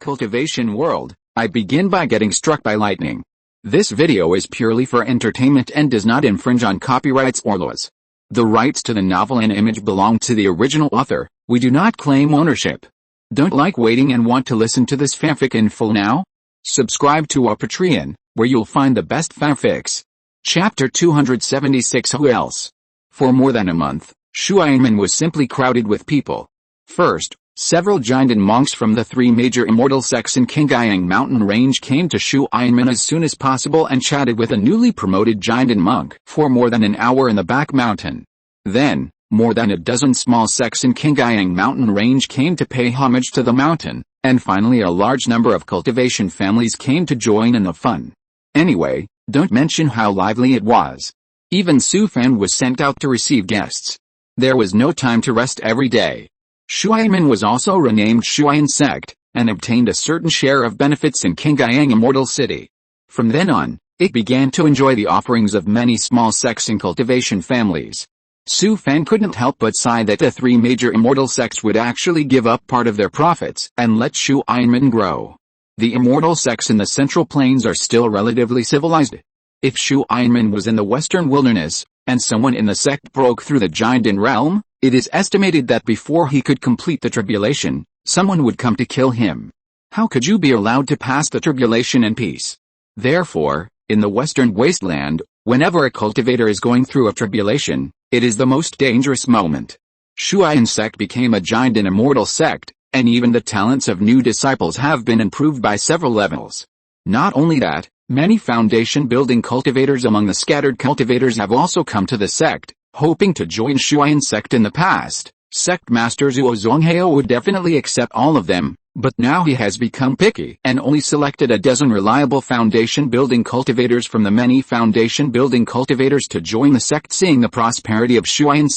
cultivation world, I begin by getting struck by lightning. This video is purely for entertainment and does not infringe on copyrights or laws. The rights to the novel and image belong to the original author. We do not claim ownership. Don't like waiting and want to listen to this fanfic in full now? Subscribe to our Patreon, where you'll find the best fanfics. Chapter 276. Who else? For more than a month, Shuaiman was simply crowded with people. First, several giant monks from the three major immortal sects in Qingyang mountain range came to Shuaiman as soon as possible and chatted with a newly promoted giant monk for more than an hour in the back mountain. Then, more than a dozen small sects in Qingyang mountain range came to pay homage to the mountain, and finally a large number of cultivation families came to join in the fun. Anyway, don't mention how lively it was. Even Su Fan was sent out to receive guests. There was no time to rest every day. Shuaiman was also renamed Shuaian Sect, and obtained a certain share of benefits in Qingyang Immortal City. From then on, it began to enjoy the offerings of many small sects and cultivation families. Su Fan couldn't help but sigh that the three major immortal sects would actually give up part of their profits and let Shuaiman grow. The immortal sects in the Central Plains are still relatively civilized. If Shuaiman was in the Western Wilderness, and someone in the sect broke through the giant realm, it is estimated that before he could complete the tribulation, someone would come to kill him. How could you be allowed to pass the tribulation in peace? Therefore, in the Western Wasteland, whenever a cultivator is going through a tribulation, it is the most dangerous moment. Shuaian sect became a giant and immortal sect, and even the talents of new disciples have been improved by several levels. Not only that, many foundation-building cultivators among the scattered cultivators have also come to the sect, hoping to join Shuaian sect. In the past, sect master Zuo Zonghao would definitely accept all of them, but now he has become picky and only selected a dozen reliable foundation-building cultivators from the many foundation-building cultivators to join the sect. Seeing the prosperity of Shuaian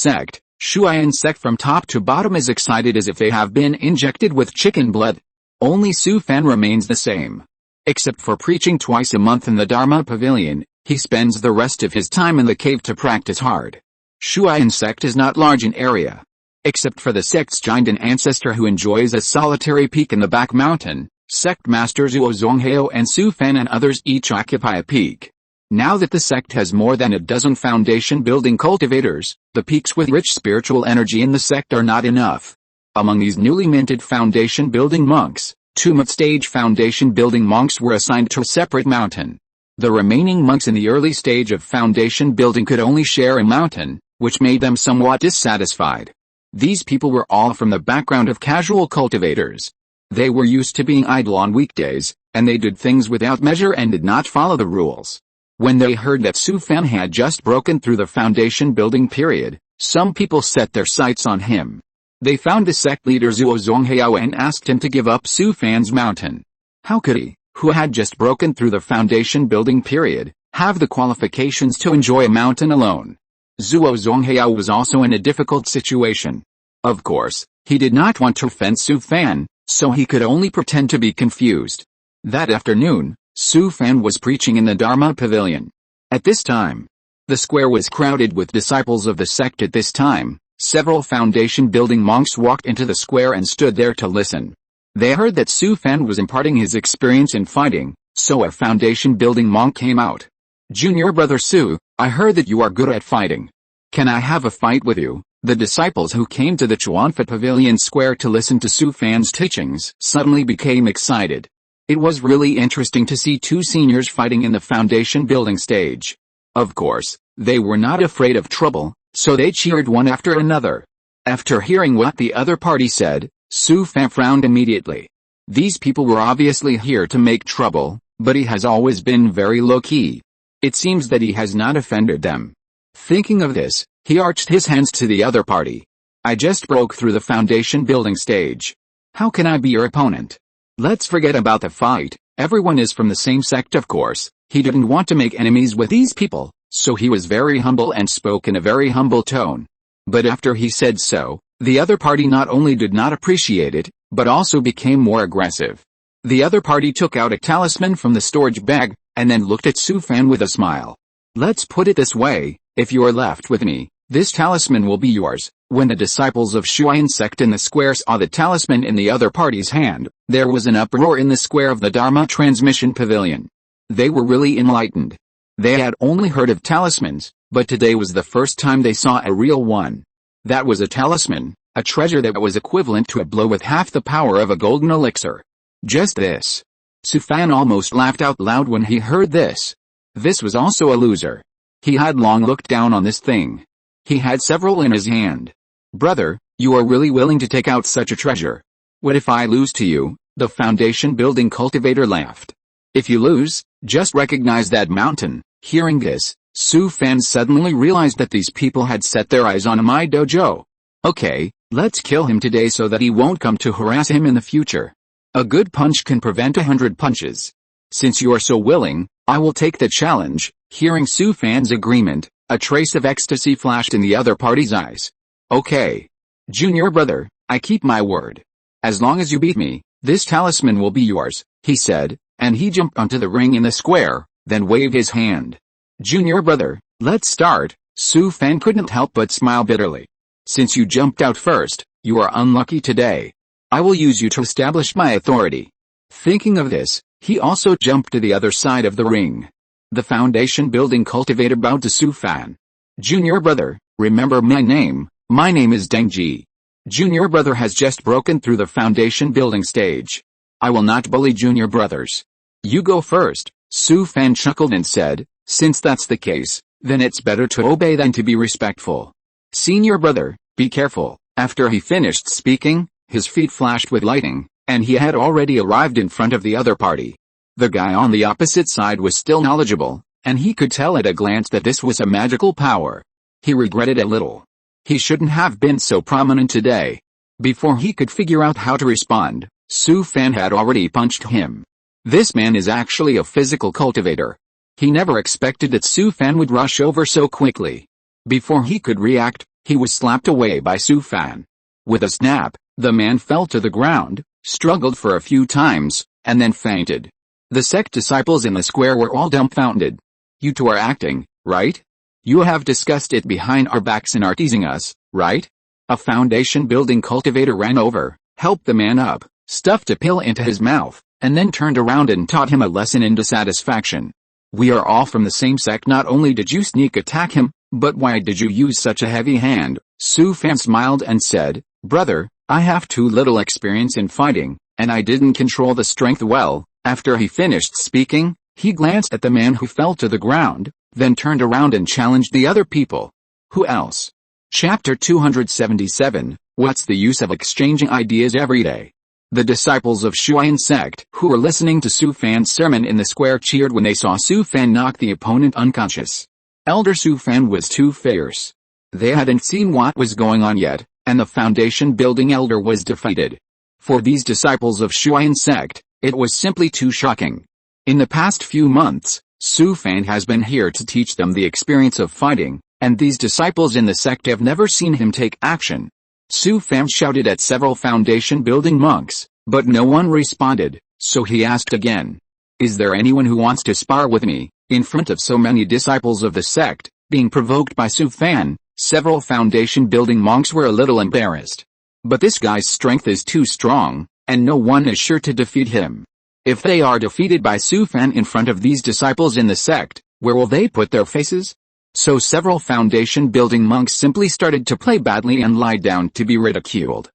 sect from top to bottom is excited as if they have been injected with chicken blood. Only Su Fan remains the same. Except for preaching twice a month in the Dharma Pavilion, he spends the rest of his time in the cave to practice hard. Shuaian sect is not large in area. Except for the sect's giant ancestor who enjoys a solitary peak in the back mountain, sect master Zuo Zonghao and Su Fan and others each occupy a peak. Now that the sect has more than a dozen foundation-building cultivators, the peaks with rich spiritual energy in the sect are not enough. Among these newly minted foundation-building monks, two mid-stage foundation-building monks were assigned to a separate mountain. The remaining monks in the early stage of foundation building could only share a mountain, which made them somewhat dissatisfied. These people were all from the background of casual cultivators. They were used to being idle on weekdays, and they did things without measure and did not follow the rules. When they heard that Su Fan had just broken through the foundation building period, some people set their sights on him. They found the sect leader Zuo Zonghao and asked him to give up Su Fan's mountain. How could he, who had just broken through the foundation building period, have the qualifications to enjoy a mountain alone? Zuo Zonghao was also in a difficult situation. Of course, he did not want to offend Su Fan, so he could only pretend to be confused. That afternoon, Su Fan was preaching in the Dharma Pavilion. At this time, the square was crowded with disciples of the sect. At this time, several foundation-building monks walked into the square and stood there to listen. They heard that Su Fan was imparting his experience in fighting, so a foundation-building monk came out. "Junior brother Su, I heard that you are good at fighting. Can I have a fight with you?" The disciples who came to the Chuanfa Pavilion Square to listen to Su Fan's teachings suddenly became excited. It was really interesting to see two seniors fighting in the foundation building stage. Of course, they were not afraid of trouble, so they cheered one after another. After hearing what the other party said, Su Fan frowned immediately. These people were obviously here to make trouble, but he has always been very low-key. It seems that he has not offended them. Thinking of this, he arched his hands to the other party. "I just broke through the foundation building stage. How can I be your opponent? Let's forget about the fight. Everyone is from the same sect." Of course, he didn't want to make enemies with these people, so he was very humble and spoke in a very humble tone. But after he said so, the other party not only did not appreciate it, but also became more aggressive. The other party took out a talisman from the storage bag, and then looked at Su Fan with a smile. "Let's put it this way, if you are left with me, this talisman will be yours. When the disciples of Shuyan sect in the square saw the talisman in the other party's hand, there was an uproar in the square of the Dharma transmission pavilion. They were really enlightened. They had only heard of talismans, but today was the first time they saw a real one. That was a talisman, a treasure that was equivalent to a blow with half the power of a golden elixir. Just this. Sufan almost laughed out loud when he heard this. This was also a loser. He had long looked down on this thing. He had several in his hand. Brother, you are really willing to take out such a treasure? What if I lose to you? The foundation building cultivator laughed. If you lose, just recognize that mountain. Hearing this, Sufan suddenly realized that these people had set their eyes on my dojo. Okay, let's kill him today so that he won't come to harass him in the future. A good punch can prevent 100 punches. Since you are so willing, I will take the challenge. Hearing Sufan's agreement, a trace of ecstasy flashed in the other party's eyes. Okay. Junior brother, I keep my word. As long as you beat me, this talisman will be yours, he said, and he jumped onto the ring in the square, then waved his hand. Junior brother, let's start. Sufan couldn't help but smile bitterly. Since you jumped out first, you are unlucky today. I will use you to establish my authority. Thinking of this, he also jumped to the other side of the ring. The foundation building cultivator bowed to Sufan. Junior brother, remember my name is Dengji. Junior brother has just broken through the foundation building stage. I will not bully junior brothers. You go first, Sufan chuckled and said, since that's the case, then it's better to obey than to be respectful. Senior brother, be careful. After he finished speaking, his feet flashed with lightning, and he had already arrived in front of the other party. The guy on the opposite side was still knowledgeable, and he could tell at a glance that this was a magical power. He regretted a little. He shouldn't have been so prominent today. Before he could figure out how to respond, Sufan had already punched him. This man is actually a physical cultivator. He never expected that Sufan would rush over so quickly. Before he could react, he was slapped away by Sufan. With a snap, the man fell to the ground, struggled for a few times, and then fainted. The sect disciples in the square were all dumbfounded. You two are acting, right? You have discussed it behind our backs and are teasing us, right? A foundation building cultivator ran over, helped the man up, stuffed a pill into his mouth, and then turned around and taught him a lesson in dissatisfaction. We are all from the same sect. Not only did you sneak attack him, but why did you use such a heavy hand? Sufan smiled and said, brother, I have too little experience in fighting, and I didn't control the strength well. After he finished speaking, he glanced at the man who fell to the ground, then turned around and challenged the other people. Who else? Chapter 277, What's the use of exchanging ideas every day? The disciples of Shuyan sect who were listening to Sufan's sermon in the square cheered when they saw Sufan knock the opponent unconscious. Elder Sufan was too fierce. They hadn't seen what was going on yet, and the foundation building elder was defeated. For these disciples of Shuyan sect, it was simply too shocking. In the past few months, Sufan has been here to teach them the experience of fighting, and these disciples in the sect have never seen him take action. Sufan shouted at several foundation building monks, but no one responded, so he asked again. Is there anyone who wants to spar with me? In front of so many disciples of the sect, being provoked by Sufan, several foundation building monks were a little embarrassed. But this guy's strength is too strong, and no one is sure to defeat him. If they are defeated by Sufan in front of these disciples in the sect, where will they put their faces? So several foundation building monks simply started to play badly and lie down to be ridiculed.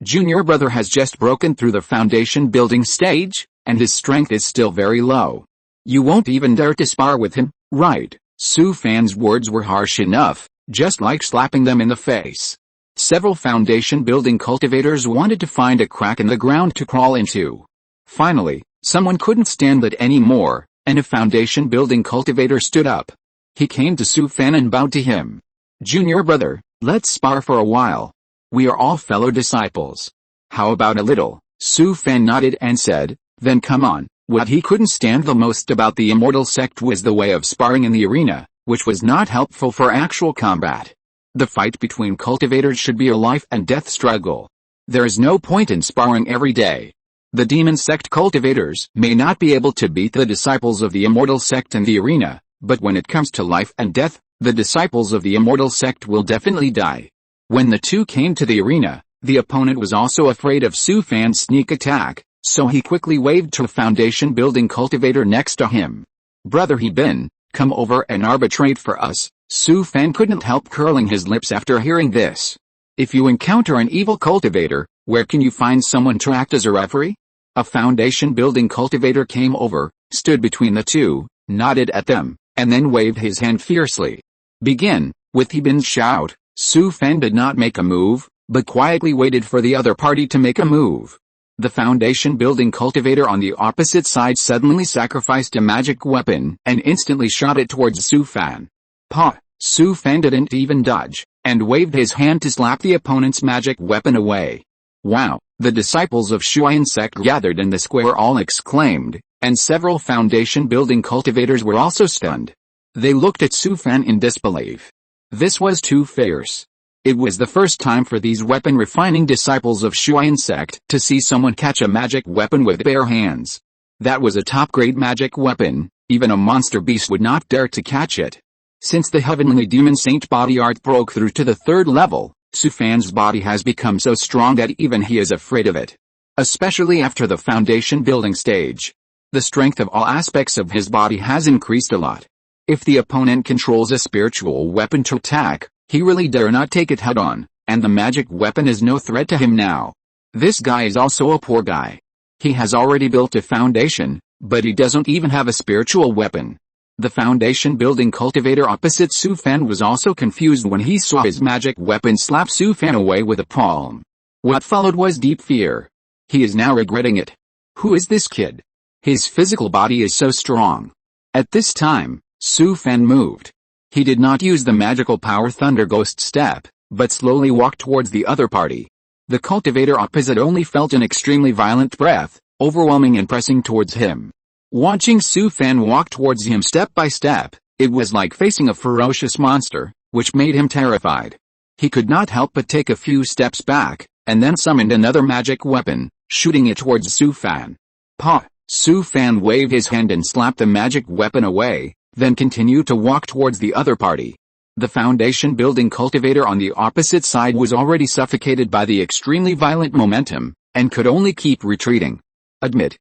Junior brother has just broken through the foundation building stage, and his strength is still very low. You won't even dare to spar with him, right? Sufan's words were harsh enough, just like slapping them in the face. Several foundation building cultivators wanted to find a crack in the ground to crawl into. Finally, someone couldn't stand that anymore, and a foundation building cultivator stood up. He came to Sufan and bowed to him. Junior brother, let's spar for a while. We are all fellow disciples. How about a little? Sufan nodded and said, then come on. What he couldn't stand the most about the immortal sect was the way of sparring in the arena, which was not helpful for actual combat. The fight between cultivators should be a life and death struggle. There is no point in sparring every day. The demon sect cultivators may not be able to beat the disciples of the immortal sect in the arena, but when it comes to life and death, the disciples of the immortal sect will definitely die. When the two came to the arena, the opponent was also afraid of Su Fan's sneak attack, so he quickly waved to a foundation-building cultivator next to him. "Brother He Bin, come over and arbitrate for us." Su Fan couldn't help curling his lips after hearing this. If you encounter an evil cultivator, where can you find someone to act as a referee? A foundation-building cultivator came over, stood between the two, nodded at them, and then waved his hand fiercely. "Begin." With He Bin's shout, Su Fan did not make a move, but quietly waited for the other party to make a move. The foundation-building cultivator on the opposite side suddenly sacrificed a magic weapon and instantly shot it towards Su Fan. "Pah!" Su Fan didn't even dodge, and waved his hand to slap the opponent's magic weapon away. "Wow!" The disciples of Shuayan sect gathered in the square all exclaimed, and several foundation-building cultivators were also stunned. They looked at Su Fan in disbelief. This was too fierce. It was the first time for these weapon-refining disciples of Shuayan sect to see someone catch a magic weapon with bare hands. That was a top-grade magic weapon, even a monster beast would not dare to catch it. Since the heavenly demon saint body art broke through to the 3rd level, Su Fan's body has become so strong that even he is afraid of it. Especially after the foundation-building stage. The strength of all aspects of his body has increased a lot. If the opponent controls a spiritual weapon to attack, he really dare not take it head-on, and the magic weapon is no threat to him now. This guy is also a poor guy. He has already built a foundation, but he doesn't even have a spiritual weapon. The foundation-building cultivator opposite Su Fan was also confused when he saw his magic weapon slap Su Fan away with a palm. What followed was deep fear. He is now regretting it. Who is this kid? His physical body is so strong. At this time, Su Fan moved. He did not use the magical power Thunder Ghost step, but slowly walked towards the other party. The cultivator opposite only felt an extremely violent breath, overwhelming and pressing towards him. Watching Su Fan walk towards him step by step, it was like facing a ferocious monster, which made him terrified. He could not help but take a few steps back, and then summoned another magic weapon, shooting it towards Su Fan. "Pah!" Su Fan waved his hand and slapped the magic weapon away, then continued to walk towards the other party. The foundation-building cultivator on the opposite side was already suffocated by the extremely violent momentum, and could only keep retreating. Admit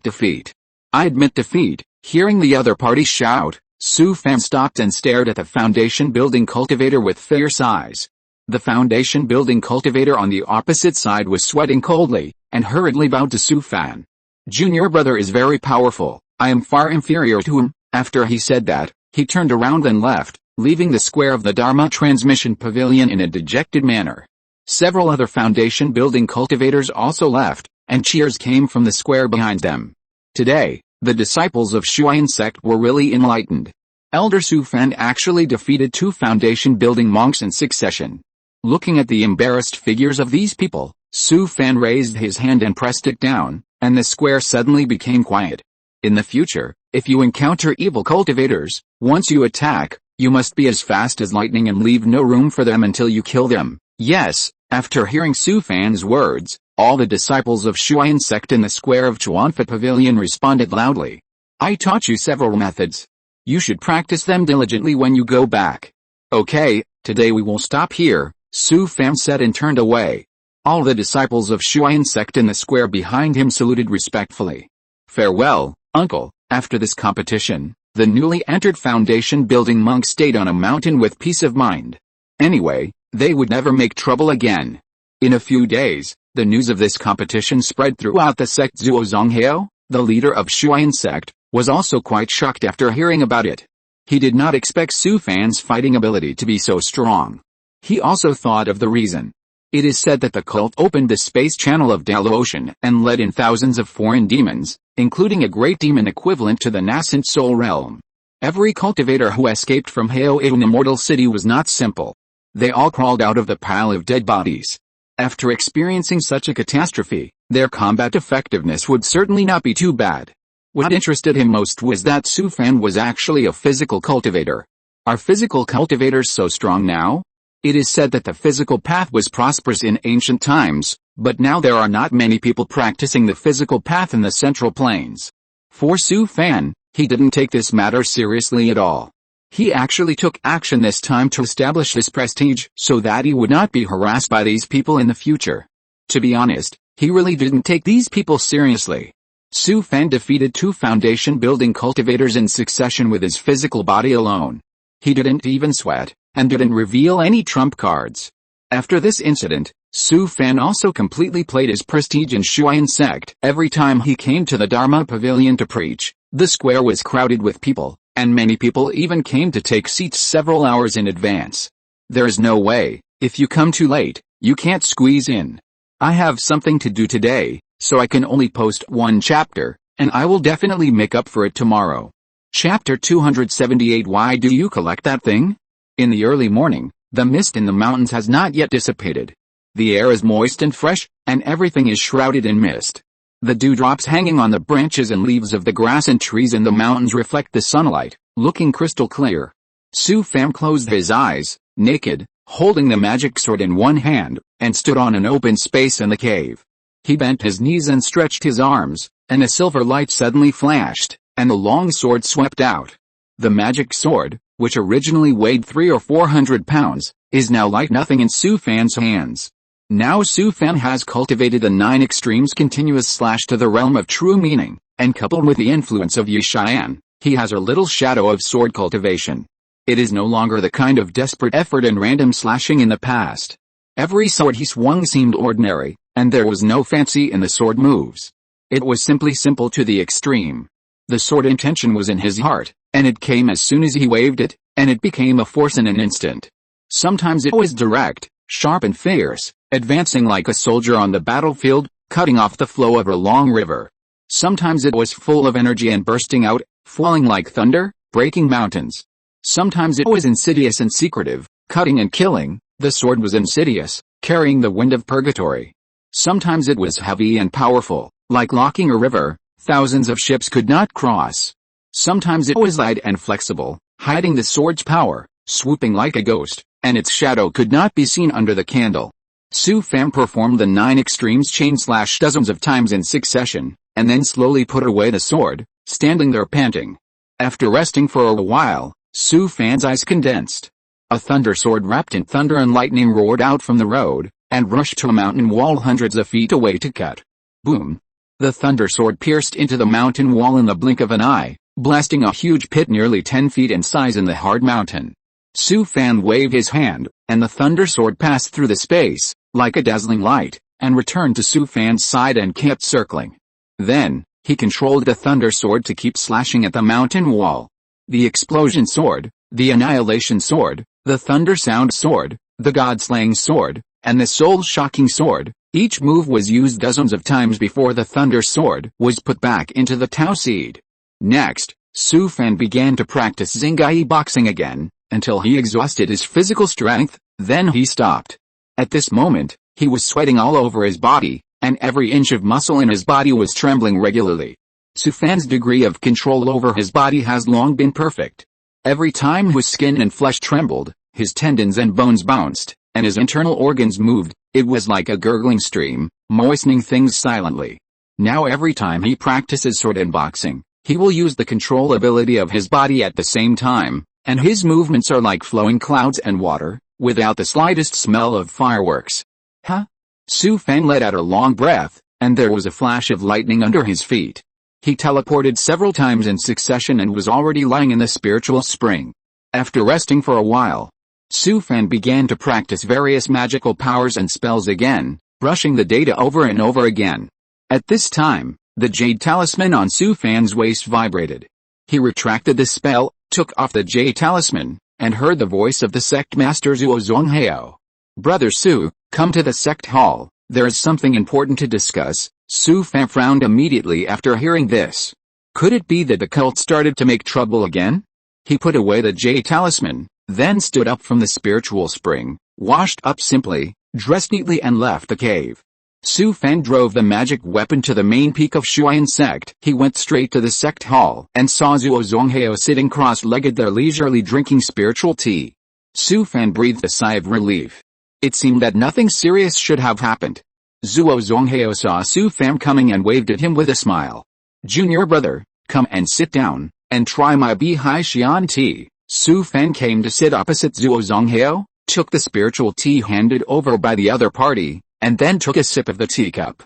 defeat." "I admit defeat." Hearing the other party shout, Su Fan stopped and stared at the foundation-building cultivator with fierce eyes. The foundation-building cultivator on the opposite side was sweating coldly, and hurriedly bowed to Su Fan. "Junior brother is very powerful. I am far inferior to him." After he said that, he turned around and left, leaving the square of the Dharma Transmission Pavilion in a dejected manner. Several other foundation-building cultivators also left, and cheers came from the square behind them. Today, the disciples of Shuayan sect were really enlightened. Elder Su Fan actually defeated 2 foundation-building monks in succession. Looking at the embarrassed figures of these people, Su Fan raised his hand and pressed it down, and the square suddenly became quiet. In the future, if you encounter evil cultivators, once you attack, you must be as fast as lightning and leave no room for them until you kill them. Yes, after hearing Su Fan's words, all the disciples of Shuayan sect in the square of Chuanfa Pavilion responded loudly. "I taught you several methods. You should practice them diligently when you go back." "Okay, today we will stop here," Su Fan said and turned away. All the disciples of Shuayan sect in the square behind him saluted respectfully. "Farewell, uncle." After this competition, the newly entered foundation-building monks stayed on a mountain with peace of mind. Anyway, they would never make trouble again. In a few days, the news of this competition spread throughout the sect. Zuo Zonghao, the leader of Shuayan sect, was also quite shocked after hearing about it. He did not expect Su Fan's fighting ability to be so strong. He also thought of the reason. It is said that the cult opened the space channel of Dal Ocean and let in thousands of foreign demons, including a great demon equivalent to the nascent soul realm. Every cultivator who escaped from Haoeun Immortal City was not simple. They all crawled out of the pile of dead bodies. After experiencing such a catastrophe, their combat effectiveness would certainly not be too bad. What interested him most was that Su Fan was actually a physical cultivator. Are physical cultivators so strong now? It is said that the physical path was prosperous in ancient times, but now there are not many people practicing the physical path in the Central Plains. For Su Fan, he didn't take this matter seriously at all. He actually took action this time to establish his prestige so that he would not be harassed by these people in the future. To be honest, he really didn't take these people seriously. Su Fan defeated 2 foundation-building cultivators in succession with his physical body alone. He didn't even sweat, and didn't reveal any trump cards. After this incident, Su Fan also completely played his prestige in Shuyan sect. Every time he came to the Dharma Pavilion to preach, the square was crowded with people, and many people even came to take seats several hours in advance. There is no way, if you come too late, you can't squeeze in. I have something to do today, so I can only post 1 chapter, and I will definitely make up for it tomorrow. Chapter 278. Why do you collect that thing? In the early morning, the mist in the mountains has not yet dissipated. The air is moist and fresh, and everything is shrouded in mist. The dewdrops hanging on the branches and leaves of the grass and trees in the mountains reflect the sunlight, looking crystal clear. Su Fan closed his eyes, naked, holding the magic sword in one hand, and stood on an open space in the cave. He bent his knees and stretched his arms, and a silver light suddenly flashed, and the long sword swept out. The magic sword, which originally weighed 300 or 400 pounds, is now like nothing in Su Fan's hands. Now Su Fan has cultivated the 9 extremes continuous slash to the realm of true meaning, and coupled with the influence of Yishan, he has a little shadow of sword cultivation. It is no longer the kind of desperate effort and random slashing in the past. Every sword he swung seemed ordinary, and there was no fancy in the sword moves. It was simply simple to the extreme. The sword intention was in his heart, and it came as soon as he waved it, and it became a force in an instant. Sometimes it was direct, sharp and fierce, advancing like a soldier on the battlefield, cutting off the flow of a long river. Sometimes it was full of energy and bursting out, falling like thunder, breaking mountains. Sometimes it was insidious and secretive, cutting and killing. The sword was insidious, carrying the wind of purgatory. Sometimes it was heavy and powerful, like locking a river, thousands of ships could not cross. Sometimes it was light and flexible, hiding the sword's power, swooping like a ghost, and its shadow could not be seen under the candle. Su Fan performed the 9 extremes chain slash dozens of times in succession, and then slowly put away the sword, standing there panting. After resting for a while, Su Fan's eyes condensed. A thunder sword wrapped in thunder and lightning roared out from the road, and rushed to a mountain wall hundreds of feet away to cut. Boom! The thunder sword pierced into the mountain wall in the blink of an eye, blasting a huge pit nearly 10 feet in size in the hard mountain. Su Fan waved his hand, and the thunder sword passed through the space, like a dazzling light, and returned to Su Fan's side and kept circling. Then, he controlled the thunder sword to keep slashing at the mountain wall. The explosion sword, the annihilation sword, the thunder sound sword, the god-slaying sword, and the soul-shocking sword, each move was used dozens of times before the thunder sword was put back into the Tao seed. Next, Su Fan began to practice Xingyi boxing again, until he exhausted his physical strength, then he stopped. At this moment, he was sweating all over his body, and every inch of muscle in his body was trembling regularly. Su Fan's degree of control over his body has long been perfect. Every time his skin and flesh trembled, his tendons and bones bounced, and his internal organs moved, it was like a gurgling stream, moistening things silently. Now every time he practices sword and boxing, he will use the control ability of his body at the same time, and his movements are like flowing clouds and water, without the slightest smell of fireworks. Huh? Su Fan let out a long breath, and there was a flash of lightning under his feet. He teleported several times in succession and was already lying in the spiritual spring. After resting for a while, Su Fan began to practice various magical powers and spells again, brushing the data over and over again. At this time, the jade talisman on Su Fan's waist vibrated. He retracted the spell, took off the jade talisman, and heard the voice of the sect master Zuo Zonghao. Brother Su, come to the sect hall, there is something important to discuss. Su Fan frowned immediately after hearing this. Could it be that the cult started to make trouble again? He put away the jade talisman, then stood up from the spiritual spring, washed up simply, dressed neatly and left the cave. Su Fan drove the magic weapon to the main peak of Shuyan sect. He went straight to the sect hall and saw Zuo Zonghao sitting cross-legged there leisurely drinking spiritual tea. Su Fan breathed a sigh of relief. It seemed that nothing serious should have happened. Zuo Zonghao saw Su Fan coming and waved at him with a smile. Junior brother, come and sit down, and try my Bihai Xian tea. Su Fan came to sit opposite Zuo Zonghao, took the spiritual tea handed over by the other party, and then took a sip of the teacup.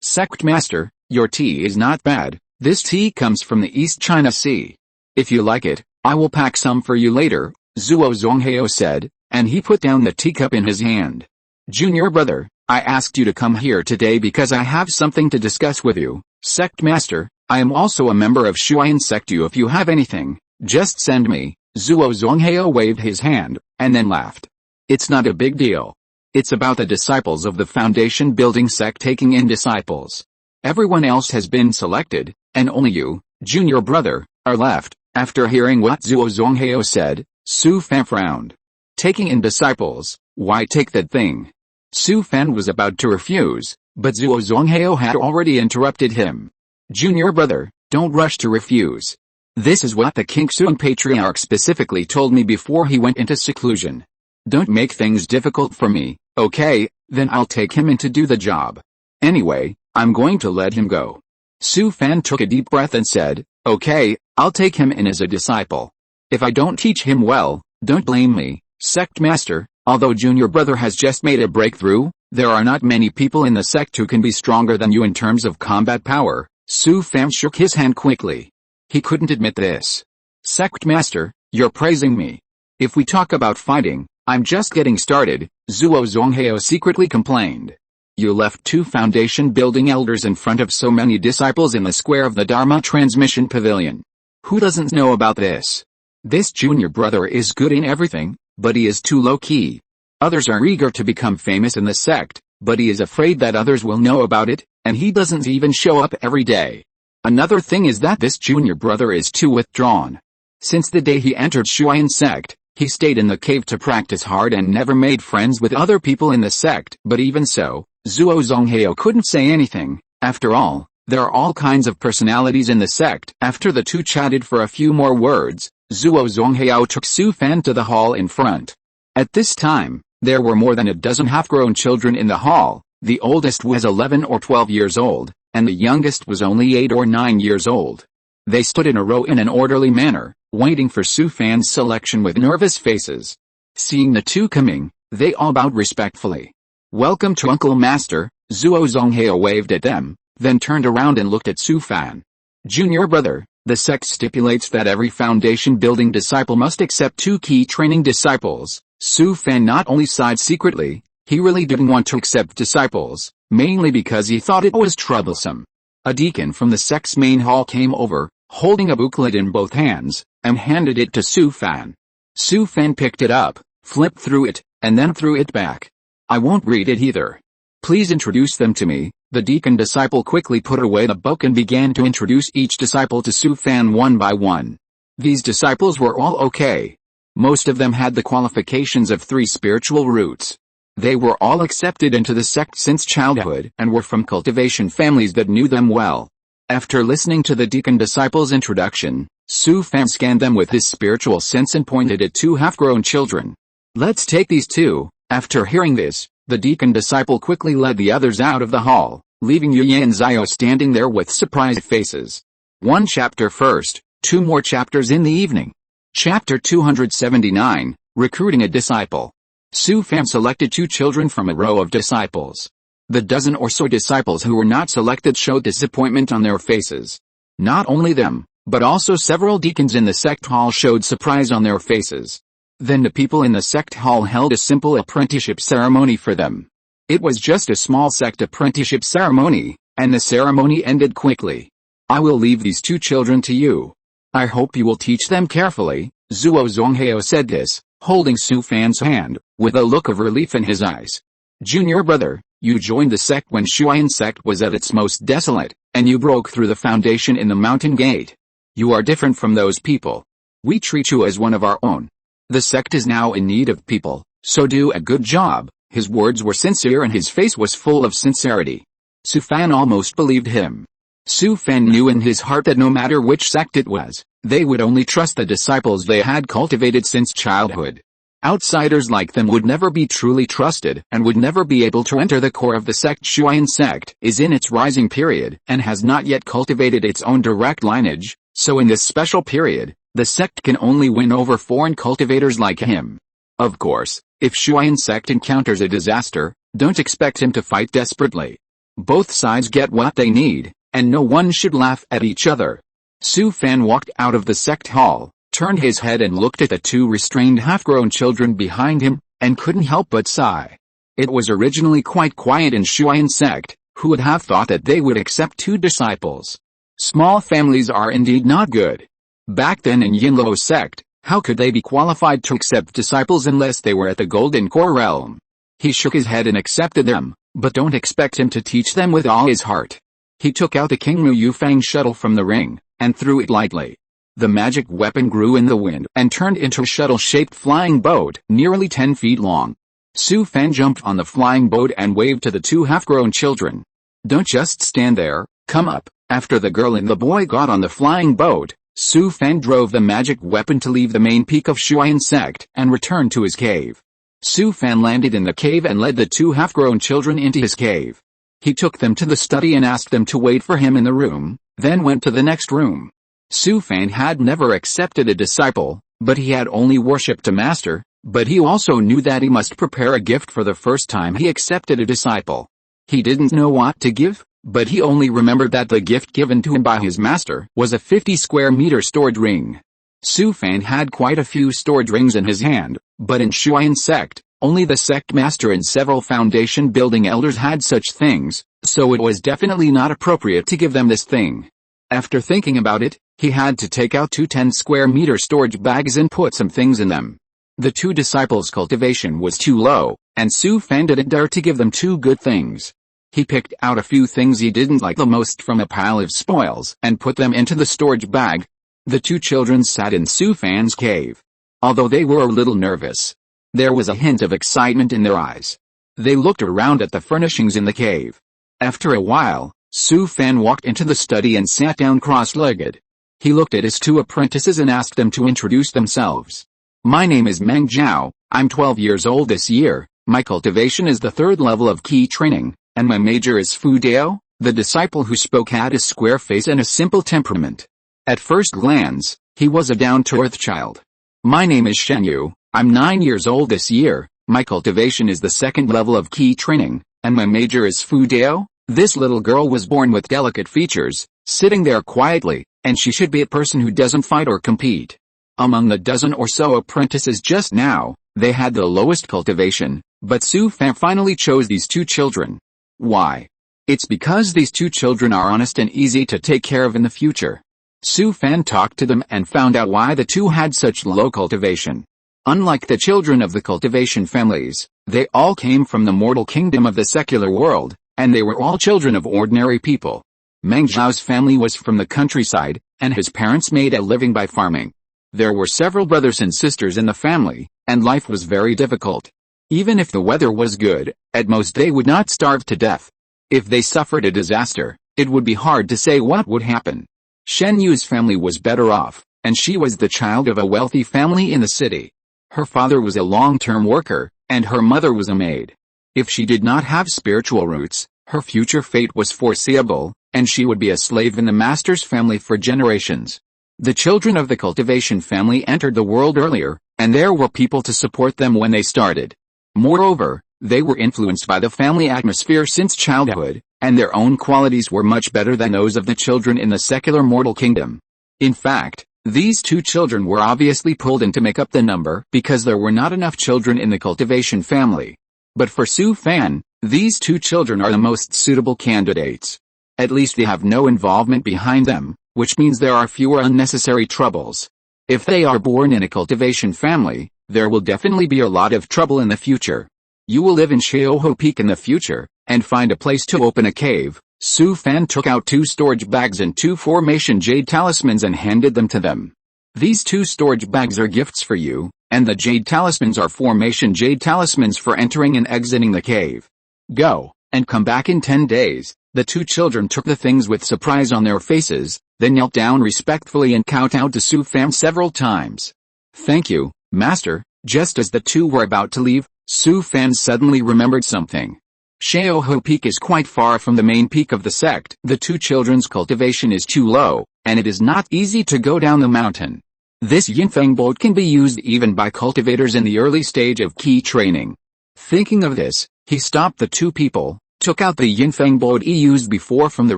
Sect Master, your tea is not bad. This tea comes from the East China Sea. If you like it, I will pack some for you later, Zuo Zonghao said, and he put down the teacup in his hand. Junior brother, I asked you to come here today because I have something to discuss with you. Sect Master, I am also a member of Shuyan Sect. If you have anything, just send me. Zuo Zonghao waved his hand, and then laughed. It's not a big deal. It's about the disciples of the foundation building sect taking in disciples. Everyone else has been selected, and only you, junior brother, are left. After hearing what Zuo Zonghao said, Su Fan frowned. Taking in disciples, why take that thing? Su Fan was about to refuse, but Zuo Zonghao had already interrupted him. Junior brother, don't rush to refuse. This is what the Kingsuan Patriarch specifically told me before he went into seclusion. Don't make things difficult for me, okay? Then I'll take him in to do the job. Anyway, I'm going to let him go. Su Fan took a deep breath and said, okay, I'll take him in as a disciple. If I don't teach him well, don't blame me, Sect Master. Although junior brother has just made a breakthrough, there are not many people in the sect who can be stronger than you in terms of combat power. Su Fan shook his hand quickly. He couldn't admit this. Sect Master, you're praising me. If we talk about fighting, I'm just getting started, Zuo Zonghao secretly complained. You left 2 foundation building elders in front of so many disciples in the square of the Dharma Transmission Pavilion. Who doesn't know about this? This junior brother is good in everything, but he is too low-key. Others are eager to become famous in the sect, but he is afraid that others will know about it, and he doesn't even show up every day. Another thing is that this junior brother is too withdrawn. Since the day he entered Shuyan Sect, he stayed in the cave to practice hard and never made friends with other people in the sect. But even so, Zuo Zonghao couldn't say anything. After all, there are all kinds of personalities in the sect. After the two chatted for a few more words, Zuo Zonghao took Su Fan to the hall in front. At this time, there were more than a dozen half-grown children in the hall. The oldest was 11 or 12 years old, and the youngest was only 8 or 9 years old. They stood in a row in an orderly manner, waiting for Su Fan's selection with nervous faces. Seeing the two coming, they all bowed respectfully. Welcome to Uncle Master, Zuo Zonghao waved at them, then turned around and looked at Su Fan. Junior brother, the sect stipulates that every foundation building disciple must accept 2 key training disciples. Su Fan not only sighed secretly, he really didn't want to accept disciples, mainly because he thought it was troublesome. A deacon from the sect's main hall came over, holding a booklet in both hands, and handed it to Su Fan. Su Fan picked it up, flipped through it, and then threw it back. I won't read it either. Please introduce them to me. The deacon disciple quickly put away the book and began to introduce each disciple to Su Fan one by one. These disciples were all okay. Most of them had the qualifications of 3 spiritual roots. They were all accepted into the sect since childhood and were from cultivation families that knew them well. After listening to the deacon disciple's introduction, Su Fan scanned them with his spiritual sense and pointed at 2 half-grown children. Let's take these 2. After hearing this, the deacon disciple quickly led the others out of the hall, leaving Yuye and Zio standing there with surprised faces. 1 chapter first, 2 more chapters in the evening. Chapter 279, Recruiting a Disciple. Su Fan selected 2 children from a row of disciples. The dozen or so disciples who were not selected showed disappointment on their faces. Not only them, but also several deacons in the sect hall showed surprise on their faces. Then the people in the sect hall held a simple apprenticeship ceremony for them. It was just a small sect apprenticeship ceremony, and the ceremony ended quickly. I will leave these 2 children to you. I hope you will teach them carefully. Zuo Zonghao said this, holding Su Fan's hand, with a look of relief in his eyes. Junior brother, you joined the sect when Shuyan Sect was at its most desolate, and you broke through the foundation in the mountain gate. You are different from those people. We treat you as one of our own. The sect is now in need of people, so do a good job. His words were sincere and his face was full of sincerity. Su Fan almost believed him. Su Fan knew in his heart that no matter which sect it was, they would only trust the disciples they had cultivated since childhood. Outsiders like them would never be truly trusted and would never be able to enter the core of the sect. Shuyan Sect is in its rising period and has not yet cultivated its own direct lineage, so in this special period, The sect can only win over foreign cultivators like him. Of course, if Shuyan sect encounters a disaster, don't expect him to fight desperately. Both sides get what they need, and no one should laugh at each other. Su Fan walked out of the sect hall, turned his head and looked at the two restrained half-grown children behind him, and couldn't help but sigh. It was originally quite quiet in Shuyan sect. Who would have thought that they would accept two disciples? Small families are indeed not good. Back then in Yinluo sect, how could they be qualified to accept disciples unless they were at the Golden Core realm? He shook his head and accepted them, but don't expect him to teach them with all his heart. He took out the King Mu Yufang shuttle from the ring, and threw it lightly. The magic weapon grew in the wind and turned into a shuttle-shaped flying boat, nearly 10 feet long. Su Fan jumped on the flying boat and waved to the two half-grown children. Don't just stand there, come up. After the girl and the boy got on the flying boat, Su Fan drove the magic weapon to leave the main peak of Shuyan sect and return to his cave. Su Fan landed in the cave and led the two half-grown children into his cave. He took them to the study and asked them to wait for him in the room, then went to the next room. Su Fan had never accepted a disciple, but he had only worshipped a master. But he also knew that he must prepare a gift for the first time he accepted a disciple. He didn't know what to give, but he only remembered that the gift given to him by his master was a 50 square meter storage ring. Su Fan had quite a few storage rings in his hand, but in Shuyan sect, only the sect master and several foundation building elders had such things, so it was definitely not appropriate to give them this thing. After thinking about it, he had to take out two 10 square meter storage bags and put some things in them. The two disciples' cultivation was too low, and Su Fan didn't dare to give them two good things. He picked out a few things he didn't like the most from a pile of spoils and put them into the storage bag. The two children sat in Su Fan's cave. Although they were a little nervous, there was a hint of excitement in their eyes. They looked around at the furnishings in the cave. After a while, Su Fan walked into the study and sat down cross-legged. He looked at his two apprentices and asked them to introduce themselves. My name is Meng Zhao, I'm 12 years old this year, my cultivation is the 3rd level of key training, and my major is Fu Dao. The disciple who spoke had a square face and a simple temperament. At first glance, he was a down-to-earth child. My name is Shen Yu, I'm 9 years old this year, my cultivation is the 2nd level of key training, and my major is Fu Dao. This little girl was born with delicate features, sitting there quietly, and she should be a person who doesn't fight or compete. Among the dozen or so apprentices just now, they had the lowest cultivation, but Su Fan finally chose these two children. Why? It's because these two children are honest and easy to take care of in the future. Su Fan talked to them and found out why the two had such low cultivation. Unlike the children of the cultivation families, they all came from the mortal kingdom of the secular world, and they were all children of ordinary people. Meng Zhao's family was from the countryside, and his parents made a living by farming. There were several brothers and sisters in the family, and life was very difficult. Even if the weather was good, at most they would not starve to death. If they suffered a disaster, it would be hard to say what would happen. Shen Yu's family was better off, and she was the child of a wealthy family in the city. Her father was a long-term worker, and her mother was a maid. If she did not have spiritual roots, her future fate was foreseeable, and she would be a slave in the master's family for generations. The children of the cultivation family entered the world earlier, and there were people to support them when they started. Moreover, they were influenced by the family atmosphere since childhood, and their own qualities were much better than those of the children in the secular mortal kingdom. In fact, these two children were obviously pulled in to make up the number because there were not enough children in the cultivation family. But for Su Fan, these two children are the most suitable candidates. At least they have no involvement behind them, which means there are fewer unnecessary troubles. If they are born in a cultivation family, there will definitely be a lot of trouble in the future. You will live in Xiaoho Peak in the future, and find a place to open a cave. Su Fan took out 2 storage bags and 2 formation jade talismans and handed them to them. These 2 storage bags are gifts for you, and the jade talismans are formation jade talismans for entering and exiting the cave. Go, and come back in 10 days. The 2 children took the things with surprise on their faces, then knelt down respectfully and kowtowed to Su Fan several times. Thank you, Master. Just as the 2 were about to leave, Su Fan suddenly remembered something. Xiaoho Peak is quite far from the main peak of the sect. The 2 children's cultivation is too low, and it is not easy to go down the mountain. This Yinfeng boat can be used even by cultivators in the early stage of key training. Thinking of this, he stopped the two people, took out the Yinfeng boat he used before from the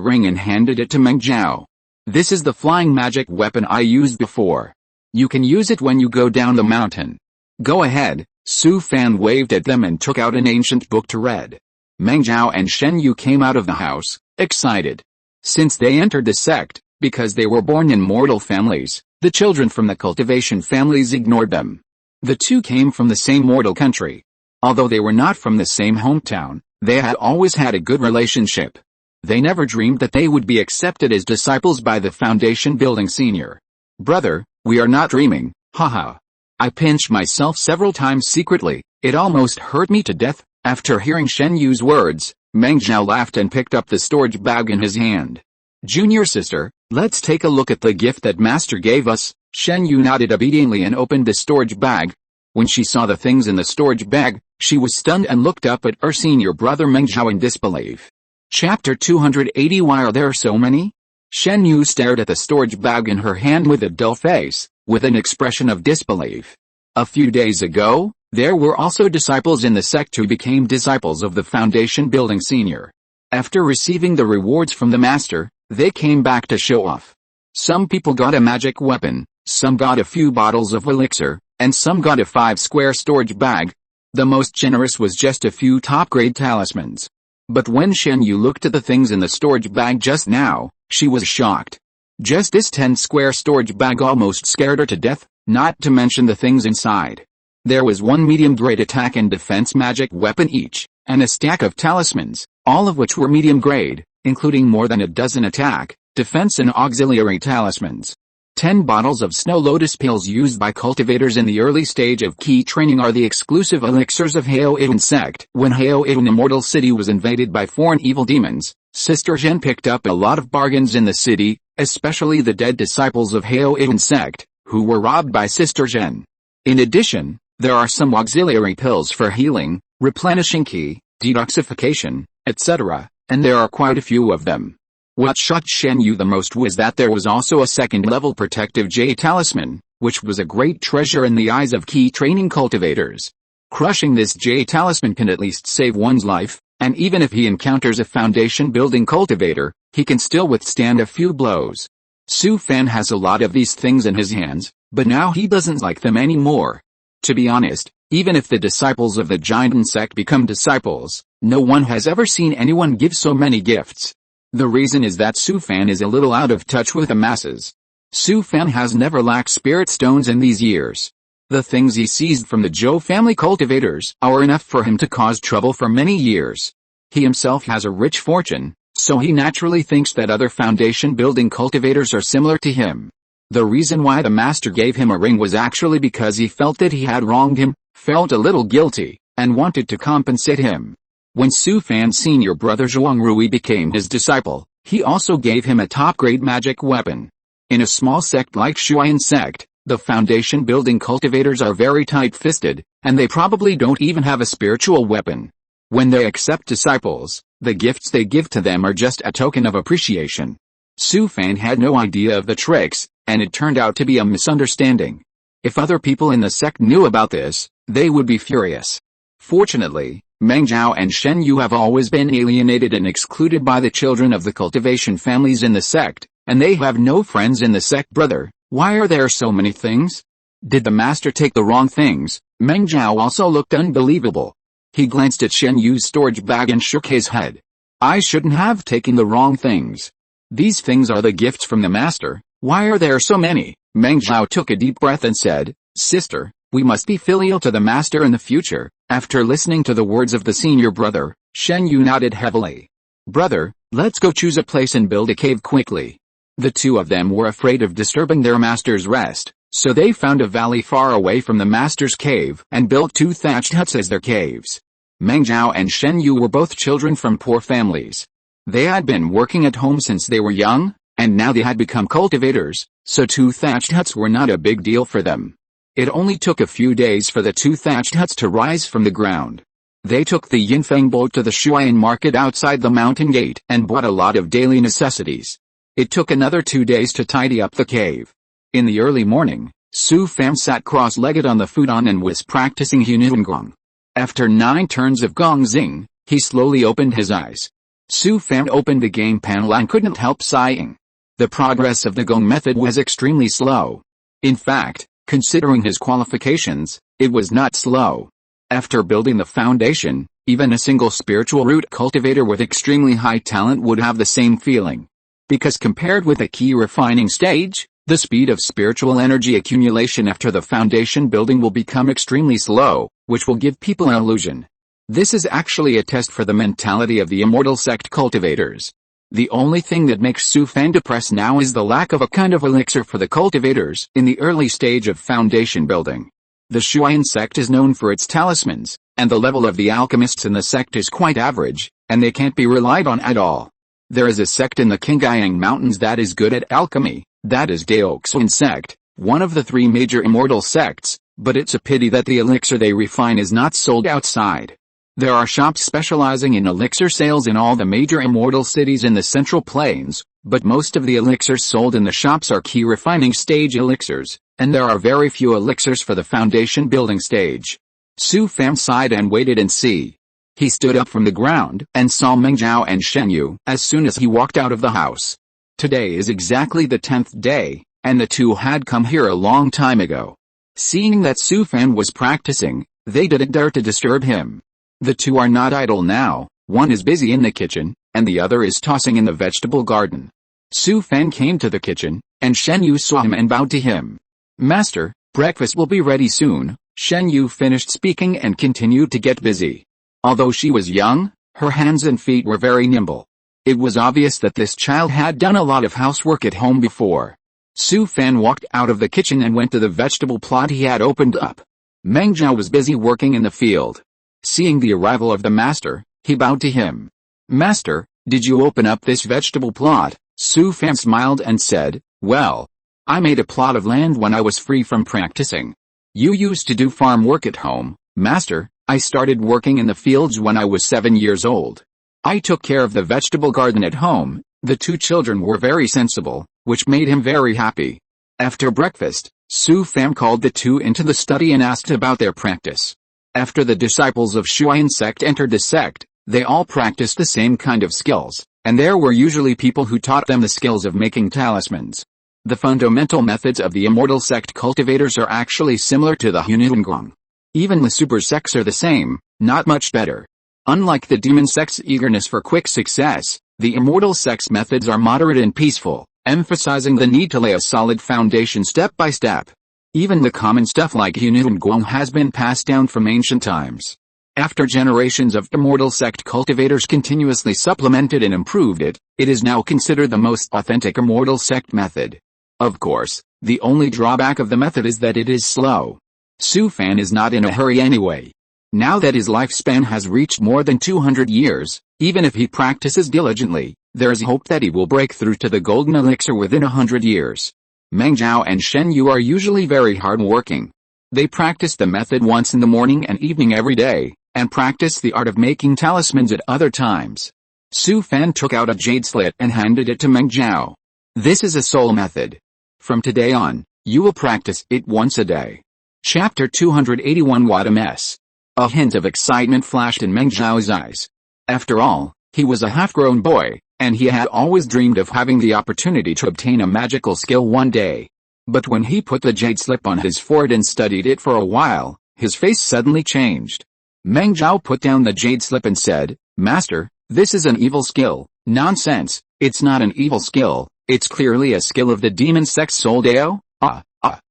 ring and handed it to Meng Zhao. This is the flying magic weapon I used before. You can use it when you go down the mountain. Go ahead. Su Fan waved at them and took out an ancient book to read. Meng Zhao and Shen Yu came out of the house, excited. Since they entered the sect, because they were born in mortal families, the children from the cultivation families ignored them. The two came from the same mortal country. Although they were not from the same hometown, they had always had a good relationship. They never dreamed that they would be accepted as disciples by the foundation building senior. Brother, we are not dreaming, haha. I pinched myself several times secretly, it almost hurt me to death. After hearing Shen Yu's words, Meng Zhao laughed and picked up the storage bag in his hand. Junior sister, let's take a look at the gift that master gave us. Shen Yu nodded obediently and opened the storage bag. When she saw the things in the storage bag, she was stunned and looked up at her senior brother Meng Zhao in disbelief. Chapter 280 Why are there so many? Shen Yu stared at the storage bag in her hand with a dull face, with an expression of disbelief. A few days ago, there were also disciples in the sect who became disciples of the foundation building senior. After receiving the rewards from the master, they came back to show off. Some people got a magic weapon, some got a few bottles of elixir, and some got a 5-square storage bag. The most generous was just a few top-grade talismans. But when Shen Yu looked at the things in the storage bag just now, she was shocked. Just this 10-square storage bag almost scared her to death, not to mention the things inside. There was one medium-grade attack and defense magic weapon each, and a stack of talismans, all of which were medium-grade, including more than a dozen attack, defense and auxiliary talismans. 10 bottles of snow lotus pills used by cultivators in the early stage of key training are the exclusive elixirs of Haoidan sect. When Haoidan Immortal City was invaded by foreign evil demons, Sister Zhen picked up a lot of bargains in the city, especially the dead disciples of Haoidan sect, who were robbed by Sister Zhen. In addition, there are some auxiliary pills for healing, replenishing ki, detoxification, etc., and there are quite a few of them. What shocked Shen Yu the most was that there was also a second-level protective jade talisman, which was a great treasure in the eyes of key training cultivators. Crushing this jade talisman can at least save one's life, and even if he encounters a foundation-building cultivator, he can still withstand a few blows. Su Fan has a lot of these things in his hands, but now he doesn't like them anymore. To be honest, even if the disciples of the Jinden sect become disciples, no one has ever seen anyone give so many gifts. The reason is that Su Fan is a little out of touch with the masses. Su Fan has never lacked spirit stones in these years. The things he seized from the Zhou family cultivators are enough for him to cause trouble for many years. He himself has a rich fortune, so he naturally thinks that other foundation-building cultivators are similar to him. The reason why the master gave him a ring was actually because he felt that he had wronged him, felt a little guilty, and wanted to compensate him. When Su Fan's senior brother Zhuang Rui became his disciple, he also gave him a top-grade magic weapon. In a small sect like Shuayan sect, the foundation-building cultivators are very tight-fisted, and they probably don't even have a spiritual weapon. When they accept disciples, the gifts they give to them are just a token of appreciation. Su Fan had no idea of the tricks, and it turned out to be a misunderstanding. If other people in the sect knew about this, they would be furious. Fortunately, Meng Zhao and Shen Yu have always been alienated and excluded by the children of the cultivation families in the sect, and they have no friends in the sect. Brother, why are there so many things? Did the master take the wrong things? Meng Zhao also looked unbelievable. He glanced at Shen Yu's storage bag and shook his head. I shouldn't have taken the wrong things. These things are the gifts from the master. Why are there so many? Meng Zhao took a deep breath and said, Sister, we must be filial to the master in the future. After listening to the words of the senior brother, Shen Yu nodded heavily. Brother, let's go choose a place and build a cave quickly. The two of them were afraid of disturbing their master's rest, so they found a valley far away from the master's cave and built 2 thatched huts as their caves. Meng Zhao and Shen Yu were both children from poor families. They had been working at home since they were young, and now they had become cultivators, so 2 thatched huts were not a big deal for them. It only took a few days for the 2 thatched huts to rise from the ground. They took the Yinfeng boat to the Shuayan market outside the mountain gate and bought a lot of daily necessities. It took another 2 days to tidy up the cave. In the early morning, Su Fan sat cross-legged on the futon and was practicing Hunan Gong. After 9 turns of Gong Xing, he slowly opened his eyes. Su Fan opened the game panel and couldn't help sighing. The progress of the Gong method was extremely slow. In fact, considering his qualifications, it was not slow. After building the foundation, even a single spiritual root cultivator with extremely high talent would have the same feeling. Because compared with the key refining stage, the speed of spiritual energy accumulation after the foundation building will become extremely slow, which will give people an illusion. This is actually a test for the mentality of the immortal sect cultivators. The only thing that makes Su Fan depressed now is the lack of a kind of elixir for the cultivators in the early stage of foundation building. The Shuyan sect is known for its talismans, and the level of the alchemists in the sect is quite average, and they can't be relied on at all. There is a sect in the Qingyang Mountains that is good at alchemy, that is Daoxuan sect, one of the 3 major immortal sects, but it's a pity that the elixir they refine is not sold outside. There are shops specializing in elixir sales in all the major immortal cities in the Central Plains, but most of the elixirs sold in the shops are key refining stage elixirs, and there are very few elixirs for the foundation building stage. Su Fan sighed and waited and see. He stood up from the ground and saw Meng Zhao and Shen Yu as soon as he walked out of the house. Today is exactly the 10th day, and the 2 had come here a long time ago. Seeing that Su Fan was practicing, they didn't dare to disturb him. The 2 are not idle now, one is busy in the kitchen, and the other is tossing in the vegetable garden. Su Fan came to the kitchen, and Shen Yu saw him and bowed to him. "Master, breakfast will be ready soon." Shen Yu finished speaking and continued to get busy. Although she was young, her hands and feet were very nimble. It was obvious that this child had done a lot of housework at home before. Su Fan walked out of the kitchen and went to the vegetable plot he had opened up. Meng Zhao was busy working in the field. Seeing the arrival of the master, he bowed to him. "Master, did you open up this vegetable plot?" Su Fan smiled and said, "Well, I made a plot of land when I was free from practicing. You used to do farm work at home, master. I started working in the fields when I was 7 years old. I took care of the vegetable garden at home." The 2 children were very sensible, which made him very happy. After breakfast, Su Fan called the 2 into the study and asked about their practice. After the disciples of Shuyan sect entered the sect, they all practiced the same kind of skills, and there were usually people who taught them the skills of making talismans. The fundamental methods of the immortal sect cultivators are actually similar to the Hunan Gong. Even the super sects are the same, not much better. Unlike the demon sect's eagerness for quick success, the immortal sect's methods are moderate and peaceful, emphasizing the need to lay a solid foundation step by step. Even the common stuff like Hunan Gong has been passed down from ancient times. After generations of immortal sect cultivators continuously supplemented and improved it, it is now considered the most authentic immortal sect method. Of course, the only drawback of the method is that it is slow. Su Fan is not in a hurry anyway. Now that his lifespan has reached more than 200 years, even if he practices diligently, there is hope that he will break through to the golden elixir within 100 years. Meng Zhao and Shen Yu are usually very hard-working. They practice the method once in the morning and evening every day, and practice the art of making talismans at other times. Su Fan took out a jade slit and handed it to Meng Zhao. "This is a soul method. From today on, you will practice it once a day." Chapter 281. What a mess. A hint of excitement flashed in Meng Zhao's eyes. After all, he was a half-grown boy, and he had always dreamed of having the opportunity to obtain a magical skill one day. But when he put the jade slip on his forehead and studied it for a while, his face suddenly changed. Meng Zhao put down the jade slip and said, "Master, this is an evil skill." "Nonsense, it's not an evil skill, it's clearly a skill of the demon sex Soul Dao."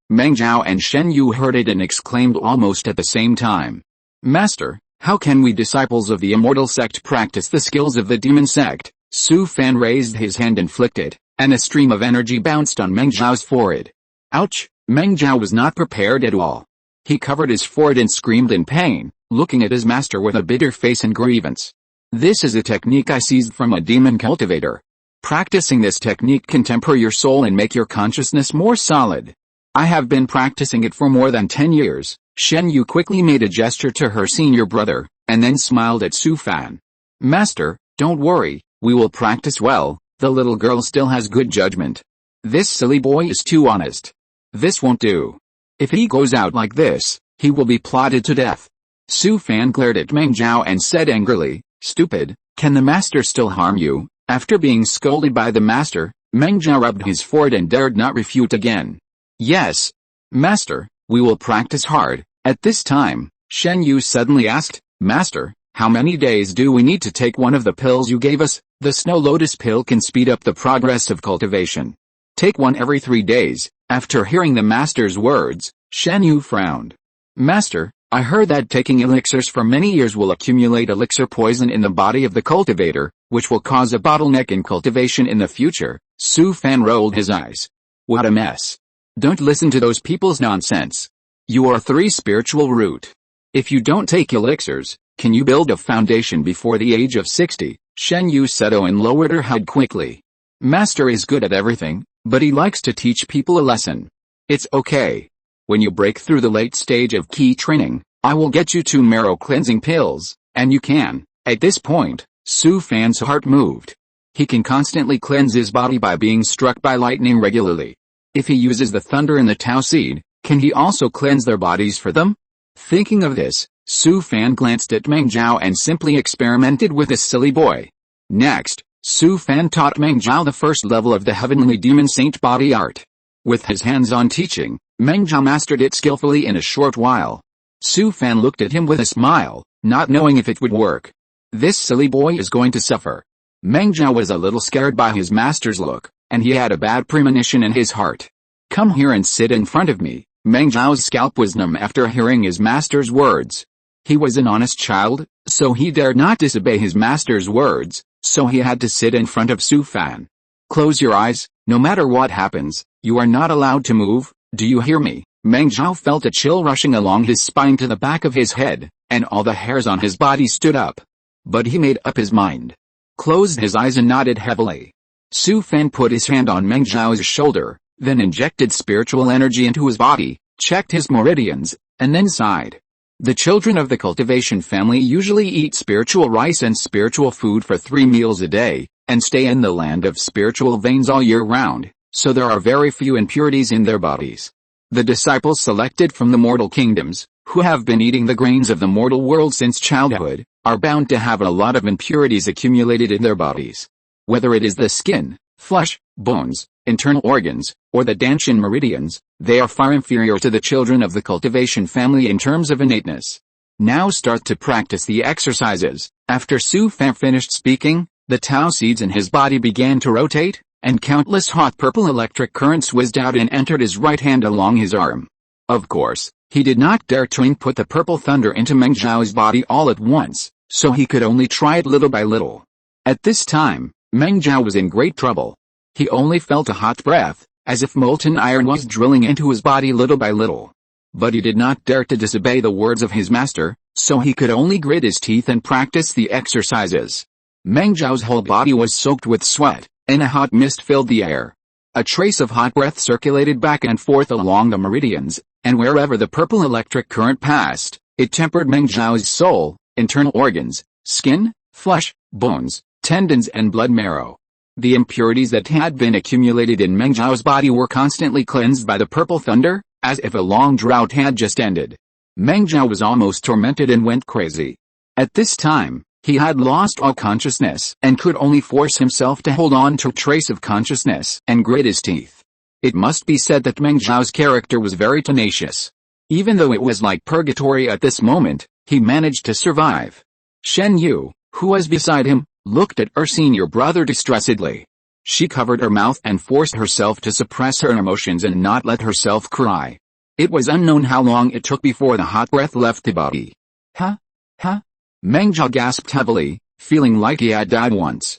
Meng Zhao and Shen Yu heard it and exclaimed almost at the same time. "Master, how can we disciples of the immortal sect practice the skills of the demon sect?" Su Fan raised his hand and flicked it, and a stream of energy bounced on Meng Zhao's forehead. Ouch! Meng Zhao was not prepared at all. He covered his forehead and screamed in pain, looking at his master with a bitter face and grievance. "This is a technique I seized from a demon cultivator. Practicing this technique can temper your soul and make your consciousness more solid. I have been practicing it for more than 10 years. Shen Yu quickly made a gesture to her senior brother, and then smiled at Su Fan. "Master, don't worry, we will practice well. The little girl still has good judgment. This silly boy is too honest. This won't do." If he goes out like this, he will be plotted to death. Su Fan glared at Meng Zhao and said angrily, "Stupid, can the master still harm you?" After being scolded by the master, Meng Zhao rubbed his forehead and dared not refute again. "Yes, master, we will practice hard." At this time, Shen Yu suddenly asked, "Master, how many days do we need to take one of the pills you gave us? The snow lotus pill can speed up the progress of cultivation. Take one every 3 days." After hearing the master's words, Shen Yu frowned. "Master, I heard that taking elixirs for many years will accumulate elixir poison in the body of the cultivator, which will cause a bottleneck in cultivation in the future." Su Fan rolled his eyes. "What a mess. Don't listen to those people's nonsense. You are 3 spiritual root. If you don't take elixirs, can you build a foundation before the age of 60? Shen Yu said and lowered her head quickly. "Master is good at everything, but he likes to teach people a lesson. It's okay. When you break through the late stage of key training, I will get you 2 marrow cleansing pills, and you can." At this point, Su Fan's heart moved. He can constantly cleanse his body by being struck by lightning regularly. If he uses the thunder and the Tao seed, can he also cleanse their bodies for them? Thinking of this, Su Fan glanced at Meng Zhao and simply experimented with this silly boy. Next, Su Fan taught Meng Zhao the first level of the heavenly demon saint body art. With his hands-on teaching, Meng Zhao mastered it skillfully in a short while. Su Fan looked at him with a smile, not knowing if it would work. This silly boy is going to suffer. Meng Zhao was a little scared by his master's look, and he had a bad premonition in his heart. "Come here and sit in front of me." Meng Zhao's scalp was numb after hearing his master's words. He was an honest child, so he dared not disobey his master's words, so he had to sit in front of Su Fan. "Close your eyes, no matter what happens, you are not allowed to move, do you hear me?" Meng Zhao felt a chill rushing along his spine to the back of his head, and all the hairs on his body stood up. But he made up his mind. Closed his eyes and nodded heavily. Su Fan put his hand on Meng Zhao's shoulder, then injected spiritual energy into his body, checked his meridians, and then sighed. The children of the cultivation family usually eat spiritual rice and spiritual food for 3 meals a day, and stay in the land of spiritual veins all year round, so there are very few impurities in their bodies. The disciples selected from the mortal kingdoms, who have been eating the grains of the mortal world since childhood, are bound to have a lot of impurities accumulated in their bodies. Whether it is the skin, flesh, bones, internal organs, or the Danshin meridians, they are far inferior to the children of the cultivation family in terms of innateness. Now start to practice the exercises. After Su Fan finished speaking, the Tao seeds in his body began to rotate, and countless hot purple electric currents whizzed out and entered his right hand along his arm. Of course, he did not dare to input the purple thunder into Meng Zhao's body all at once, so he could only try it little by little. At this time, Meng Zhao was in great trouble. He only felt a hot breath, as if molten iron was drilling into his body little by little. But he did not dare to disobey the words of his master, so he could only grit his teeth and practice the exercises. Meng Zhao's whole body was soaked with sweat, and a hot mist filled the air. A trace of hot breath circulated back and forth along the meridians, and wherever the purple electric current passed, it tempered Meng Zhao's soul, internal organs, skin, flesh, bones, tendons and blood marrow. The impurities that had been accumulated in Meng Zhao's body were constantly cleansed by the purple thunder, as if a long drought had just ended. Meng Zhao was almost tormented and went crazy. At this time, he had lost all consciousness and could only force himself to hold on to a trace of consciousness and grit his teeth. It must be said that Meng Zhao's character was very tenacious. Even though it was like purgatory at this moment, he managed to survive. Shen Yu, who was beside him, looked at her senior brother distressedly. She covered her mouth and forced herself to suppress her emotions and not let herself cry. It was unknown how long it took before the hot breath left the body. Huh? Meng Zhao gasped heavily, feeling like he had died once.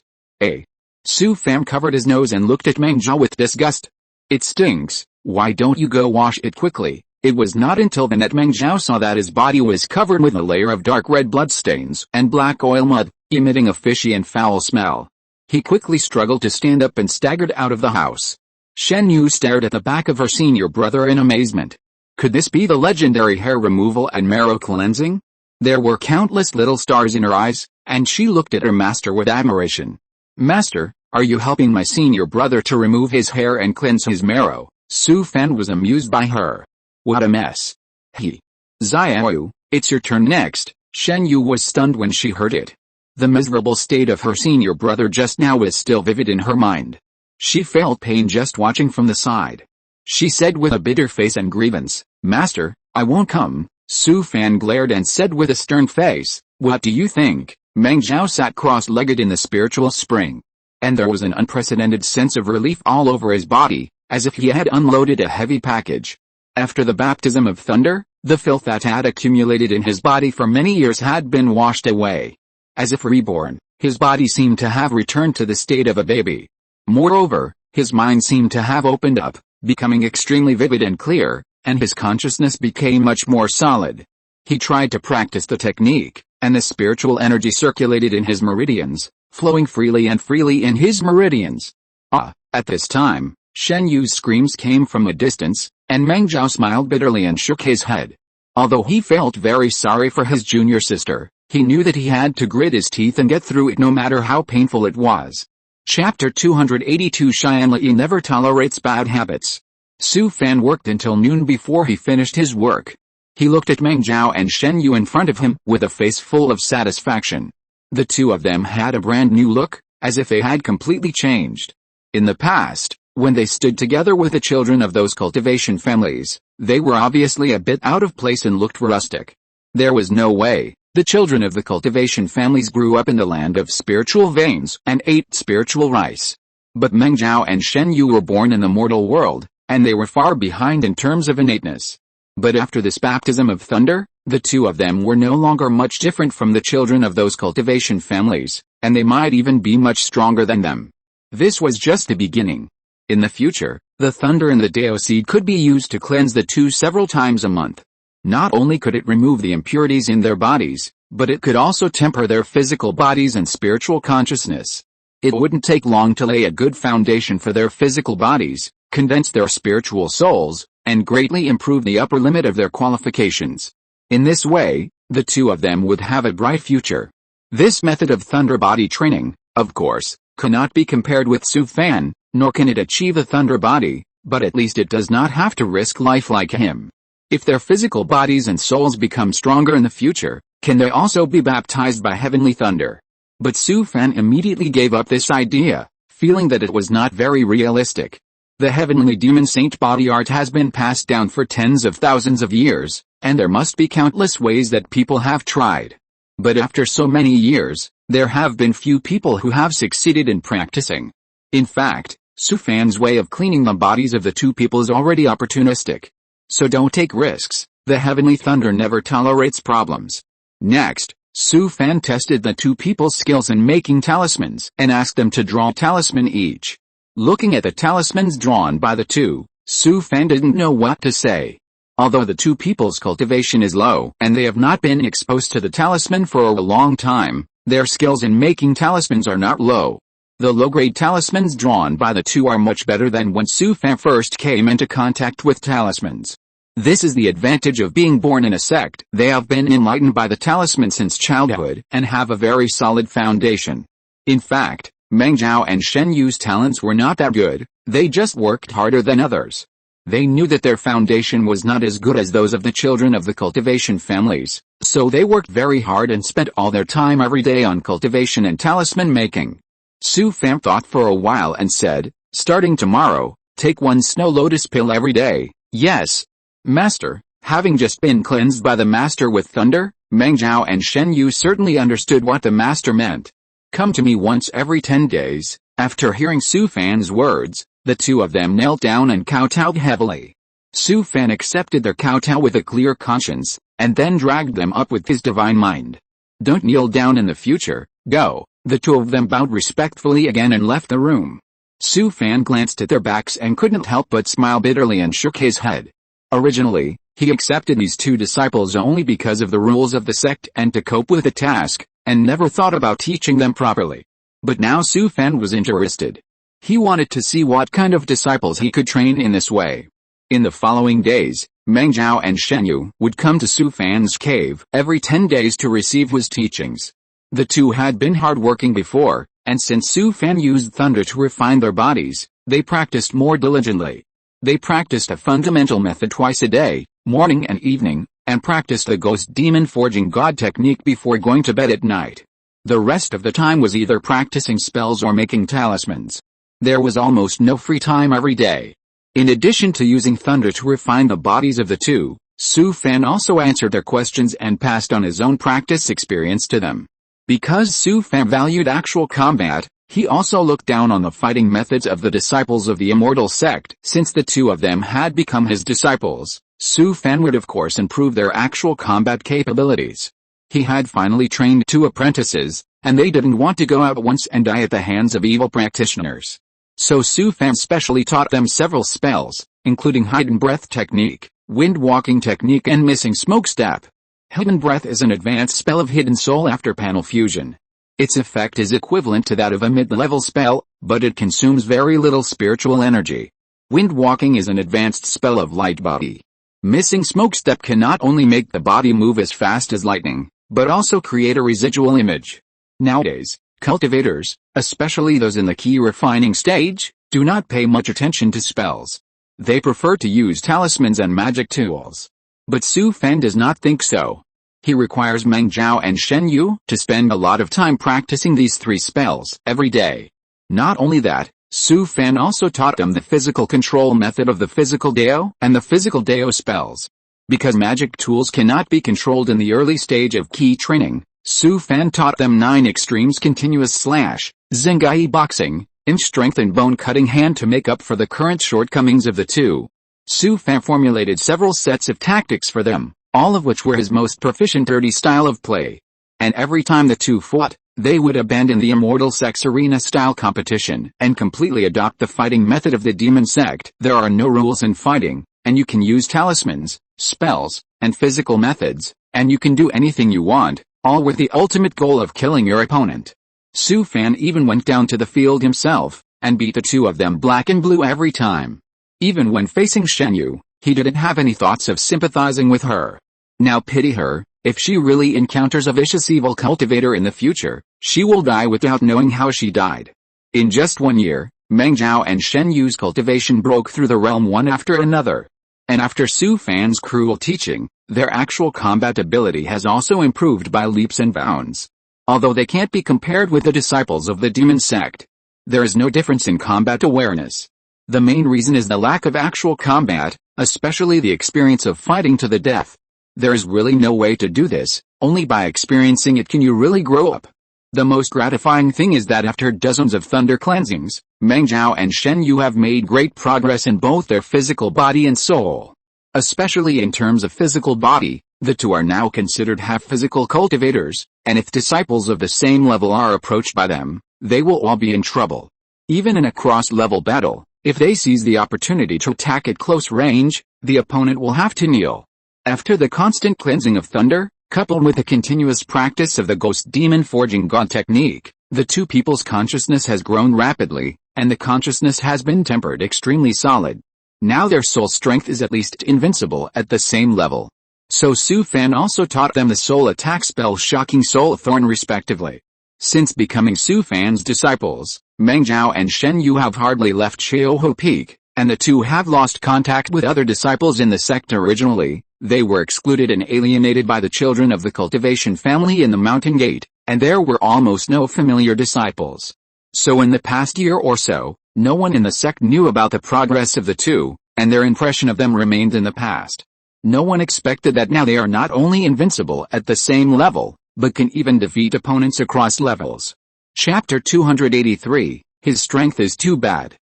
Su Fan covered his nose and looked at Meng Zhao with disgust. "It stinks, why don't you go wash it quickly?" It was not until then that Meng Zhao saw that his body was covered with a layer of dark red bloodstains and black oil mud, emitting a fishy and foul smell. He quickly struggled to stand up and staggered out of the house. Shen Yu stared at the back of her senior brother in amazement. Could this be the legendary hair removal and marrow cleansing? There were countless little stars in her eyes, and she looked at her master with admiration. "Master, are you helping my senior brother to remove his hair and cleanse his marrow?" Su Fan was amused by her. What a mess. He. Xiaoyu, it's your turn next. Shen Yu was stunned when she heard it. The miserable state of her senior brother just now was still vivid in her mind. She felt pain just watching from the side. She said with a bitter face and grievance, "Master, I won't come." Su Fan glared and said with a stern face, "What do you think?" Meng Zhao sat cross-legged in the spiritual spring. And there was an unprecedented sense of relief all over his body, as if he had unloaded a heavy package. After the baptism of thunder, the filth that had accumulated in his body for many years had been washed away. As if reborn, his body seemed to have returned to the state of a baby. Moreover, his mind seemed to have opened up, becoming extremely vivid and clear, and his consciousness became much more solid. He tried to practice the technique, and the spiritual energy circulated in his meridians, flowing freely in his meridians. At this time, Shen Yu's screams came from a distance, and Meng Zhao smiled bitterly and shook his head. Although he felt very sorry for his junior sister, he knew that he had to grit his teeth and get through it no matter how painful it was. Chapter 282 Xianli never tolerates bad habits. Su Fan worked until noon before he finished his work. He looked at Meng Zhao and Shen Yu in front of him with a face full of satisfaction. The two of them had a brand new look, as if they had completely changed. In the past, when they stood together with the children of those cultivation families, they were obviously a bit out of place and looked rustic. There was no way. The children of the cultivation families grew up in the land of spiritual veins and ate spiritual rice. But Meng Zhao and Shen Yu were born in the mortal world, and they were far behind in terms of innateness. But after this baptism of thunder, the two of them were no longer much different from the children of those cultivation families, and they might even be much stronger than them. This was just the beginning. In the future, the thunder and the Dao seed could be used to cleanse the two several times a month. Not only could it remove the impurities in their bodies, but it could also temper their physical bodies and spiritual consciousness. It wouldn't take long to lay a good foundation for their physical bodies, condense their spiritual souls, and greatly improve the upper limit of their qualifications. In this way, the two of them would have a bright future. This method of thunder body training, of course, cannot be compared with Su Fan, nor can it achieve a thunder body, but at least it does not have to risk life like him. If their physical bodies and souls become stronger in the future, can they also be baptized by heavenly thunder? But Su Fan immediately gave up this idea, feeling that it was not very realistic. The heavenly demon saint body art has been passed down for tens of thousands of years, and there must be countless ways that people have tried. But after so many years, there have been few people who have succeeded in practicing. In fact, Su Fan's way of cleaning the bodies of the two people is already opportunistic. So don't take risks. The heavenly thunder never tolerates problems. Next, Su Fan tested the two people's skills in making talismans and asked them to draw a talisman each. Looking at the talismans drawn by the two, Su Fan didn't know what to say. Although the two people's cultivation is low and they have not been exposed to the talisman for a long time, their skills in making talismans are not low. The low-grade talismans drawn by the two are much better than when Su Fan first came into contact with talismans. This is the advantage of being born in a sect. They have been enlightened by the talisman since childhood and have a very solid foundation. In fact, Meng Zhao and Shen Yu's talents were not that good, they just worked harder than others. They knew that their foundation was not as good as those of the children of the cultivation families, so they worked very hard and spent all their time every day on cultivation and talisman making. Su Fan thought for a while and said, "Starting tomorrow, take 1 snow lotus pill every day." "Yes, Master." Having just been cleansed by the Master with thunder, Meng Zhao and Shen Yu certainly understood what the Master meant. "Come to me once every 10 days. After hearing Su Fan's words, the two of them knelt down and kowtowed heavily. Su Fan accepted their kowtow with a clear conscience, and then dragged them up with his divine mind. "Don't kneel down in the future, go." The two of them bowed respectfully again and left the room. Su Fan glanced at their backs and couldn't help but smile bitterly and shook his head. Originally, he accepted these two disciples only because of the rules of the sect and to cope with the task, and never thought about teaching them properly. But now Su Fan was interested. He wanted to see what kind of disciples he could train in this way. In the following days, Meng Zhao and Shen Yu would come to Su Fan's cave every 10 days to receive his teachings. The two had been hard-working before, and since Su Fan used thunder to refine their bodies, they practiced more diligently. They practiced a fundamental method twice a day, morning and evening, and practiced the ghost demon forging god technique before going to bed at night. The rest of the time was either practicing spells or making talismans. There was almost no free time every day. In addition to using thunder to refine the bodies of the two, Su Fan also answered their questions and passed on his own practice experience to them. Because Su Fan valued actual combat, he also looked down on the fighting methods of the disciples of the immortal sect. Since the two of them had become his disciples, Su Fan would of course improve their actual combat capabilities. He had finally trained 2 apprentices, and they didn't want to go out once and die at the hands of evil practitioners. So Su Fan specially taught them several spells, including hidden breath technique, wind walking technique and missing smoke step. Hidden breath is an advanced spell of hidden soul after panel fusion. Its effect is equivalent to that of a mid-level spell, but it consumes very little spiritual energy. Wind walking is an advanced spell of light body. Missing smoke step can not only make the body move as fast as lightning, but also create a residual image. Nowadays, cultivators, especially those in the key refining stage, do not pay much attention to spells. They prefer to use talismans and magic tools. But Su Fan does not think so. He requires Meng Zhao and Shen Yu to spend a lot of time practicing these 3 spells every day. Not only that, Su Fan also taught them the physical control method of the physical Dao and the physical Dao spells. Because magic tools cannot be controlled in the early stage of key training, Su Fan taught them 9 extremes continuous slash, Zengai boxing, inch strength and bone cutting hand to make up for the current shortcomings of the two. Su Fan formulated several sets of tactics for them, all of which were his most proficient dirty style of play. And every time the two fought, they would abandon the immortal sex arena style competition and completely adopt the fighting method of the demon sect. There are no rules in fighting, and you can use talismans, spells, and physical methods, and you can do anything you want, all with the ultimate goal of killing your opponent. Su Fan even went down to the field himself, and beat the two of them black and blue every time. Even when facing Shen Yu, he didn't have any thoughts of sympathizing with her. Now pity her, if she really encounters a vicious evil cultivator in the future, she will die without knowing how she died. In just 1 year, Meng Zhao and Shen Yu's cultivation broke through the realm one after another. And after Su Fan's cruel teaching, their actual combat ability has also improved by leaps and bounds. Although they can't be compared with the disciples of the demon sect, there is no difference in combat awareness. The main reason is the lack of actual combat, especially the experience of fighting to the death. There is really no way to do this, only by experiencing it can you really grow up. The most gratifying thing is that after dozens of thunder cleansings, Meng Zhao and Shen Yu have made great progress in both their physical body and soul. Especially in terms of physical body, the two are now considered half-physical cultivators, and if disciples of the same level are approached by them, they will all be in trouble. Even in a cross-level battle, if they seize the opportunity to attack at close range, the opponent will have to kneel. After the constant cleansing of thunder, coupled with the continuous practice of the ghost demon forging god technique, the two people's consciousness has grown rapidly, and the consciousness has been tempered extremely solid. Now their soul strength is at least invincible at the same level. So Su Fan also taught them the soul attack spell Shocking Soul Thorn respectively. Since becoming Su Fan's disciples, Meng Zhao and Shen Yu have hardly left Xiaoho Peak, and the two have lost contact with other disciples in the sect originally. They were excluded and alienated by the children of the Cultivation family in the Mountain Gate, and there were almost no familiar disciples. So in the past year or so, no one in the sect knew about the progress of the two, and their impression of them remained in the past. No one expected that now they are not only invincible at the same level, but can even defeat opponents across levels. Chapter 283, His Strength is Too Bad.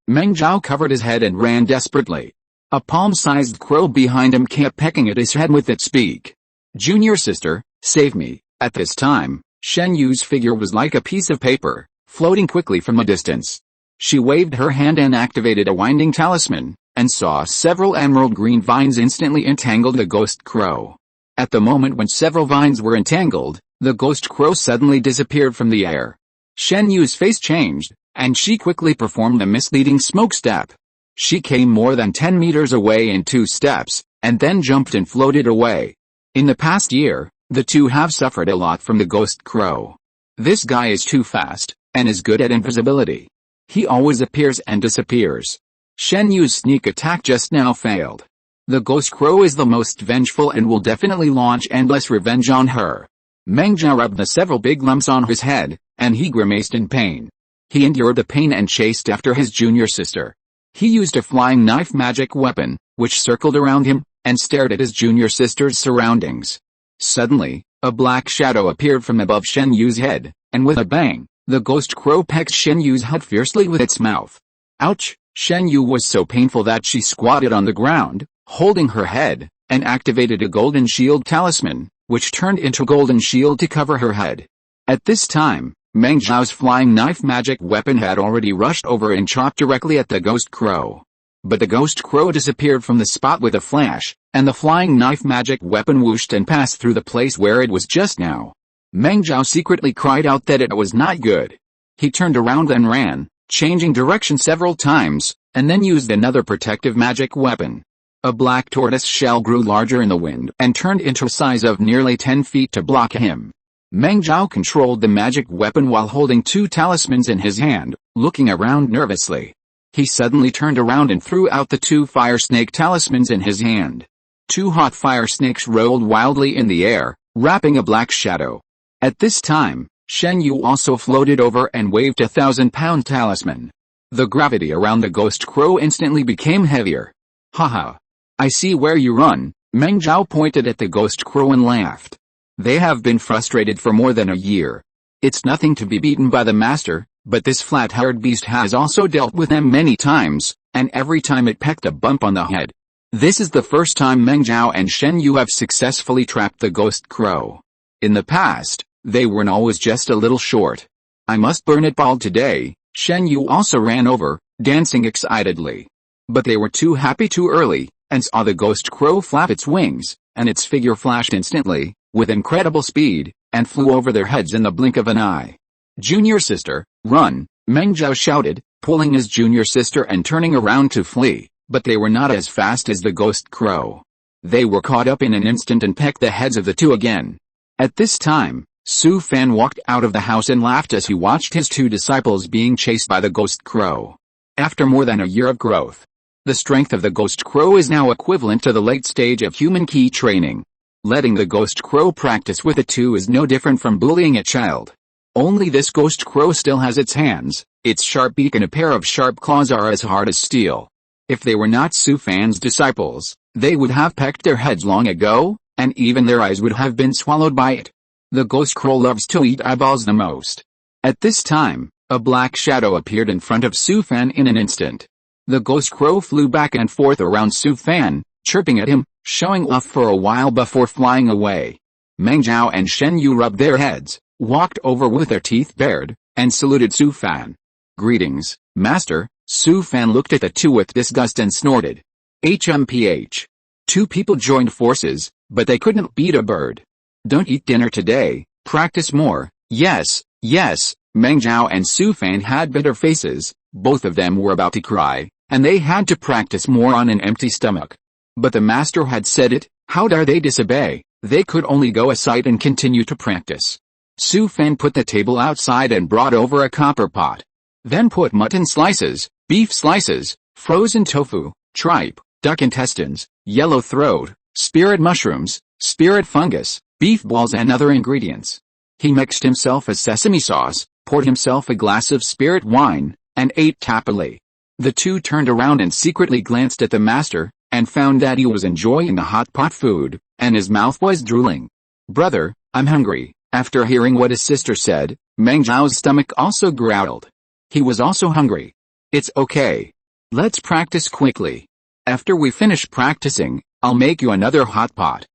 Meng Zhao covered his head and ran desperately. A palm-sized crow behind him kept pecking at his head with its beak. Junior sister, save me. At this time, Shen Yu's figure was like a piece of paper, floating quickly from a distance. She waved her hand and activated a winding talisman, and saw several emerald green vines instantly entangle the ghost crow. At the moment when several vines were entangled, the ghost crow suddenly disappeared from the air. Shen Yu's face changed, and she quickly performed the misleading smoke step. She came more than 10 meters away in 2 steps, and then jumped and floated away. In the past year, the two have suffered a lot from the ghost crow. This guy is too fast, and is good at invisibility. He always appears and disappears. Shen Yu's sneak attack just now failed. The ghost crow is the most vengeful and will definitely launch endless revenge on her. Meng Zhao rubbed the several big lumps on his head, and he grimaced in pain. He endured the pain and chased after his junior sister. He used a flying knife magic weapon, which circled around him, and stared at his junior sister's surroundings. Suddenly, a black shadow appeared from above Shen Yu's head, and with a bang, the ghost crow pecked Shen Yu's head fiercely with its mouth. Ouch! Shen Yu was so painful that she squatted on the ground, holding her head, and activated a golden shield talisman, which turned into a golden shield to cover her head. At this time, Meng Zhao's flying knife magic weapon had already rushed over and chopped directly at the ghost crow. But the ghost crow disappeared from the spot with a flash, and the flying knife magic weapon whooshed and passed through the place where it was just now. Meng Zhao secretly cried out that it was not good. He turned around and ran, changing direction several times, and then used another protective magic weapon. A black tortoise shell grew larger in the wind and turned into a size of nearly 10 feet to block him. Meng Zhao controlled the magic weapon while holding two talismans in his hand, looking around nervously. He suddenly turned around and threw out the two fire snake talismans in his hand. Two hot fire snakes rolled wildly in the air, wrapping a black shadow. At this time, Shen Yu also floated over and waved a 1,000-pound talisman. The gravity around the ghost crow instantly became heavier. Haha. I see where you run. Meng Zhao pointed at the ghost crow and laughed. They have been frustrated for more than a year. It's nothing to be beaten by the master, but this flat-haired beast has also dealt with them many times, and every time it pecked a bump on the head. This is the first time Meng Zhao and Shen Yu have successfully trapped the ghost crow. In the past, they were always just a little short. I must burn it bald today. Shen Yu also ran over, dancing excitedly. But they were too happy too early, and saw the ghost crow flap its wings, and its figure flashed instantly, with incredible speed, and flew over their heads in the blink of an eye. Junior sister, run, Meng Zhao shouted, pulling his junior sister and turning around to flee, but they were not as fast as the ghost crow. They were caught up in an instant and pecked the heads of the two again. At this time, Su Fan walked out of the house and laughed as he watched his two disciples being chased by the ghost crow. After more than a year of growth, the strength of the ghost crow is now equivalent to the late stage of human key training. Letting the ghost crow practice with the two is no different from bullying a child. Only this ghost crow still has its hands, its sharp beak and a pair of sharp claws are as hard as steel. If they were not Su Fan's disciples, they would have pecked their heads long ago, and even their eyes would have been swallowed by it. The ghost crow loves to eat eyeballs the most. At this time, a black shadow appeared in front of Su Fan in an instant. The ghost crow flew back and forth around Su Fan, chirping at him, showing off for a while before flying away. Meng Zhao and Shen Yu rubbed their heads, walked over with their teeth bared, and saluted Su Fan. Greetings, master. Su Fan looked at the two with disgust and snorted. HMPH. Two people joined forces, but they couldn't beat a bird. Don't eat dinner today, practice more. Yes, yes. Meng Zhao and Su Fan had bitter faces, both of them were about to cry, and they had to practice more on an empty stomach. But the master had said it, how dare they disobey? They could only go aside and continue to practice. Su Fan put the table outside and brought over a copper pot. Then put mutton slices, beef slices, frozen tofu, tripe, duck intestines, yellow throat, spirit mushrooms, spirit fungus, beef balls and other ingredients. He mixed himself a sesame sauce, poured himself a glass of spirit wine, and ate happily. The two turned around and secretly glanced at the master, and found that he was enjoying the hot pot food, and his mouth was drooling. Brother, I'm hungry. After hearing what his sister said, Meng Zhao's stomach also growled. He was also hungry. It's okay. Let's practice quickly. After we finish practicing, I'll make you another hot pot.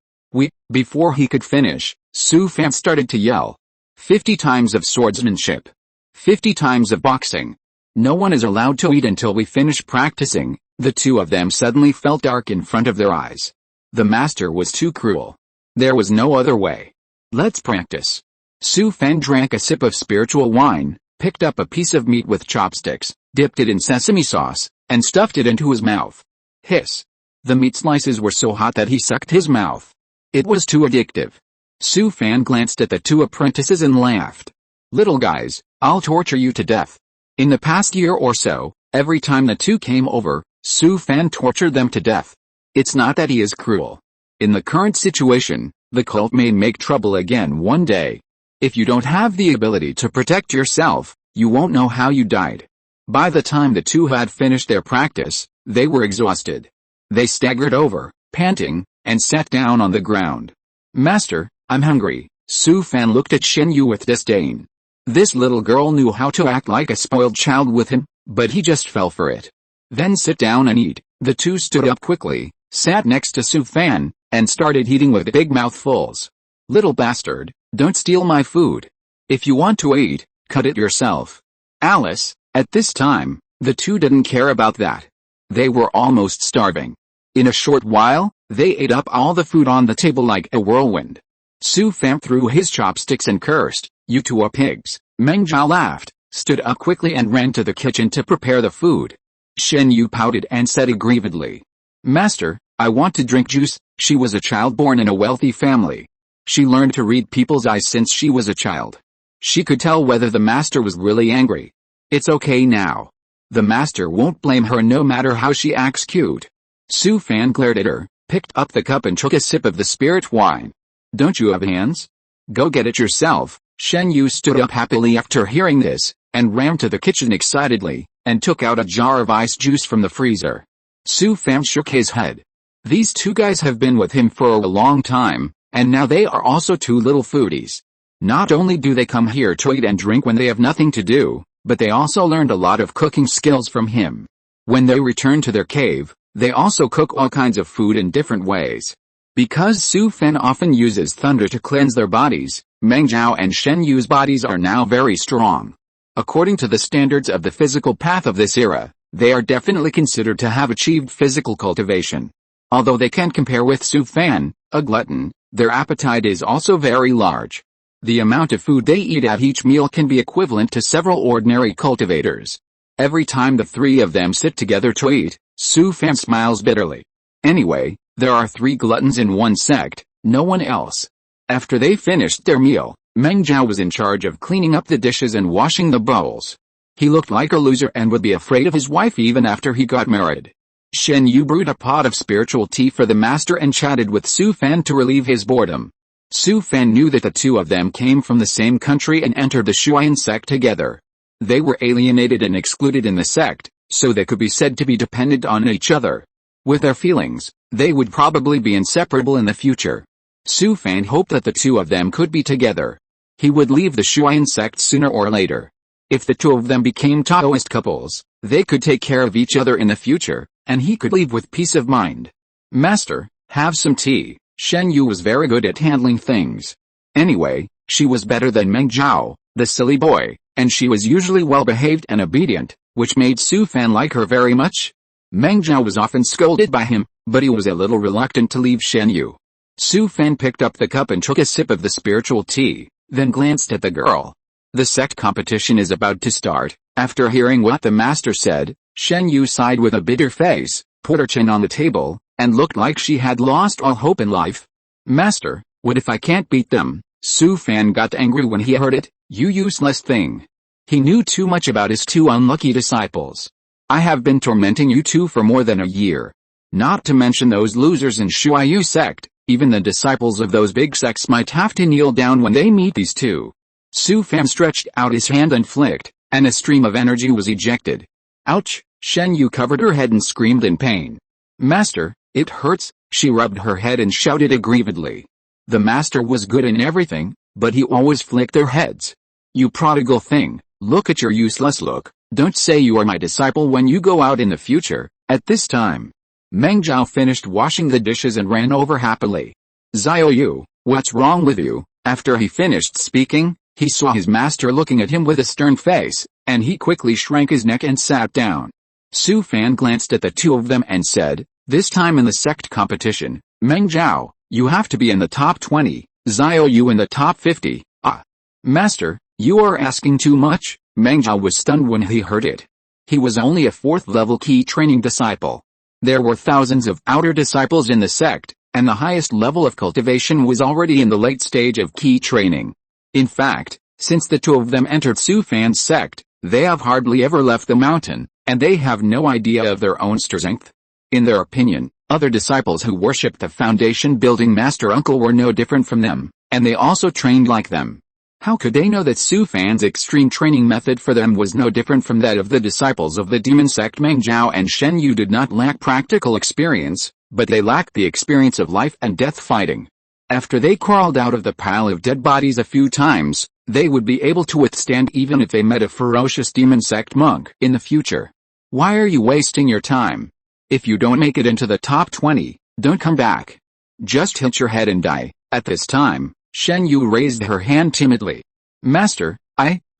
Before he could finish, Su Fan started to yell. 50 times of swordsmanship. 50 times of boxing. No one is allowed to eat until we finish practicing. The two of them suddenly felt dark in front of their eyes. The master was too cruel. There was no other way. Let's practice. Su Fan drank a sip of spiritual wine, picked up a piece of meat with chopsticks, dipped it in sesame sauce, and stuffed it into his mouth. Hiss. The meat slices were so hot that he sucked his mouth. It was too addictive. Su Fan glanced at the two apprentices and laughed. Little guys, I'll torture you to death. In the past year or so, every time the two came over, Su Fan tortured them to death. It's not that he is cruel. In the current situation, the cult may make trouble again one day. If you don't have the ability to protect yourself, you won't know how you died. By the time the two had finished their practice, they were exhausted. They staggered over, panting, and sat down on the ground. Master, I'm hungry. Su Fan looked at Shen Yu with disdain. This little girl knew how to act like a spoiled child with him, but he just fell for it. Then sit down and eat. The two stood up quickly, sat next to Su Fan, and started eating with big mouthfuls. Little bastard, don't steal my food. If you want to eat, cut it yourself. Alice, at this time, the two didn't care about that. They were almost starving. In a short while, they ate up all the food on the table like a whirlwind. Su Fan threw his chopsticks and cursed, "You two are pigs." Meng Zhao laughed, stood up quickly and ran to the kitchen to prepare the food. Shen Yu pouted and said aggrievedly, "Master, I want to drink juice." She was a child born in a wealthy family. She learned to read people's eyes since she was a child. She could tell whether the master was really angry. It's okay now. The master won't blame her no matter how she acts cute. Su Fan glared at her, picked up the cup and took a sip of the spirit wine. Don't you have hands? Go get it yourself. Shen Yu stood up happily after hearing this, and ran to the kitchen excitedly, and took out a jar of ice juice from the freezer. Su Fan shook his head. These two guys have been with him for a long time, and now they are also two little foodies. Not only do they come here to eat and drink when they have nothing to do, but they also learned a lot of cooking skills from him. When they return to their cave, they also cook all kinds of food in different ways. Because Su Fan often uses thunder to cleanse their bodies, Meng Zhao and Shen Yu's bodies are now very strong. According to the standards of the physical path of this era, they are definitely considered to have achieved physical cultivation. Although they can't compare with Su Fan, a glutton, their appetite is also very large. The amount of food they eat at each meal can be equivalent to several ordinary cultivators. Every time the three of them sit together to eat, Su Fan smiles bitterly. Anyway, there are 3 gluttons in one sect, no one else. After they finished their meal, Meng Zhao was in charge of cleaning up the dishes and washing the bowls. He looked like a loser and would be afraid of his wife even after he got married. Shen Yu brewed a pot of spiritual tea for the master and chatted with Su Fan to relieve his boredom. Su Fan knew that the two of them came from the same country and entered the Shuayan sect together. They were alienated and excluded in the sect, so they could be said to be dependent on each other. With their feelings, they would probably be inseparable in the future. Su Fan hoped that the two of them could be together. He would leave the Shuayan sect sooner or later. If the two of them became Taoist couples, they could take care of each other in the future, and he could leave with peace of mind. Master, have some tea. Shen Yu was very good at handling things. Anyway, she was better than Meng Zhao, the silly boy, and she was usually well-behaved and obedient, which made Su Fan like her very much. Meng Zhao was often scolded by him, but he was a little reluctant to leave Shen Yu. Su Fan picked up the cup and took a sip of the spiritual tea, then glanced at the girl. The sect competition is about to start. After hearing what the master said, Shen Yu sighed with a bitter face, put her chin on the table, and looked like she had lost all hope in life. Master, what if I can't beat them? Su Fan got angry when he heard it. You useless thing. He knew too much about his 2 unlucky disciples. I have been tormenting you 2 for more than a year. Not to mention those losers in Shuayu sect, even the disciples of those big sects might have to kneel down when they meet these 2. Su Fan stretched out his hand and flicked, and a stream of energy was ejected. Ouch! Shen Yu covered her head and screamed in pain. Master, it hurts. She rubbed her head and shouted aggrievedly. The master was good in everything, but he always flicked their heads. You prodigal thing, look at your useless look. Don't say you are my disciple when you go out in the future. At this time, Meng Zhao finished washing the dishes and ran over happily. Xiao Yu, what's wrong with you? After he finished speaking, he saw his master looking at him with a stern face, and he quickly shrank his neck and sat down. Su Fan glanced at the two of them and said, this time in the sect competition, Meng Zhao, you have to be in the top 20, Xiao Yu in the top 50. Ah! Master, you are asking too much. Meng Zhao was stunned when he heard it. He was only a 4th level key training disciple. There were thousands of outer disciples in the sect, and the highest level of cultivation was already in the late stage of key training. In fact, since the two of them entered Su Fan's sect, they have hardly ever left the mountain, and they have no idea of their own strength. In their opinion, Other disciples who worshipped the foundation-building master uncle were no different from them, and they also trained like them. How could they know that Su Fan's extreme training method for them was no different from that of the disciples of the demon sect? Meng Zhao and Shen Yu did not lack practical experience, but they lacked the experience of life and death fighting. After they crawled out of the pile of dead bodies a few times, they would be able to withstand even if they met a ferocious demon sect monk in the future. Why are you wasting your time? If you don't make it into the top 20, don't come back. Just hit your head and die. At this time, Shen Yu raised her hand timidly. Master,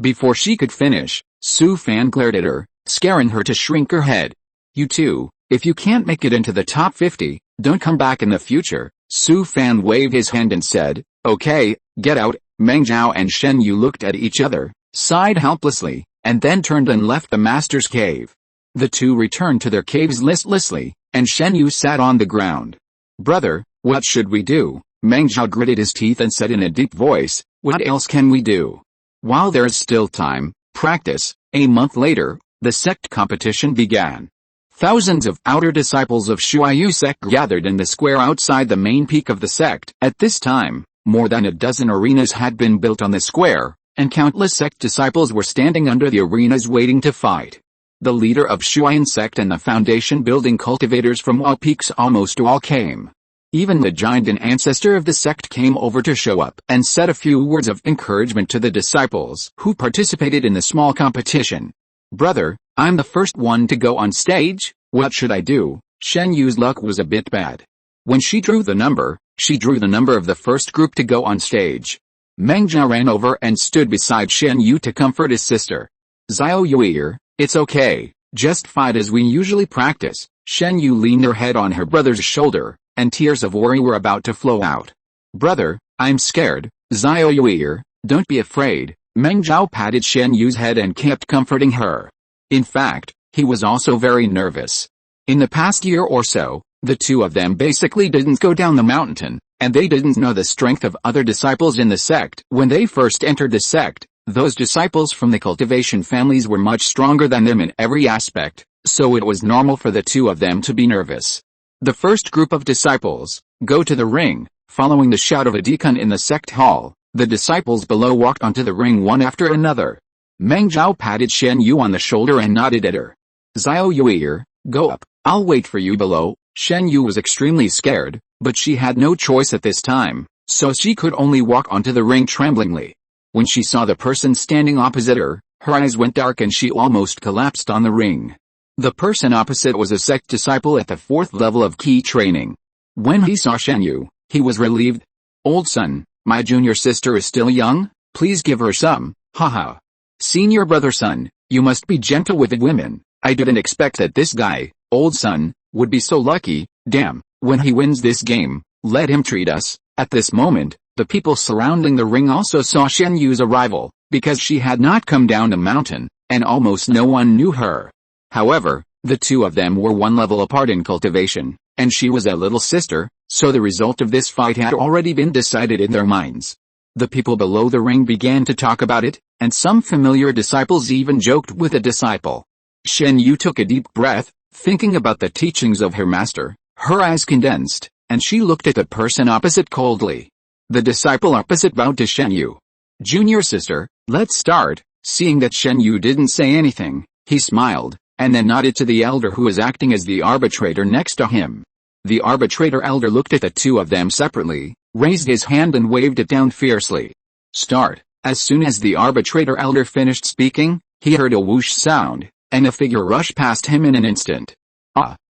Before she could finish, Su Fan glared at her, scaring her to shrink her head. You too, if you can't make it into the top 50, don't come back in the future. Su Fan waved his hand and said, okay, get out. Meng Zhao and Shen Yu looked at each other, sighed helplessly, and then turned and left the master's cave. The two returned to their caves listlessly, and Shen Yu sat on the ground. Brother, what should we do? Meng Zhao gritted his teeth and said in a deep voice, what else can we do? While there is still time, practice. A month later, the sect competition began. Thousands of outer disciples of Shuayu sect gathered in the square outside the main peak of the sect. At this time, more than a dozen arenas had been built on the square, and countless sect disciples were standing under the arenas waiting to fight. The leader of Shuayan sect and the foundation-building cultivators from all peaks almost all came. Even the giant and ancestor of the sect came over to show up and said a few words of encouragement to the disciples who participated in the small competition. Brother, I'm the first one to go on stage, what should I do? Shen Yu's luck was a bit bad. When she drew the number of the first group to go on stage. Meng Zhao ran over and stood beside Shen Yu to comfort his sister. Xiao Yuir, it's okay, just fight as we usually practice. Shen Yu leaned her head on her brother's shoulder, and tears of worry were about to flow out. Brother, I'm scared. Xiao Yuir, don't be afraid. Meng Zhao patted Shen Yu's head and kept comforting her. In fact, he was also very nervous. In the past year or so, the two of them basically didn't go down the mountain, and they didn't know the strength of other disciples in the sect. When they first entered the sect, those disciples from the cultivation families were much stronger than them in every aspect, so it was normal for the two of them to be nervous. The first group of disciples, go to the ring. Following the shout of a deacon in the sect hall, the disciples below walked onto the ring one after another. Meng Zhao patted Shen Yu on the shoulder and nodded at her. Xiao Yuir, go up, I'll wait for you below. Shen Yu was extremely scared, but she had no choice at this time, so she could only walk onto the ring tremblingly. When she saw the person standing opposite her, her eyes went dark and she almost collapsed on the ring. The person opposite was a sect disciple at the 4th level of key training. When he saw Shen Yu, he was relieved. Old son, my junior sister is still young, please give her some, haha. Senior brother son, you must be gentle with the women, I didn't expect that this guy, old son, would be so lucky. Damn, when he wins this game, let him treat us. At this moment, the people surrounding the ring also saw Shen Yu's arrival, because she had not come down the mountain, and almost no one knew her. However, the two of them were one level apart in cultivation, and she was a little sister, so the result of this fight had already been decided in their minds. The people below the ring began to talk about it, and some familiar disciples even joked with a disciple. Shen Yu took a deep breath, thinking about the teachings of her master. Her eyes condensed, and she looked at the person opposite coldly. The disciple opposite bowed to Shen Yu. Junior sister, let's start. Seeing that Shen Yu didn't say anything, he smiled, and then nodded to the elder who was acting as the arbitrator next to him. The arbitrator elder looked at the two of them separately, raised his hand and waved it down fiercely. Start. As soon as the arbitrator elder finished speaking, he heard a whoosh sound, and a figure rushed past him in an instant.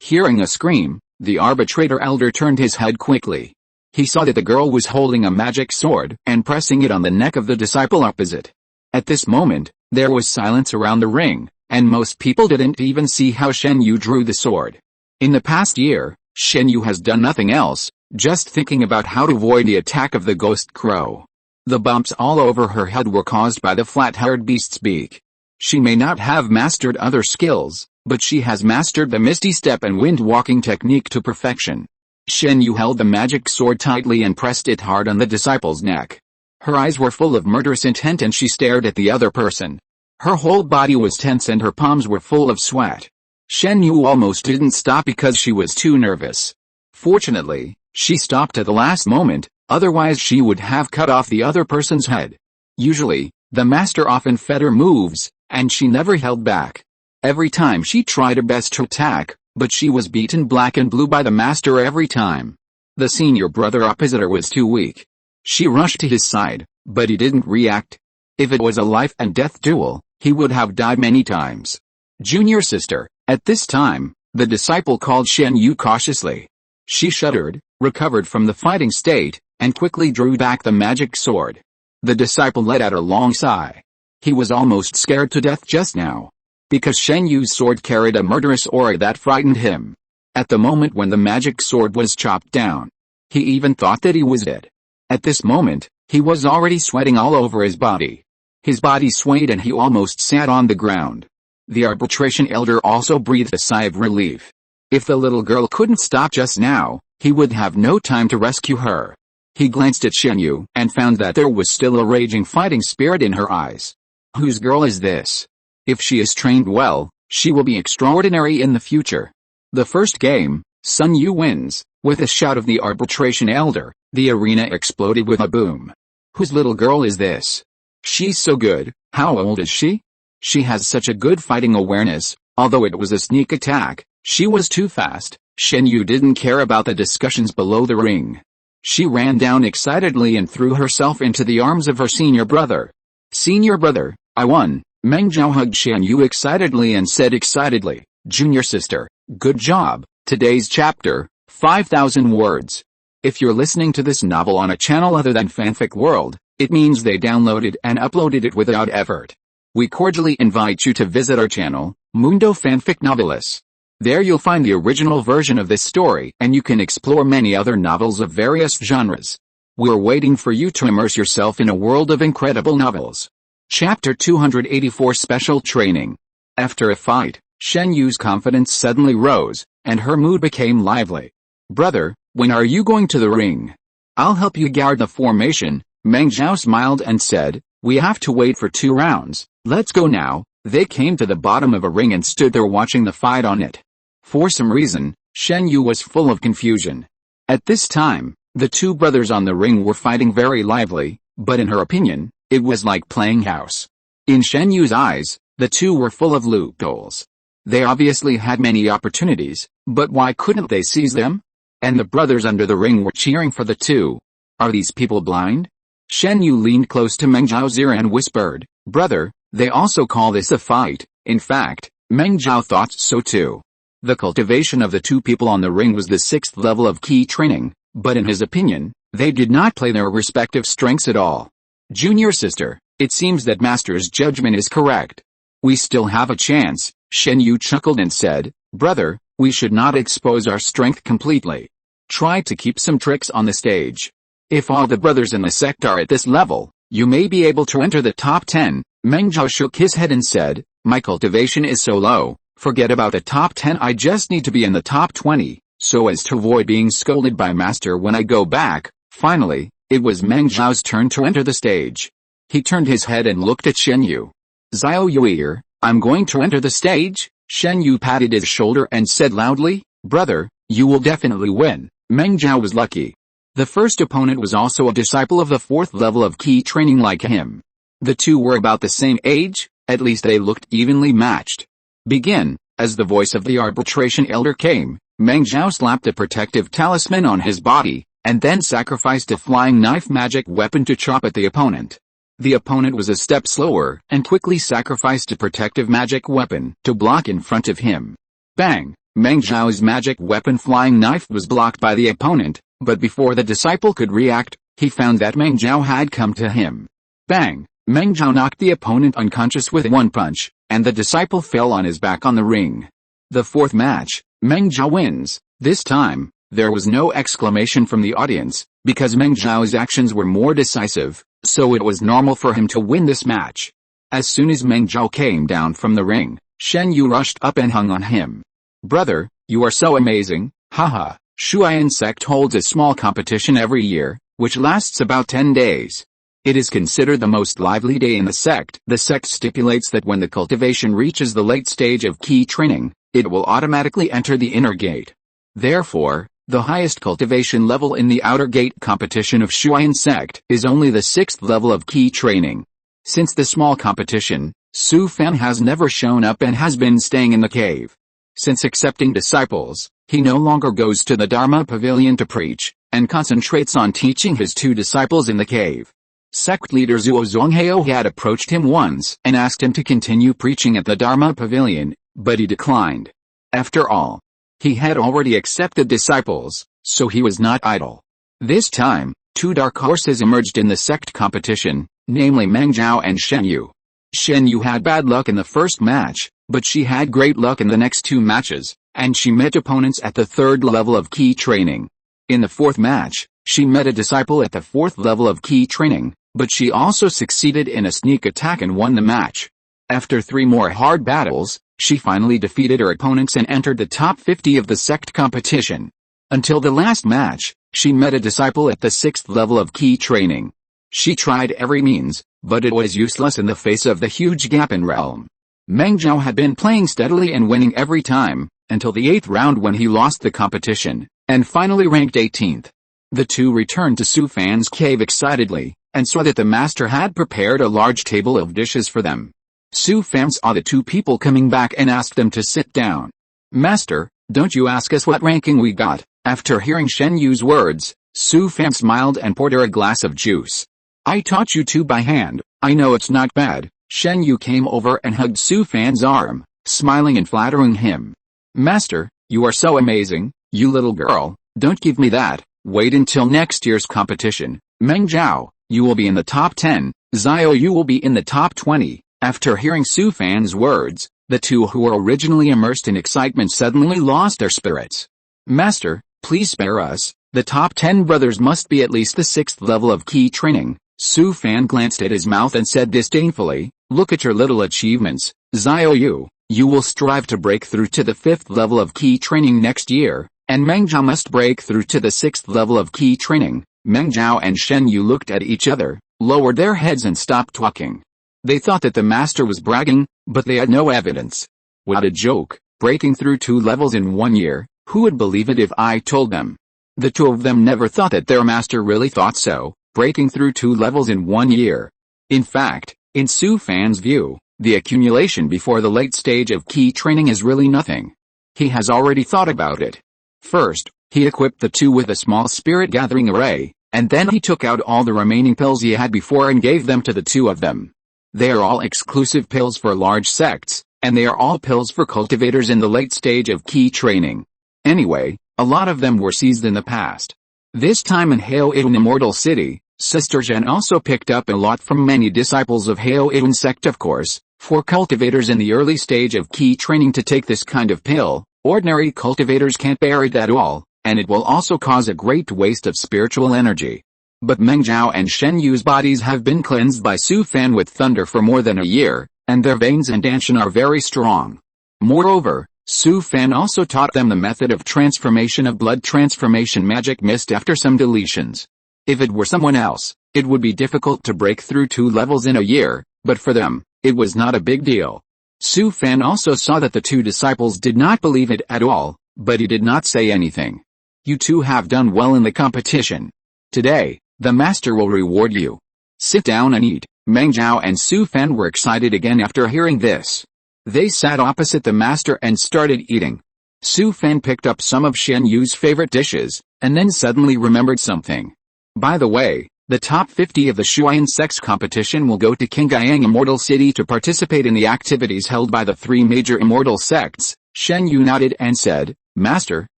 Hearing a scream, the arbitrator elder turned his head quickly. He saw that the girl was holding a magic sword and pressing it on the neck of the disciple opposite. At this moment, there was silence around the ring, and most people didn't even see how Shen Yu drew the sword. In the past year, Shen Yu has done nothing else, just thinking about how to avoid the attack of the ghost crow. The bumps all over her head were caused by the flat-haired beast's beak. She may not have mastered other skills, but she has mastered the Misty Step and Wind Walking technique to perfection. Shen Yu held the magic sword tightly and pressed it hard on the disciple's neck. Her eyes were full of murderous intent and she stared at the other person. Her whole body was tense and her palms were full of sweat. Shen Yu almost didn't stop because she was too nervous. Fortunately, she stopped at the last moment, otherwise she would have cut off the other person's head. Usually, the master often fed her moves, and she never held back. Every time she tried her best to attack, but she was beaten black and blue by the master every time. The senior brother opposite her was too weak. She rushed to his side, but he didn't react. If it was a life and death duel, he would have died many times. Junior sister. At this time, the disciple called Shen Yu cautiously. She shuddered, recovered from the fighting state, and quickly drew back the magic sword. The disciple let out a long sigh. He was almost scared to death just now. Because Shen Yu's sword carried a murderous aura that frightened him. At the moment when the magic sword was chopped down, he even thought that he was dead. At this moment, he was already sweating all over his body. His body swayed and he almost sat on the ground. The arbitration elder also breathed a sigh of relief. If the little girl couldn't stop just now, he would have no time to rescue her. He glanced at Shen Yu and found that there was still a raging fighting spirit in her eyes. Whose girl is this? If she is trained well, she will be extraordinary in the future. The first game, Sun Yu wins. With a shout of the arbitration elder, the arena exploded with a boom. Whose little girl is this? She's so good. How old is she? She has such a good fighting awareness. Although it was a sneak attack, she was too fast. Shen Yu didn't care about the discussions below the ring. She ran down excitedly and threw herself into the arms of her senior brother. Senior brother, I won. Meng Zhao hugged Shen Yu excitedly and said excitedly, Junior sister, good job. Today's chapter, 5,000 words. If you're listening to this novel on a channel other than Fanfic World, it means they downloaded and uploaded it without effort. We cordially invite you to visit our channel, Mundo Fanfic Novelis. There you'll find the original version of this story and you can explore many other novels of various genres. We're waiting for you to immerse yourself in a world of incredible novels. Chapter 284 Special Training. After a fight, Shen Yu's confidence suddenly rose, and her mood became lively. Brother, when are you going to the ring? I'll help you guard the formation. Meng Zhao smiled and said, we have to wait for 2 rounds, let's go now. They came to the bottom of a ring and stood there watching the fight on it. For some reason, Shen Yu was full of confusion. At this time, the 2 brothers on the ring were fighting very lively, but in her opinion, it was like playing house. In Shen Yu's eyes, the 2 were full of loopholes. They obviously had many opportunities, but why couldn't they seize them? And the brothers under the ring were cheering for the 2. Are these people blind? Shen Yu leaned close to Meng Zhao's ear and whispered, brother, they also call this a fight. In fact, Meng Zhao thought so too. The cultivation of the 2 people on the ring was the 6th level of key training, but in his opinion, they did not play their respective strengths at all. Junior sister, it seems that master's judgment is correct. We still have a chance. Shen Yu chuckled and said, brother, we should not expose our strength completely. Try to keep some tricks on the stage. If all the brothers in the sect are at this level, you may be able to enter the top 10. Meng Zhao shook his head and said, my cultivation is so low, forget about the top 10, I just need to be in the top 20, so as to avoid being scolded by master when I go back. Finally, it was Meng Zhao's turn to enter the stage. He turned his head and looked at Shen Yu. Xiao Yuir, I'm going to enter the stage. Shen Yu patted his shoulder and said loudly, brother, you will definitely win. Meng Zhao was lucky. The first opponent was also a disciple of the 4th level of key training like him. The 2 were about the same age, at least they looked evenly matched. Begin. As the voice of the arbitration elder came, Meng Zhao slapped a protective talisman on his body, and then sacrificed a flying knife magic weapon to chop at the opponent. The opponent was a step slower, and quickly sacrificed a protective magic weapon to block in front of him. Bang! Meng Zhao's magic weapon flying knife was blocked by the opponent, but before the disciple could react, he found that Meng Zhao had come to him. Bang! Meng Zhao knocked the opponent unconscious with 1 punch, and the disciple fell on his back on the ring. The 4th match, Meng Zhao wins. This time, there was no exclamation from the audience, because Meng Zhao's actions were more decisive, so it was normal for him to win this match. As soon as Meng Zhao came down from the ring, Shen Yu rushed up and hung on him. Brother, you are so amazing, haha. Shuayan sect holds a small competition every year, which lasts about 10 days. It is considered the most lively day in the sect. The sect stipulates that when the cultivation reaches the late stage of key training, it will automatically enter the inner gate. Therefore, The highest cultivation level in the outer gate competition of Shuyan sect is only the 6th level of key training. Since the small competition, Su Fan has never shown up and has been staying in the cave. Since accepting disciples, he no longer goes to the Dharma pavilion to preach, and concentrates on teaching his 2 disciples in the cave. Sect leader Zuo Zonghao had approached him once and asked him to continue preaching at the Dharma pavilion, but he declined. After all, he had already accepted disciples, so he was not idle. This time, 2 dark horses emerged in the sect competition, namely Meng Zhao and Shen Yu. Shen Yu had bad luck in the first match, but she had great luck in the next 2 matches, and she met opponents at the 3rd level of key training. In the 4th match, she met a disciple at the 4th level of key training, but she also succeeded in a sneak attack and won the match. After 3 more hard battles, she finally defeated her opponents and entered the top 50 of the sect competition. Until the last match, she met a disciple at the 6th level of key training. She tried every means, but it was useless in the face of the huge gap in realm. Meng Zhao had been playing steadily and winning every time, until the 8th round when he lost the competition, and finally ranked 18th. The 2 returned to Su Fan's cave excitedly, and saw that the master had prepared a large table of dishes for them. Su Fan saw the 2 people coming back and asked them to sit down. "Master, don't you ask us what ranking we got?" After hearing Shen Yu's words, Su Fan smiled and poured her a glass of juice. "I taught you 2 by hand, I know it's not bad." Shen Yu came over and hugged Su Fan's arm, smiling and flattering him. "Master, you are so amazing, you little girl, don't give me that, wait until next year's competition. Meng Zhao, you will be in the top 10, Xiao Yu will be in the top 20. After hearing Su Fan's words, the 2 who were originally immersed in excitement suddenly lost their spirits. "Master, please spare us, the top 10 brothers must be at least the 6th level of key training." Su Fan glanced at his mouth and said disdainfully, "Look at your little achievements, Xiao Yu, you will strive to break through to the 5th level of key training next year, and Meng Zhao must break through to the 6th level of key training." Meng Zhao and Shen Yu looked at each other, lowered their heads and stopped talking. They thought that the master was bragging, but they had no evidence. What a joke, breaking through 2 levels in 1 year, who would believe it if I told them? The 2 of them never thought that their master really thought so, breaking through 2 levels in 1 year. In fact, in Su Fan's view, the accumulation before the late stage of key training is really nothing. He has already thought about it. First, he equipped the 2 with a small spirit gathering array, and then he took out all the remaining pills he had before and gave them to the 2 of them. They are all exclusive pills for large sects, and they are all pills for cultivators in the late stage of key training. Anyway, a lot of them were seized in the past. This time in Hao Idun Immortal City, Sister Zhen also picked up a lot from many disciples of Hao Idun sect. Of course, for cultivators in the early stage of key training to take this kind of pill, ordinary cultivators can't bear it at all, and it will also cause a great waste of spiritual energy. But Meng Zhao and Shen Yu's bodies have been cleansed by Su Fan with thunder for more than a year, and their veins and danshan are very strong. Moreover, Su Fan also taught them the method of transformation of blood transformation magic mist after some deletions. If it were someone else, it would be difficult to break through 2 levels in a year, but for them, it was not a big deal. Su Fan also saw that the 2 disciples did not believe it at all, but he did not say anything. "You 2 have done well in the competition. Today, the master will reward you. Sit down and eat." Meng Zhao and Su Fan were excited again after hearing this. They sat opposite the master and started eating. Su Fan picked up some of Shen Yu's favorite dishes, and then suddenly remembered something. "By the way, the top 50 of the Shuyan Sex competition will go to Qingyang Immortal City to participate in the activities held by the 3 major immortal sects." Shen Yu nodded and said, "Master,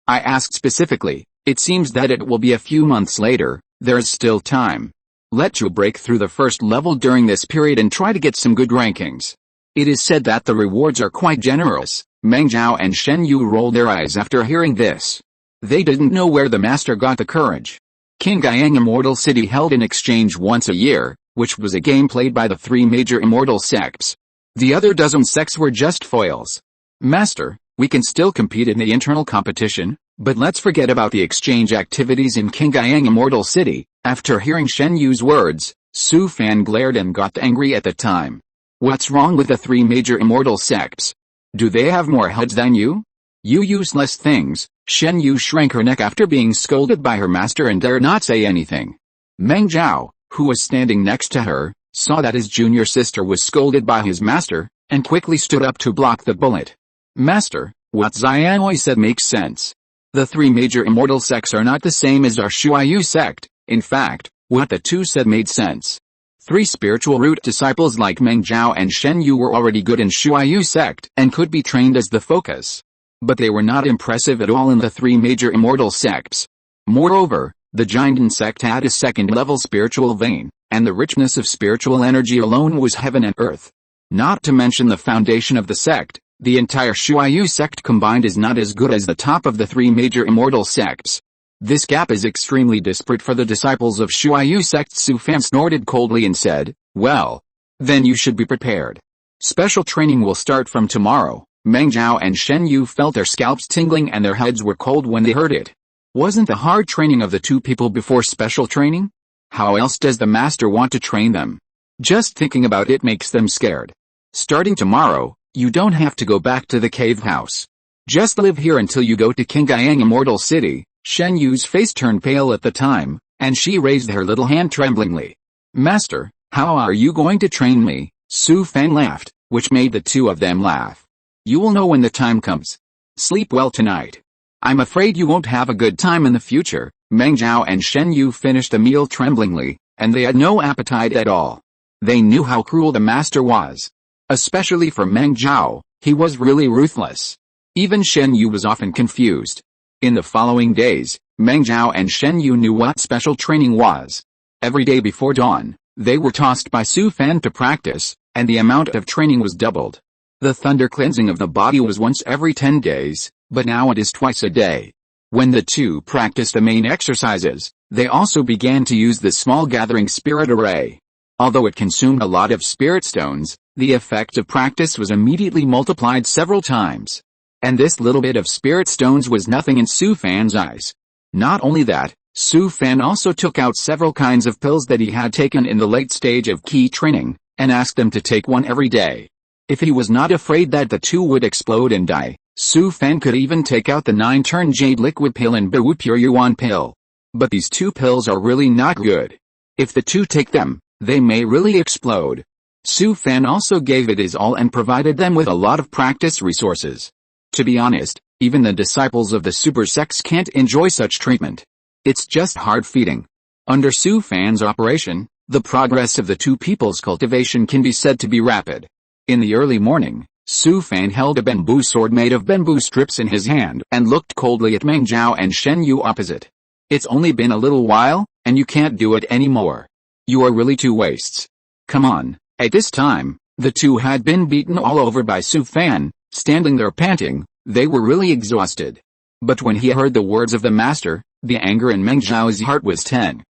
I asked specifically. It seems that it will be a few months later. There's still time. Let you break through the 1st level during this period and try to get some good rankings. It is said that the rewards are quite generous." Meng Zhao and Shen Yu rolled their eyes after hearing this. They didn't know where the master got the courage. Qingyang Immortal City held an exchange once a year, which was a game played by the 3 major immortal sects. The other dozen sects were just foils. "Master, we can still compete in the internal competition, but let's forget about the exchange activities in Qingyang Immortal City." After hearing Shen Yu's words, Su Fan glared and got angry at the time. "What's wrong with the 3 major immortal sects? Do they have more heads than you? You useless things, Shen Yu shrank her neck after being scolded by her master and dared not say anything. Meng Zhao, who was standing next to her, saw that his junior sister was scolded by his master, and quickly stood up to block the bullet. Master, what Xianhui said makes sense. The three major immortal sects are not the same as our Shuaiyu sect. In fact, what the two said made sense. Three spiritual root disciples like Meng Zhao and Shen Yu were already good in Shuaiyu sect and could be trained as the focus. But they were not impressive at all in the three major immortal sects. Moreover, the Jinden sect had a second-level spiritual vein, and the richness of spiritual energy alone was heaven and earth. Not to mention the foundation of the sect, the entire Shuaiyu sect combined is not as good as the top of the three major immortal sects. This gap is extremely disparate for the disciples of Shuaiyu sect. Su Fan snorted coldly and said, well, then you should be prepared. Special training will start from tomorrow. Meng Zhao and Shen Yu felt their scalps tingling and their heads were cold when they heard it. Wasn't the hard training of the two people before special training? How else does the master want to train them? Just thinking about it makes them scared. Starting tomorrow, you don't have to go back to the cave house. Just live here until you go to Qingyang Immortal City. Shen Yu's face turned pale at the time, and she raised her little hand tremblingly. Master, how are you going to train me? Su Fan laughed, which made the two of them laugh. You will know when the time comes. Sleep well tonight. I'm afraid you won't have a good time in the future. Meng Zhao and Shen Yu finished the meal tremblingly, and they had no appetite at all. They knew how cruel the master was. Especially for Meng Zhao, he was really ruthless. Even Shen Yu was often confused. In the following days, Meng Zhao and Shen Yu knew what special training was. Every day before dawn, they were tossed by Su Fan to practice, and the amount of training was doubled. The thunder cleansing of the body was once every 10 days, but now it is twice a day. When the two practiced the main exercises, they also began to use the small gathering spirit array. Although it consumed a lot of spirit stones, the effect of practice was immediately multiplied several times. And this little bit of spirit stones was nothing in Su Fan's eyes. Not only that, Su Fan also took out several kinds of pills that he had taken in the late stage of key training, and asked them to take one every day. If he was not afraid that the two would explode and die, Su Fan could even take out the 9-turn jade liquid pill and Wu pure yuan pill. But these two pills are really not good. If the two take them, they may really explode. Su Fan also gave it his all and provided them with a lot of practice resources. To be honest, even the disciples of the super sects can't enjoy such treatment. It's just hard feeding. Under Su Fan's operation, the progress of the two people's cultivation can be said to be rapid. In the early morning, Su Fan held a bamboo sword made of bamboo strips in his hand and looked coldly at Meng Zhao and Shen Yu opposite. It's only been a little while, and you can't do it anymore. You are really two wastes. Come on. At this time, the two had been beaten all over by Su Fan, standing there panting. They were really exhausted. But when he heard the words of the master, the anger in Meng Zhao's heart was 10.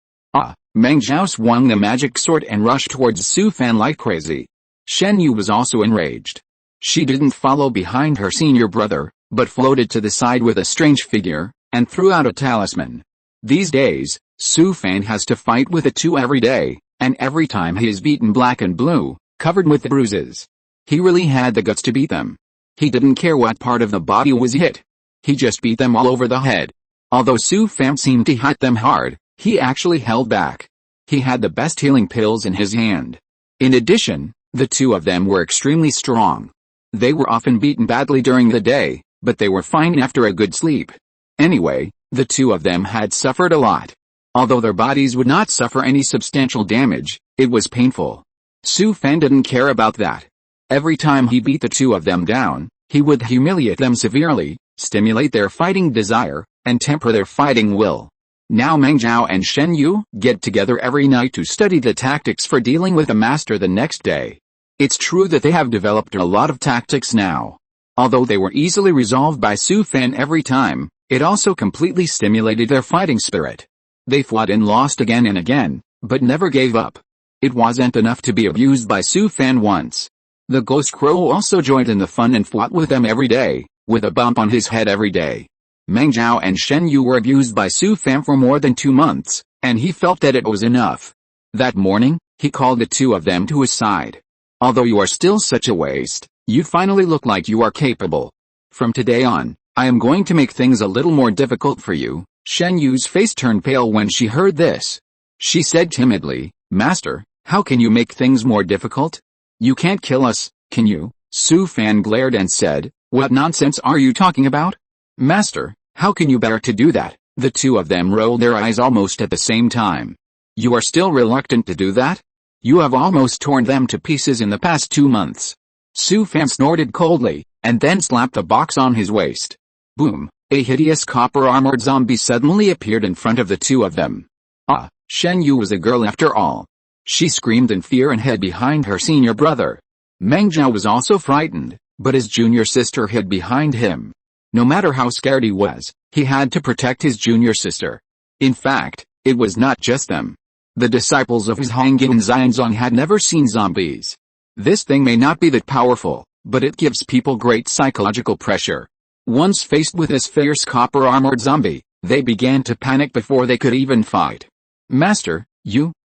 Meng Zhao swung the magic sword and rushed towards Su Fan like crazy. Shen Yu was also enraged. She didn't follow behind her senior brother, but floated to the side with a strange figure, and threw out a talisman. These days, Su Fan has to fight with the two every day, and every time he is beaten black and blue, covered with bruises. He really had the guts to beat them. He didn't care what part of the body was hit. He just beat them all over the head. Although Su Fan seemed to hit them hard, he actually held back. He had the best healing pills in his hand. In addition, the two of them were extremely strong. They were often beaten badly during the day, but they were fine after a good sleep. Anyway, the two of them had suffered a lot. Although their bodies would not suffer any substantial damage, it was painful. Su Fan didn't care about that. Every time he beat the two of them down, he would humiliate them severely, stimulate their fighting desire, and temper their fighting will. Now Meng Zhao and Shen Yu get together every night to study the tactics for dealing with the master the next day. It's true that they have developed a lot of tactics now. Although they were easily resolved by Su Fan every time, it also completely stimulated their fighting spirit. They fought and lost again and again, but never gave up. It wasn't enough to be abused by Su Fan once. The Ghost Crow also joined in the fun and fought with them every day, with a bump on his head every day. Meng Zhao and Shen Yu were abused by Su Fan for more than 2 months, and he felt that it was enough. That morning, he called the two of them to his side. Although you are still such a waste, you finally look like you are capable. From today on, I am going to make things a little more difficult for you." Shen Yu's face turned pale when she heard this. She said timidly, "Master, how can you make things more difficult? You can't kill us, can you?" Su Fan glared and said, "What nonsense are you talking about? Master, how can you bear to do that?" The two of them rolled their eyes almost at the same time. "You are still reluctant to do that? You have almost torn them to pieces in the past 2 months." Su Fan snorted coldly, and then slapped a box on his waist. Boom! A hideous copper-armored zombie suddenly appeared in front of the two of them. Ah, Shen Yu was a girl after all. She screamed in fear and hid behind her senior brother. Meng Zhao was also frightened, but his junior sister hid behind him. No matter how scared he had to protect his junior sister. In fact, it was not just them. The disciples of his Hangin and Xianzong had never seen zombies. This thing may not be that powerful, but it gives people great psychological pressure. Once faced with this fierce copper-armored zombie, they began to panic before they could even fight. "Master,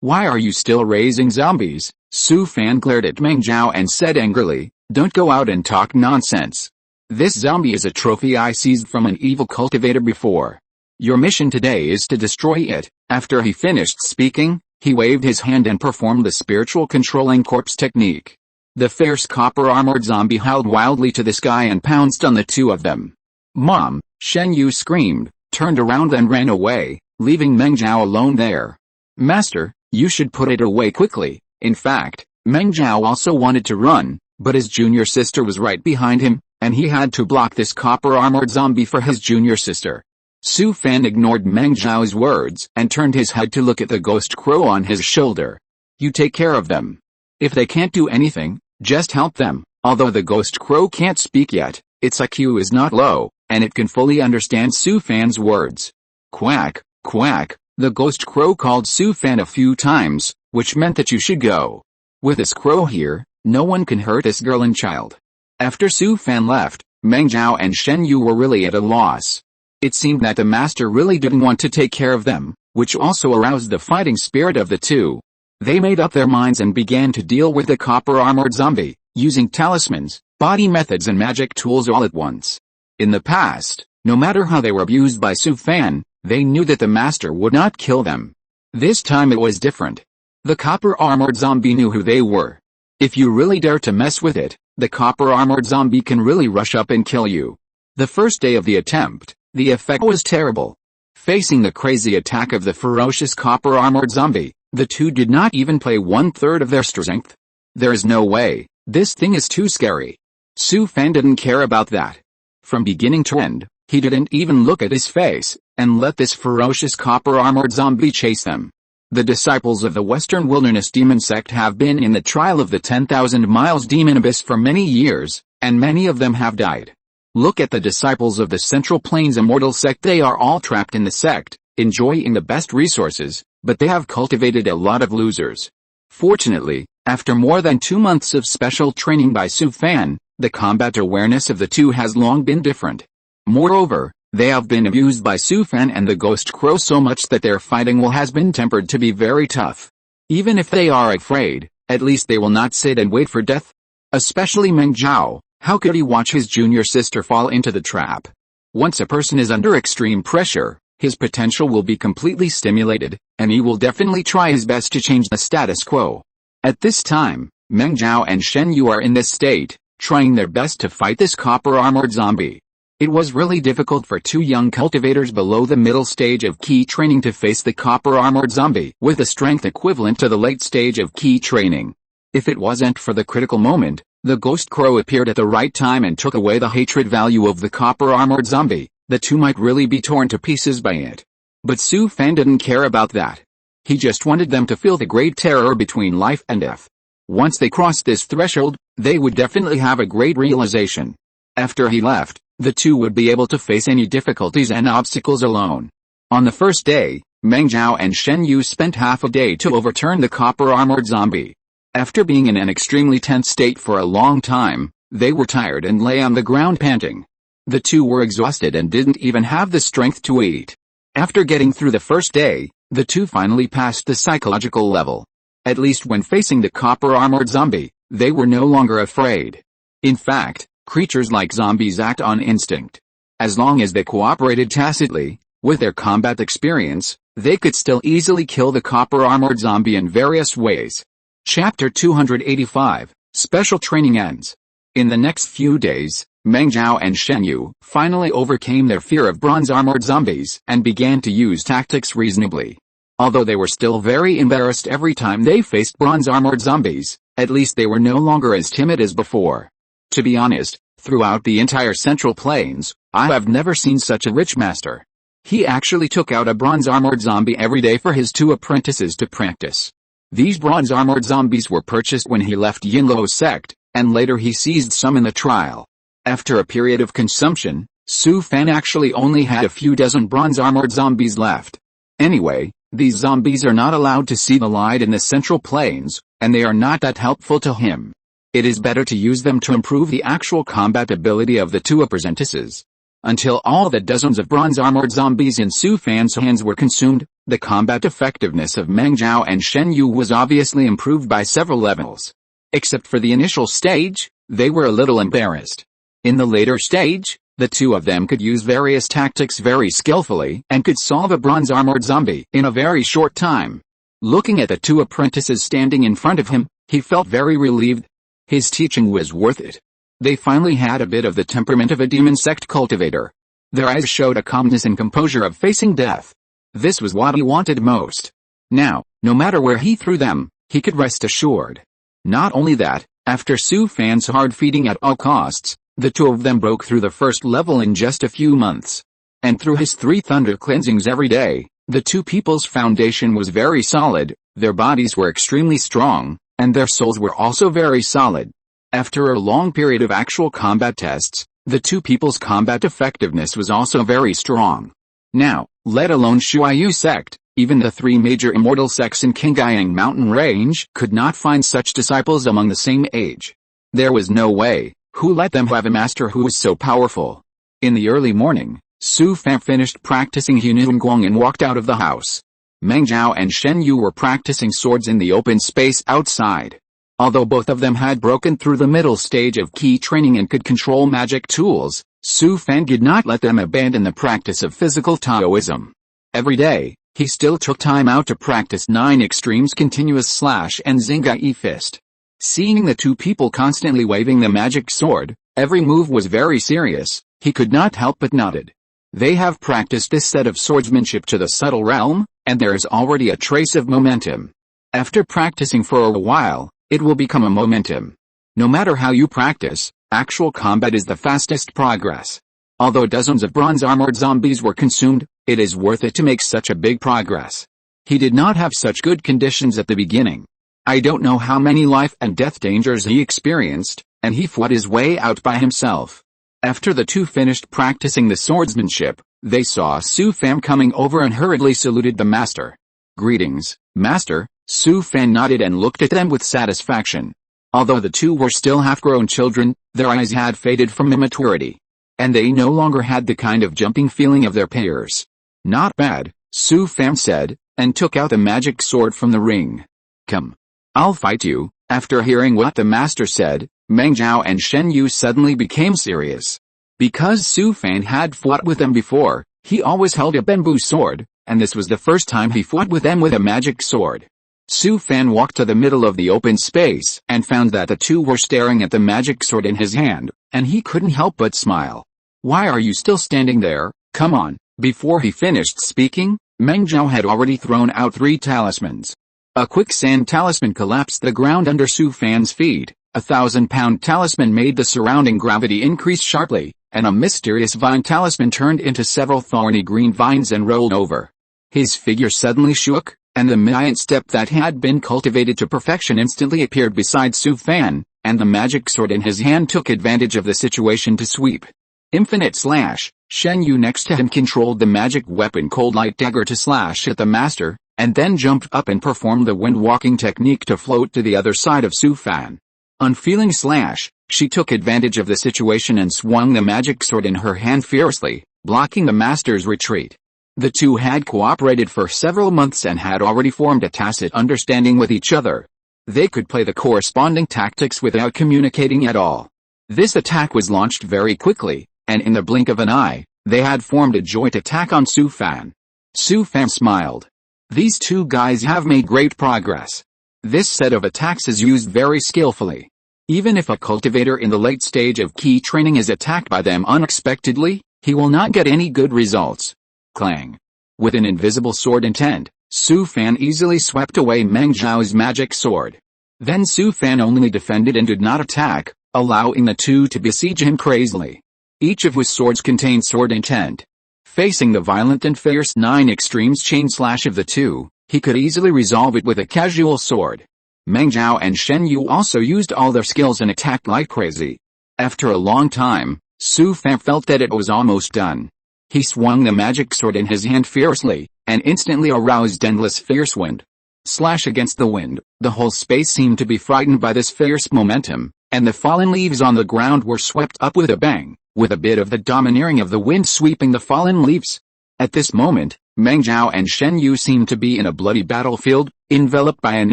why are you still raising zombies?" Su Fan glared at Meng Zhao and said angrily, "Don't go out and talk nonsense. This zombie is a trophy I seized from an evil cultivator before. Your mission today is to destroy it." After he finished speaking, he waved his hand and performed the spiritual controlling corpse technique. The fierce copper-armored zombie howled wildly to the sky and pounced on the two of them. "Mom!" Shen Yu screamed, turned around and ran away, leaving Meng Zhao alone there. "Master, you should put it away quickly." In fact, Meng Zhao also wanted to run, but his junior sister was right behind him, and he had to block this copper-armored zombie for his junior sister. Su Fan ignored Meng Zhao's words and turned his head to look at the ghost crow on his shoulder. "You take care of them. If they can't do anything, just help them." Although the ghost crow can't speak yet, its IQ is not low, and it can fully understand Su Fan's words. "Quack, quack." The ghost crow called Su Fan a few times, which meant that you should go. With this crow here, no one can hurt this girl and child. After Su Fan left, Meng Zhao and Shen Yu were really at a loss. It seemed that the master really didn't want to take care of them, which also aroused the fighting spirit of the two. They made up their minds and began to deal with the copper-armored zombie, using talismans, body methods and magic tools all at once. In the past, no matter how they were abused by Su Fan, they knew that the master would not kill them. This time it was different. The copper-armored zombie knew who they were. If you really dare to mess with it, the copper-armored zombie can really rush up and kill you. The first day of the attempt, the effect was terrible. Facing the crazy attack of the ferocious copper-armored zombie, the two did not even play 1/3 of their strength. There is no way, this thing is too scary. Su Fan didn't care about that. From beginning to end, he didn't even look at his face, and let this ferocious copper-armored zombie chase them. The disciples of the Western Wilderness Demon Sect have been in the trial of the 10,000 miles demon abyss for many years, and many of them have died. Look at the disciples of the Central Plains Immortal Sect. They are all trapped in the sect, enjoying the best resources, but they have cultivated a lot of losers. Fortunately, after more than 2 months of special training by Su Fan, the combat awareness of the two has long been different. Moreover, they have been abused by Su Fan and the Ghost Crow so much that their fighting will has been tempered to be very tough. Even if they are afraid, at least they will not sit and wait for death. Especially Meng Zhao, how could he watch his junior sister fall into the trap? Once a person is under extreme pressure, his potential will be completely stimulated, and he will definitely try his best to change the status quo. At this time, Meng Zhao and Shen Yu are in this state, trying their best to fight this copper-armored zombie. It was really difficult for two young cultivators below the middle stage of key training to face the copper-armored zombie with a strength equivalent to the late stage of key training. If it wasn't for the critical moment, the Ghost Crow appeared at the right time and took away the hatred value of the copper-armored zombie, the two might really be torn to pieces by it. But Su Fan didn't care about that. He just wanted them to feel the great terror between life and death. Once they crossed this threshold, they would definitely have a great realization. After he left, the two would be able to face any difficulties and obstacles alone. On the first day, Meng Zhao and Shen Yu spent half a day to overturn the copper-armored zombie. After being in an extremely tense state for a long time, they were tired and lay on the ground panting. The two were exhausted and didn't even have the strength to eat. After getting through the first day, the two finally passed the psychological level. At least when facing the copper-armored zombie, they were no longer afraid. In fact, creatures like zombies act on instinct. As long as they cooperated tacitly, with their combat experience, they could still easily kill the copper-armored zombie in various ways. Chapter 285, Special Training ends. In the next few days, Meng Zhao and Shen Yu finally overcame their fear of bronze-armored zombies and began to use tactics reasonably. Although they were still very embarrassed every time they faced bronze-armored zombies, at least they were no longer as timid as before. To be honest, throughout the entire Central Plains, I have never seen such a rich master. He actually took out a bronze-armored zombie every day for his 2 apprentices to practice. These bronze-armored zombies were purchased when he left Yinluo's sect, and later he seized some in the trial. After a period of consumption, Su Fan actually only had a few dozen bronze-armored zombies left. Anyway, these zombies are not allowed to see the light in the Central Plains, and they are not that helpful to him. It is better to use them to improve the actual combat ability of the 2 apprentices. Until all the dozens of bronze-armored zombies in Su Fan's hands were consumed, the combat effectiveness of Meng Zhao and Shen Yu was obviously improved by several levels. Except for the initial stage, they were a little embarrassed. In the later stage, the 2 of them could use various tactics very skillfully and could solve a bronze-armored zombie in a very short time. Looking at the 2 apprentices standing in front of him, he felt very relieved. His teaching was worth it. They finally had a bit of the temperament of a demon sect cultivator. Their eyes showed a calmness and composure of facing death. This was what he wanted most. Now, no matter where he threw them, he could rest assured. Not only that, after Su Fan's hard feeding at all costs, the 2 of them broke through the first level in just a few months. And through his 3 thunder cleansings every day, the 2 people's foundation was very solid, their bodies were extremely strong, and their souls were also very solid. After a long period of actual combat tests, the 2 people's combat effectiveness was also very strong. Now, let alone Shuaiyu sect, even the 3 major immortal sects in Qingyang mountain range could not find such disciples among the same age. There was no way. Who let them have a master who was so powerful? In the early morning, Su Fan finished practicing Hununguang and walked out of the house. Meng Zhao and Shen Yu were practicing swords in the open space outside. Although both of them had broken through the middle stage of key training and could control magic tools, Su Fan did not let them abandon the practice of physical Taoism. Every day, he still took time out to practice 9 extremes continuous slash and Xingyi fist. Seeing the 2 people constantly waving the magic sword, every move was very serious, he could not help but nodded. They have practiced this set of swordsmanship to the subtle realm, and there is already a trace of momentum. After practicing for a while, it will become a momentum. No matter how you practice, actual combat is the fastest progress. Although dozens of bronze-armored zombies were consumed, it is worth it to make such a big progress. He did not have such good conditions at the beginning. I don't know how many life and death dangers he experienced, and he fought his way out by himself. After the 2 finished practicing the swordsmanship, they saw Su Fan coming over and hurriedly saluted the master. "Greetings, master." Su Fan nodded and looked at them with satisfaction. Although the 2 were still half-grown children, their eyes had faded from immaturity. And they no longer had the kind of jumping feeling of their peers. "Not bad," Su Fan said, and took out the magic sword from the ring. "Come. I'll fight you." After hearing what the master said, Meng Zhao and Shen Yu suddenly became serious. Because Su Fan had fought with them before, he always held a bamboo sword, and this was the first time he fought with them with a magic sword. Su Fan walked to the middle of the open space and found that the 2 were staring at the magic sword in his hand, and he couldn't help but smile. "Why are you still standing there? Come on." Before he finished speaking, Meng Zhao had already thrown out 3 talismans. A quicksand talisman collapsed the ground under Su Fan's feet, a 1,000-pound talisman made the surrounding gravity increase sharply, and a mysterious vine talisman turned into several thorny green vines and rolled over. His figure suddenly shook, and the giant step that had been cultivated to perfection instantly appeared beside Su Fan, and the magic sword in his hand took advantage of the situation to sweep. Infinite slash. Shen Yu next to him controlled the magic weapon Cold Light Dagger to slash at the master, and then jumped up and performed the wind-walking technique to float to the other side of Su Fan. Unfeeling slash, she took advantage of the situation and swung the magic sword in her hand fiercely, blocking the master's retreat. The 2 had cooperated for several months and had already formed a tacit understanding with each other. They could play the corresponding tactics without communicating at all. This attack was launched very quickly, and in the blink of an eye, they had formed a joint attack on Su Fan. Su Fan smiled. These two guys have made great progress. This set of attacks is used very skillfully. Even if a cultivator in the late stage of key training is attacked by them unexpectedly, he will not get any good results. Clang. With an invisible sword intent, Su Fan easily swept away Meng Zhao's magic sword. Then Su Fan only defended and did not attack, allowing the two to besiege him crazily. Each of whose swords contained sword intent. Facing the violent and fierce 9 extremes chain slash of the two, he could easily resolve it with a casual sword. Meng Zhao and Shen Yu also used all their skills and attacked like crazy. After a long time, Su Fan felt that it was almost done. He swung the magic sword in his hand fiercely, and instantly aroused endless fierce wind. Slash against the wind, the whole space seemed to be frightened by this fierce momentum, and the fallen leaves on the ground were swept up with a bang, with a bit of the domineering of the wind sweeping the fallen leaves. At this moment, Meng Zhao and Shen Yu seemed to be in a bloody battlefield, enveloped by an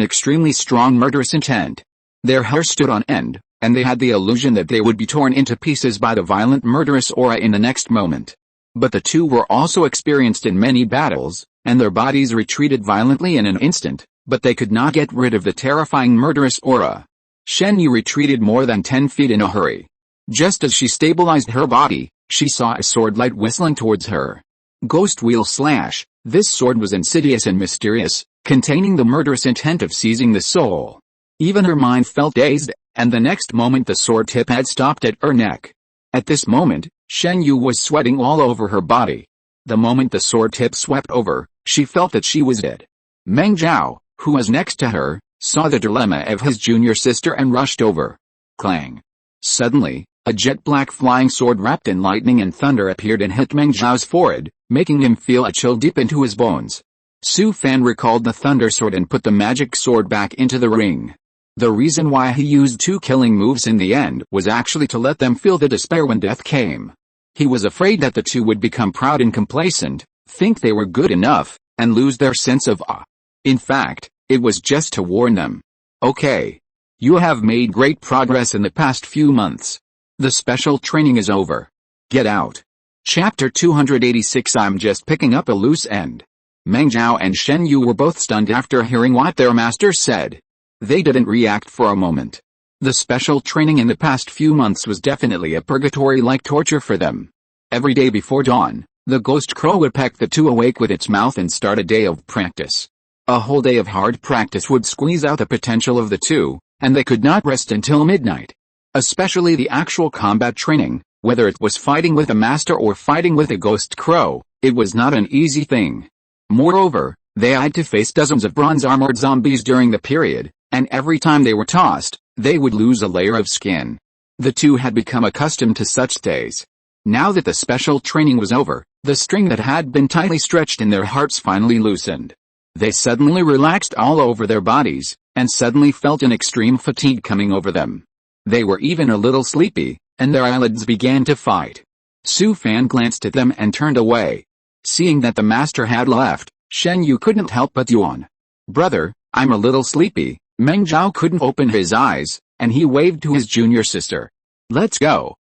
extremely strong murderous intent. Their hair stood on end, and they had the illusion that they would be torn into pieces by the violent murderous aura in the next moment. But the two were also experienced in many battles, and their bodies retreated violently in an instant, but they could not get rid of the terrifying murderous aura. Shen Yu retreated more than 10 feet in a hurry. Just as she stabilized her body, she saw a sword light whistling towards her. Ghost Wheel Slash. This sword was insidious and mysterious, containing the murderous intent of seizing the soul. Even her mind felt dazed, and the next moment the sword tip had stopped at her neck. At this moment, Shen Yu was sweating all over her body. The moment the sword tip swept over, she felt that she was dead. Meng Zhao, who was next to her, saw the dilemma of his junior sister and rushed over. Clang. Suddenly, a jet-black flying sword wrapped in lightning and thunder appeared and hit Meng Zhao's forehead, making him feel a chill deep into his bones. Su Fan recalled the thunder sword and put the magic sword back into the ring. The reason why he used 2 killing moves in the end was actually to let them feel the despair when death came. He was afraid that the two would become proud and complacent, think they were good enough, and lose their sense of awe. In fact, it was just to warn them. Okay. You have made great progress in the past few months. The special training is over. Get out. Chapter 286. I'm just picking up a loose end. Meng Zhao and Shen Yu were both stunned after hearing what their master said. They didn't react for a moment. The special training in the past few months was definitely a purgatory-like torture for them. Every day before dawn, the ghost crow would peck the two awake with its mouth and start a day of practice. A whole day of hard practice would squeeze out the potential of the two, and they could not rest until midnight. Especially the actual combat training, whether it was fighting with a master or fighting with a ghost crow, it was not an easy thing. Moreover, they had to face dozens of bronze-armored zombies during the period, and every time they were tossed, they would lose a layer of skin. The two had become accustomed to such days. Now that the special training was over, the string that had been tightly stretched in their hearts finally loosened. They suddenly relaxed all over their bodies, and suddenly felt an extreme fatigue coming over them. They were even a little sleepy, and their eyelids began to fight. Su Fan glanced at them and turned away. Seeing that the master had left, Shen Yu couldn't help but yawn. Brother, I'm a little sleepy. Meng Zhao couldn't open his eyes, and he waved to his junior sister. Let's go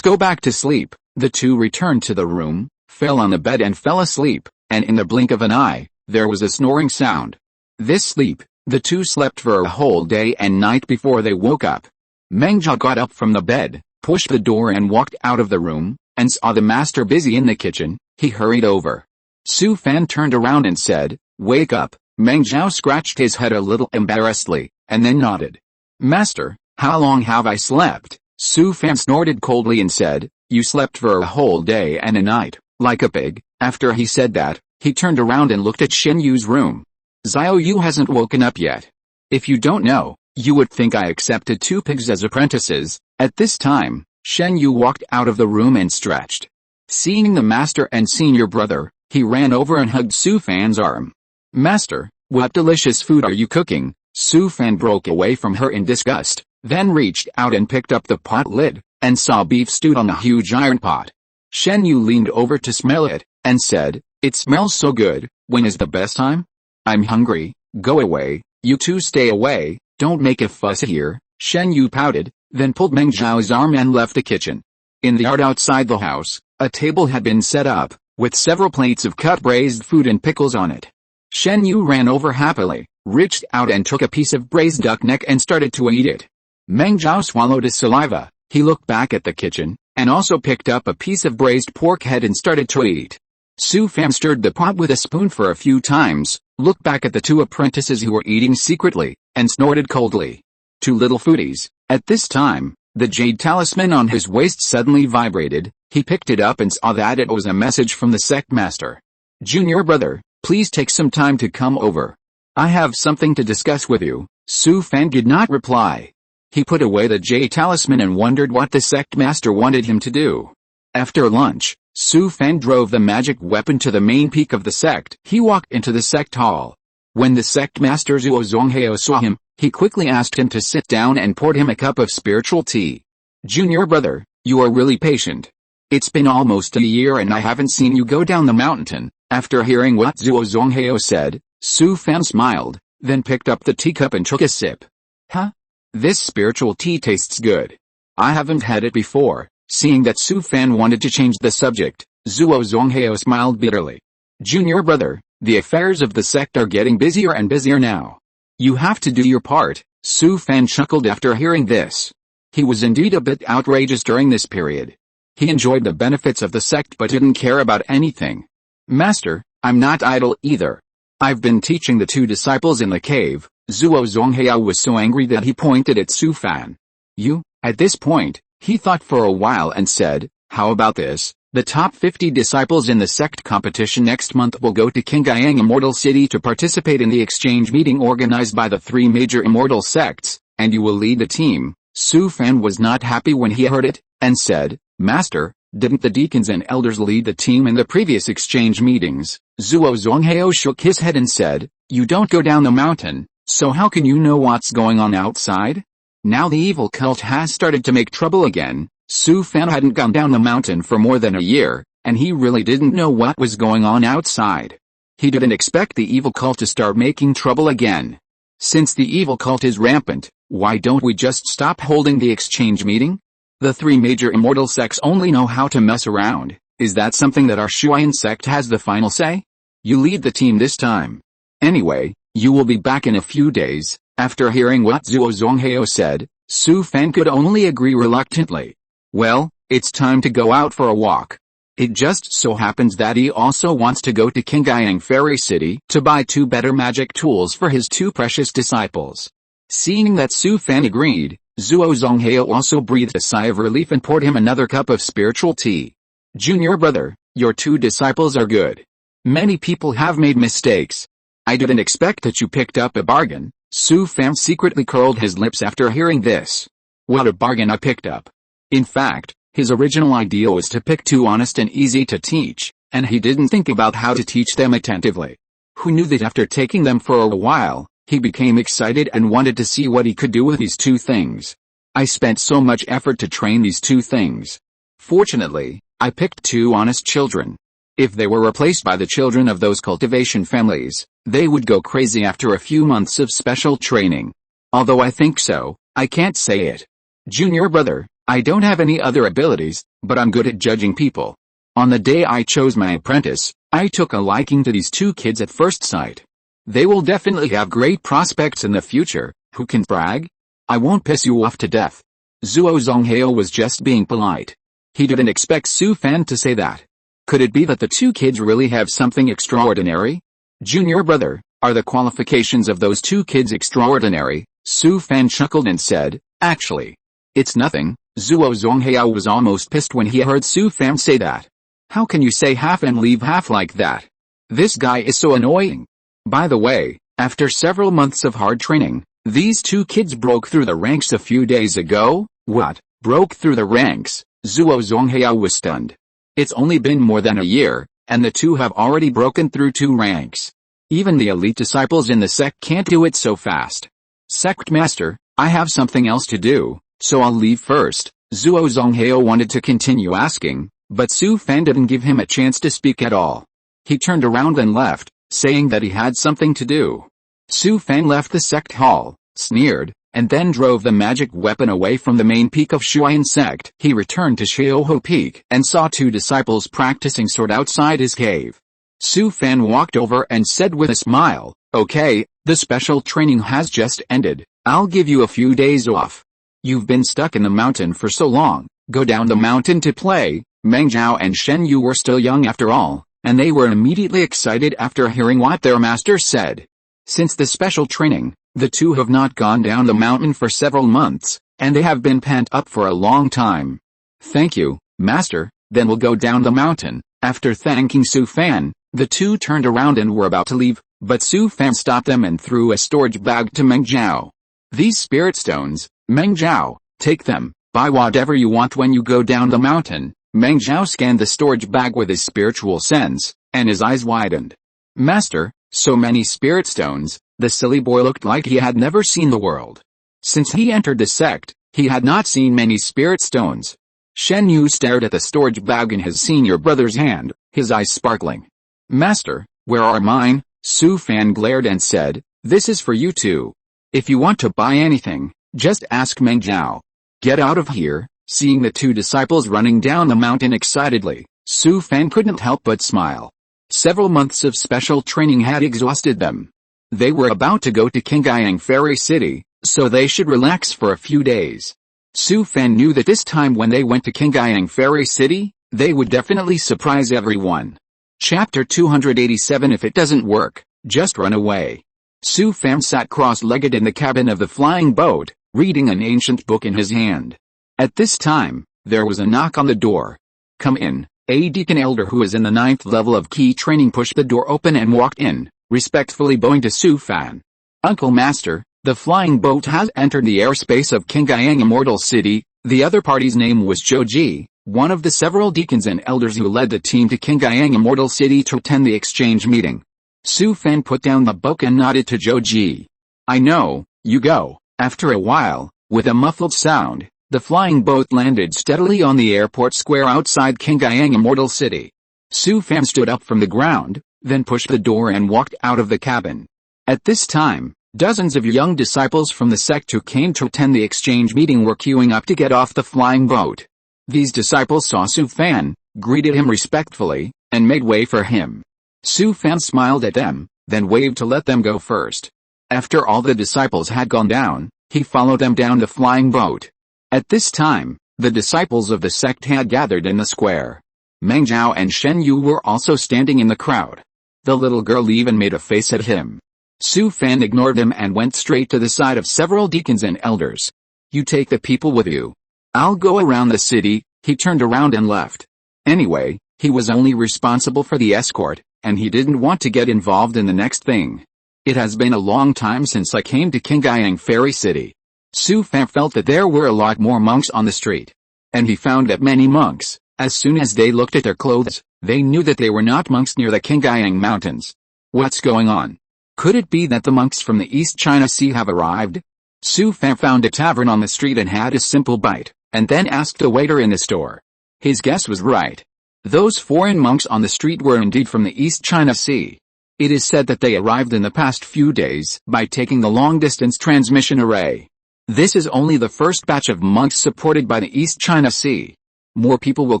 back to sleep. The two returned to the room, fell on the bed and fell asleep, and in the blink of an eye, there was a snoring sound. This sleep, the two slept for a whole day and night before they woke up. Meng Zhao got up from the bed, pushed the door and walked out of the room, and saw the master busy in the kitchen. He hurried over. Su Fan turned around and said, "Wake up." Meng Zhao scratched his head a little embarrassedly, and then nodded. "Master, how long have I slept?" Su Fan snorted coldly and said, "You slept for a whole day and a night, like a pig." After he said that, he turned around and looked at Shen Yu's room. "Xiao Yu hasn't woken up yet. If you don't know, you would think I accepted 2 pigs as apprentices." At this time, Shen Yu walked out of the room and stretched. Seeing the master and senior brother, he ran over and hugged Su Fan's arm. "Master, what delicious food are you cooking?" Su Fan broke away from her in disgust, then reached out and picked up the pot lid, and saw beef stewed on a huge iron pot. Shen Yu leaned over to smell it, and said, "It smells so good. When is the best time?" "I'm hungry." "Go away, you two stay away, don't make a fuss here." Shen Yu pouted, then pulled Meng Zhao's arm and left the kitchen. In the yard outside the house, a table had been set up, with several plates of cut braised food and pickles on it. Shen Yu ran over happily, reached out and took a piece of braised duck neck and started to eat it. Meng Zhao swallowed his saliva. He looked back at the kitchen, and also picked up a piece of braised pork head and started to eat. Su Fan stirred the pot with a spoon for a few times, looked back at the two apprentices who were eating secretly, and snorted coldly. Two little foodies. At this time, the jade talisman on his waist suddenly vibrated. He picked it up and saw that it was a message from the sect master. Junior brother, please take some time to come over. I have something to discuss with you. Su Fan did not reply. He put away the jade talisman and wondered what the sect master wanted him to do. After lunch, Su Fan drove the magic weapon to the main peak of the sect. He walked into the sect hall. When the sect master Zuo Zonghao saw him, he quickly asked him to sit down and poured him a cup of spiritual tea. Junior brother, you are really patient. It's been almost a year and I haven't seen you go down the mountain. After hearing what Zuo Zonghao said, Su Fan smiled, then picked up the teacup and took a sip. Huh? This spiritual tea tastes good. I haven't had it before. Seeing that Su Fan wanted to change the subject, Zuo Zonghao smiled bitterly. Junior brother, the affairs of the sect are getting busier and busier now. You have to do your part. Su Fan chuckled after hearing this. He was indeed a bit outrageous during this period. He enjoyed the benefits of the sect but didn't care about anything. Master, I'm not idle either. I've been teaching the two disciples in the cave. Zuo Zonghao was so angry that he pointed at Su Fan. You? At this point, he thought for a while and said, how about this? The top 50 disciples in the sect competition next month will go to Qingyang Immortal City to participate in the exchange meeting organized by the three major immortal sects, and you will lead the team. Su Fan was not happy when he heard it, and said, Master, didn't the deacons and elders lead the team in the previous exchange meetings? Zuo Zonghao shook his head and said, you don't go down the mountain, so how can you know what's going on outside? Now the evil cult has started to make trouble again. Su Fan hadn't gone down the mountain for more than a year, and he really didn't know what was going on outside. He didn't expect the evil cult to start making trouble again. Since the evil cult is rampant, why don't we just stop holding the exchange meeting? The three major immortal sects only know how to mess around. Is that something that our Shuyan sect has the final say? You lead the team this time. Anyway, you will be back in a few days. After hearing what Zuo Zonghao said, Su Fan could only agree reluctantly. Well, it's time to go out for a walk. It just so happens that he also wants to go to Qingyang Fairy City to buy 2 better magic tools for his 2 precious disciples. Seeing that Su Fan agreed, Zuo Zonghao also breathed a sigh of relief and poured him another cup of spiritual tea. Junior brother, your 2 disciples are good. Many people have made mistakes. I didn't expect that you picked up a bargain. Su Fan secretly curled his lips after hearing this. What a bargain I picked up. In fact, his original idea was to pick 2 honest and easy to teach, and he didn't think about how to teach them attentively. Who knew that after taking them for a while, he became excited and wanted to see what he could do with these 2 things. I spent so much effort to train these 2 things. Fortunately, I picked 2 honest children. If they were replaced by the children of those cultivation families, they would go crazy after a few months of special training. Although I think so, I can't say it. Junior brother, I don't have any other abilities, but I'm good at judging people. On the day I chose my apprentice, I took a liking to these 2 kids at first sight. They will definitely have great prospects in the future. Who can brag? I won't piss you off to death. Zuo Zonghao was just being polite. He didn't expect Su Fan to say that. Could it be that the 2 kids really have something extraordinary? Junior brother, are the qualifications of those 2 kids extraordinary? Su Fan chuckled and said, actually, it's nothing. Zuo Zonghao was almost pissed when he heard Su Fan say that. How can you say half and leave half like that? This guy is so annoying. By the way, after several months of hard training, these 2 kids broke through the ranks a few days ago. What? Broke through the ranks? Zuo Zonghao was stunned. It's only been more than a year, and the 2 have already broken through 2 ranks. Even the elite disciples in the sect can't do it so fast. Sect master, I have something else to do, so I'll leave first. Zuo Zonghao wanted to continue asking, but Su Fan didn't give him a chance to speak at all. He turned around and left, saying that he had something to do. Su Fan left the sect hall, sneered, and then drove the magic weapon away from the main peak of Shuyan sect. He returned to Xiaoho Peak and saw two disciples practicing sword outside his cave. Su Fan walked over and said with a smile, "Okay, the special training has just ended. I'll give you a few days off. You've been stuck in the mountain for so long, go down the mountain to play." Meng Zhao and Shen Yu were still young after all, and they were immediately excited after hearing what their master said. Since the special training, the two have not gone down the mountain for several months, and they have been pent up for a long time. "Thank you, master, then we'll go down the mountain." After thanking Su Fan, the two turned around and were about to leave, but Su Fan stopped them and threw a storage bag to Meng Zhao. "These spirit stones, Meng Zhao, take them, buy whatever you want when you go down the mountain." Meng Zhao scanned the storage bag with his spiritual sense, and his eyes widened. "Master, so many spirit stones." The silly boy looked like he had never seen the world. Since he entered the sect, he had not seen many spirit stones. Shen Yu stared at the storage bag in his senior brother's hand, his eyes sparkling. "Master, where are mine?" Su Fan glared and said, "This is for you too. If you want to buy anything, just ask Meng Zhao. Get out of here." Seeing the two disciples running down the mountain excitedly, Su Fan couldn't help but smile. Several months of special training had exhausted them. They were about to go to Qingyang Fairy City, so they should relax for a few days. Su Fan knew that this time when they went to Qingyang Fairy City, they would definitely surprise everyone. Chapter 287. If it doesn't work, just run away. Su Fan sat cross-legged in the cabin of the flying boat, reading an ancient book in his hand. At this time, there was a knock on the door. "Come in." A deacon elder who was in the 9th level of key training pushed the door open and walked in, respectfully bowing to Su Fan. "Uncle Master, the flying boat has entered the airspace of Qingyang Immortal City." The other party's name was Zhou, one of the several deacons and elders who led the team to Qingyang Immortal City to attend the exchange meeting. Su Fan put down the book and nodded to Zhou. "I know, you go." After a while, with a muffled sound, the flying boat landed steadily on the airport square outside Qingyang Immortal City. Su Fan stood up from the ground, then pushed the door and walked out of the cabin. At this time, dozens of young disciples from the sect who came to attend the exchange meeting were queuing up to get off the flying boat. These disciples saw Su Fan, greeted him respectfully, and made way for him. Su Fan smiled at them, then waved to let them go first. After all the disciples had gone down, he followed them down the flying boat. At this time, the disciples of the sect had gathered in the square. Meng Zhao and Shen Yu were also standing in the crowd. The little girl even made a face at him. Su Fan ignored him and went straight to the side of several deacons and elders. "You take the people with you. I'll go around the city." He turned around and left. Anyway, he was only responsible for the escort, and he didn't want to get involved in the next thing. "It has been a long time since I came to Qingyang Fairy City." Su Fan felt that there were a lot more monks on the street. And he found that many monks, as soon as they looked at their clothes, they knew that they were not monks near the Qingyang Mountains. What's going on? Could it be that the monks from the East China Sea have arrived? Su Fan found a tavern on the street and had a simple bite, and then asked the waiter in the store. His guess was right. Those foreign monks on the street were indeed from the East China Sea. It is said that they arrived in the past few days by taking the long-distance transmission array. This is only the first batch of monks supported by the East China Sea. More people will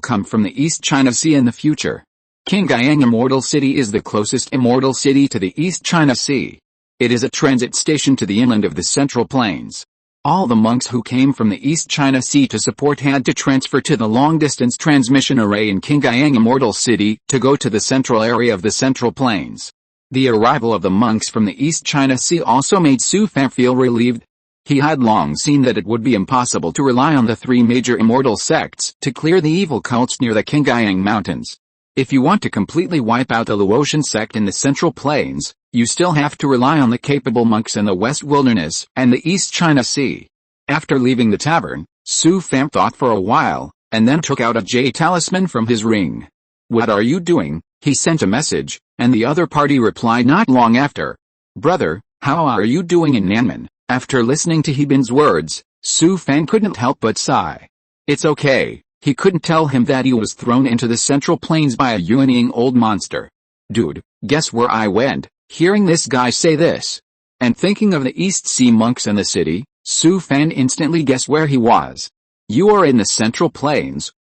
come from the East China Sea in the future. Qingyang Immortal City is the closest immortal city to the East China Sea. It is a transit station to the inland of the Central Plains. All the monks who came from the East China Sea to support had to transfer to the long-distance transmission array in Qingyang Immortal City to go to the central area of the Central Plains. The arrival of the monks from the East China Sea also made Su Fan feel relieved. He had long seen that it would be impossible to rely on the three major immortal sects to clear the evil cults near the Qingyang Mountains. If you want to completely wipe out the Luotian sect in the Central Plains, you still have to rely on the capable monks in the West Wilderness and the East China Sea. After leaving the tavern, Su Fan thought for a while, and then took out a jade talisman from his ring. "What are you doing?" He sent a message, and the other party replied not long after. "Brother, how are you doing in Nanman?" After listening to Hebin's words, Su Fan couldn't help but sigh. "It's okay." He couldn't tell him that he was thrown into the Central Plains by a yuaning old monster. "Dude, guess where I went?" Hearing this guy say this, and thinking of the East Sea monks in the city, Su Fan instantly guessed where he was. You are in the Central Plains.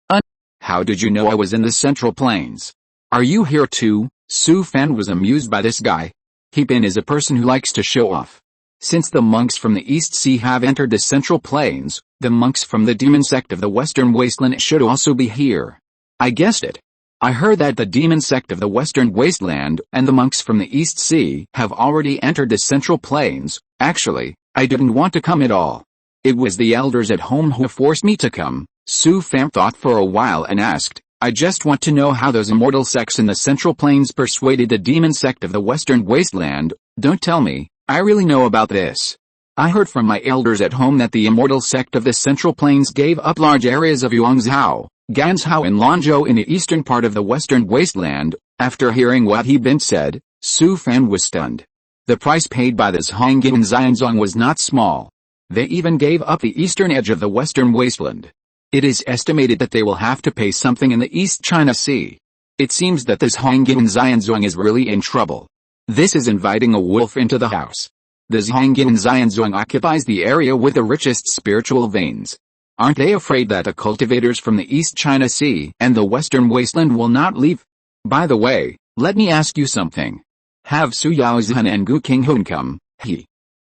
How did you know I was in the Central Plains? Are you here too? Su Fan was amused by this guy. He Bin is a person who likes to show off. Since the monks from the East Sea have entered the Central Plains, the monks from the demon sect of the Western Wasteland should also be here. I guessed it. I heard that the demon sect of the Western Wasteland and the monks from the East Sea have already entered the Central Plains. Actually, I didn't want to come at all. It was the elders at home who forced me to come. Su Fan thought for a while and asked, I just want to know how those immortal sects in the Central Plains persuaded the demon sect of the Western Wasteland. Don't tell me, I really know about this. I heard from my elders at home that the immortal sect of the Central Plains gave up large areas of Yongzhou, Ganzhou and Lanzhou in the eastern part of the Western Wasteland. After hearing what he Bin said, Su Fan was stunned. The price paid by this Hongin Xianzong was not small. They even gave up the eastern edge of the Western Wasteland. It is estimated that they will have to pay something in the East China Sea. It seems that this Hongin Xianzong is really in trouble. This is inviting a wolf into the house. The Hongin Xianzong occupies the area with the richest spiritual veins. Aren't they afraid that the cultivators from the East China Sea and the Western Wasteland will not leave? By the way, let me ask you something. Have Su Yaozhan and Gu Qinghun come?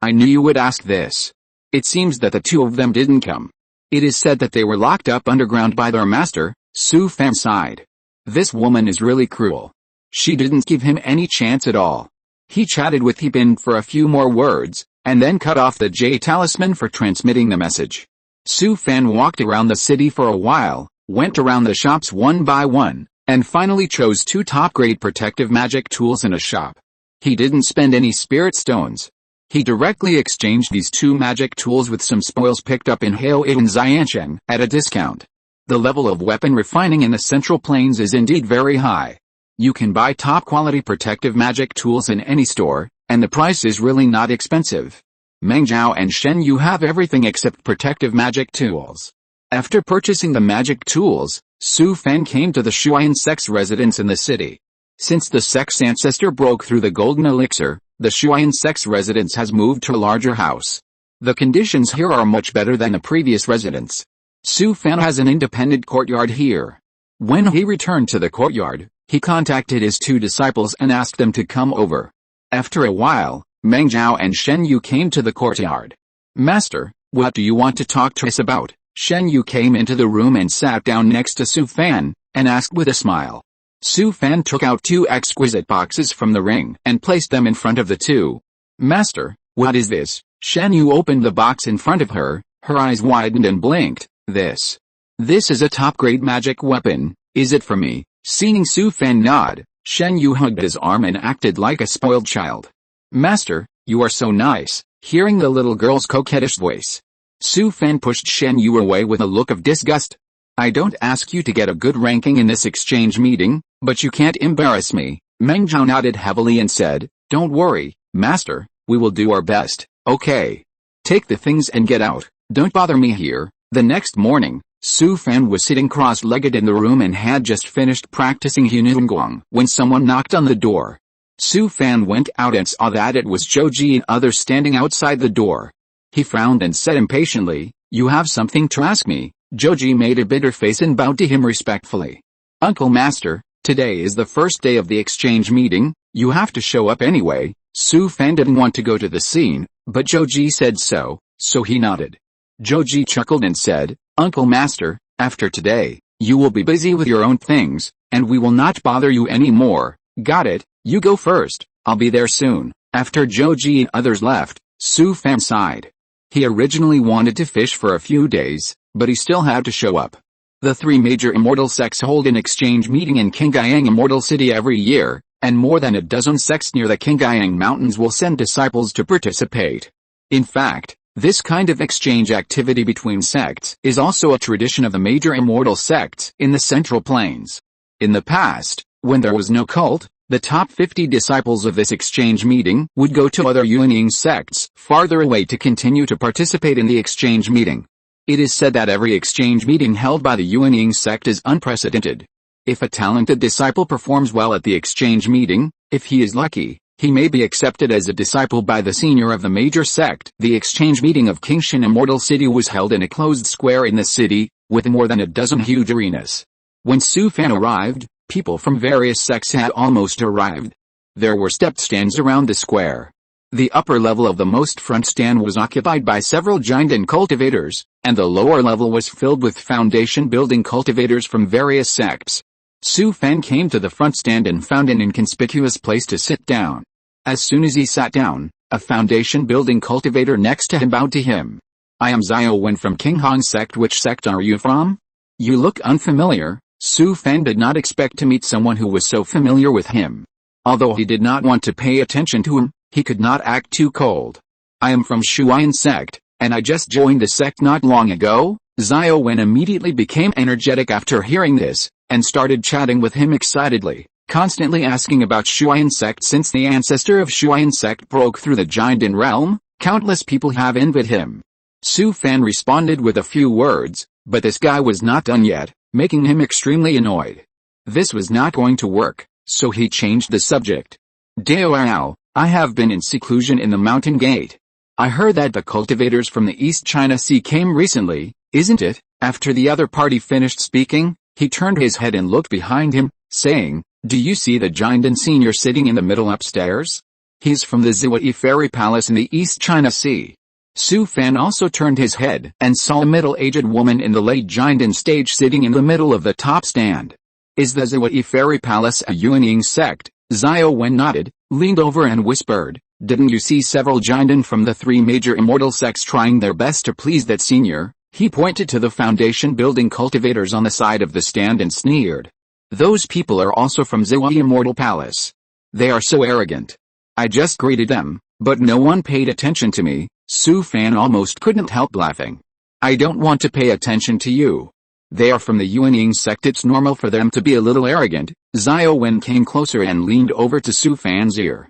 I knew you would ask this. It seems that the two of them didn't come. It is said that they were locked up underground by their master. Su Fan sighed. This woman is really cruel. She didn't give him any chance at all. He chatted with He Bin for a few more words, and then cut off the J talisman for transmitting the message. Su Fan walked around the city for a while, went around the shops one by one, and finally chose 2 top-grade protective magic tools in a shop. He didn't spend any spirit stones. He directly exchanged these 2 magic tools with some spoils picked up in Haoyan Xiansheng at a discount. The level of weapon refining in the Central Plains is indeed very high. You can buy top-quality protective magic tools in any store, and the price is really not expensive. Meng Zhao and Shen Yu have everything except protective magic tools. After purchasing the magic tools, Su Fan came to the Shuyan sect's residence in the city. Since the sect's ancestor broke through the golden elixir, the Shuyan sect's residence has moved to a larger house. The conditions here are much better than the previous residence. Su Fan has an independent courtyard here. When he returned to the courtyard, he contacted his 2 disciples and asked them to come over. After a while, Meng Zhao and Shen Yu came to the courtyard. Master, what do you want to talk to us about? Shen Yu came into the room and sat down next to Su Fan, and asked with a smile. Su Fan took out 2 exquisite boxes from the ring and placed them in front of the 2. Master, what is this? Shen Yu opened the box in front of her, her eyes widened and blinked. This is a top-grade magic weapon. Is it for me? Seeing Su Fan nod, Shen Yu hugged his arm and acted like a spoiled child. Master, you are so nice. Hearing the little girl's coquettish voice, Su Fan pushed Shen Yu away with a look of disgust. I don't ask you to get a good ranking in this exchange meeting, but you can't embarrass me. Meng Zhao nodded heavily and said, Don't worry, Master, we will do our best. Okay. Take the things and get out. Don't bother me here. The next morning, Su Fan was sitting cross-legged in the room and had just finished practicing Hununguang when someone knocked on the door. Su Fan went out and saw that it was Zhou Ji and others standing outside the door. He frowned and said impatiently, You have something to ask me? Zhou Ji made a bitter face and bowed to him respectfully. Uncle Master, today is the first day of the exchange meeting, you have to show up anyway. Su Fan didn't want to go to the scene, but Zhou Ji said so he nodded. Zhou Ji chuckled and said, Uncle Master, after today, you will be busy with your own things, and we will not bother you anymore. Got it? You go first, I'll be there soon. After Zhou Ji and others left, Su Fan sighed. He originally wanted to fish for a few days, but he still had to show up. The 3 major immortal sects hold an exchange meeting in Qingyang Immortal City every year, and more than a dozen sects near the Qingyang Mountains will send disciples to participate. In fact, this kind of exchange activity between sects is also a tradition of the major immortal sects in the Central Plains. In the past, when there was no cult, the top 50 disciples of this exchange meeting would go to other Yuanying sects farther away to continue to participate in the exchange meeting. It is said that every exchange meeting held by the Yuanying sect is unprecedented. If a talented disciple performs well at the exchange meeting, if he is lucky, He may be accepted as a disciple by the senior of the major sect. The exchange meeting of Qingshan Immortal City was held in a closed square in the city, with more than a dozen huge arenas. When Su Fan arrived, people from various sects had almost arrived. There were stepped stands around the square. The upper level of the most front stand was occupied by several giant cultivators, and the lower level was filled with foundation building cultivators from various sects. Su Fan came to the front stand and found an inconspicuous place to sit down. As soon as he sat down, a foundation building cultivator next to him bowed to him. I am Xiao Wen from King Hong sect. Which sect are you from? You look unfamiliar. Su Fan did not expect to meet someone who was so familiar with him. Although he did not want to pay attention to him, he could not act too cold. I am from Shuyan sect, and I just joined the sect not long ago. Xiao Wen immediately became energetic after hearing this, and started chatting with him excitedly, constantly asking about Shuyan sect. Since the ancestor of Shuyan sect broke through the giant realm, countless people have envied him. Su Fan responded with a few words, but this guy was not done yet, making him extremely annoyed. This was not going to work, so he changed the subject. Dao, I have been in seclusion in the mountain gate. I heard that the cultivators from the East China Sea came recently, isn't it? After the other party finished speaking, he turned his head and looked behind him, saying, do you see the giant senior sitting in the middle upstairs? He's from the Ziwei Fairy Palace in the East China Sea. Su Fan also turned his head and saw a middle-aged woman in the late giant stage sitting in the middle of the top stand. Is the Ziwei Fairy Palace a Yuanying sect? Xiao Wen nodded, leaned over and whispered, didn't you see several giant from the three major immortal sects trying their best to please that senior? He pointed to the foundation building cultivators on the side of the stand and sneered. Those people are also from Ziwei Immortal Palace. They are so arrogant. I just greeted them, but no one paid attention to me. Su Fan almost couldn't help laughing. I don't want to pay attention to you. They are from the Yuanying sect. It's normal for them to be a little arrogant. Xiao Wen came closer and leaned over to Su Fan's ear.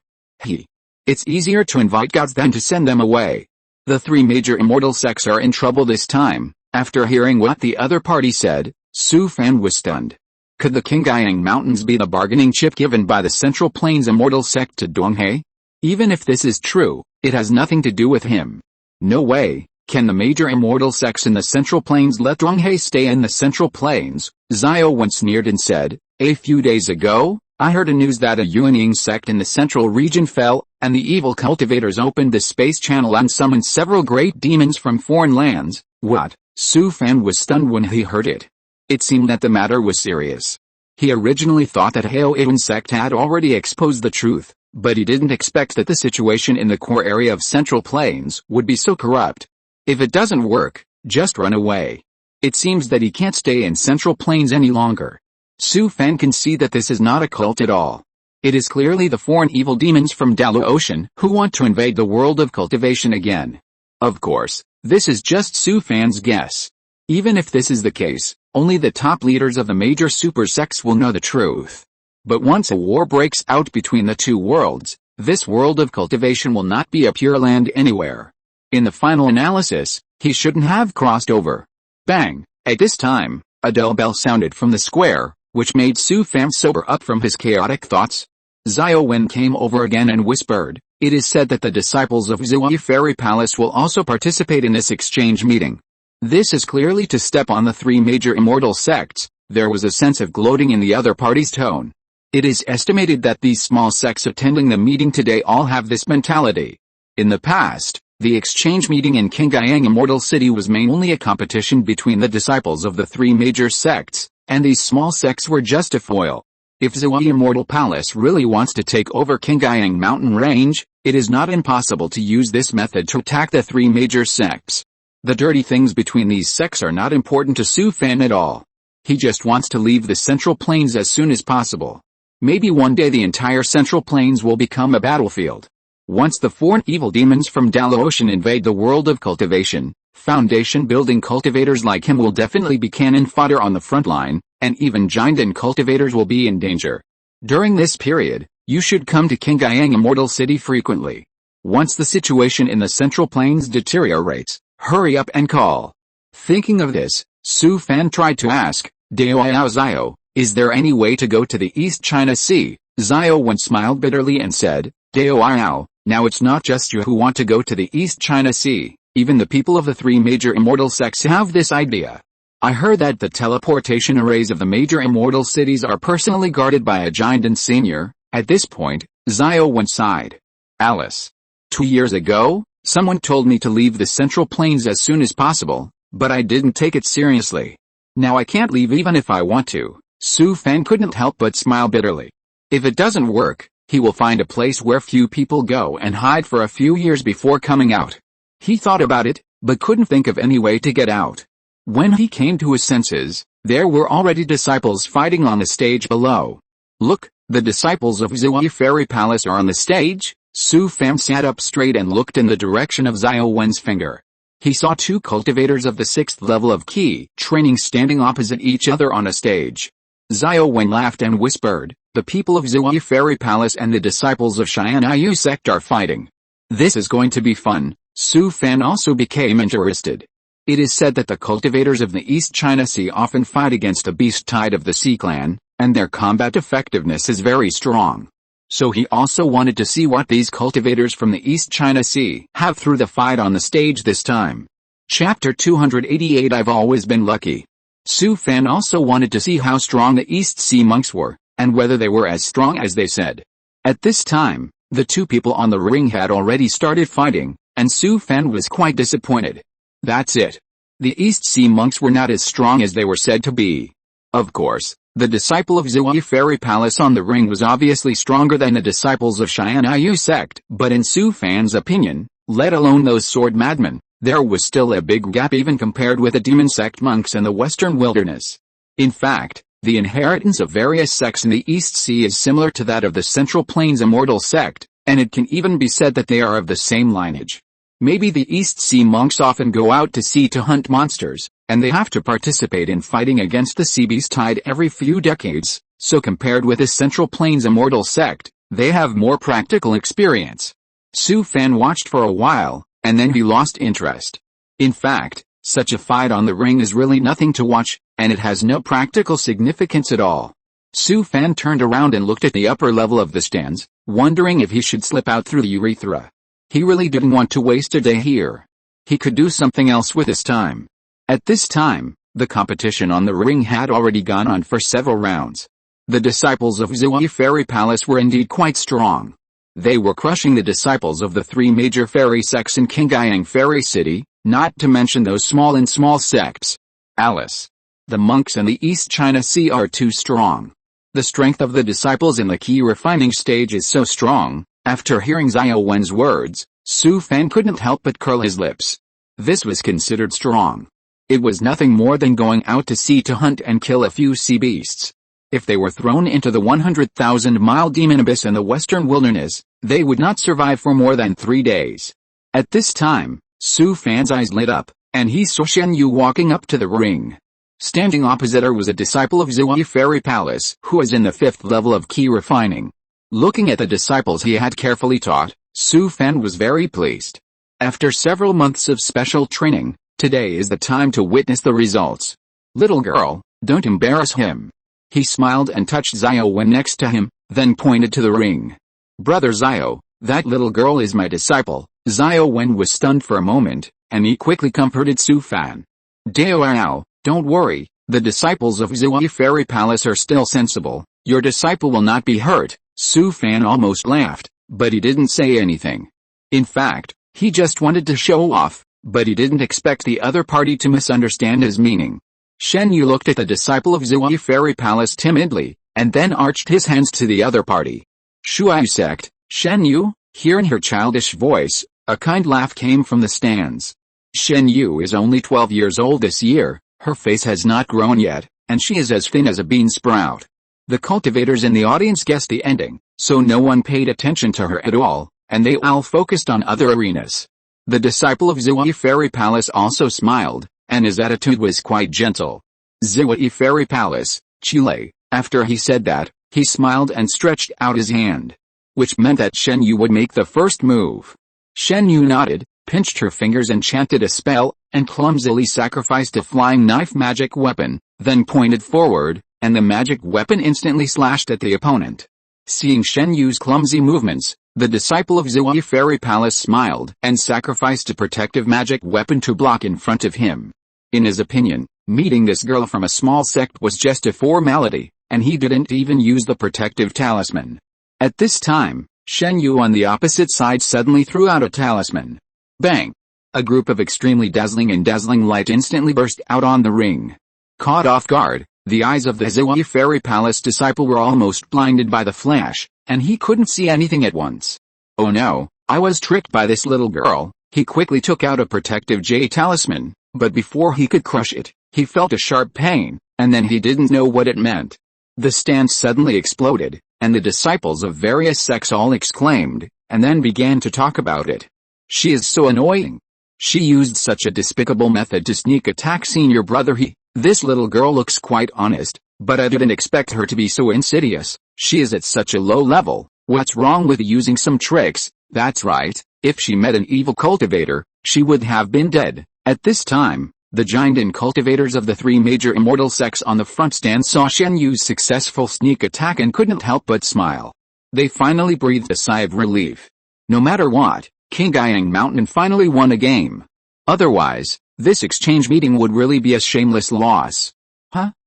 It's easier to invite gods than to send them away. The three major immortal sects are in trouble this time. After hearing what the other party said, Su Fan was stunned. Could the Qingyang Mountains be the bargaining chip given by the Central Plains immortal sect to Donghe? Even if this is true, it has nothing to do with him. No way. Can the major immortal sects in the Central Plains let Donghe stay in the Central Plains? Xiao Wen sneered and said, a few days ago, I heard a news that a Yuanying sect in the central region fell, and the evil cultivators opened the space channel and summoned several great demons from foreign lands. What? Su Fan was stunned when he heard it. It seemed that the matter was serious. He originally thought that Haoyan sect had already exposed the truth, but he didn't expect that the situation in the core area of Central Plains would be so corrupt. If it doesn't work, just run away. It seems that he can't stay in Central Plains any longer. Su Fan can see that this is not a cult at all. It is clearly the foreign evil demons from Dalu Ocean who want to invade the world of cultivation again. Of course, this is just Su Fan's guess. Even if this is the case, only the top leaders of the major super sects will know the truth. But once a war breaks out between the two worlds, this world of cultivation will not be a pure land anywhere. In the final analysis, he shouldn't have crossed over. Bang! At this time, a dull bell sounded from the square, which made Su Fan sober up from his chaotic thoughts. Xiao Wen came over again and whispered, it is said that the disciples of Ziwei Fairy Palace will also participate in this exchange meeting. This is clearly to step on the three major immortal sects. There was a sense of gloating in the other party's tone. It is estimated that these small sects attending the meeting today all have this mentality. In the past, the exchange meeting in Qingyang Immortal City was mainly a competition between the disciples of the three major sects, and these small sects were just a foil. If Ziwei Immortal Palace really wants to take over Qingyang Mountain Range, it is not impossible to use this method to attack the three major sects. The dirty things between these sects are not important to Su Fan at all. He just wants to leave the Central Plains as soon as possible. Maybe one day the entire Central Plains will become a battlefield. Once the foreign evil demons from Dalu Ocean invade the world of cultivation, foundation building cultivators like him will definitely be cannon fodder on the front line, and even giant cultivators will be in danger. During this period, you should come to Qingyang Immortal City frequently. Once the situation in the Central Plains deteriorates, hurry up and call. Thinking of this, Su Fan tried to ask, Xiao, is there any way to go to the East China Sea? Xiao Wen smiled bitterly and said, Devours, now it's not just you who want to go to the East China Sea, even the people of the three major immortal sects have this idea. I heard that the teleportation arrays of the major immortal cities are personally guarded by a giant and senior. At this point, Xiao sighed. Alice. 2 years ago, someone told me to leave the Central Plains as soon as possible, but I didn't take it seriously. Now I can't leave even if I want to. Su Fan couldn't help but smile bitterly. If it doesn't work, he will find a place where few people go and hide for a few years before coming out. He thought about it, but couldn't think of any way to get out. When he came to his senses, there were already disciples fighting on the stage below. Look, the disciples of Zui Fairy Palace are on the stage. Su Fan sat up straight and looked in the direction of Xiao Wen's finger. He saw 2 cultivators of the 6th level of Qi training standing opposite each other on a stage. Xiao Wen laughed and whispered, the people of Zui Fairy Palace and the disciples of Xianyu sect are fighting. This is going to be fun. Su Fan also became interested. It is said that the cultivators of the East China Sea often fight against the beast tide of the Sea Clan, and their combat effectiveness is very strong. So he also wanted to see what these cultivators from the East China Sea have through the fight on the stage this time. Chapter 288 I've always been lucky. Su Fan also wanted to see how strong the East Sea monks were, and whether they were as strong as they said. At this time, the 2 people on the ring had already started fighting, and Su Fan was quite disappointed. That's it. The East Sea monks were not as strong as they were said to be. Of course, the disciple of Zui Fairy Palace on the ring was obviously stronger than the disciples of Xianyu sect, but in Su Fan's opinion, let alone those sword madmen, there was still a big gap even compared with the demon sect monks in the western wilderness. In fact, the inheritance of various sects in the East Sea is similar to that of the Central Plains immortal sect, and it can even be said that they are of the same lineage. Maybe the East Sea monks often go out to sea to hunt monsters, and they have to participate in fighting against the sea beast tide every few decades, so compared with the Central Plains immortal sect, they have more practical experience. Su Fan watched for a while, and then he lost interest. In fact, such a fight on the ring is really nothing to watch, and it has no practical significance at all. Su Fan turned around and looked at the upper level of the stands, wondering if he should slip out through the urethra. He really didn't want to waste a day here. He could do something else with his time. At this time, the competition on the ring had already gone on for several rounds. The disciples of Zui Fairy Palace were indeed quite strong. They were crushing the disciples of the 3 major fairy sects in Qingyang Fairy City, not to mention those small sects. Alice. The monks in the East China Sea are too strong. The strength of the disciples in the Qi refining stage is so strong. After hearing Xiao Wen's words, Su Fan couldn't help but curl his lips. This was considered strong. It was nothing more than going out to sea to hunt and kill a few sea beasts. If they were thrown into the 100,000-mile demon abyss in the western wilderness, they would not survive for more than 3 days. At this time, Su Fan's eyes lit up, and he saw Shen Yu walking up to the ring. Standing opposite her was a disciple of Zui Fairy Palace who was in the 5th level of Qi refining. Looking at the disciples he had carefully taught, Su Fan was very pleased. After several months of special training, today is the time to witness the results. Little girl, don't embarrass him. He smiled and touched Xiao Wen next to him, then pointed to the ring. Brother Xiao, that little girl is my disciple. Xiao Wen was stunned for a moment, and he quickly comforted Su Fan. Deoao, don't worry, the disciples of Zui Fairy Palace are still sensible. Your disciple will not be hurt. Su Fan almost laughed, but he didn't say anything. In fact, he just wanted to show off, but he didn't expect the other party to misunderstand his meaning. Shen Yu looked at the disciple of Zui Fairy Palace timidly, and then arched his hands to the other party. Shuai sect, Shen Yu, hearing her childish voice, a kind laugh came from the stands. Shen Yu is only 12 years old this year, her face has not grown yet, and she is as thin as a bean sprout. The cultivators in the audience guessed the ending, so no one paid attention to her at all, and they all focused on other arenas. The disciple of Zui Fairy Palace also smiled, and his attitude was quite gentle. Zui Fairy Palace, Chile. After he said that, he smiled and stretched out his hand, which meant that Shen Yu would make the first move. Shen Yu nodded, pinched her fingers and chanted a spell, and clumsily sacrificed a flying knife magic weapon, then pointed forward, and the magic weapon instantly slashed at the opponent. Seeing Shen Yu's clumsy movements, The disciple of Zui Fairy Palace smiled and sacrificed a protective magic weapon to block in front of him. In his opinion, meeting this girl from a small sect was just a formality, and he didn't even use the protective talisman. At this time, Shen Yu on the opposite side suddenly threw out a talisman. Bang! A group of extremely dazzling light instantly burst out on the ring. Caught off guard, the eyes of the Zui Fairy Palace disciple were almost blinded by the flash, and he couldn't see anything at once. Oh no, I was tricked by this little girl. He quickly took out a protective J talisman, but before he could crush it, he felt a sharp pain, and then he didn't know what it meant. The stand suddenly exploded, and the disciples of various sects all exclaimed, and then began to talk about it. She is so annoying. She used such a despicable method to sneak attack senior brother This little girl looks quite honest, but I didn't expect her to be so insidious. She is at such a low level. What's wrong with using some tricks? That's right, if she met an evil cultivator, she would have been dead. At this time, the giant and cultivators of the three major immortal sects on the front stand saw Shen Yu's successful sneak attack and couldn't help but smile. They finally breathed a sigh of relief. No matter what, King Yang Mountain finally won a game. Otherwise, this exchange meeting would really be a shameless loss.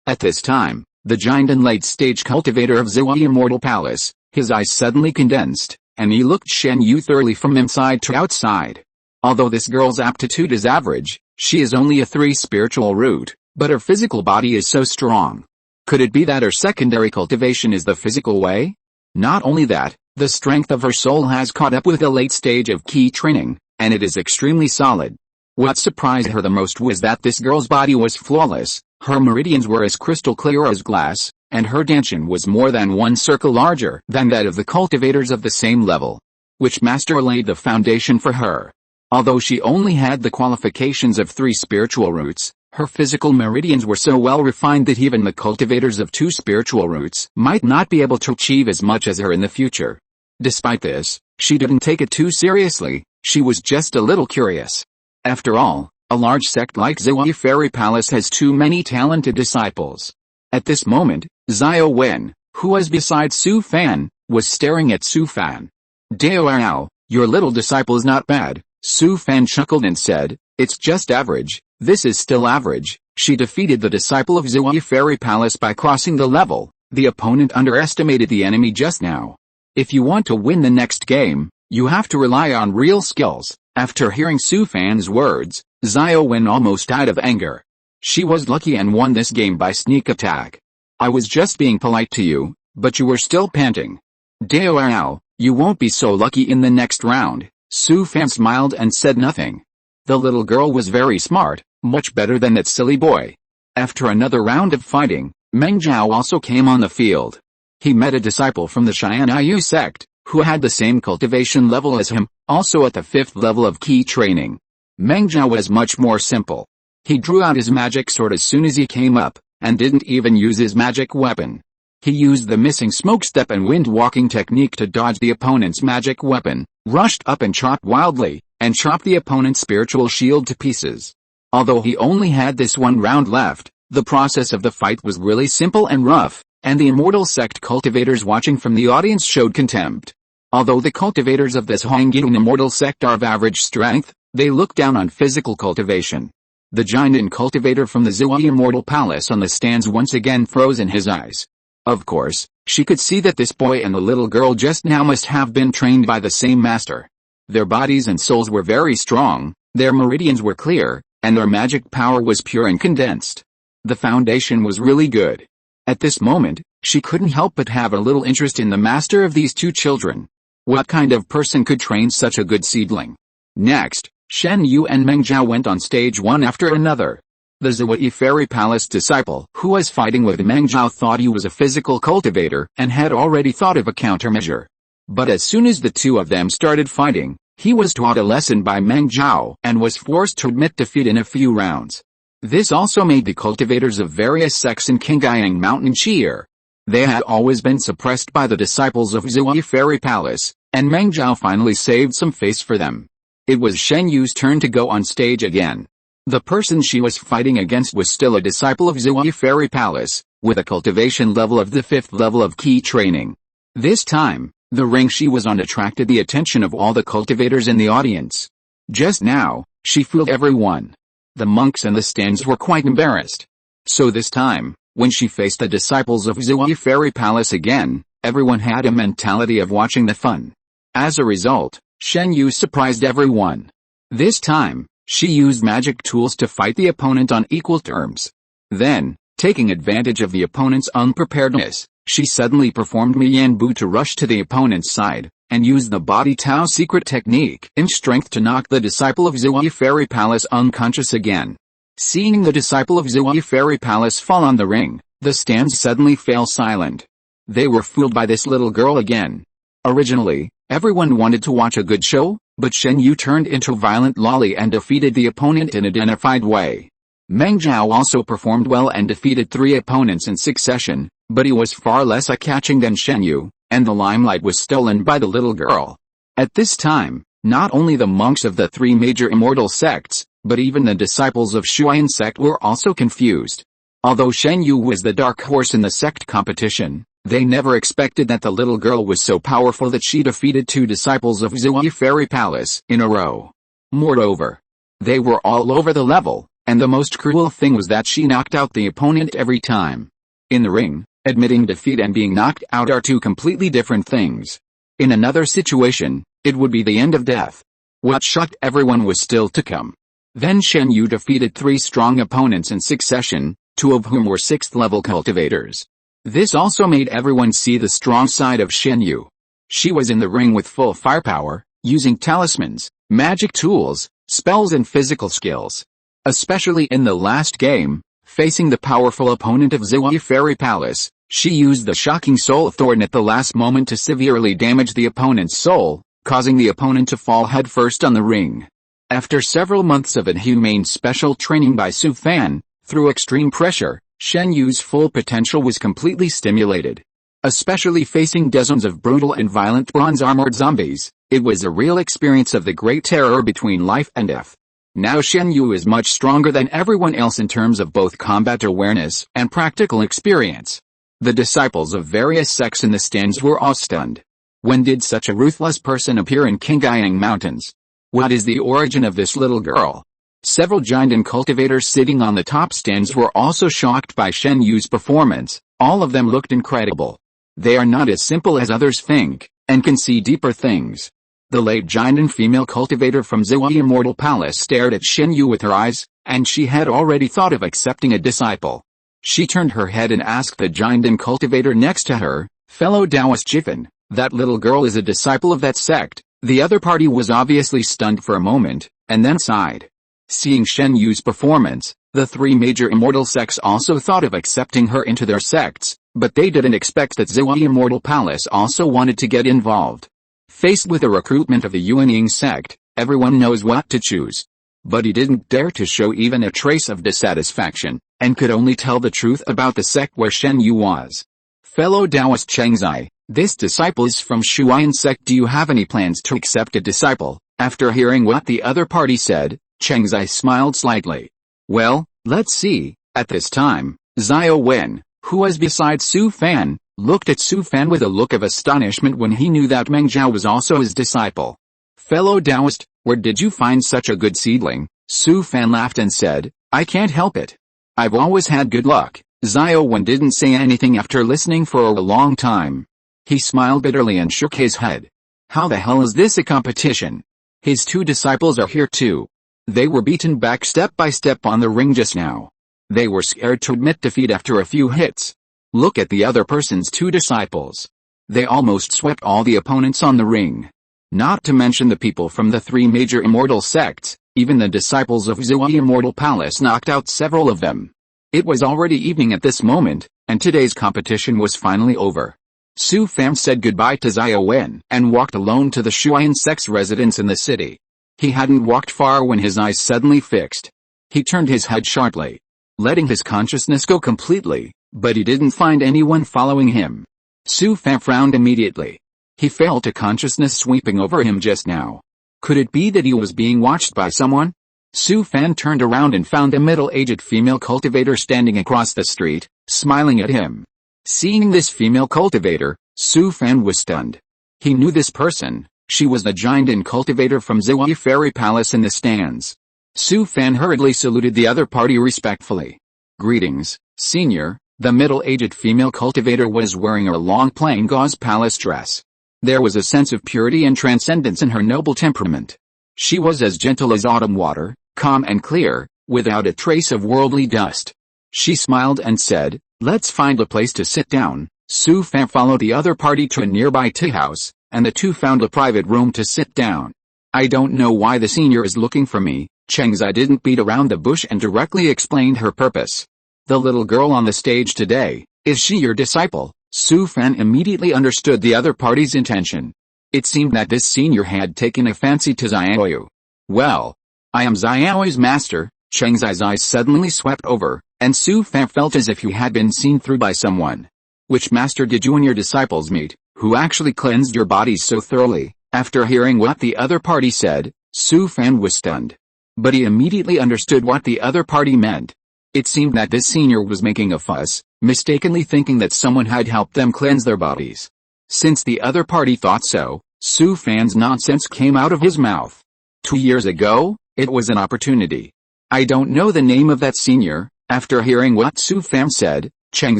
At this time, the giant and late-stage cultivator of Zui Immortal Palace, his eyes suddenly condensed, and he looked Shen Yu thoroughly from inside to outside. Although this girl's aptitude is average, she is only a 3 spiritual root, but her physical body is so strong. Could it be that her secondary cultivation is the physical way? Not only that, the strength of her soul has caught up with the late stage of key training, and it is extremely solid. What surprised her the most was that this girl's body was flawless, her meridians were as crystal clear as glass, and her dantian was more than 1 circle larger than that of the cultivators of the same level. Which master laid the foundation for her? Although she only had the qualifications of 3 spiritual roots, her physical meridians were so well refined that even the cultivators of 2 spiritual roots might not be able to achieve as much as her in the future. Despite this, she didn't take it too seriously, she was just a little curious. After all, a large sect like Zui Fairy Palace has too many talented disciples. At this moment, Xiao Wen, who was beside Su Fan, was staring at Su Fan. "Dao, your little disciple is not bad," Su Fan chuckled and said, "It's just average." This is still average. She defeated the disciple of Zui Fairy Palace by crossing the level. The opponent underestimated the enemy just now. If you want to win the next game, you have to rely on real skills. After hearing Su Fan's words, Xiao went almost out of anger. She was lucky and won this game by sneak attack. I was just being polite to you, but you were still panting. Dao, you won't be so lucky in the next round. Su Fan smiled and said nothing. The little girl was very smart, much better than that silly boy. After another round of fighting, Meng Zhao also came on the field. He met a disciple from the Xianyu sect, who had the same cultivation level as him, also at the 5th level of key training. Meng Zhao was much more simple. He drew out his magic sword as soon as he came up, and didn't even use his magic weapon. He used the missing smoke step and wind walking technique to dodge the opponent's magic weapon, rushed up and chopped wildly, and chopped the opponent's spiritual shield to pieces. Although he only had this 1 round left, the process of the fight was really simple and rough, and the immortal sect cultivators watching from the audience showed contempt. Although the cultivators of this Hongyan immortal sect are of average strength, they look down on physical cultivation. The giant and cultivator from the Zui Immortal Palace on the stands once again froze in his eyes. Of course, she could see that this boy and the little girl just now must have been trained by the same master. Their bodies and souls were very strong, their meridians were clear, and their magic power was pure and condensed. The foundation was really good. At this moment, she couldn't help but have a little interest in the master of these 2 children. What kind of person could train such a good seedling? Next, Shen Yu and Meng Zhao went on stage one after another. The Zui Fairy Palace disciple who was fighting with Meng Zhao thought he was a physical cultivator and had already thought of a countermeasure. But as soon as the 2 of them started fighting, he was taught a lesson by Meng Zhao and was forced to admit defeat in a few rounds. This also made the cultivators of various sects in Qingyang Mountain cheer. They had always been suppressed by the disciples of Zui Fairy Palace, and Meng Zhao finally saved some face for them. It was Shen Yu's turn to go on stage again. The person she was fighting against was still a disciple of Zui Fairy Palace, with a cultivation level of the 5th level of key training. This time, The ring she was on attracted the attention of all the cultivators in the audience. Just now, she fooled everyone. The monks and the stands were quite embarrassed. So this time, when she faced the disciples of Zui Fairy Palace again, everyone had a mentality of watching the fun. As a result, Shen Yu surprised everyone. This time, she used magic tools to fight the opponent on equal terms. Then, taking advantage of the opponent's unpreparedness, she suddenly performed Mian Bu to rush to the opponent's side, and used the Body Tao secret technique in strength to knock the disciple of Zui Fairy Palace unconscious again. Seeing the disciple of Zui Fairy Palace fall on the ring, the stands suddenly fell silent. They were fooled by this little girl again. Originally, everyone wanted to watch a good show, but Shen Yu turned into a violent lolly and defeated the opponent in a dignified way. Meng Zhao also performed well and defeated 3 opponents in succession, but he was far less eye-catching than Shen Yu, and the limelight was stolen by the little girl. At this time, not only the monks of the 3 major immortal sects, but even the disciples of Shuyan sect were also confused. Although Shen Yu was the dark horse in the sect competition, they never expected that the little girl was so powerful that she defeated 2 disciples of Zui Fairy Palace in a row. Moreover, they were all over the level, and the most cruel thing was that she knocked out the opponent every time. In the ring, admitting defeat and being knocked out are 2 completely different things. In another situation, it would be the end of death. What shocked everyone was still to come. Then Shen Yu defeated 3 strong opponents in succession, 2 of whom were 6th level cultivators. This also made everyone see the strong side of Shen Yu. She was in the ring with full firepower, using talismans, magic tools, spells and physical skills. Especially in the last game, facing the powerful opponent of Zui Fairy Palace, she used the shocking soul thorn at the last moment to severely damage the opponent's soul, causing the opponent to fall headfirst on the ring. After several months of inhumane special training by Su Fan, through extreme pressure, Shen Yu's full potential was completely stimulated. Especially facing dozens of brutal and violent bronze-armored zombies, it was a real experience of the great terror between life and death. Now Shen Yu is much stronger than everyone else in terms of both combat awareness and practical experience. The disciples of various sects in the stands were all stunned. When did such a ruthless person appear in Qingyang Mountains? What is the origin of this little girl? Several giant and cultivators sitting on the top stands were also shocked by Shen Yu's performance. All of them looked incredible. They are not as simple as others think, and can see deeper things. The late giant and female cultivator from Zui Immortal Palace stared at Shen Yu with her eyes, and she had already thought of accepting a disciple. She turned her head and asked the giant and cultivator next to her, "Fellow Taoist Jiffin, that little girl is a disciple of that sect?" The other party was obviously stunned for a moment, and then sighed. Seeing Shen Yu's performance, the 3 major immortal sects also thought of accepting her into their sects, but they didn't expect that Zui Immortal Palace also wanted to get involved. Faced with the recruitment of the Yuanying sect, everyone knows what to choose. But he didn't dare to show even a trace of dissatisfaction, and could only tell the truth about the sect where Shen Yu was. "Fellow Taoist Chengzai, this disciple is from Shuyan sect. Do you have any plans to accept a disciple?" After hearing what the other party said, Chengzai smiled slightly. "Well, let's see." At this time, Xiao Wen, who was beside Su Fan, looked at Su Fan with a look of astonishment when he knew that Meng Zhao was also his disciple. "Fellow Taoist, where did you find such a good seedling?" Su Fan laughed and said, "I can't help it. I've always had good luck." Xiao Wen didn't say anything after listening for a long time. He smiled bitterly and shook his head. "How the hell is this a competition? His 2 disciples are here too." They were beaten back step by step on the ring just now. They were scared to admit defeat after a few hits. Look at the other person's 2 disciples. They almost swept all the opponents on the ring. Not to mention the people from the 3 major immortal sects, even the disciples of Zui Immortal Palace knocked out several of them. It was already evening at this moment, and today's competition was finally over. Su Fan said goodbye to Xiao Wen and walked alone to the Shuyan sect's residence in the city. He hadn't walked far when his eyes suddenly fixed. He turned his head sharply, letting his consciousness go completely, but he didn't find anyone following him. Su Fan frowned immediately. He felt a consciousness sweeping over him just now. Could it be that he was being watched by someone? Su Fan turned around and found a middle-aged female cultivator standing across the street, smiling at him. Seeing this female cultivator, Su Fan was stunned. He knew this person. She was the giant and cultivator from Zui Fairy Palace in the stands. Su Fan hurriedly saluted the other party respectfully. Greetings, senior. The middle-aged female cultivator was wearing a long plain gauze palace dress. There was a sense of purity and transcendence in her noble temperament. She was as gentle as autumn water, calm and clear, without a trace of worldly dust. She smiled and said, "Let's find a place to sit down." Su Fan followed the other party to a nearby tea house, and the two found a private room to sit down. "I don't know why the senior is looking for me." Cheng Zai didn't beat around the bush and directly explained her purpose. "The little girl on the stage today, is she your disciple?" Su Fan immediately understood the other party's intention. It seemed that this senior had taken a fancy to Xiaoyu. "Well, I am Xiaoyu's master." Cheng Zai's eyes suddenly swept over, and Su Fan felt as if he had been seen through by someone. "Which master did you and your disciples meet, who actually cleansed your bodies so thoroughly?" After hearing what the other party said, Su Fan was stunned. But he immediately understood what the other party meant. It seemed that this senior was making a fuss, mistakenly thinking that someone had helped them cleanse their bodies. Since the other party thought so, Su Fan's nonsense came out of his mouth. 2 years ago, it was an opportunity. "I don't know the name of that senior." After hearing what Su Fan said, Cheng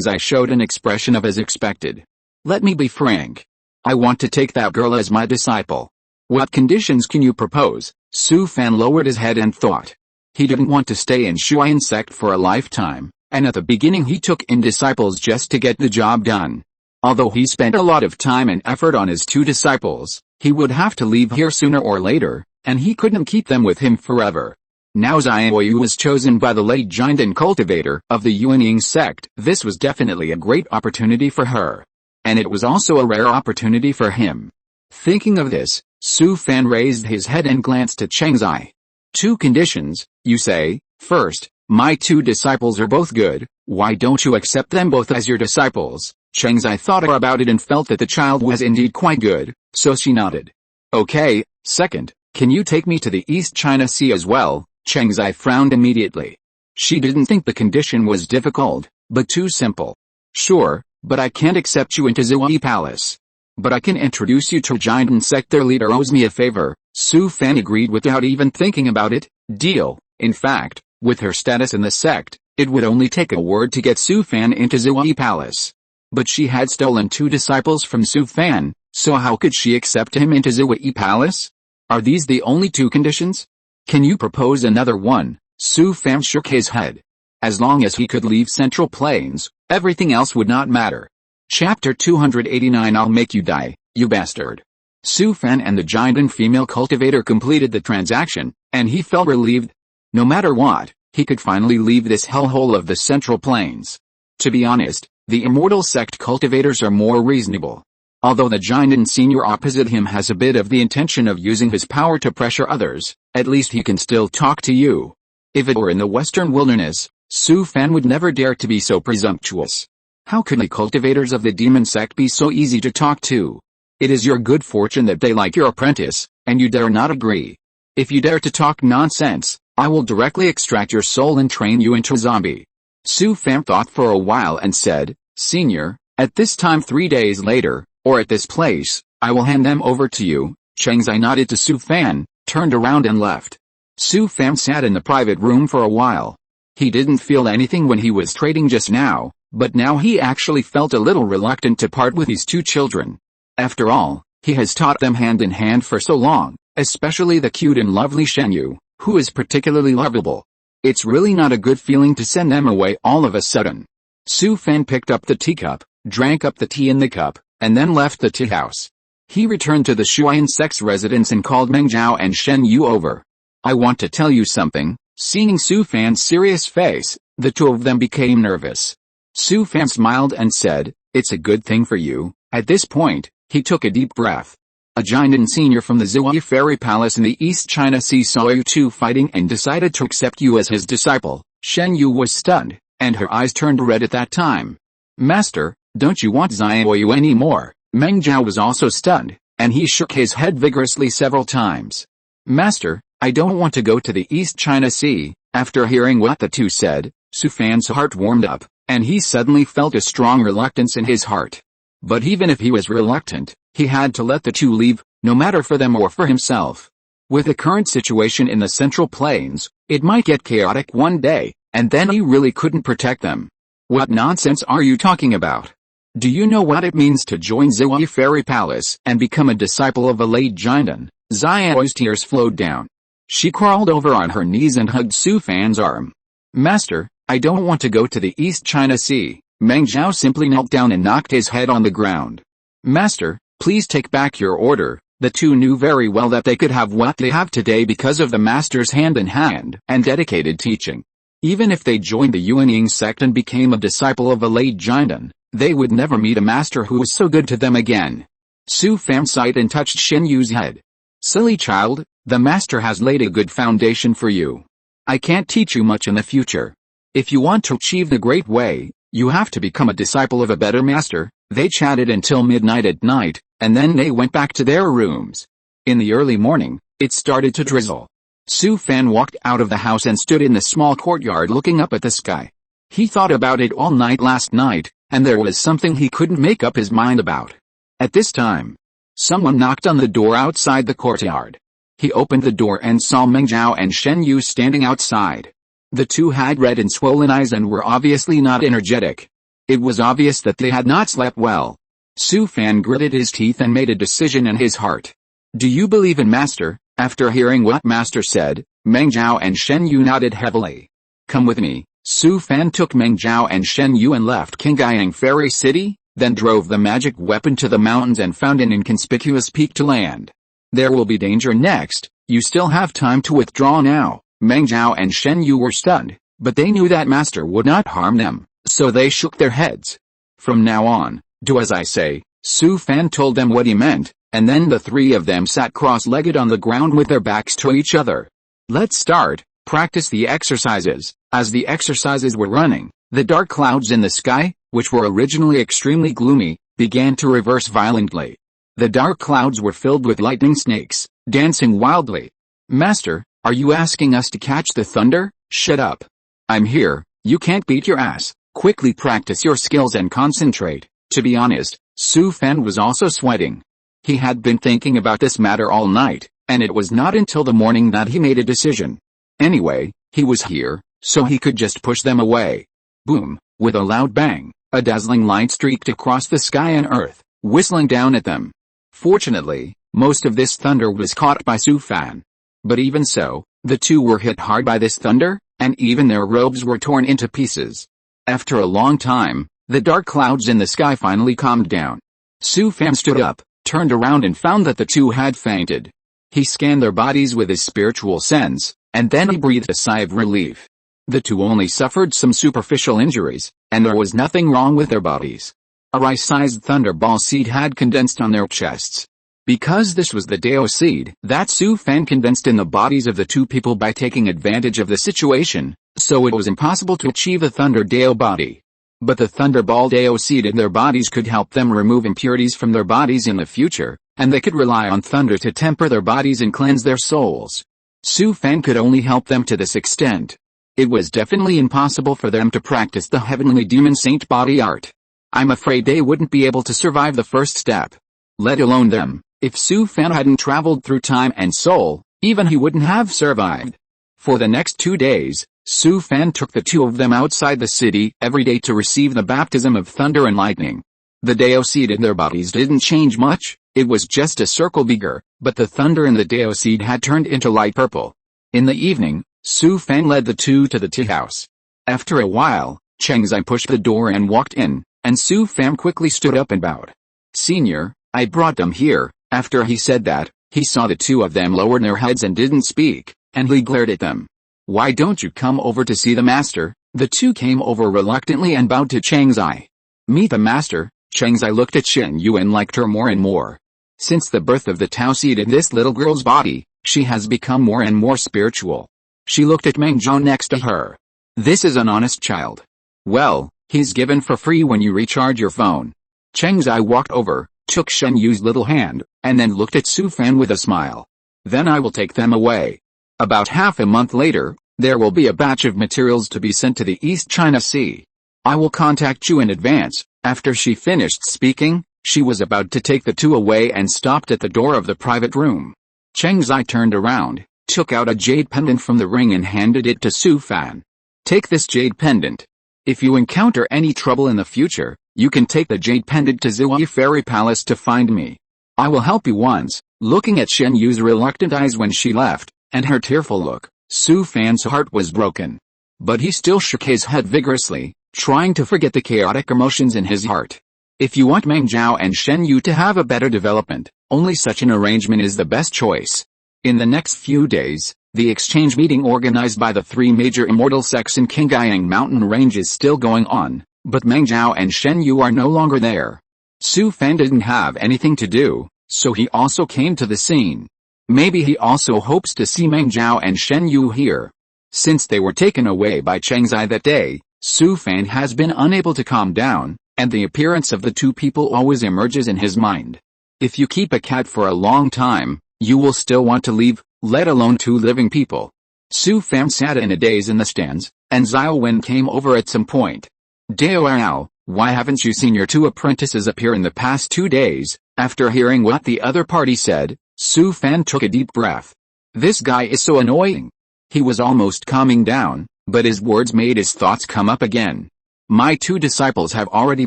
Zai showed an expression of as expected. "Let me be frank. I want to take that girl as my disciple." "What conditions can you propose?" Su Fan lowered his head and thought. He didn't want to stay in Shuyan sect for a lifetime, and at the beginning he took in disciples just to get the job done. Although he spent a lot of time and effort on his 2 disciples, he would have to leave here sooner or later, and he couldn't keep them with him forever. Now Xiaoyu was chosen by the late giant and cultivator of the Yuanying sect. This was definitely a great opportunity for her. And it was also a rare opportunity for him. Thinking of this, Su Fan raised his head and glanced at Cheng Zai. "2 conditions, you say? First, my 2 disciples are both good. Why don't you accept them both as your disciples?" Cheng Zai thought about it and felt that the child was indeed quite good, so she nodded. "Okay." "Second, can you take me to the East China Sea as well?" Cheng Zai frowned immediately. She didn't think the condition was difficult, but too simple. "Sure, but I can't accept you into Zui Palace. But I can introduce you to giant and sect. Their leader owes me a favor." Su Fan agreed without even thinking about it. Deal. In fact, with her status in the sect, it would only take a word to get Su Fan into Zui Palace. But she had stolen 2 disciples from Su Fan, so how could she accept him into Zui Palace? Are these the only 2 conditions? Can you propose another one? Su Fan shook his head. As long as he could leave Central Plains, everything else would not matter. Chapter 289. I'll make you die, you bastard. Su Fan and the giant and female cultivator completed the transaction, and he felt relieved. No matter what, he could finally leave this hellhole of the Central Plains. To be honest, the immortal sect cultivators are more reasonable. Although the giant and senior opposite him has a bit of the intention of using his power to pressure others, at least he can still talk to you. If it were in the western wilderness, Su Fan would never dare to be so presumptuous. How could the cultivators of the demon sect be so easy to talk to? It is your good fortune that they like your apprentice, and you dare not agree. If you dare to talk nonsense, I will directly extract your soul and train you into a zombie. Su Fan thought for a while and said, "Senior, at this time 3 days later, or at this place, I will hand them over to you." Cheng Zai nodded to Su Fan, turned around and left. Su Fan sat in the private room for a while. He didn't feel anything when he was trading just now, but now he actually felt a little reluctant to part with his 2 children. After all, he has taught them hand in hand for so long, especially the cute and lovely Shenyu, who is particularly lovable. It's really not a good feeling to send them away all of a sudden. Su Fan picked up the teacup, drank up the tea in the cup, and then left the tea house. He returned to the Shuyan sect's residence and called Meng Zhao and Shen Yu over. "I want to tell you something." Seeing Su Fan's serious face, the 2 of them became nervous. Su Fan smiled and said, "It's a good thing for you." At this point, he took a deep breath. A giant and senior from the Zui Fairy Palace in the East China Sea saw you 2 fighting and decided to accept you as his disciple. Shen Yu was stunned, and her eyes turned red at that time. "Master, don't you want Xiaoyu anymore?" Meng Zhao was also stunned, and he shook his head vigorously several times. "Master, I don't want to go to the East China Sea." After hearing what the 2 said, Su Fan's heart warmed up, and he suddenly felt a strong reluctance in his heart. But even if he was reluctant, he had to let the two leave, no matter for them or for himself. With the current situation in the Central Plains, it might get chaotic one day, and then he really couldn't protect them. What nonsense are you talking about? Do you know what it means to join Ziwei Fairy Palace and become a disciple of a late Jinden? Xiao's tears flowed down. She crawled over on her knees and hugged Su Fan's arm. Master, I don't want to go to the East China Sea. Meng Zhao simply knelt down and knocked his head on the ground. Master, please take back your order. The two knew very well that they could have what they have today because of the master's hand-in-hand and dedicated teaching. Even if they joined the Yuanying sect and became a disciple of a late Jinden, they would never meet a master who was so good to them again. Su Fan sighed and touched Shen Yu's head. Silly child, the master has laid a good foundation for you. I can't teach you much in the future. If you want to achieve the great way, you have to become a disciple of a better master. They chatted until midnight at night, and then they went back to their rooms. In the early morning, it started to drizzle. Su Fan walked out of the house and stood in the small courtyard looking up at the sky. He thought about it all night last night, and there was something he couldn't make up his mind about. At this time, someone knocked on the door outside the courtyard. He opened the door and saw Meng Zhao and Shen Yu standing outside. The two had red and swollen eyes and were obviously not energetic. It was obvious that they had not slept well. Su Fan gritted his teeth and made a decision in his heart. Do you believe in Master? After hearing what Master said, Meng Zhao and Shen Yu nodded heavily. Come with me. Su Fan took Meng Zhao and Shen Yu and left Qingyang Fairy City, then drove the magic weapon to the mountains and found an inconspicuous peak to land. There will be danger next, you still have time to withdraw now. Meng Zhao and Shen Yu were stunned, but they knew that Master would not harm them, so they shook their heads. From now on, do as I say. Su Fan told them what he meant, and then the three of them sat cross-legged on the ground with their backs to each other. Let's start, practice the exercises. As the exercises were running, the dark clouds in the sky, which were originally extremely gloomy, began to reverse violently. The dark clouds were filled with lightning snakes, dancing wildly. Master, are you asking us to catch the thunder? Shut up. I'm here, you can't beat your ass. Quickly practice your skills and concentrate. To be honest, Su Fan was also sweating. He had been thinking about this matter all night, and it was not until the morning that he made a decision. Anyway, he was here, so he could just push them away. Boom, with a loud bang, a dazzling light streaked across the sky and earth, whistling down at them. Fortunately, most of this thunder was caught by Su Fan. But even so, the two were hit hard by this thunder, and even their robes were torn into pieces. After a long time, the dark clouds in the sky finally calmed down. Su Fan stood up, turned around and found that the two had fainted. He scanned their bodies with his spiritual sense, and then he breathed a sigh of relief. The two only suffered some superficial injuries, and there was nothing wrong with their bodies. A rice-sized thunderball seed had condensed on their chests. Because this was the Dao seed that Su Fan condensed in the bodies of the two people by taking advantage of the situation, so it was impossible to achieve a Thunder Dao body. But the Thunderball Dao seed in their bodies could help them remove impurities from their bodies in the future, and they could rely on thunder to temper their bodies and cleanse their souls. Su Fan could only help them to this extent. It was definitely impossible for them to practice the heavenly demon saint body art. I'm afraid they wouldn't be able to survive the first step. Let alone them. If Su Fan hadn't traveled through time and soul, even he wouldn't have survived. For the next 2 days, Su Fan took the two of them outside the city every day to receive the baptism of thunder and lightning. The Dao seed in their bodies didn't change much, it was just a circle bigger, but the thunder in the Dao seed had turned into light purple. In the evening, Su Fan led the two to the tea house. After a while, Cheng Zai pushed the door and walked in, and Su Fan quickly stood up and bowed. Senior, I brought them here. After he said that, he saw the two of them lower their heads and didn't speak, and he glared at them. Why don't you come over to see the master? The two came over reluctantly and bowed to Cheng Zai. Meet the master. Cheng Zai looked at Shen Yu and liked her more and more. Since the birth of the Tao seed in this little girl's body, she has become more and more spiritual. She looked at Meng Zhao next to her. This is an honest child. Well, he's given for free when you recharge your phone. Cheng Zai walked over, took Shen Yu's little hand, and then looked at Su Fan with a smile. Then I will take them away. About half a month later, there will be a batch of materials to be sent to the East China Sea. I will contact you in advance. After she finished speaking, She was about to take the two away and stopped at the door of the private room. Cheng Zai turned around, took out a jade pendant from the ring and handed it to Su Fan. Take this jade pendant. If you encounter any trouble in the future, you can take the jade pendant to Zui Fairy Palace to find me. I will help you once. Looking at Shen Yu's reluctant eyes when she left, and her tearful look, Su Fan's heart was broken. But he still shook his head vigorously, trying to forget the chaotic emotions in his heart. If you want Meng Zhao and Shen Yu to have a better development, only such an arrangement is the best choice. In the next few days, the exchange meeting organized by the three major immortal sects in Qingyang mountain range is still going on, but Meng Zhao and Shen Yu are no longer there. Su Fan didn't have anything to do, so he also came to the scene. Maybe he also hopes to see Meng Zhao and Shen Yu here. Since they were taken away by Cheng Zai that day, Su Fan has been unable to calm down, and the appearance of the two people always emerges in his mind. If you keep a cat for a long time, you will still want to leave, let alone two living people. Su Fan sat in a daze in the stands, and Xiao Wen came over at some point. Devours, why haven't you seen your two apprentices appear in the past 2 days? After hearing what the other party said, Su Fan took a deep breath. This guy is so annoying. He was almost calming down, but his words made his thoughts come up again. My two disciples have already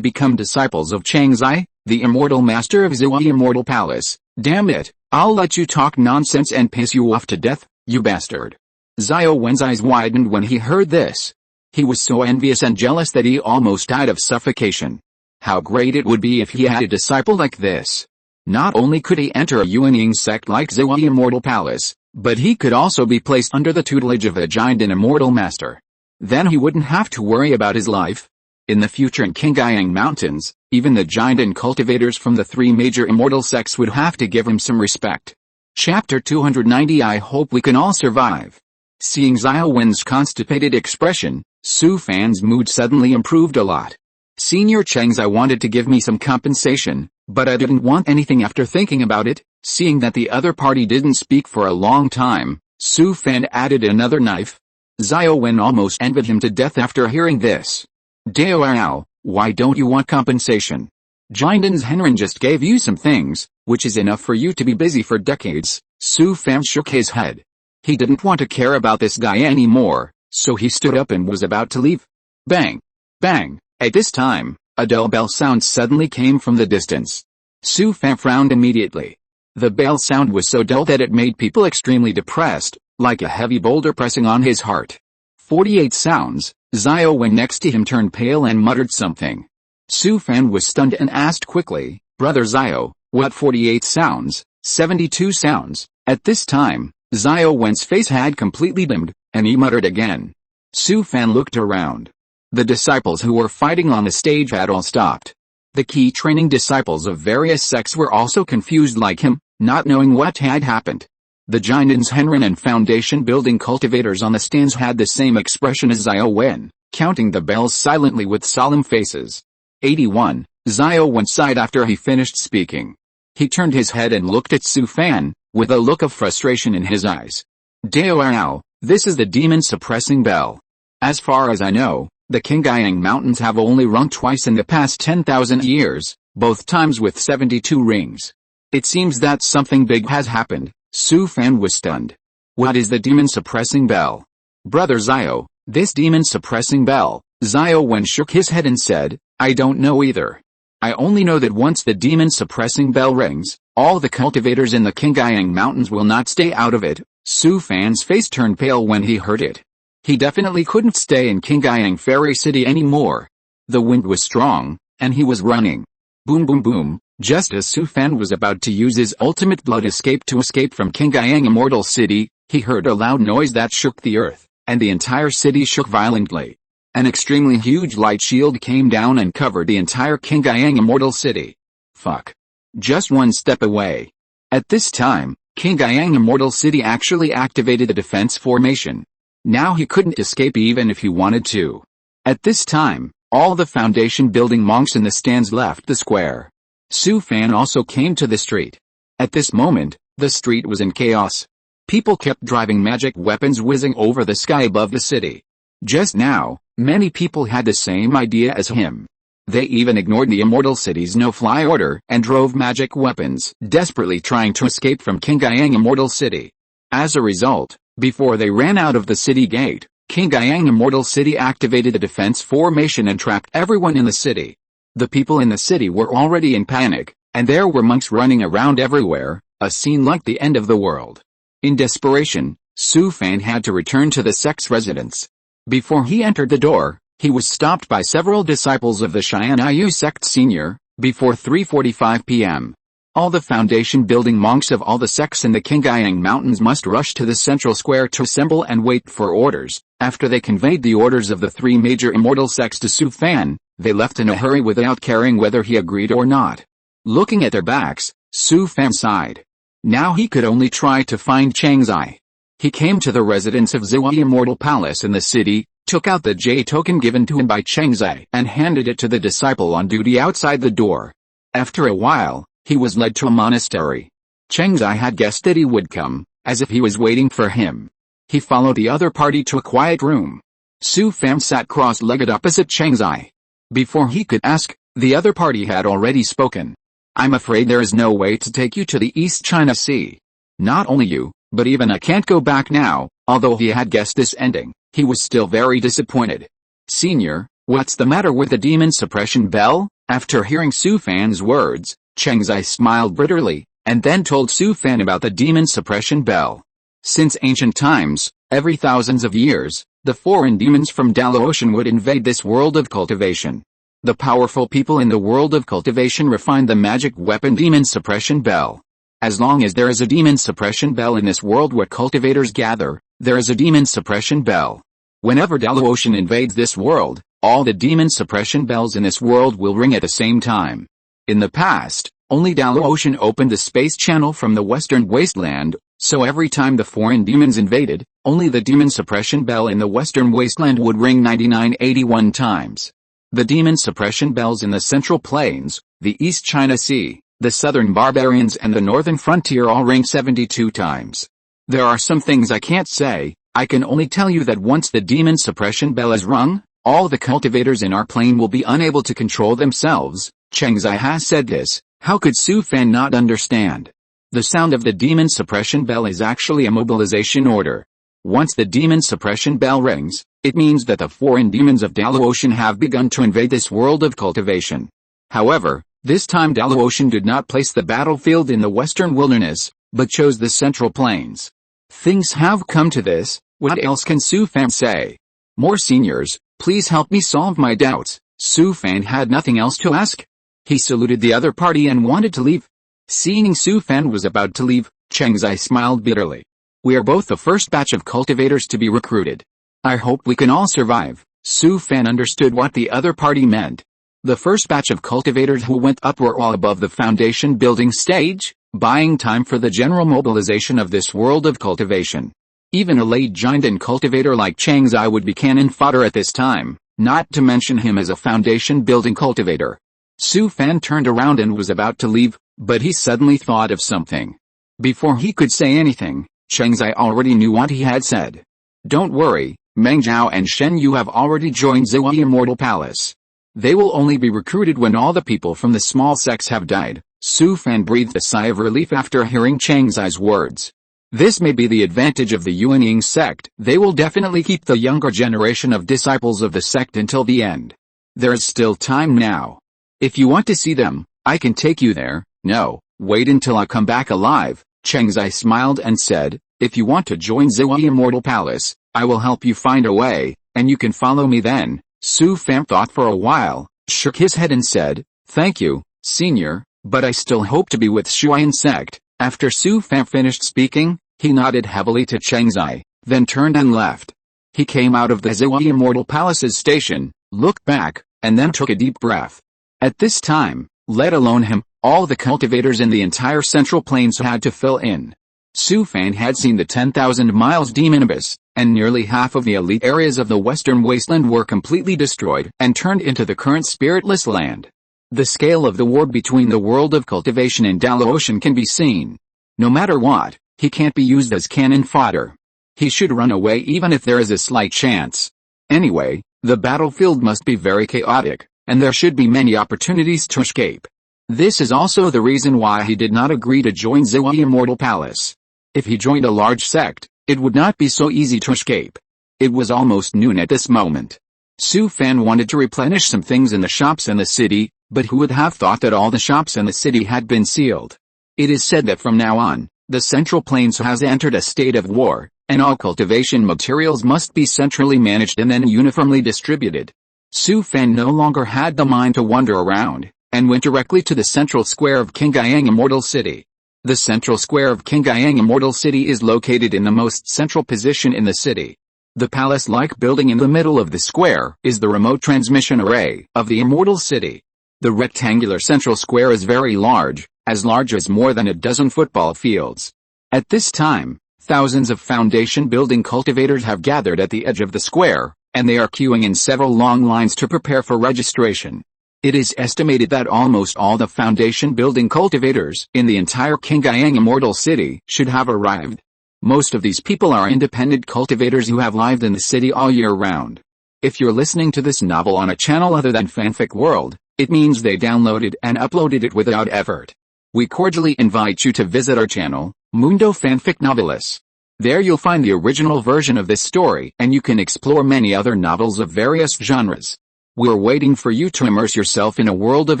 become disciples of Cheng Zai, the immortal master of Zui Immortal Palace. Damn it, I'll let you talk nonsense and piss you off to death, you bastard. Xiao Wen's eyes widened when he heard this. He was so envious and jealous that he almost died of suffocation. How great it would be if he had a disciple like this. Not only could he enter a Yuanying sect like Zui Immortal Palace, but he could also be placed under the tutelage of a giant and immortal master. Then he wouldn't have to worry about his life. In the future in Qingyang Mountains, even the giant and cultivators from the three major immortal sects would have to give him some respect. Chapter 290 I hope we can all survive. Seeing Xiao Wen's constipated expression, Su Fan's mood suddenly improved a lot. Senior Cheng Zai wanted to give me some compensation, but I didn't want anything after thinking about it. Seeing that the other party didn't speak for a long time, Su Fan added another knife. Xiao Wen almost envied him to death after hearing this. Devours, why don't you want compensation? Jinden's Henren just gave you some things, which is enough for you to be busy for decades. Su Fan shook his head. He didn't want to care about this guy anymore, so he stood up and was about to leave. Bang! Bang! At this time, a dull bell sound suddenly came from the distance. Su Fan frowned immediately. The bell sound was so dull that it made people extremely depressed, like a heavy boulder pressing on his heart. 48 sounds. Xiao Wen next to him turned pale and muttered something. Su Fan was stunned and asked quickly, Brother Xiao, what 48 sounds? 72 sounds. At this time, Xiao Wen's face had completely dimmed, and he muttered again. Su Fan looked around. The disciples who were fighting on the stage had all stopped. The key training disciples of various sects were also confused like him, not knowing what had happened. The Jinden's Henren and Foundation building cultivators on the stands had the same expression as Xiao Wen, counting the bells silently with solemn faces. 81. Xiao Wen sighed after he finished speaking. He turned his head and looked at Su Fan, with a look of frustration in his eyes. Devours, this is the demon suppressing bell. As far as I know, the Qingyang Mountains have only rung twice in the past 10,000 years, both times with 72 rings. It seems that something big has happened. Su Fan was stunned. What is the demon suppressing bell? Brother Xiao, this demon suppressing bell. Xiao Wen shook his head and said, I don't know either. I only know that once the demon suppressing bell rings, all the cultivators in the Qingyang Mountains will not stay out of it. Su Fan's face turned pale when he heard it. He definitely couldn't stay in Qingyang Fairy City anymore. The wind was strong, and he was running. Boom boom boom. Just as Su Fan was about to use his ultimate blood escape to escape from Qingyang Immortal City, he heard a loud noise that shook the earth, and the entire city shook violently. An extremely huge light shield came down and covered the entire Qingyang Immortal City. Fuck. Just one step away. At this time, Qingyang Immortal City actually activated a defense formation. Now he couldn't escape even if he wanted to. At this time, all the Foundation building monks in the stands left the square. Su Fan also came to the street. At this moment, the street was in chaos. People kept driving magic weapons whizzing over the sky above the city. Just now, many people had the same idea as him. They even ignored the Immortal City's no-fly order and drove magic weapons, desperately trying to escape from Qingyang Immortal City. As a result, before they ran out of the city gate, Qingyang Immortal City activated a defense formation and trapped everyone in the city. The people in the city were already in panic, and there were monks running around everywhere, a scene like the end of the world. In desperation, Su Fan had to return to the sect's residence. Before he entered the door, he was stopped by several disciples of the Xianyu sect senior, before 3:45 p.m. All the foundation building monks of all the sects in the Qingyang Mountains must rush to the central square to assemble and wait for orders. After they conveyed the orders of the three major immortal sects to Su Fan, they left in a hurry without caring whether he agreed or not. Looking at their backs, Su Fan sighed. Now he could only try to find Changzai. He came to the residence of Zihui Immortal Palace in the city, took out the J token given to him by Changzai and handed it to the disciple on duty outside the door. After a while, he was led to a monastery. Changzai had guessed that he would come, as if he was waiting for him. He followed the other party to a quiet room. Su Fan sat cross-legged opposite Changzai. Before he could ask, the other party had already spoken. I'm afraid there is no way to take you to the East China Sea. Not only you, but even I can't go back now. Although he had guessed this ending, he was still very disappointed. Senior, what's the matter with the demon suppression bell? After hearing Su Fan's words, Changzai smiled bitterly, and then told Su Fan about the demon suppression bell. Since ancient times, every thousands of years, the foreign demons from Daluotian would invade this world of cultivation. The powerful people in the world of cultivation refined the magic weapon demon suppression bell. As long as there is a demon suppression bell in this world where cultivators gather, there is a demon suppression bell. Whenever Daluotian invades this world, all the demon suppression bells in this world will ring at the same time. In the past, only Daluotian opened the space channel from the western wasteland, so every time the foreign demons invaded, only the demon suppression bell in the western wasteland would ring 9981 times. The demon suppression bells in the Central Plains, the East China Sea, the Southern Barbarians and the Northern Frontier all ring 72 times. There are some things I can't say. I can only tell you that once the demon suppression bell is rung, all the cultivators in our plane will be unable to control themselves. Changzai has said this. How could Su Fan not understand? The sound of the demon suppression bell is actually a mobilization order. Once the demon suppression bell rings, it means that the foreign demons of Daluotian have begun to invade this world of cultivation. However, this time Daluotian did not place the battlefield in the western wilderness, but chose the central plains. Things have come to this, what else can Su Fan say? More seniors, please help me solve my doubts. Su Fan had nothing else to ask. He saluted the other party and wanted to leave. Seeing Su Fan was about to leave, Changzai smiled bitterly. We are both the first batch of cultivators to be recruited. I hope we can all survive. Su Fan understood what the other party meant. The first batch of cultivators who went up were all above the foundation building stage, buying time for the general mobilization of this world of cultivation. Even a late giant and cultivator like Changzai would be cannon fodder at this time, not to mention him as a foundation building cultivator. Su Fan turned around and was about to leave, but he suddenly thought of something. Before he could say anything, Changzai already knew what he had said. Don't worry, Meng Zhao and Shen Yu have already joined Zihui Immortal Palace. They will only be recruited when all the people from the small sects have died. Su Fan breathed a sigh of relief after hearing Changzai's words. This may be the advantage of the Yuanying sect. They will definitely keep the younger generation of disciples of the sect until the end. There is still time now. If you want to see them, I can take you there. No, wait until I come back alive. Changzai smiled and said, if you want to join Zihui Immortal Palace, I will help you find a way, and you can follow me then. Su Fan thought for a while, shook his head and said, thank you, senior, but I still hope to be with Shuyan sect. After Su Fan finished speaking, he nodded heavily to Changzai, then turned and left. He came out of the Zihui Immortal Palace's station, looked back, and then took a deep breath. At this time, let alone him, all the cultivators in the entire Central Plains had to fill in. Su Fan had seen the 10,000 miles demon abyss, and nearly half of the elite areas of the western wasteland were completely destroyed and turned into the current spiritless land. The scale of the war between the world of cultivation and Daluotian can be seen. No matter what, he can't be used as cannon fodder. He should run away even if there is a slight chance. Anyway, the battlefield must be very chaotic. and there should be many opportunities to escape. This is also the reason why he did not agree to join Ziwa Immortal Palace. If he joined a large sect, it would not be so easy to escape. It was almost noon at this moment. Su Fan wanted to replenish some things in the shops in the city, but who would have thought that all the shops in the city had been sealed? It is said that from now on, the Central Plains has entered a state of war, and all cultivation materials must be centrally managed and then uniformly distributed. Su Fan no longer had the mind to wander around, and went directly to the central square of Qingyang Immortal City. The central square of Qingyang Immortal City is located in the most central position in the city. The palace-like building in the middle of the square is the remote transmission array of the Immortal City. The rectangular central square is very large as more than a dozen football fields. At this time, thousands of foundation building cultivators have gathered at the edge of the square, and they are queuing in several long lines to prepare for registration. It is estimated that almost all the foundation building cultivators in the entire Qingyang Immortal City should have arrived. Most of these people are independent cultivators who have lived in the city all year round. If you're listening to this novel on a channel other than Fanfic World, it means they downloaded and uploaded it without effort. We cordially invite you to visit our channel, Mundo Fanfic Novelis. There you'll find the original version of this story and you can explore many other novels of various genres. We're waiting for you to immerse yourself in a world of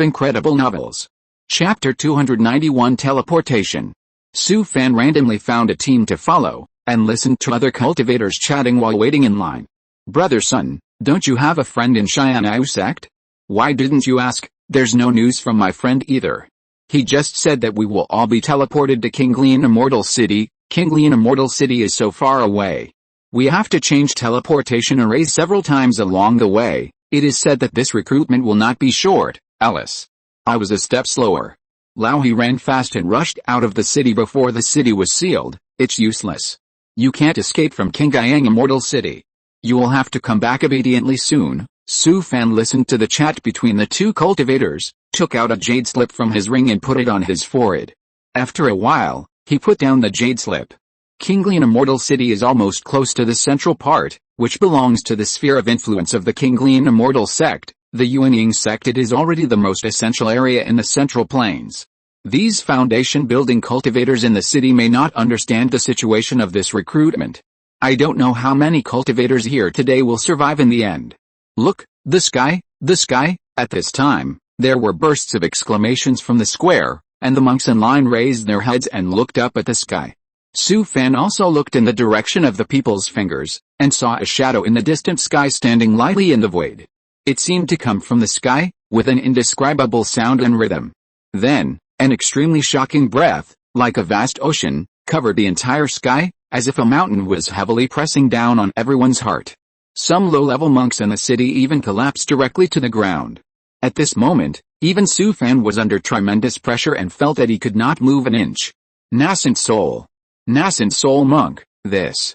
incredible novels. Chapter 291 Teleportation. Su Fan randomly found a team to follow, and listened to other cultivators chatting while waiting in line. Brother Sun, don't you have a friend in Xian'ou sect? Why didn't you ask? There's no news from my friend either. He just said that we will all be teleported to Qingyang Immortal City. Qingyang Immortal City is so far away. We have to change teleportation arrays several times along the way. It is said that this recruitment will not be short, Alice. I was a step slower. Lao He ran fast and rushed out of the city before the city was sealed. It's useless. You can't escape from Qingyang Immortal City. You will have to come back obediently soon. Su Fan listened to the chat between the two cultivators, took out a jade slip from his ring and put it on his forehead. After a while, he put down the jade slip. Qingyang Immortal City is almost close to the central part, which belongs to the sphere of influence of the Qingyang Immortal sect. The Yuanying sect. It is already the most essential area in the Central Plains. These foundation building cultivators in the city may not understand the situation of this recruitment. I don't know how many cultivators here today will survive in the end. Look, the sky, the sky. At this time, there were bursts of exclamations from the square, and the monks in line raised their heads and looked up at the sky. Su Fan also looked in the direction of the people's fingers, and saw a shadow in the distant sky standing lightly in the void. It seemed to come from the sky, with an indescribable sound and rhythm. Then, an extremely shocking breath, like a vast ocean, covered the entire sky, as if a mountain was heavily pressing down on everyone's heart. Some low-level monks in the city even collapsed directly to the ground. At this moment, even Su Fan was under tremendous pressure and felt that he could not move an inch. Nascent Soul. Nascent Soul Monk, this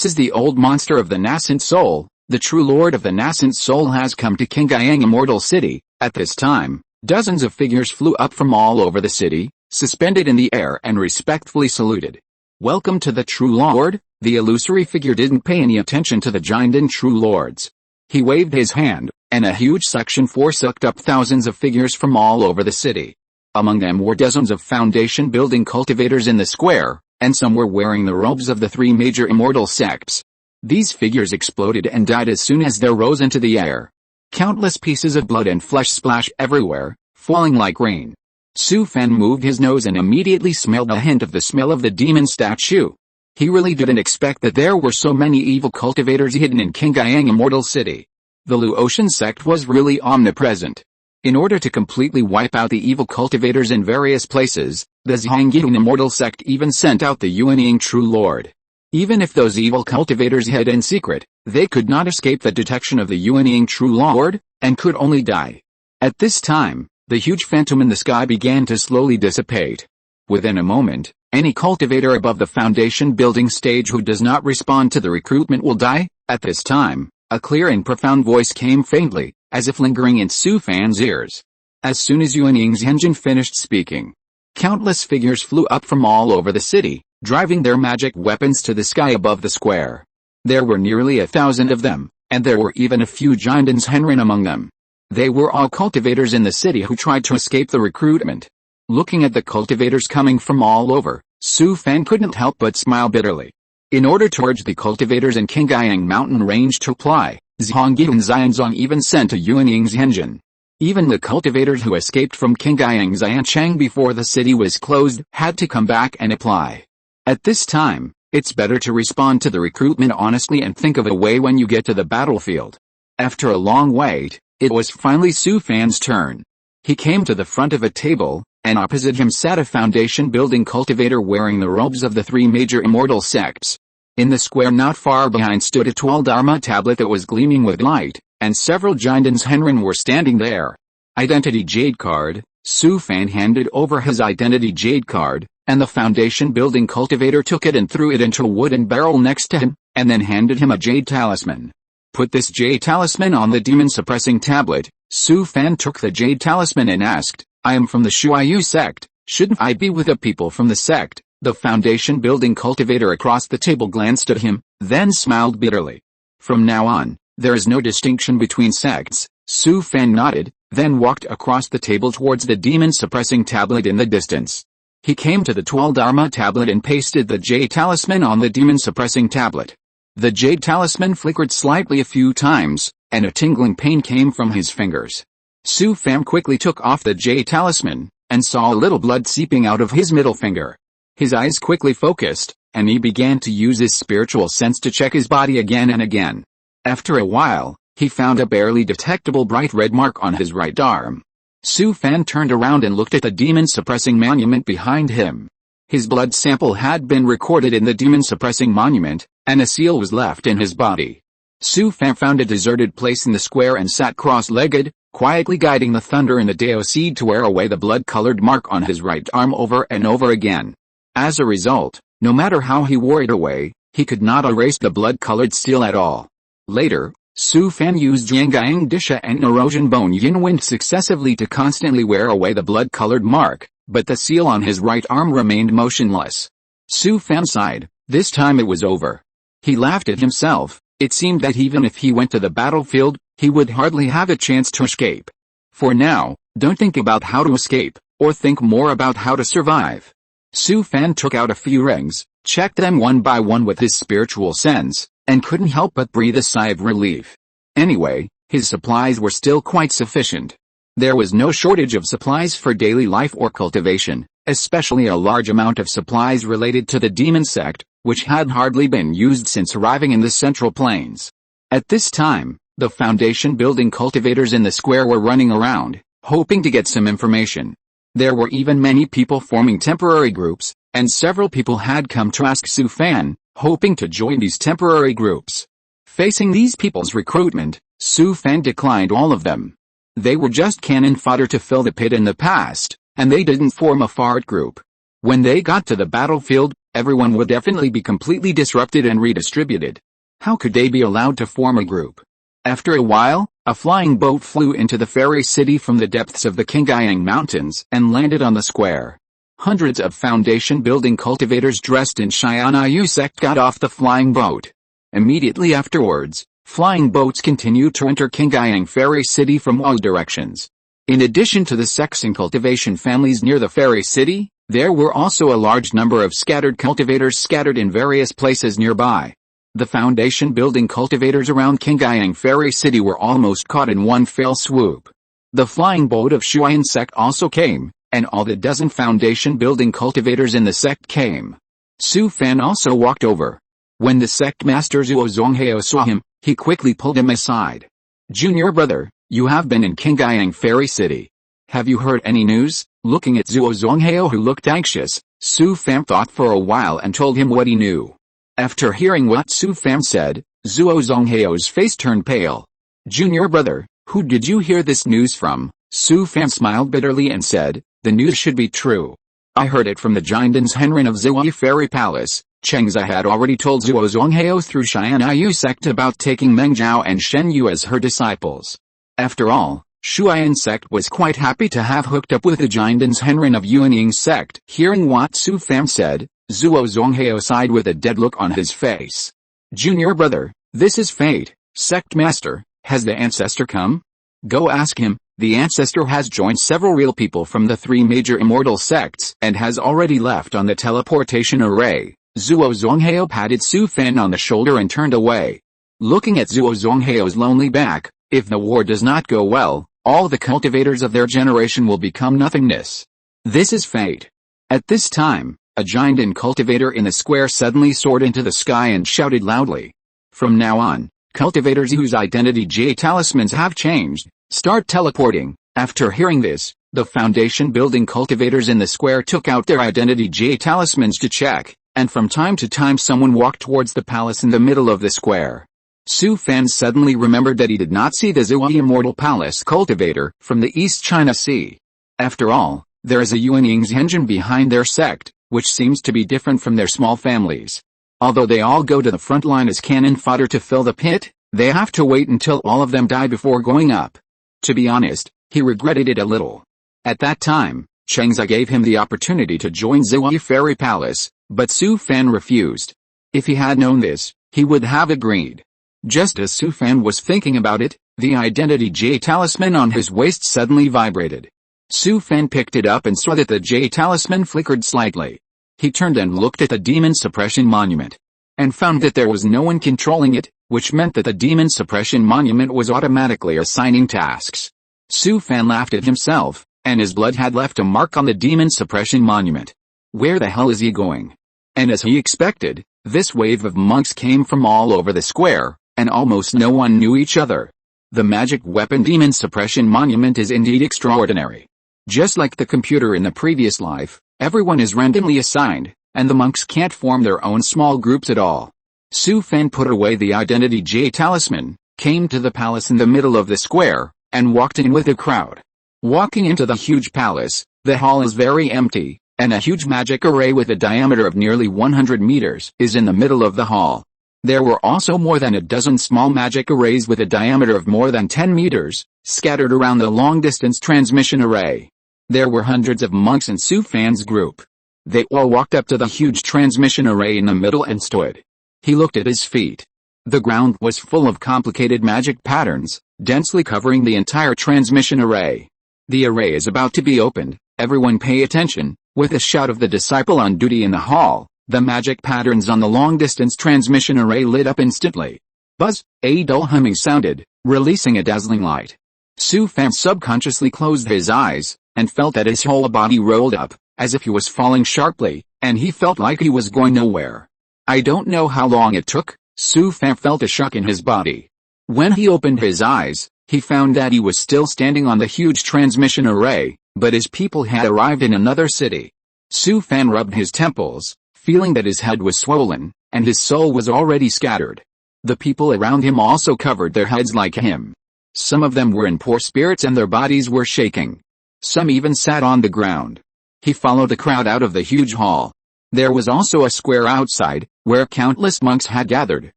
is the old monster of the Nascent Soul. The true lord of the Nascent Soul has come to Qingyang Immortal City. At this time, dozens of figures flew up from all over the city, suspended in the air and respectfully saluted. Welcome to the true lord. The illusory figure didn't pay any attention to the giant and true lords. He waved his hand, and a huge suction force sucked up thousands of figures from all over the city. Among them were dozens of foundation building cultivators in the square, and some were wearing the robes of the three major immortal sects. These figures exploded and died as soon as they rose into the air. Countless pieces of blood and flesh splashed everywhere, falling like rain. Su Fan moved his nose and immediately smelled a hint of the smell of the demon statue. He really didn't expect that there were so many evil cultivators hidden in Qingyang Immortal City. The Luotian sect was really omnipresent. In order to completely wipe out the evil cultivators in various places, the Zhangyin Immortal sect even sent out the Yuanying True Lord. Even if those evil cultivators hid in secret, they could not escape the detection of the Yuanying True Lord, and could only die. At this time, the huge phantom in the sky began to slowly dissipate. Within a moment, any cultivator above the foundation building stage who does not respond to the recruitment will die. At this time, a clear and profound voice came faintly, as if lingering in Su Fan's ears. As soon as Yuanying's engine finished speaking, countless figures flew up from all over the city, driving their magic weapons to the sky above the square. There were nearly 1,000 of them, and there were even a few giants Henrin among them. They were all cultivators in the city who tried to escape the recruitment. Looking at the cultivators coming from all over, Su Fan couldn't help but smile bitterly. In order to urge the cultivators in Qingyang mountain range to apply, Zhongyi and Xianzong even sent a Yuanying's engine. Even the cultivators who escaped from Qingyang Xianchang before the city was closed had to come back and apply. At this time, it's better to respond to the recruitment honestly and think of a way when you get to the battlefield. After a long wait, it was finally Su Fan's turn. He came to the front of a table, and opposite him sat a foundation-building cultivator wearing the robes of the three major immortal sects. In the square not far behind stood a 12-dharma tablet that was gleaming with light, and several Jinden's Henrin were standing there. Identity Jade Card. Su Fan handed over his Identity Jade Card, and the foundation-building cultivator took it and threw it into a wooden barrel next to him, and then handed him a Jade Talisman. Put this Jade Talisman on the demon-suppressing tablet. Su Fan took the Jade Talisman and asked, I am from the Shuayu sect, shouldn't I be with the people from the sect? The foundation-building cultivator across the table glanced at him, then smiled bitterly. From now on, there is no distinction between sects. Su Fan nodded, then walked across the table towards the demon-suppressing tablet in the distance. He came to the 12-dharma tablet and pasted the Jade Talisman on the demon-suppressing tablet. The Jade Talisman flickered slightly a few times, and a tingling pain came from his fingers. Su Fan quickly took off the Jade Talisman, and saw a little blood seeping out of his middle finger. His eyes quickly focused, and he began to use his spiritual sense to check his body again and again. After a while, he found a barely detectable bright red mark on his right arm. Su Fan turned around and looked at the demon-suppressing monument behind him. His blood sample had been recorded in the demon-suppressing monument, and a seal was left in his body. Su Fan found a deserted place in the square and sat cross-legged, quietly guiding the thunder in the Dao seed to wear away the blood-colored mark on his right arm over and over again. As a result, no matter how he wore it away, he could not erase the blood-colored seal at all. Later, Su Fan used Jiangyang Disha and Erosion Bone Yinwind successively to constantly wear away the blood-colored mark, but the seal on his right arm remained motionless. Su Fan sighed. This time it was over. He laughed at himself. It seemed that even if he went to the battlefield, he would hardly have a chance to escape. For now, don't think about how to escape, or think more about how to survive. Su Fan took out a few rings, checked them one by one with his spiritual sense, and couldn't help but breathe a sigh of relief. Anyway, his supplies were still quite sufficient. There was no shortage of supplies for daily life or cultivation, especially a large amount of supplies related to the demon sect, which had hardly been used since arriving in the Central Plains. At this time, the foundation-building cultivators in the square were running around, hoping to get some information. There were even many people forming temporary groups, and several people had come to ask Su Fan, hoping to join these temporary groups. Facing these people's recruitment, Su Fan declined all of them. They were just cannon fodder to fill the pit in the past, and they didn't form a fart group. When they got to the battlefield, everyone would definitely be completely disrupted and redistributed. How could they be allowed to form a group? After a while, a flying boat flew into the fairy city from the depths of the Qingyang Mountains and landed on the square. Hundreds of foundation-building cultivators dressed in Xianayu sect got off the flying boat. Immediately afterwards, flying boats continued to enter Qingyang Fairy City from all directions. In addition to the sects and cultivation families near the Fairy City, there were also a large number of scattered cultivators scattered in various places nearby. The foundation-building cultivators around Qingyang Fairy City were almost caught in one fell swoop. The flying boat of Shuayan sect also came, and all the dozen foundation-building cultivators in the sect came. Su Fan also walked over. When the sect master Zuo Zonghao saw him, he quickly pulled him aside. Junior brother, you have been in Qingyang Fairy City. Have you heard any news? Looking at Zuo Zonghao, who looked anxious, Su Fan thought for a while and told him what he knew. After hearing what Su Fan said, Zuo Zonghao's face turned pale. Junior brother, who did you hear this news from? Su Fan smiled bitterly and said, the news should be true. I heard it from the Jinden's Henrin of Ziwei Fairy Palace. Chengza had already told Zuo Zonghao through Xianayu sect about taking Mengzhao and Shen Yu as her disciples. After all, Shuayan sect was quite happy to have hooked up with the Jinden's Henrin of Yuanying sect. Hearing what Su Fan said, Zuo Zonghao sighed with a dead look on his face. Junior brother, this is fate. Sect master, has the ancestor come? Go ask him. The ancestor has joined several real people from the 3 major immortal sects and has already left on the teleportation array. Zuo Zonghao patted Su Fan on the shoulder and turned away. Looking at Zuo Zonghao's lonely back, if the war does not go well, all the cultivators of their generation will become nothingness. This is fate. At this time, a giant and cultivator in the square suddenly soared into the sky and shouted loudly. From now on, cultivators whose identity J talismans have changed, start teleporting. After hearing this, the foundation building cultivators in the square took out their identity J talismans to check, and from time to time someone walked towards the palace in the middle of the square. Su Fan suddenly remembered that he did not see the Zhuo Immortal Palace cultivator from the East China Sea. After all, there is a Yuan Ying's behind their sect, which seems to be different from their small families. Although they all go to the front line as cannon fodder to fill the pit, they have to wait until all of them die before going up. To be honest, he regretted it a little. At that time, Chengzi gave him the opportunity to join Zhuo Fairy Palace, but Su Fan refused. If he had known this, he would have agreed. Just as Su Fan was thinking about it, the identity J talisman on his waist suddenly vibrated. Su Fan picked it up and saw that the J talisman flickered slightly. He turned and looked at the demon suppression monument, and found that there was no one controlling it, which meant that the demon suppression monument was automatically assigning tasks. Su Fan laughed at himself, and his blood had left a mark on the demon suppression monument. Where the hell is he going? And as he expected, this wave of monks came from all over the square, and almost no one knew each other. The magic weapon demon suppression monument is indeed extraordinary. Just like the computer in the previous life, everyone is randomly assigned, and the monks can't form their own small groups at all. Su Fan put away the identity J talisman, came to the palace in the middle of the square, and walked in with the crowd. Walking into the huge palace, the hall is very empty, and a huge magic array with a diameter of nearly 100 meters is in the middle of the hall. There were also more than a dozen small magic arrays with a diameter of more than 10 meters, scattered around the long-distance transmission array. There were hundreds of monks in Su Fan's group. They all walked up to the huge transmission array in the middle and stood. He looked at his feet. The ground was full of complicated magic patterns, densely covering the entire transmission array. The array is about to be opened, everyone pay attention. With a shout of the disciple on duty in the hall, the magic patterns on the long-distance transmission array lit up instantly. Buzz, a dull humming sounded, releasing a dazzling light. Su Fan subconsciously closed his eyes, and felt that his whole body rolled up, as if he was falling sharply, and he felt like he was going nowhere. I don't know how long it took, Su Fan felt a shock in his body. When he opened his eyes, he found that he was still standing on the huge transmission array, but his people had arrived in another city. Su Fan rubbed his temples, feeling that his head was swollen, and his soul was already scattered. The people around him also covered their heads like him. Some of them were in poor spirits and their bodies were shaking. Some even sat on the ground. He followed the crowd out of the huge hall. There was also a square outside, where countless monks had gathered.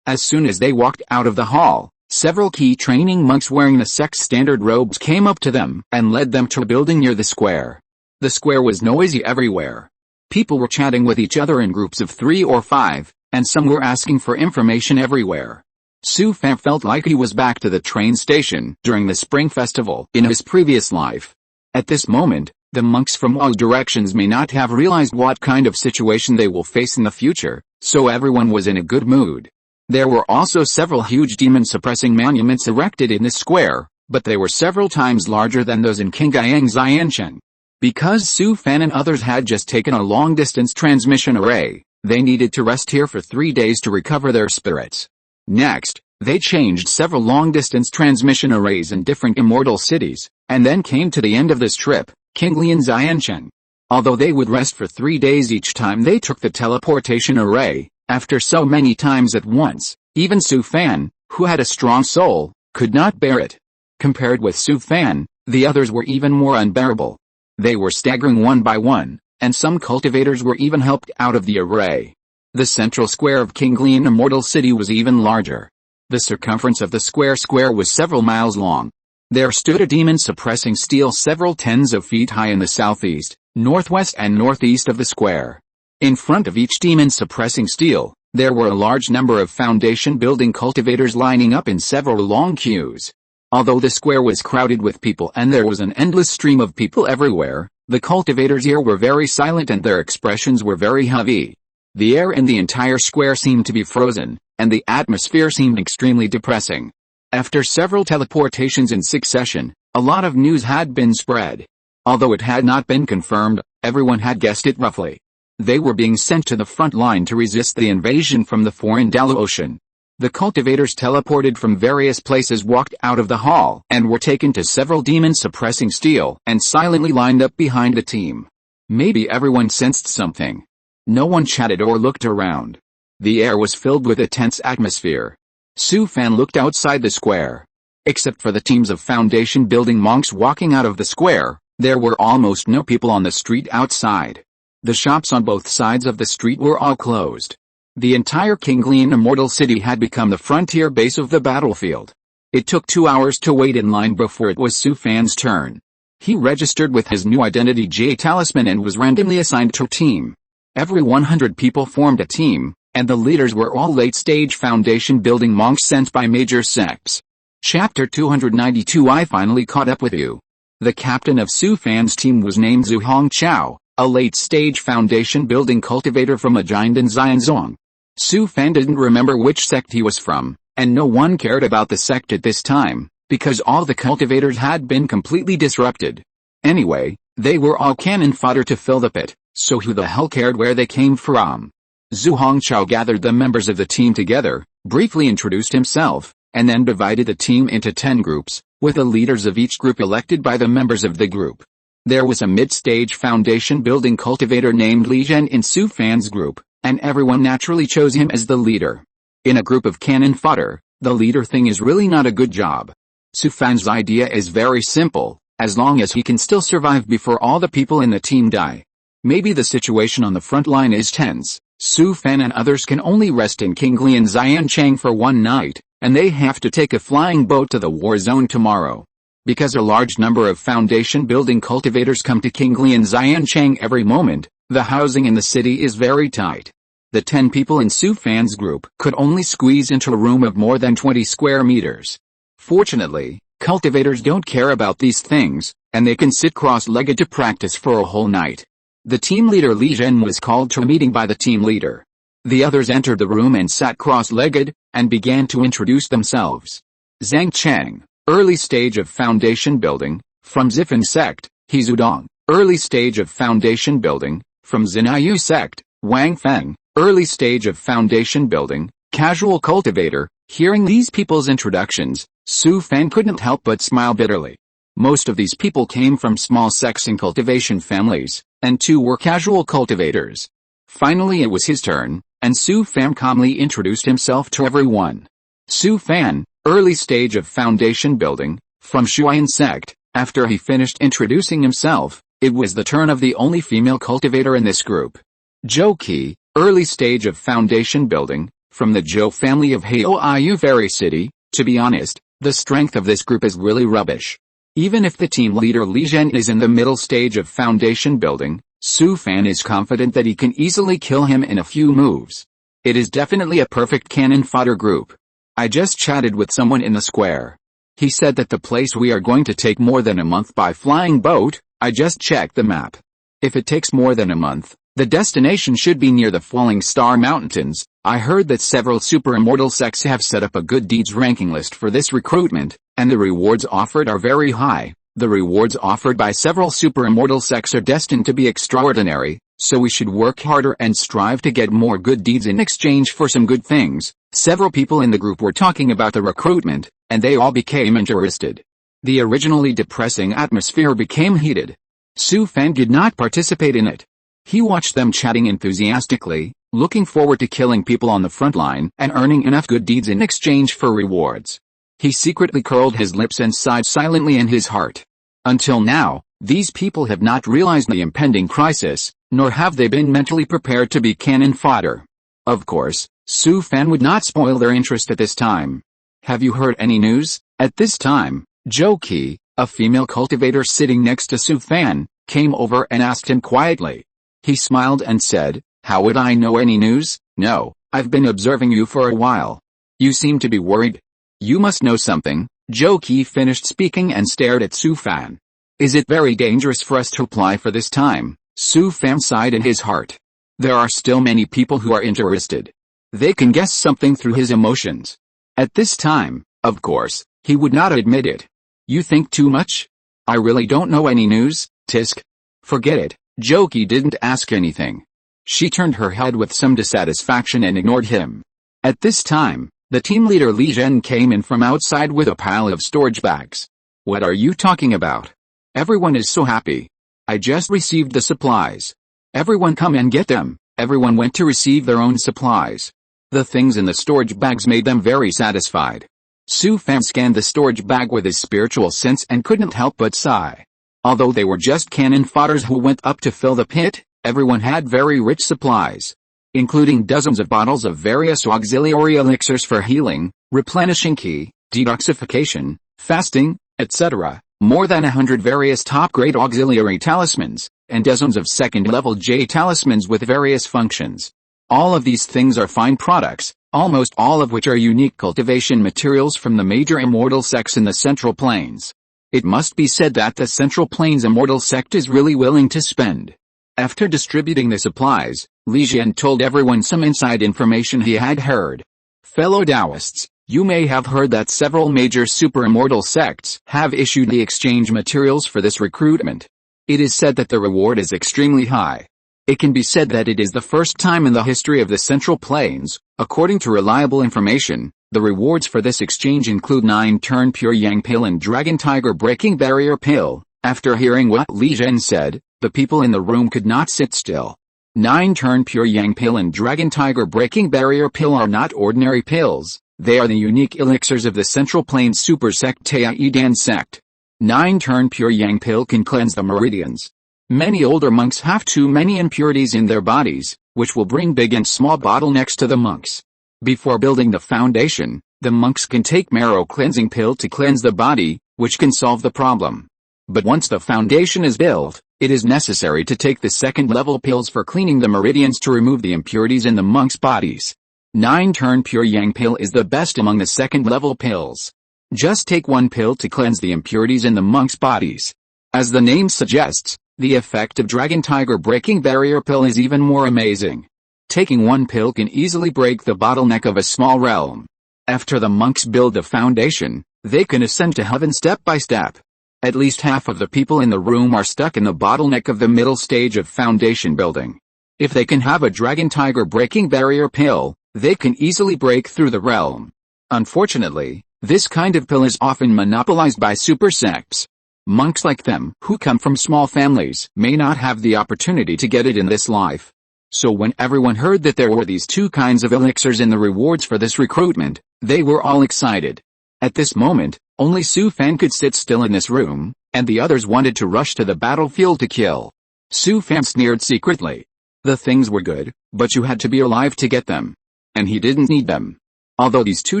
As soon as they walked out of the hall, several key training monks wearing the sect's standard robes came up to them and led them to a building near the square. The square was noisy everywhere. People were chatting with each other in groups of 3 or 5, and some were asking for information everywhere. Su Fan felt like he was back to the train station during the spring festival in his previous life. At this moment, the monks from all directions may not have realized what kind of situation they will face in the future, so everyone was in a good mood. There were also several huge demon-suppressing monuments erected in this square, but they were several times larger than those in Qingyang Xianshan. Because Su Fan and others had just taken a long-distance transmission array, they needed to rest here for 3 days to recover their spirits. Next, they changed several long-distance transmission arrays in different immortal cities, and then came to the end of this trip, Qinglian Xianshan. Although they would rest for 3 days each time they took the teleportation array, after so many times at once, even Su Fan, who had a strong soul, could not bear it. Compared with Su Fan, the others were even more unbearable. They were staggering one by one, and some cultivators were even helped out of the array. The central square of Qinglian Immortal City was even larger. The circumference of the square was several miles long. There stood a demon-suppressing stele several tens of feet high in the southeast, northwest and northeast of the square. In front of each demon-suppressing stele, there were a large number of foundation-building cultivators lining up in several long queues. Although the square was crowded with people and there was an endless stream of people everywhere, the cultivators here were very silent and their expressions were very heavy. The air in the entire square seemed to be frozen, and the atmosphere seemed extremely depressing. After several teleportations in succession, a lot of news had been spread. Although it had not been confirmed, everyone had guessed it roughly. They were being sent to the front line to resist the invasion from the foreign Dalu Ocean. The cultivators teleported from various places walked out of the hall and were taken to several demons suppressing steel and silently lined up behind the team. Maybe everyone sensed something. No one chatted or looked around. The air was filled with a tense atmosphere. Su Fan looked outside the square. Except for the teams of foundation building monks walking out of the square, there were almost no people on the street outside. The shops on both sides of the street were all closed. The entire Kinglian Immortal City had become the frontier base of the battlefield. It took 2 hours to wait in line before it was Su Fan's turn. He registered with his new identity J Talisman and was randomly assigned to a team. Every 100 people formed a team, and the leaders were all late-stage foundation building monks sent by major sects. Chapter 292 I finally caught up with you. The captain of Su Fan's team was named Zhu Hongqiao, a late-stage foundation building cultivator from a giant in Xianzong. Su Fan didn't remember which sect he was from, and no one cared about the sect at this time, because all the cultivators had been completely disrupted. Anyway, they were all cannon fodder to fill the pit, so who the hell cared where they came from? Zhu Hongqiao gathered the members of the team together, briefly introduced himself, and then divided the team into 10 groups, with the leaders of each group elected by the members of the group. There was a mid-stage foundation building cultivator named Li Zhen in Su Fan's group, and everyone naturally chose him as the leader. In a group of cannon fodder, the leader thing is really not a good job. Su Fan's idea is very simple, as long as he can still survive before all the people in the team die. Maybe the situation on the front line is tense. Su Fan and others can only rest in Kinglian Xianchang for one night, and they have to take a flying boat to the war zone tomorrow. Because a large number of foundation building cultivators come to Kinglian Xianchang every moment, the housing in the city is very tight. The 10 people in Su Fan's group could only squeeze into a room of more than 20 square meters. Fortunately, cultivators don't care about these things, and they can sit cross-legged to practice for a whole night. The team leader Li Zhen was called to a meeting by the team leader. The others entered the room and sat cross-legged, and began to introduce themselves. Zhang Cheng, early stage of foundation building, from Zifan sect. Hizudong, early stage of foundation building, from Zinayu sect. Wang Feng, early stage of foundation building, casual cultivator. Hearing these people's introductions, Su Fan couldn't help but smile bitterly. Most of these people came from small sects and cultivation families, and 2 were casual cultivators. Finally it was his turn, and Su Fan calmly introduced himself to everyone. Su Fan, early stage of foundation building, from Shuyan sect. After he finished introducing himself, it was the turn of the only female cultivator in this group. Zhou Qi, early stage of foundation building, from the Zhou family of Heoiyu Fairy City. To be honest, the strength of this group is really rubbish. Even if the team leader Li Zhen is in the middle stage of foundation building, Su Fan is confident that he can easily kill him in a few moves. It is definitely a perfect cannon fodder group. I just chatted with someone in the square. He said that the place we are going to take more than a month by flying boat. I just checked the map. If it takes more than a month, the destination should be near the Falling Star Mountains. I heard that several super immortal sects have set up a good deeds ranking list for this recruitment, and the rewards offered are very high. The rewards offered by several super immortal sects are destined to be extraordinary, so we should work harder and strive to get more good deeds in exchange for some good things. Several people in the group were talking about the recruitment, and they all became interested. The originally depressing atmosphere became heated. Su Fan did not participate in it. He watched them chatting enthusiastically, looking forward to killing people on the front line and earning enough good deeds in exchange for rewards. He secretly curled his lips and sighed silently in his heart. Until now, these people have not realized the impending crisis, nor have they been mentally prepared to be cannon fodder. Of course, Su Fan would not spoil their interest at this time. Have you heard any news? At this time, Zhou Qi, a female cultivator sitting next to Su Fan, came over and asked him quietly. He smiled and said, "How would I know any news? No, I've been observing you for a while. You seem to be worried. You must know something." Zhou Qi finished speaking and stared at Su Fan. Is it very dangerous for us to apply for this time? Su Fan sighed in his heart. There are still many people who are interested. They can guess something through his emotions. At this time, of course, he would not admit it. You think too much? I really don't know any news, Tisk. Forget it. Zhou Qi didn't ask anything. She turned her head with some dissatisfaction and ignored him. At this time, the team leader Li Zhen came in from outside with a pile of storage bags. What are you talking about? Everyone is so happy. I just received the supplies. Everyone come and get them. Everyone went to receive their own supplies. The things in the storage bags made them very satisfied. Su Fan scanned the storage bag with his spiritual sense and couldn't help but sigh. Although they were just cannon fodders who went up to fill the pit, everyone had very rich supplies, including dozens of bottles of various auxiliary elixirs for healing, replenishing ki, detoxification, fasting, etc., more than 100 various top-grade auxiliary talismans, and dozens of second-level J talismans with various functions. All of these things are fine products, almost all of which are unique cultivation materials from the major immortal sects in the Central Plains. It must be said that the Central Plains immortal sect is really willing to spend. After distributing the supplies, Li Zhen told everyone some inside information he had heard. Fellow Taoists, you may have heard that several major super immortal sects have issued the exchange materials for this recruitment. It is said that the reward is extremely high. It can be said that it is the first time in the history of the Central Plains, according to reliable information. The rewards for this exchange include 9 turn pure yang pill and dragon tiger breaking barrier pill. After hearing what Li Zhen said, the people in the room could not sit still. 9 turn pure yang pill and dragon tiger breaking barrier pill are not ordinary pills. They are the unique elixirs of the Central Plains super sect Taiyidan sect. 9 turn pure yang pill can cleanse the meridians. Many older monks have too many impurities in their bodies, which will bring big and small bottlenecks to the monks. Before building the foundation, the monks can take marrow cleansing pill to cleanse the body, which can solve the problem. But once the foundation is built, it is necessary to take the second-level pills for cleaning the meridians to remove the impurities in the monks' bodies. 9 turn pure yang pill is the best among the second-level pills. Just take 1 pill to cleanse the impurities in the monks' bodies. As the name suggests, the effect of dragon tiger breaking barrier pill is even more amazing. Taking 1 pill can easily break the bottleneck of a small realm. After the monks build the foundation, they can ascend to heaven step by step. At least half of the people in the room are stuck in the bottleneck of the middle stage of foundation building. If they can have a dragon tiger breaking barrier pill, they can easily break through the realm. Unfortunately, this kind of pill is often monopolized by super sects. Monks like them, who come from small families, may not have the opportunity to get it in this life. So when everyone heard that there were these 2 kinds of elixirs in the rewards for this recruitment, they were all excited. At this moment, only Su Fan could sit still in this room, and the others wanted to rush to the battlefield to kill. Su Fan sneered secretly. The things were good, but you had to be alive to get them. And he didn't need them. Although these 2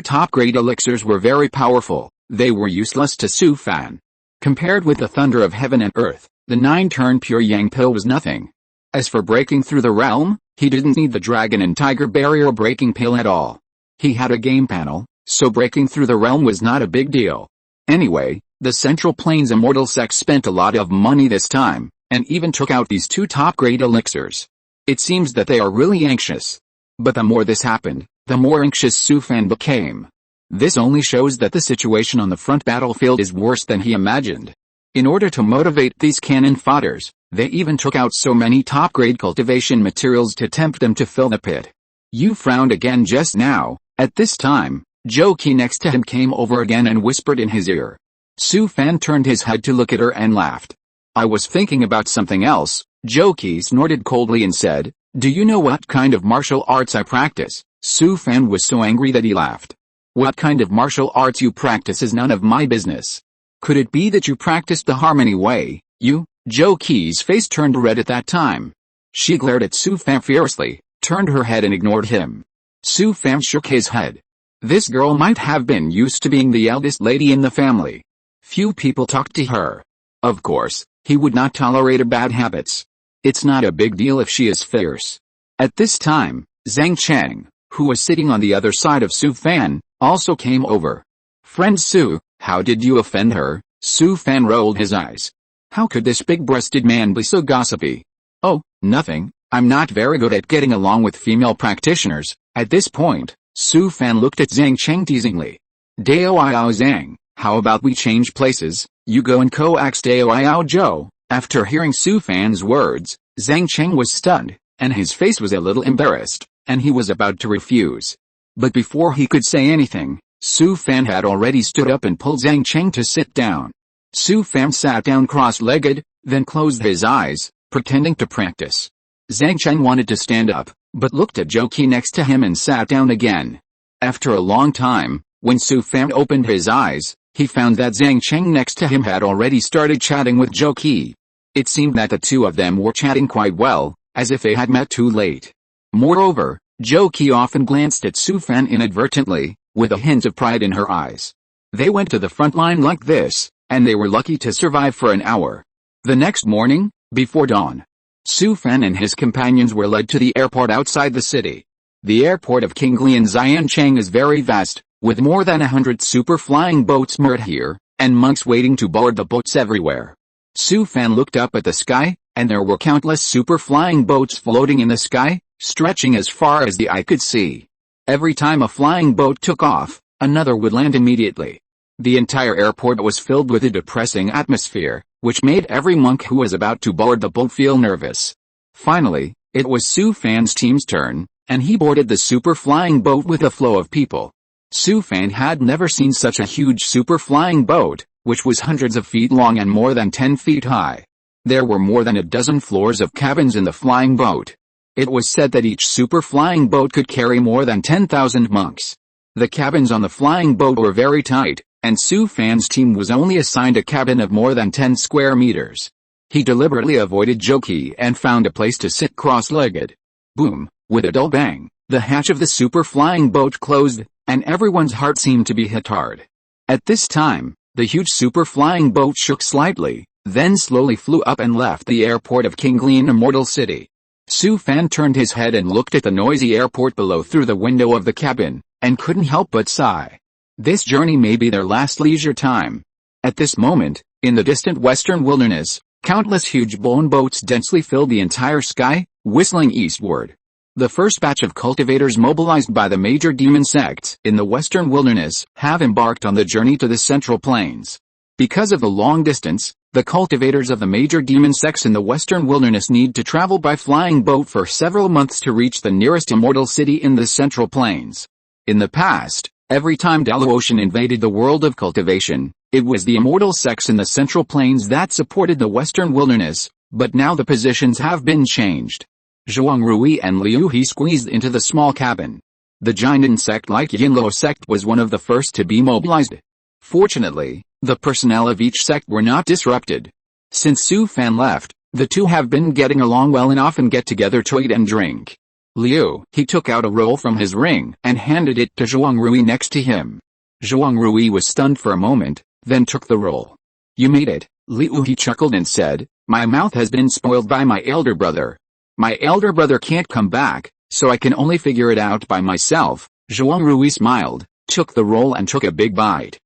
top-grade elixirs were very powerful, they were useless to Su Fan. Compared with the thunder of heaven and earth, the 9 turn pure yang pill was nothing. As for breaking through the realm, he didn't need the dragon and tiger barrier breaking pill at all. He had a game panel, so breaking through the realm was not a big deal. Anyway, the Central Plains immortal sect spent a lot of money this time, and even took out these 2 top-grade elixirs. It seems that they are really anxious. But the more this happened, the more anxious Su Fan became. This only shows that the situation on the front battlefield is worse than he imagined. In order to motivate these cannon fodders, they even took out so many top-grade cultivation materials to tempt them to fill the pit. You frowned again just now. At this time, Zhou Qi next to him came over again and whispered in his ear. Su Fan turned his head to look at her and laughed. I was thinking about something else. Zhou Qi snorted coldly and said, do you know what kind of martial arts I practice? Su Fan was so angry that he laughed. What kind of martial arts you practice is none of my business. Could it be that you practiced the harmony way, you? Zhou Qi's face turned red at that time. She glared at Su Fan fiercely, turned her head and ignored him. Su Fan shook his head. This girl might have been used to being the eldest lady in the family. Few people talked to her. Of course, he would not tolerate her bad habits. It's not a big deal if she is fierce. At this time, Zhang Cheng, who was sitting on the other side of Su Fan, also came over. Friend Su, How did you offend her? Su Fan rolled his eyes. How could this big-breasted man be so gossipy? Oh, nothing. I'm not very good at getting along with female practitioners. At this point, Su Fan looked at Zhang Cheng teasingly. Dao Zhang, how about we change places? You go and coax Dao Zhou. After hearing Su Fan's words, Zhang Cheng was stunned, and his face was a little embarrassed, and he was about to refuse. But before he could say anything, Su Fan had already stood up and pulled Zhang Cheng to sit down. Su Fan sat down cross-legged, then closed his eyes, pretending to practice. Zhang Cheng wanted to stand up, but looked at Zhou Qi next to him and sat down again. After a long time, when Su Fan opened his eyes, he found that Zhang Cheng next to him had already started chatting with Zhou Qi. It seemed that the two of them were chatting quite well, as if they had met too late. Moreover, Zhou Qi often glanced at Su Fan inadvertently, with a hint of pride in her eyes. They went to the front line like this, and they were lucky to survive for an hour. The next morning, before dawn, Su Fan and his companions were led to the airport outside the city. The airport of Qinglian Xiancheng is very vast, with more than 100 super flying boats moored here, and monks waiting to board the boats everywhere. Su Fan looked up at the sky, and there were countless super flying boats floating in the sky, stretching as far as the eye could see. Every time a flying boat took off, another would land immediately. The entire airport was filled with a depressing atmosphere, which made every monk who was about to board the boat feel nervous. Finally, it was Su Fan's team's turn, and he boarded the super flying boat with a flow of people. Su Fan had never seen such a huge super flying boat, which was hundreds of feet long and more than 10 feet high. There were more than a dozen floors of cabins in the flying boat. It was said that each super flying boat could carry more than 10,000 monks. The cabins on the flying boat were very tight, and Su Fan's team was only assigned a cabin of more than 10 square meters. He deliberately avoided Zhou Qi and found a place to sit cross-legged. Boom! With a dull bang, the hatch of the super flying boat closed, and everyone's heart seemed to be hit hard. At this time, the huge super flying boat shook slightly, then slowly flew up and left the airport of Qinglian Immortal City. Su Fan turned his head and looked at the noisy airport below through the window of the cabin, and couldn't help but sigh. This journey may be their last leisure time. At this moment, in the distant western wilderness, countless huge bone boats densely filled the entire sky, whistling eastward. The first batch of cultivators mobilized by the major demon sects in the western wilderness have embarked on the journey to the central plains. Because of the long distance, the cultivators of the major demon sects in the western wilderness need to travel by flying boat for several months to reach the nearest immortal city in the central plains. In the past, every time Daluotian invaded the world of cultivation, it was the immortal sects in the central plains that supported the western wilderness, but now the positions have been changed. Zhuang Rui and Liu He squeezed into the small cabin. The Jinan sect like Yinluo sect was one of the first to be mobilized. Fortunately, the personnel of each sect were not disrupted. Since Su Fan left, the two have been getting along well and often get together to eat and drink. Liu He took out a roll from his ring and handed it to Zhuang Rui next to him. Zhuang Rui was stunned for a moment, then took the roll. You made it, Liu He chuckled and said, my mouth has been spoiled by my elder brother. My elder brother can't come back, so I can only figure it out by myself. Zhuang Rui smiled, took the roll and took a big bite.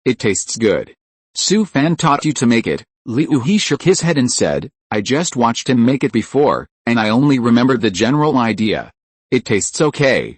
It tastes good. Su Fan taught you to make it. Liu He shook his head and said, I just watched him make it before, and I only remembered the general idea. It tastes okay.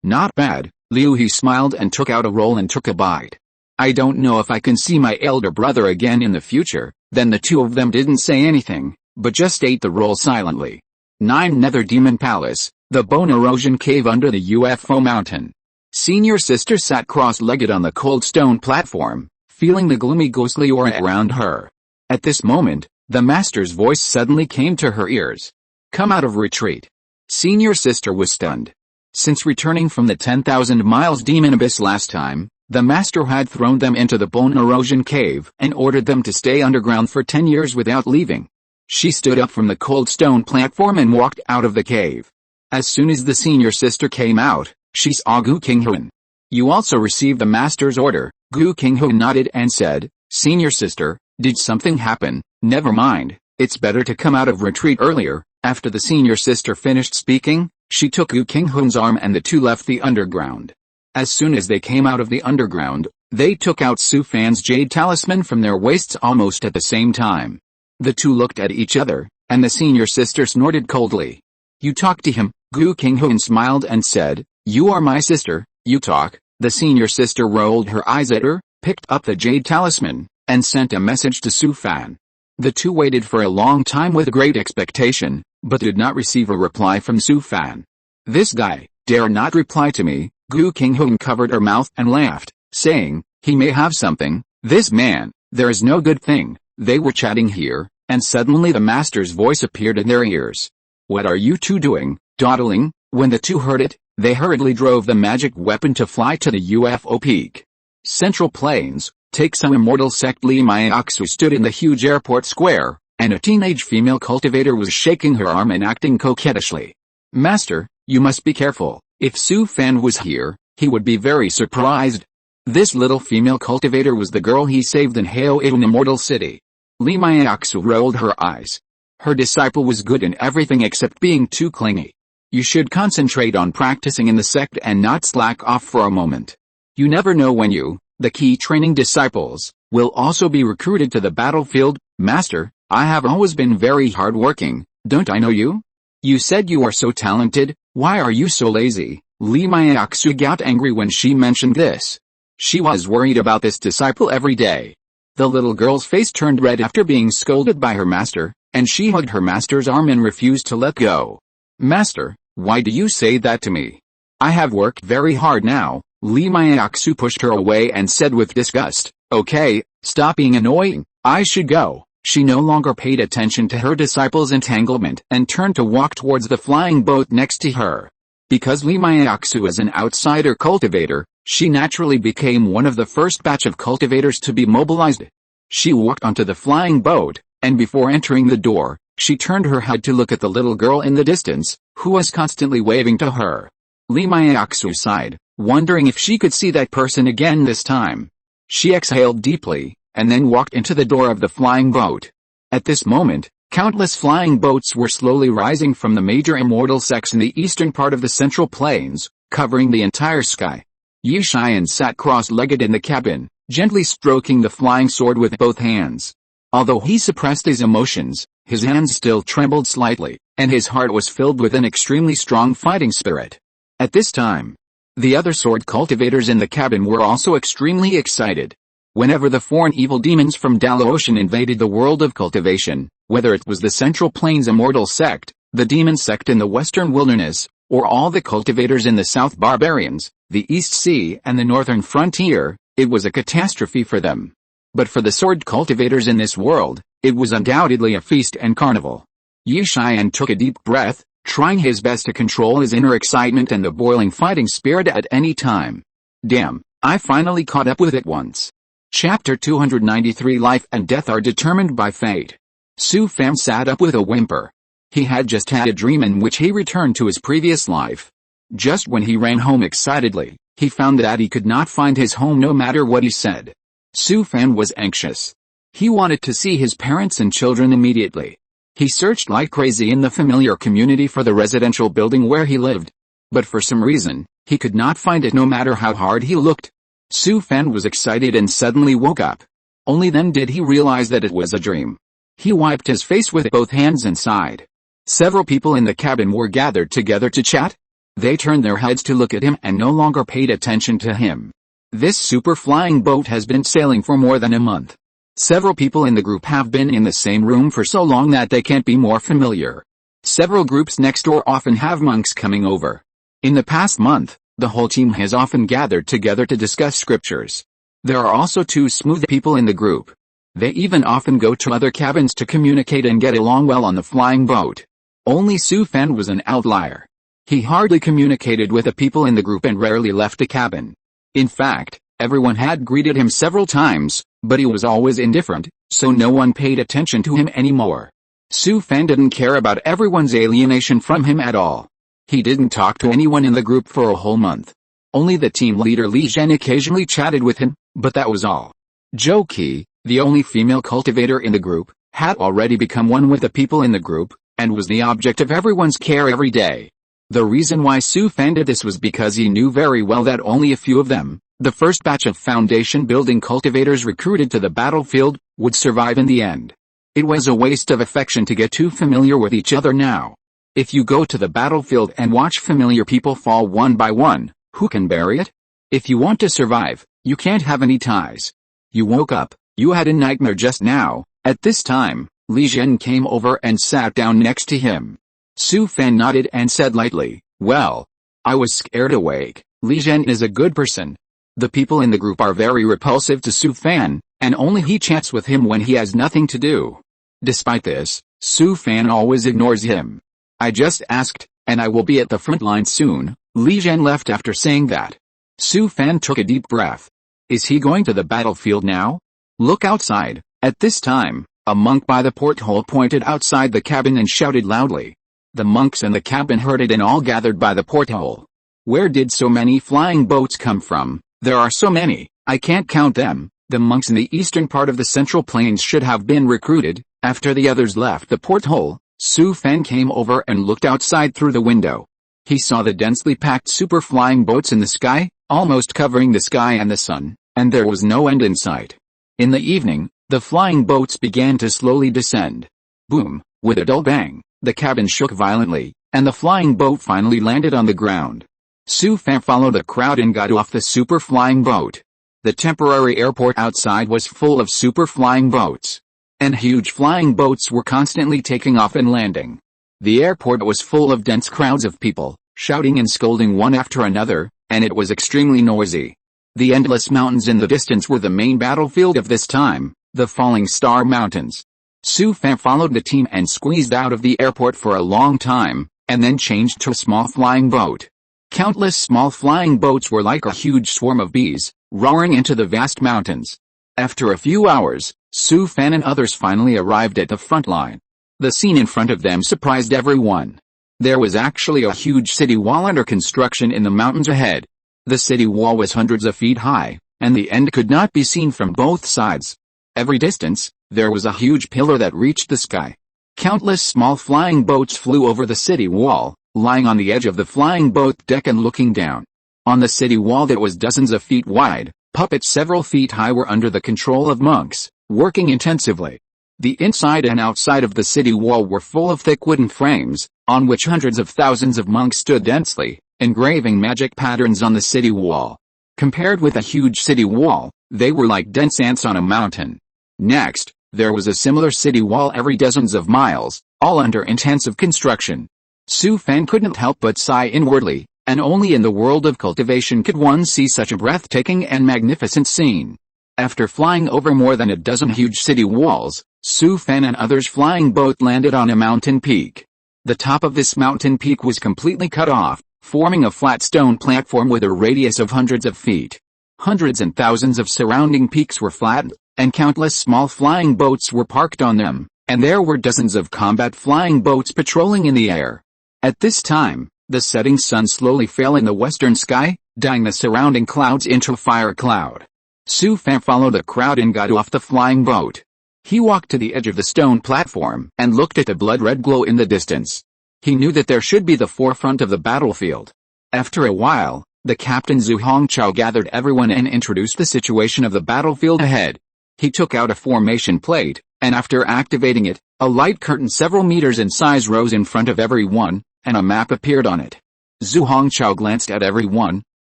Not bad. Liu He smiled and took out a roll and took a bite. I don't know if I can see my elder brother again in the future. Then the two of them didn't say anything, but just ate the roll silently. 9 Nether Demon Palace, the Bone Erosion Cave under the UFO Mountain. Senior Sister sat cross-legged on the cold stone platform, feeling the gloomy ghostly aura around her. At this moment, the Master's voice suddenly came to her ears. Come out of retreat. Senior Sister was stunned. Since returning from the 10,000 miles demon abyss last time, the Master had thrown them into the Bone Erosion Cave and ordered them to stay underground for 10 years without leaving. She stood up from the cold stone platform and walked out of the cave. As soon as the Senior Sister came out, she saw Gu Qinghuan. You also received the Master's order. Gu Qinghuan nodded and said, Senior Sister, did something happen? Never mind, it's better to come out of retreat earlier. After the Senior Sister finished speaking, she took Gu Qinghuan's arm and the two left the underground. As soon as they came out of the underground, They took out Su Fan's jade talisman from their waists almost at the same time. The two looked at each other, and the senior sister snorted coldly. You talk to him, Gu Qinghuan smiled and said, you are my sister, you talk. The senior sister rolled her eyes at her, picked up the jade talisman, and sent a message to Su Fan. The two waited for a long time with great expectation, but did not receive a reply from Su Fan. This guy, dare not reply to me. Gu Qinghuan covered her mouth and laughed, saying, he may have something, this man, there is no good thing. They were chatting here, and suddenly the master's voice appeared in their ears. What are you two doing, dawdling? When the two heard it, they hurriedly drove the magic weapon to fly to the UFO peak. Central Plains, take some immortal sect. Li Maiaxu stood in the huge airport square, and a teenage female cultivator was shaking her arm and acting coquettishly. Master, you must be careful. If Su Fan was here, he would be very surprised. This little female cultivator was the girl he saved in Haoyun Immortal City. Li Maiaxu rolled her eyes. Her disciple was good in everything except being too clingy. You should concentrate on practicing in the sect and not slack off for a moment. You never know when you, the key training disciples, will also be recruited to the battlefield. Master, I have always been very hardworking, don't I know you? You said you are so talented, why are you so lazy? Li Maiaxu got angry when she mentioned this. She was worried about this disciple every day. The little girl's face turned red after being scolded by her master, and she hugged her master's arm and refused to let go. Master, why do you say that to me? I have worked very hard now. Li Maiaxu pushed her away and said with disgust, okay, stop being annoying, I should go. She no longer paid attention to her disciple's entanglement and turned to walk towards the flying boat next to her. Because Li Maiaxu is an outsider cultivator, she naturally became one of the first batch of cultivators to be mobilized. She walked onto the flying boat, and before entering the door, she turned her head to look at the little girl in the distance, who was constantly waving to her. Li Maiaxu sighed, wondering if she could see that person again this time. She exhaled deeply, and then walked into the door of the flying boat. At this moment, countless flying boats were slowly rising from the major immortal sects in the eastern part of the Central Plains, covering the entire sky. Yi Xian sat cross-legged in the cabin, gently stroking the flying sword with both hands. Although he suppressed his emotions, his hands still trembled slightly, and his heart was filled with an extremely strong fighting spirit. At this time, the other sword cultivators in the cabin were also extremely excited. Whenever the foreign evil demons from Dalaocean invaded the world of cultivation, whether it was the Central Plains Immortal Sect, the Demon Sect in the Western Wilderness, or all the cultivators in the South Barbarians, the East Sea and the Northern Frontier, it was a catastrophe for them. But for the sword cultivators in this world, it was undoubtedly a feast and carnival. Yi Xian took a deep breath, trying his best to control his inner excitement and the boiling fighting spirit at any time. Damn, I finally caught up with it once. Chapter 293 Life and Death are determined by fate. Su Fan sat up with a whimper. He had just had a dream in which he returned to his previous life. Just when he ran home excitedly, he found that he could not find his home no matter what he said. Su Fan was anxious. He wanted to see his parents and children immediately. He searched like crazy in the familiar community for the residential building where he lived. But for some reason, he could not find it no matter how hard he looked. Su Fan was excited and suddenly woke up. Only then did he realize that it was a dream. He wiped his face with both hands and sighed. Several people in the cabin were gathered together to chat. They turned their heads to look at him and no longer paid attention to him. This super flying boat has been sailing for more than a month. Several people in the group have been in the same room for so long that they can't be more familiar. Several groups next door often have monks coming over. In the past month, the whole team has often gathered together to discuss scriptures. There are also two smooth people in the group. They even often go to other cabins to communicate and get along well on the flying boat. Only Su Fan was an outlier. He hardly communicated with the people in the group and rarely left the cabin. In fact, everyone had greeted him several times, but he was always indifferent, so no one paid attention to him anymore. Su Fan didn't care about everyone's alienation from him at all. He didn't talk to anyone in the group for a whole month. Only the team leader Li Zhen occasionally chatted with him, but that was all. Zhou Qi, the only female cultivator in the group, had already become one with the people in the group, and was the object of everyone's care every day. The reason why Su Fan did this was because he knew very well that only a few of them, the first batch of foundation building cultivators recruited to the battlefield, would survive in the end. It was a waste of affection to get too familiar with each other now. If you go to the battlefield and watch familiar people fall one by one, who can bear it? If you want to survive, you can't have any ties. You woke up, you had a nightmare just now. At this time, Li Zhen came over and sat down next to him. Su Fan nodded and said lightly, "Well, I was scared awake. Li Zhen is a good person. The people in the group are very repulsive to Su Fan, and only he chats with him when he has nothing to do. Despite this, Su Fan always ignores him. I just asked, and I will be at the front line soon." Li Zhen left after saying that. Su Fan took a deep breath. Is he going to the battlefield now? Look outside. At this time, a monk by the porthole pointed outside the cabin and shouted loudly. The monks in the cabin heard it and all gathered by the porthole. Where did so many flying boats come from? There are so many, I can't count them. The monks in the eastern part of the Central Plains should have been recruited. After the others left the porthole, Su Fan came over and looked outside through the window. He saw the densely packed super flying boats in the sky, almost covering the sky and the sun, and there was no end in sight. In the evening, the flying boats began to slowly descend. Boom, with a dull bang, the cabin shook violently, and the flying boat finally landed on the ground. Su Fan followed the crowd and got off the super flying boat. The temporary airport outside was full of super flying boats. And huge flying boats were constantly taking off and landing. The airport was full of dense crowds of people, shouting and scolding one after another, and it was extremely noisy. The endless mountains in the distance were the main battlefield of this time, the Falling Star Mountains. Su Fan followed the team and squeezed out of the airport for a long time, and then changed to a small flying boat. Countless small flying boats were like a huge swarm of bees, roaring into the vast mountains. After a few hours, Su Fan and others finally arrived at the front line. The scene in front of them surprised everyone. There was actually a huge city wall under construction in the mountains ahead. The city wall was hundreds of feet high, and the end could not be seen from both sides. Every distance, there was a huge pillar that reached the sky. Countless small flying boats flew over the city wall, lying on the edge of the flying boat deck and looking down. On the city wall that was dozens of feet wide, puppets several feet high were under the control of monks, working intensively. The inside and outside of the city wall were full of thick wooden frames, on which hundreds of thousands of monks stood densely, engraving magic patterns on the city wall. Compared with a huge city wall, they were like dense ants on a mountain. Next, there was a similar city wall every dozens of miles, all under intensive construction. Su Fan couldn't help but sigh inwardly, and only in the world of cultivation could one see such a breathtaking and magnificent scene. After flying over more than a dozen huge city walls, Su Fan and others' flying boat landed on a mountain peak. The top of this mountain peak was completely cut off, forming a flat stone platform with a radius of hundreds of feet. Hundreds and thousands of surrounding peaks were flattened, and countless small flying boats were parked on them, and there were dozens of combat flying boats patrolling in the air. At this time, the setting sun slowly fell in the western sky, dyeing the surrounding clouds into a fire cloud. Su Fan followed the crowd and got off the flying boat. He walked to the edge of the stone platform and looked at the blood-red glow in the distance. He knew that there should be the forefront of the battlefield. After a while, the captain Zhu Hongchao gathered everyone and introduced the situation of the battlefield ahead. He took out a formation plate, and after activating it, a light curtain several meters in size rose in front of everyone, and a map appeared on it. Zhu Hongchao glanced at everyone,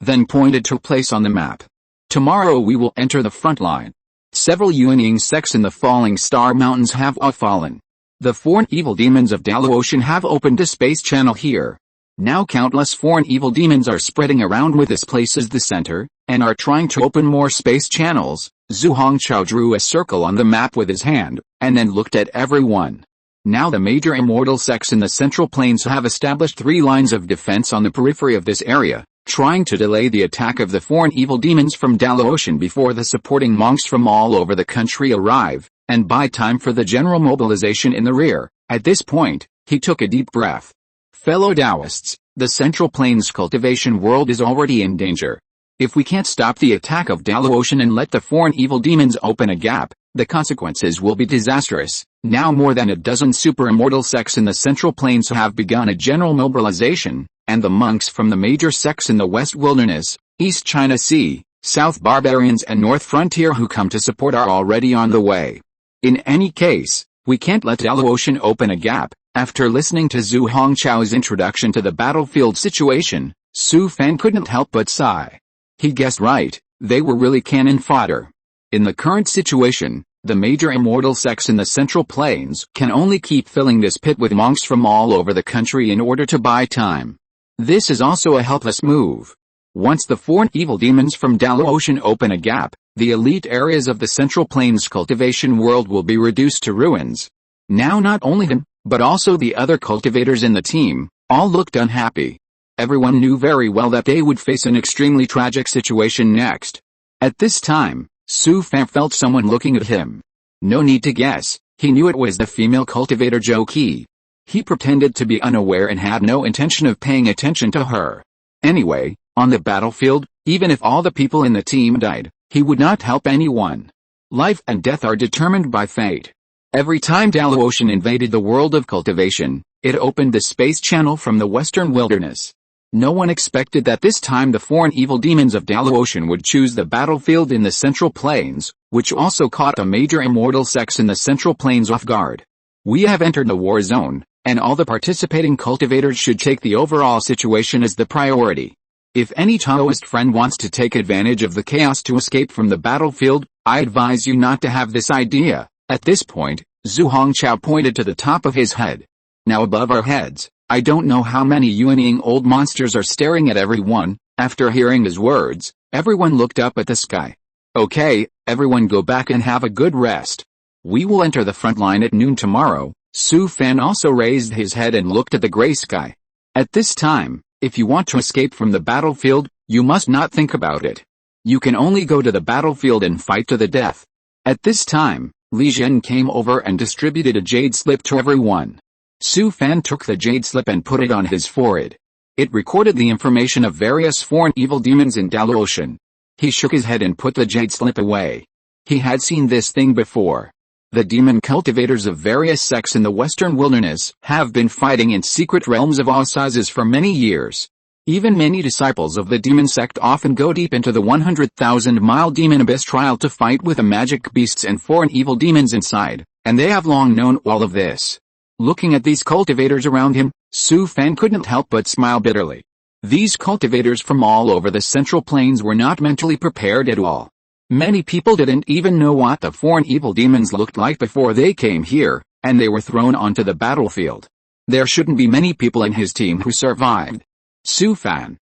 then pointed to a place on the map. Tomorrow we will enter the front line. Several Yuanying sects in the Falling Star Mountains have fallen. The foreign evil demons of Daluotian have opened a space channel here. Now countless foreign evil demons are spreading around with this place as the center, and are trying to open more space channels. Zhu Hongchao drew a circle on the map with his hand, and then looked at everyone. Now the major immortal sects in the Central Plains have established 3 lines of defense on the periphery of this area, trying to delay the attack of the foreign evil demons from Daluotian before the supporting monks from all over the country arrive, and buy time for the general mobilization in the rear. At this point, he took a deep breath. Fellow Taoists, the Central Plains cultivation world is already in danger. If we can't stop the attack of Daluotian and let the foreign evil demons open a gap, the consequences will be disastrous. Now more than a dozen super immortal sects in the Central Plains have begun a general mobilization, and the monks from the major sects in the West Wilderness, East China Sea, South Barbarians and North Frontier who come to support are already on the way. In any case, we can't let Devotion open a gap. After listening to Zhu Hongchao's introduction to the battlefield situation, Su Fan couldn't help but sigh. He guessed right, they were really cannon fodder. In the current situation, the major immortal sects in the Central Plains can only keep filling this pit with monks from all over the country in order to buy time. This is also a helpless move. Once the four evil demons from Devotion open a gap, the elite areas of the Central Plains cultivation world will be reduced to ruins. Now not only him, but also the other cultivators in the team, all looked unhappy. Everyone knew very well that they would face an extremely tragic situation next. At this time, Su Fan felt someone looking at him. No need to guess, he knew it was the female cultivator Zhou Qi. He pretended to be unaware and had no intention of paying attention to her. Anyway, on the battlefield, even if all the people in the team died, he would not help anyone. Life and death are determined by fate. Every time Devotion invaded the world of cultivation, it opened the space channel from the Western Wilderness. No one expected that this time the foreign evil demons of Devotion would choose the battlefield in the Central Plains, which also caught the major immortal sects in the Central Plains off guard. We have entered the war zone, and all the participating cultivators should take the overall situation as the priority. If any Taoist friend wants to take advantage of the chaos to escape from the battlefield, I advise you not to have this idea. At this point, Zhu Hongchao pointed to the top of his head. Now above our heads, I don't know how many yuaning old monsters are staring at everyone. After hearing his words, everyone looked up at the sky. Okay, everyone go back and have a good rest. We will enter the front line at noon tomorrow. Su Fan also raised his head and looked at the gray sky. At this time, if you want to escape from the battlefield, you must not think about it. You can only go to the battlefield and fight to the death. At this time, Li Zhen came over and distributed a jade slip to everyone. Su Fan took the jade slip and put it on his forehead. It recorded the information of various foreign evil demons in Devotion. He shook his head and put the jade slip away. He had seen this thing before. The demon cultivators of various sects in the Western Wilderness have been fighting in secret realms of all sizes for many years. Even many disciples of the demon sect often go deep into the 100,000-mile demon abyss trial to fight with the magic beasts and foreign evil demons inside, and they have long known all of this. Looking at these cultivators around him, Su Fan couldn't help but smile bitterly. These cultivators from all over the Central Plains were not mentally prepared at all. Many people didn't even know what the foreign evil demons looked like before they came here, and they were thrown onto the battlefield. There shouldn't be many people in his team who survived. Su Fan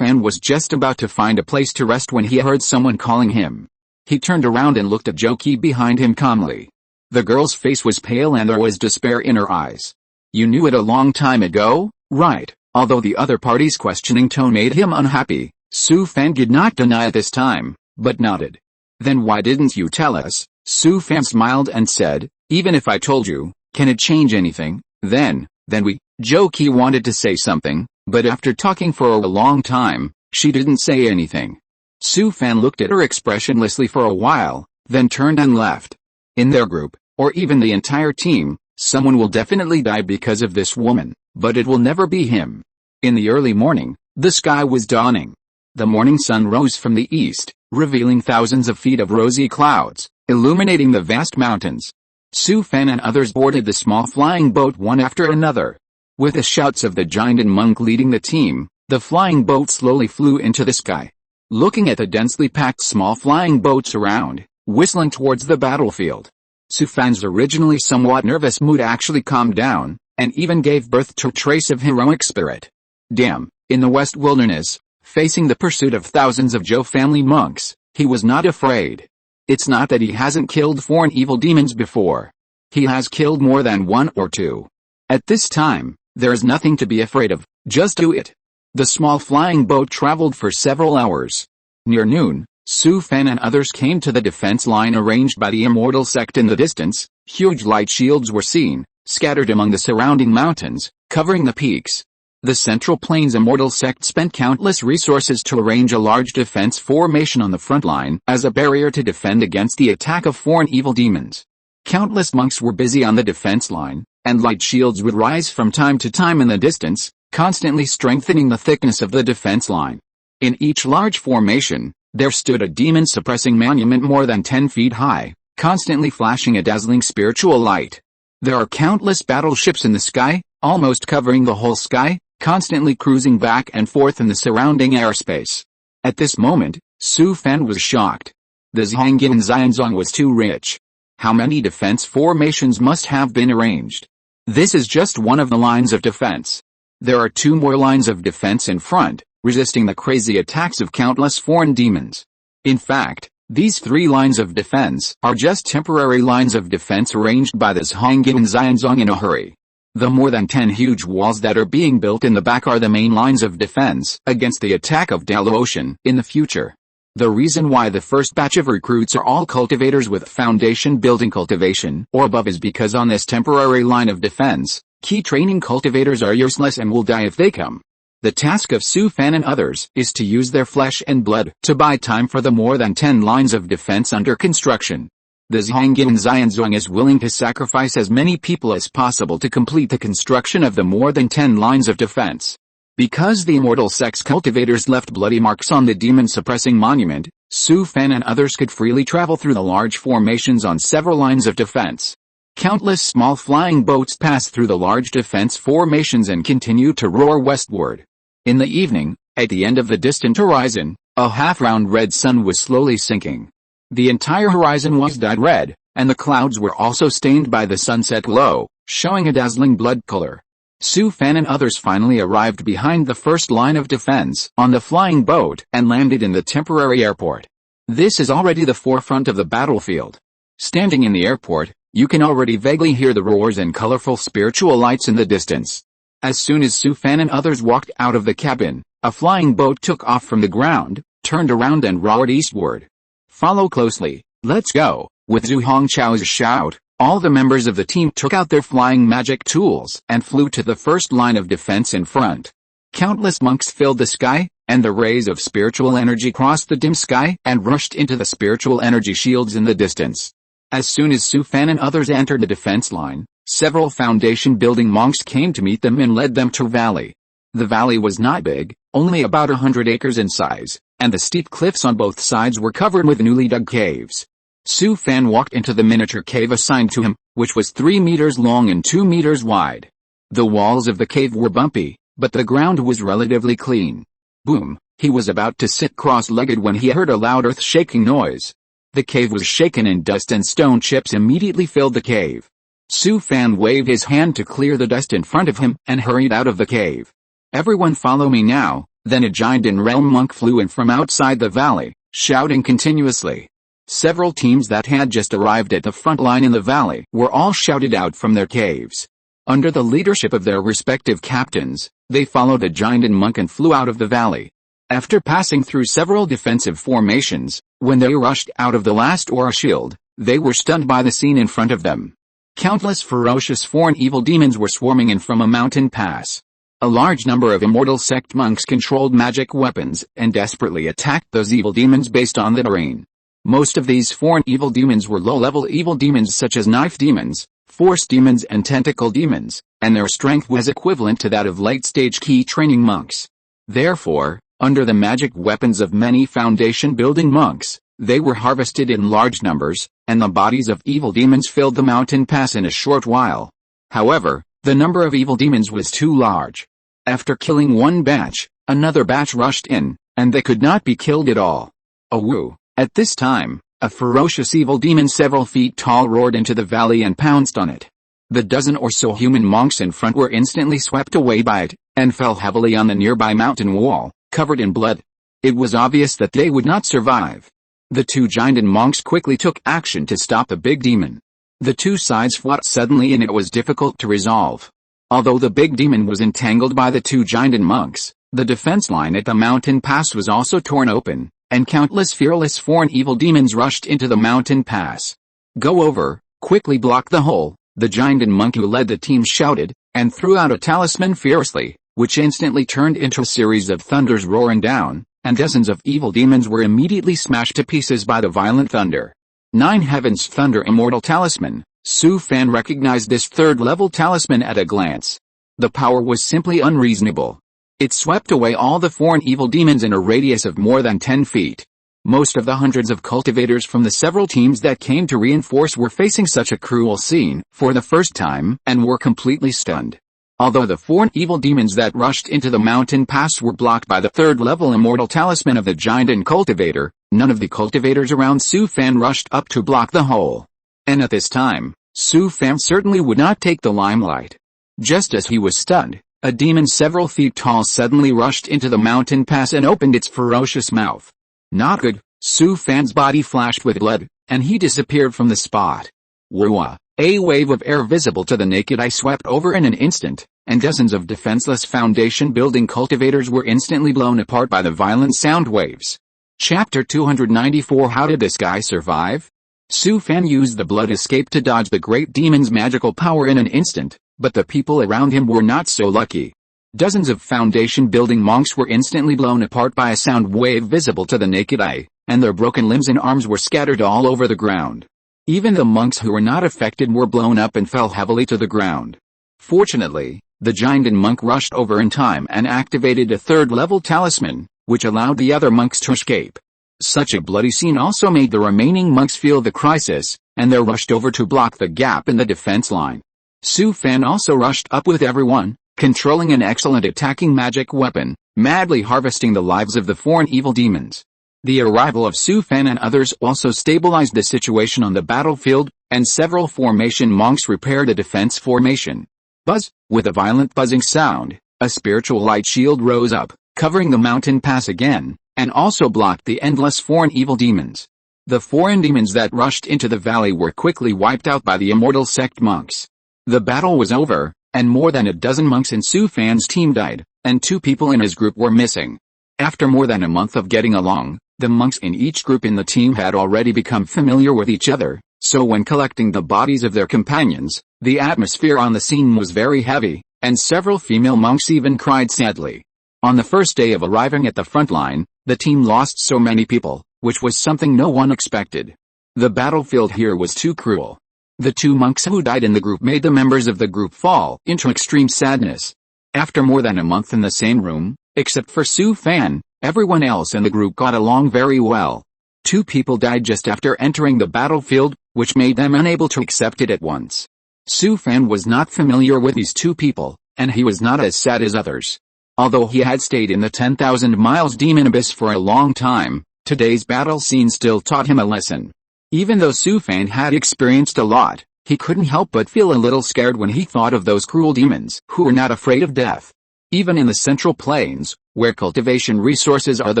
was just about to find a place to rest when he heard someone calling him. He turned around and looked at Zhou Qi behind him calmly. The girl's face was pale and there was despair in her eyes. You knew it a long time ago, right? Although the other party's questioning tone made him unhappy, Su Fan did not deny it this time, but nodded. Then why didn't you tell us? Su Fan smiled and said, even if I told you, can it change anything? Then Zhou Qi wanted to say something, but after talking for a long time, she didn't say anything. Su Fan looked at her expressionlessly for a while, then turned and left. In their group, or even the entire team, someone will definitely die because of this woman, but it will never be him. In the early morning, the sky was dawning. The morning sun rose from the east, revealing thousands of feet of rosy clouds, illuminating the vast mountains. Su Fan and others boarded the small flying boat one after another. With the shouts of the giant and monk leading the team, the flying boat slowly flew into the sky. Looking at the densely packed small flying boats around, whistling towards the battlefield, Su Fan's originally somewhat nervous mood actually calmed down, and even gave birth to a trace of heroic spirit. Damn, in the West Wilderness, facing the pursuit of thousands of Zhou family monks, he was not afraid. It's not that he hasn't killed foreign evil demons before. He has killed more than one or two. At this time, there is nothing to be afraid of, just do it. The small flying boat traveled for several hours. Near noon, Su Fan and others came to the defense line arranged by the immortal sect in the distance. Huge light shields were seen, scattered among the surrounding mountains, covering the peaks. The Central Plains immortal sect spent countless resources to arrange a large defense formation on the front line as a barrier to defend against the attack of foreign evil demons. Countless monks were busy on the defense line, and light shields would rise from time to time in the distance, constantly strengthening the thickness of the defense line. In each large formation, there stood a demon-suppressing monument more than 10 feet high, constantly flashing a dazzling spiritual light. There are countless battleships in the sky, almost covering the whole sky, constantly cruising back and forth in the surrounding airspace. At this moment, Su Fan was shocked. The Zhangin Xianzong was too rich. How many defense formations must have been arranged? This is just one of the lines of defense. There are 2 more lines of defense in front, resisting the crazy attacks of countless foreign demons. In fact, these 3 lines of defense are just temporary lines of defense arranged by the Zhangin Xianzong in a hurry. The more than 10 huge walls that are being built in the back are the main lines of defense against the attack of Daluotian in the future. The reason why the first batch of recruits are all cultivators with foundation building cultivation or above is because on this temporary line of defense, key training cultivators are useless and will die if they come. The task of Su Fan and others is to use their flesh and blood to buy time for the more than 10 lines of defense under construction. The Zhangin Xianzong is willing to sacrifice as many people as possible to complete the construction of the more than 10 lines of defense. Because the immortal sex cultivators left bloody marks on the demon-suppressing monument, Su Fan and others could freely travel through the large formations on several lines of defense. Countless small flying boats pass through the large defense formations and continue to roar westward. In the evening, at the end of the distant horizon, a half-round red sun was slowly sinking. The entire horizon was dyed red, and the clouds were also stained by the sunset glow, showing a dazzling blood color. Su Fan and others finally arrived behind the first line of defense on the flying boat and landed in the temporary airport. This is already the forefront of the battlefield. Standing in the airport, you can already vaguely hear the roars and colorful spiritual lights in the distance. As soon as Su Fan and others walked out of the cabin, a flying boat took off from the ground, turned around and roared eastward. Follow closely, let's go. With Zhu Hongchao's shout, all the members of the team took out their flying magic tools and flew to the first line of defense in front. Countless monks filled the sky, and the rays of spiritual energy crossed the dim sky and rushed into the spiritual energy shields in the distance. As soon as Su Fan and others entered the defense line, several foundation-building monks came to meet them and led them to valley. The valley was not big, only about 100 acres in size, and the steep cliffs on both sides were covered with newly dug caves. Su Fan walked into the miniature cave assigned to him, which was 3 meters long and 2 meters wide. The walls of the cave were bumpy, but the ground was relatively clean. Boom! He was about to sit cross-legged when he heard a loud earth-shaking noise. The cave was shaken and dust and stone chips immediately filled the cave. Su Fan waved his hand to clear the dust in front of him and hurried out of the cave. Everyone follow me now. Then a giant realm monk flew in from outside the valley, shouting continuously. Several teams that had just arrived at the front line in the valley were all shouted out from their caves. Under the leadership of their respective captains, they followed the giant monk and flew out of the valley. After passing through several defensive formations, when they rushed out of the last aura shield, they were stunned by the scene in front of them. Countless ferocious foreign evil demons were swarming in from a mountain pass. A large number of immortal sect monks controlled magic weapons and desperately attacked those evil demons based on the terrain. Most of these foreign evil demons were low-level evil demons such as knife demons, force demons and tentacle demons, and their strength was equivalent to that of late-stage key training monks. Therefore, under the magic weapons of many foundation-building monks, they were harvested in large numbers, and the bodies of evil demons filled the mountain pass in a short while. However, the number of evil demons was too large. After killing one batch, another batch rushed in, and they could not be killed at all. Awoo! At this time, a ferocious evil demon several feet tall roared into the valley and pounced on it. The dozen or so human monks in front were instantly swept away by it, and fell heavily on the nearby mountain wall, covered in blood. It was obvious that they would not survive. The 2 giant monks quickly took action to stop the big demon. The 2 sides fought suddenly and it was difficult to resolve. Although the big demon was entangled by the 2 giant monks, the defense line at the mountain pass was also torn open, and countless fearless foreign evil demons rushed into the mountain pass. Go over, quickly block the hole, the giant monk who led the team shouted, and threw out a talisman fiercely, which instantly turned into a series of thunders roaring down, and dozens of evil demons were immediately smashed to pieces by the violent thunder. 9 Heavens Thunder Immortal Talisman. Su Fan recognized this 3rd-level talisman at a glance. The power was simply unreasonable. It swept away all the foreign evil demons in a radius of more than 10 feet. Most of the hundreds of cultivators from the several teams that came to reinforce were facing such a cruel scene for the first time and were completely stunned. Although the foreign evil demons that rushed into the mountain pass were blocked by the third-level immortal talisman of the giant and cultivator, none of the cultivators around Su Fan rushed up to block the hole. And at this time, Su Fan certainly would not take the limelight. Just as he was stunned, a demon several feet tall suddenly rushed into the mountain pass and opened its ferocious mouth. Not good. Su Fan's body flashed with blood, and he disappeared from the spot. Whoa! A wave of air visible to the naked eye swept over in an instant, and dozens of defenseless foundation-building cultivators were instantly blown apart by the violent sound waves. Chapter 294 How did this guy survive? Su Fan used the blood escape to dodge the great demon's magical power in an instant, but the people around him were not so lucky. Dozens of foundation-building monks were instantly blown apart by a sound wave visible to the naked eye, and their broken limbs and arms were scattered all over the ground. Even the monks who were not affected were blown up and fell heavily to the ground. Fortunately, the giant and monk rushed over in time and activated a third-level talisman, which allowed the other monks to escape. Such a bloody scene also made the remaining monks feel the crisis, and they rushed over to block the gap in the defense line. Su Fan also rushed up with everyone, controlling an excellent attacking magic weapon, madly harvesting the lives of the foreign evil demons. The arrival of Su Fan and others also stabilized the situation on the battlefield, and several formation monks repaired a defense formation. Buzz! With a violent buzzing sound, a spiritual light shield rose up, covering the mountain pass again, and also blocked the endless foreign evil demons. The foreign demons that rushed into the valley were quickly wiped out by the immortal sect monks. The battle was over, and more than a dozen monks in Su Fan's team died, and 2 people in his group were missing. After more than a month of getting along, the monks in each group in the team had already become familiar with each other, so when collecting the bodies of their companions, the atmosphere on the scene was very heavy, and several female monks even cried sadly. On the first day of arriving at the front line, the team lost so many people, which was something no one expected. The battlefield here was too cruel. The 2 monks who died in the group made the members of the group fall into extreme sadness. After more than a month in the same room, except for Su Fan, everyone else in the group got along very well. 2 people died just after entering the battlefield, which made them unable to accept it at once. Su Fan was not familiar with these 2 people, and he was not as sad as others. Although he had stayed in the 10,000 miles demon abyss for a long time, today's battle scene still taught him a lesson. Even though Su Fan had experienced a lot, he couldn't help but feel a little scared when he thought of those cruel demons who were not afraid of death. Even in the Central Plains, where cultivation resources are the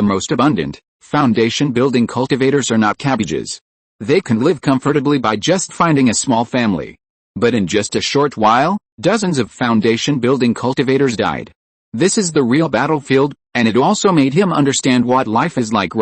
most abundant, foundation-building cultivators are not cabbages. They can live comfortably by just finding a small family. But in just a short while, dozens of foundation-building cultivators died. This is the real battlefield, and it also made him understand what life is like.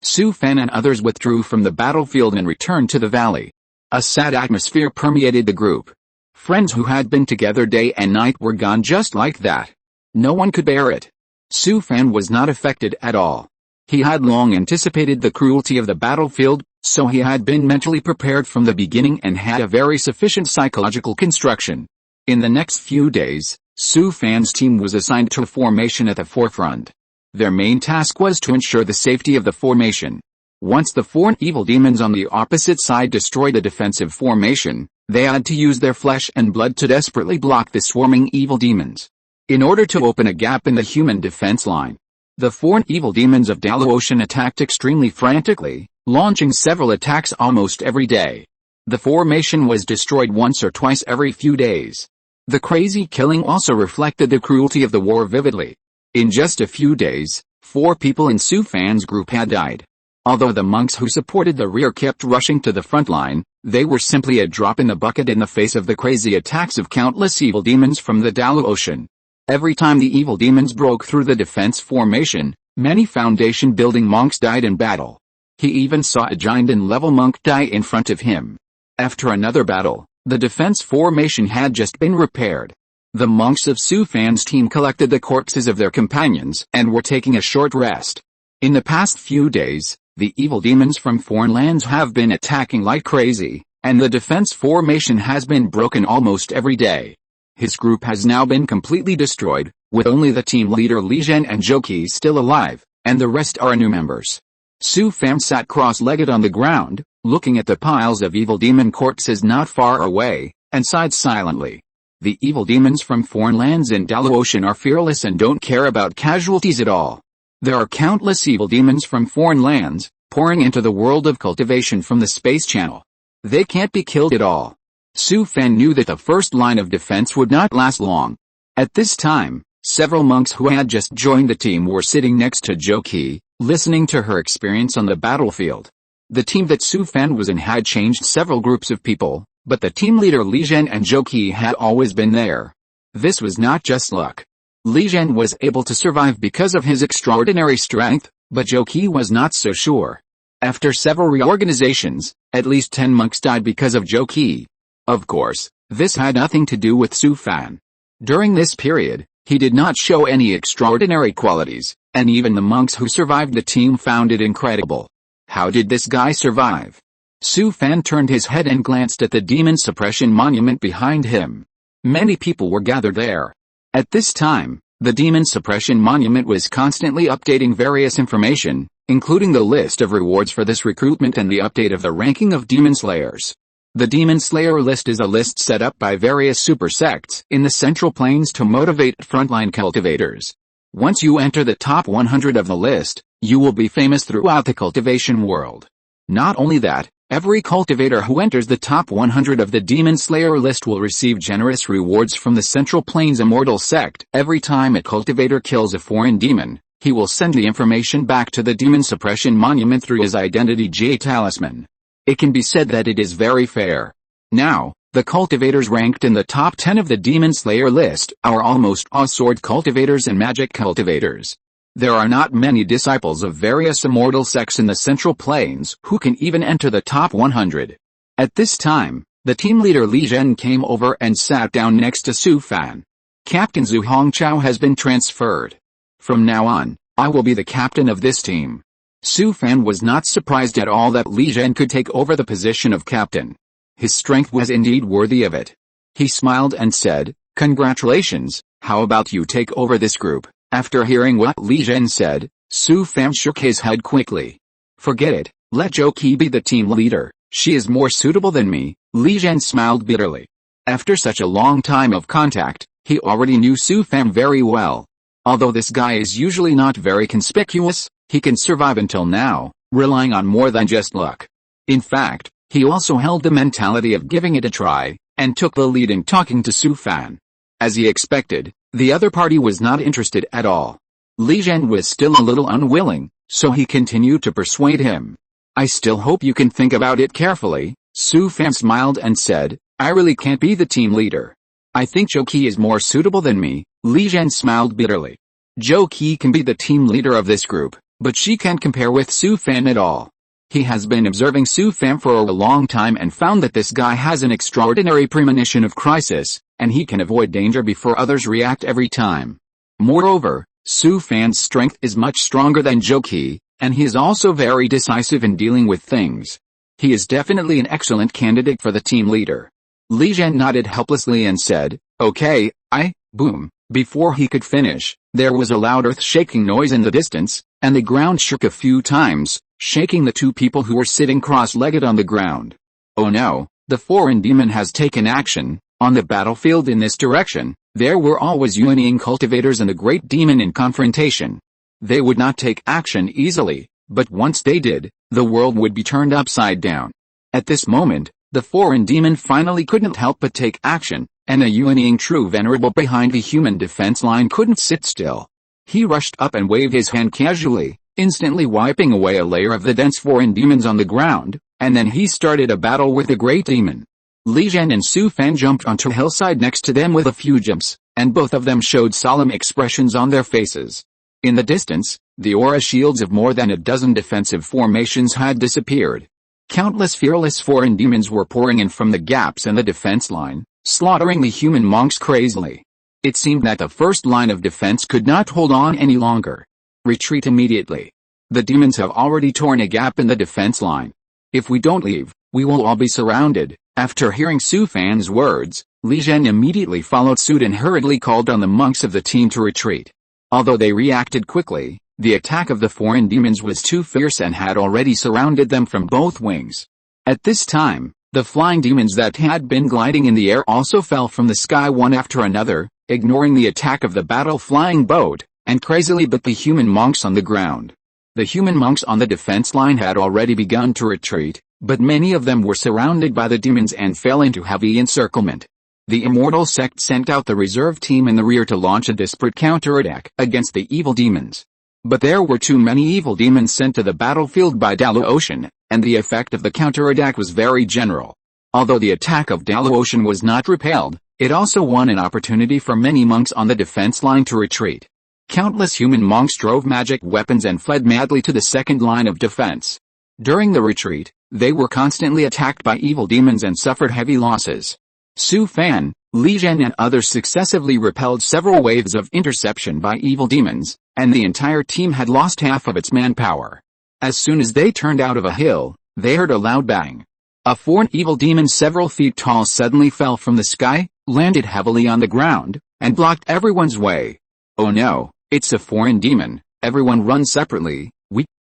Su Fan and others withdrew from the battlefield and returned to the valley. A sad atmosphere permeated the group. Friends who had been together day and night were gone just like that. No one could bear it. Su Fan was not affected at all. He had long anticipated the cruelty of the battlefield, so he had been mentally prepared from the beginning and had a very sufficient psychological construction. In the next few days, Su Fan's team was assigned to a formation at the forefront. Their main task was to ensure the safety of the formation. Once the foreign evil demons on the opposite side destroyed a defensive formation, they had to use their flesh and blood to desperately block the swarming evil demons. In order to open a gap in the human defense line, the foreign evil demons of Ocean attacked extremely frantically, launching several attacks almost every day. The formation was destroyed once or twice every few days. The crazy killing also reflected the cruelty of the war vividly. In just a few days, 4 people in Su Fan's group had died. Although the monks who supported the rear kept rushing to the front line, they were simply a drop in the bucket in the face of the crazy attacks of countless evil demons from the Ocean. Every time the evil demons broke through the defense formation, many foundation-building monks died in battle. He even saw a giant and level monk die in front of him. After another battle, the defense formation had just been repaired. The monks of Su Fan's team collected the corpses of their companions and were taking a short rest. In the past few days, the evil demons from foreign lands have been attacking like crazy, and the defense formation has been broken almost every day. His group has now been completely destroyed, with only the team leader Li Zhen and Zhou Qi still alive, and the rest are new members. Su Fan sat cross-legged on the ground, looking at the piles of evil demon corpses not far away, and sighed silently. The evil demons from foreign lands in Dalo Ocean are fearless and don't care about casualties at all. There are countless evil demons from foreign lands, pouring into the world of cultivation from the space channel. They can't be killed at all. Su Fan knew that the first line of defense would not last long. At this time, several monks who had just joined the team were sitting next to Zhou Qi, listening to her experience on the battlefield. The team that Su Fan was in had changed several groups of people, but the team leader Li Zhen and Zhou Qi had always been there. This was not just luck. Li Zhen was able to survive because of his extraordinary strength, but Zhou Qi was not so sure. After several reorganizations, at least 10 monks died because of Zhou Qi. Of course, this had nothing to do with Su Fan. During this period, he did not show any extraordinary qualities, and even the monks who survived the team found it incredible. How did this guy survive? Su Fan turned his head and glanced at the demon suppression monument behind him. Many people were gathered there. At this time, the demon suppression monument was constantly updating various information, including the list of rewards for this recruitment and the update of the ranking of demon slayers. The Demon Slayer list is a list set up by various super sects in the Central Plains to motivate frontline cultivators. Once you enter the top 100 of the list, you will be famous throughout the cultivation world. Not only that, every cultivator who enters the top 100 of the Demon Slayer list will receive generous rewards from the Central Plains Immortal Sect. Every time a cultivator kills a foreign demon, he will send the information back to the Demon Suppression Monument through his Identity J Talisman. It can be said that it is very fair. Now, the cultivators ranked in the top 10 of the Demon Slayer list are almost all sword cultivators and magic cultivators. There are not many disciples of various immortal sects in the Central Plains who can even enter the top 100. At this time, the team leader Li Zhen came over and sat down next to Su Fan. Captain Zhu Hongqiao has been transferred. From now on, I will be the captain of this team. Su Fan was not surprised at all that Li Zhen could take over the position of captain. His strength was indeed worthy of it. He smiled and said, "Congratulations, how about you take over this group?" After hearing what Li Zhen said, Su Fan shook his head quickly. "Forget it, let Zhou Qi be the team leader, she is more suitable than me." Li Zhen smiled bitterly. After such a long time of contact, he already knew Su Fan very well. Although this guy is usually not very conspicuous, he can survive until now, relying on more than just luck. In fact, he also held the mentality of giving it a try, and took the lead in talking to Su Fan. As he expected, the other party was not interested at all. Li Zhen was still a little unwilling, so he continued to persuade him. "I still hope you can think about it carefully." Su Fan smiled and said, "I really can't be the team leader. I think Zhou Qi is more suitable than me." Li Zhen smiled bitterly. "Zhou Qi can be the team leader of this group, but she can't compare with Su Fan at all." He has been observing Su Fan for a long time and found that this guy has an extraordinary premonition of crisis, and he can avoid danger before others react every time. Moreover, Su Fan's strength is much stronger than Zhou Qi, and he is also very decisive in dealing with things. He is definitely an excellent candidate for the team leader. Li Zhen nodded helplessly and said, "Okay, boom." Before he could finish, there was a loud earth-shaking noise in the distance, and the ground shook a few times, shaking the two people who were sitting cross-legged on the ground. "Oh no, the foreign demon has taken action." On the battlefield in this direction, there were always unimaginable cultivators and a great demon in confrontation. They would not take action easily, but once they did, the world would be turned upside down. At this moment, the foreign demon finally couldn't help but take action, and a unimaginable true venerable behind the human defense line couldn't sit still. He rushed up and waved his hand casually, instantly wiping away a layer of the dense foreign demons on the ground, and then he started a battle with the great demon. Li Zhen and Su Fan jumped onto a hillside next to them with a few jumps, and both of them showed solemn expressions on their faces. In the distance, the aura shields of more than a dozen defensive formations had disappeared. Countless fearless foreign demons were pouring in from the gaps in the defense line, slaughtering the human monks crazily. It seemed that the first line of defense could not hold on any longer. "Retreat immediately. The demons have already torn a gap in the defense line. If we don't leave, we will all be surrounded." After hearing Su Fan's words, Li Zhen immediately followed suit and hurriedly called on the monks of the team to retreat. Although they reacted quickly, the attack of the foreign demons was too fierce and had already surrounded them from both wings. At this time, the flying demons that had been gliding in the air also fell from the sky one after another, ignoring the attack of the battle-flying boat, and crazily bit the human monks on the ground. The human monks on the defense line had already begun to retreat, but many of them were surrounded by the demons and fell into heavy encirclement. The immortal sect sent out the reserve team in the rear to launch a desperate counterattack against the evil demons. But there were too many evil demons sent to the battlefield by Daluotian, and the effect of the counterattack was very general. Although the attack of Daluotian was not repelled, it also won an opportunity for many monks on the defense line to retreat. Countless human monks drove magic weapons and fled madly to the second line of defense. During the retreat, they were constantly attacked by evil demons and suffered heavy losses. Su Fan, Li Zhen and others successively repelled several waves of interception by evil demons, and the entire team had lost half of its manpower. As soon as they turned out of a hill, they heard a loud bang. A foreign evil demon several feet tall suddenly fell from the sky, landed heavily on the ground, and blocked everyone's way. Oh no, it's a foreign demon, everyone run separately.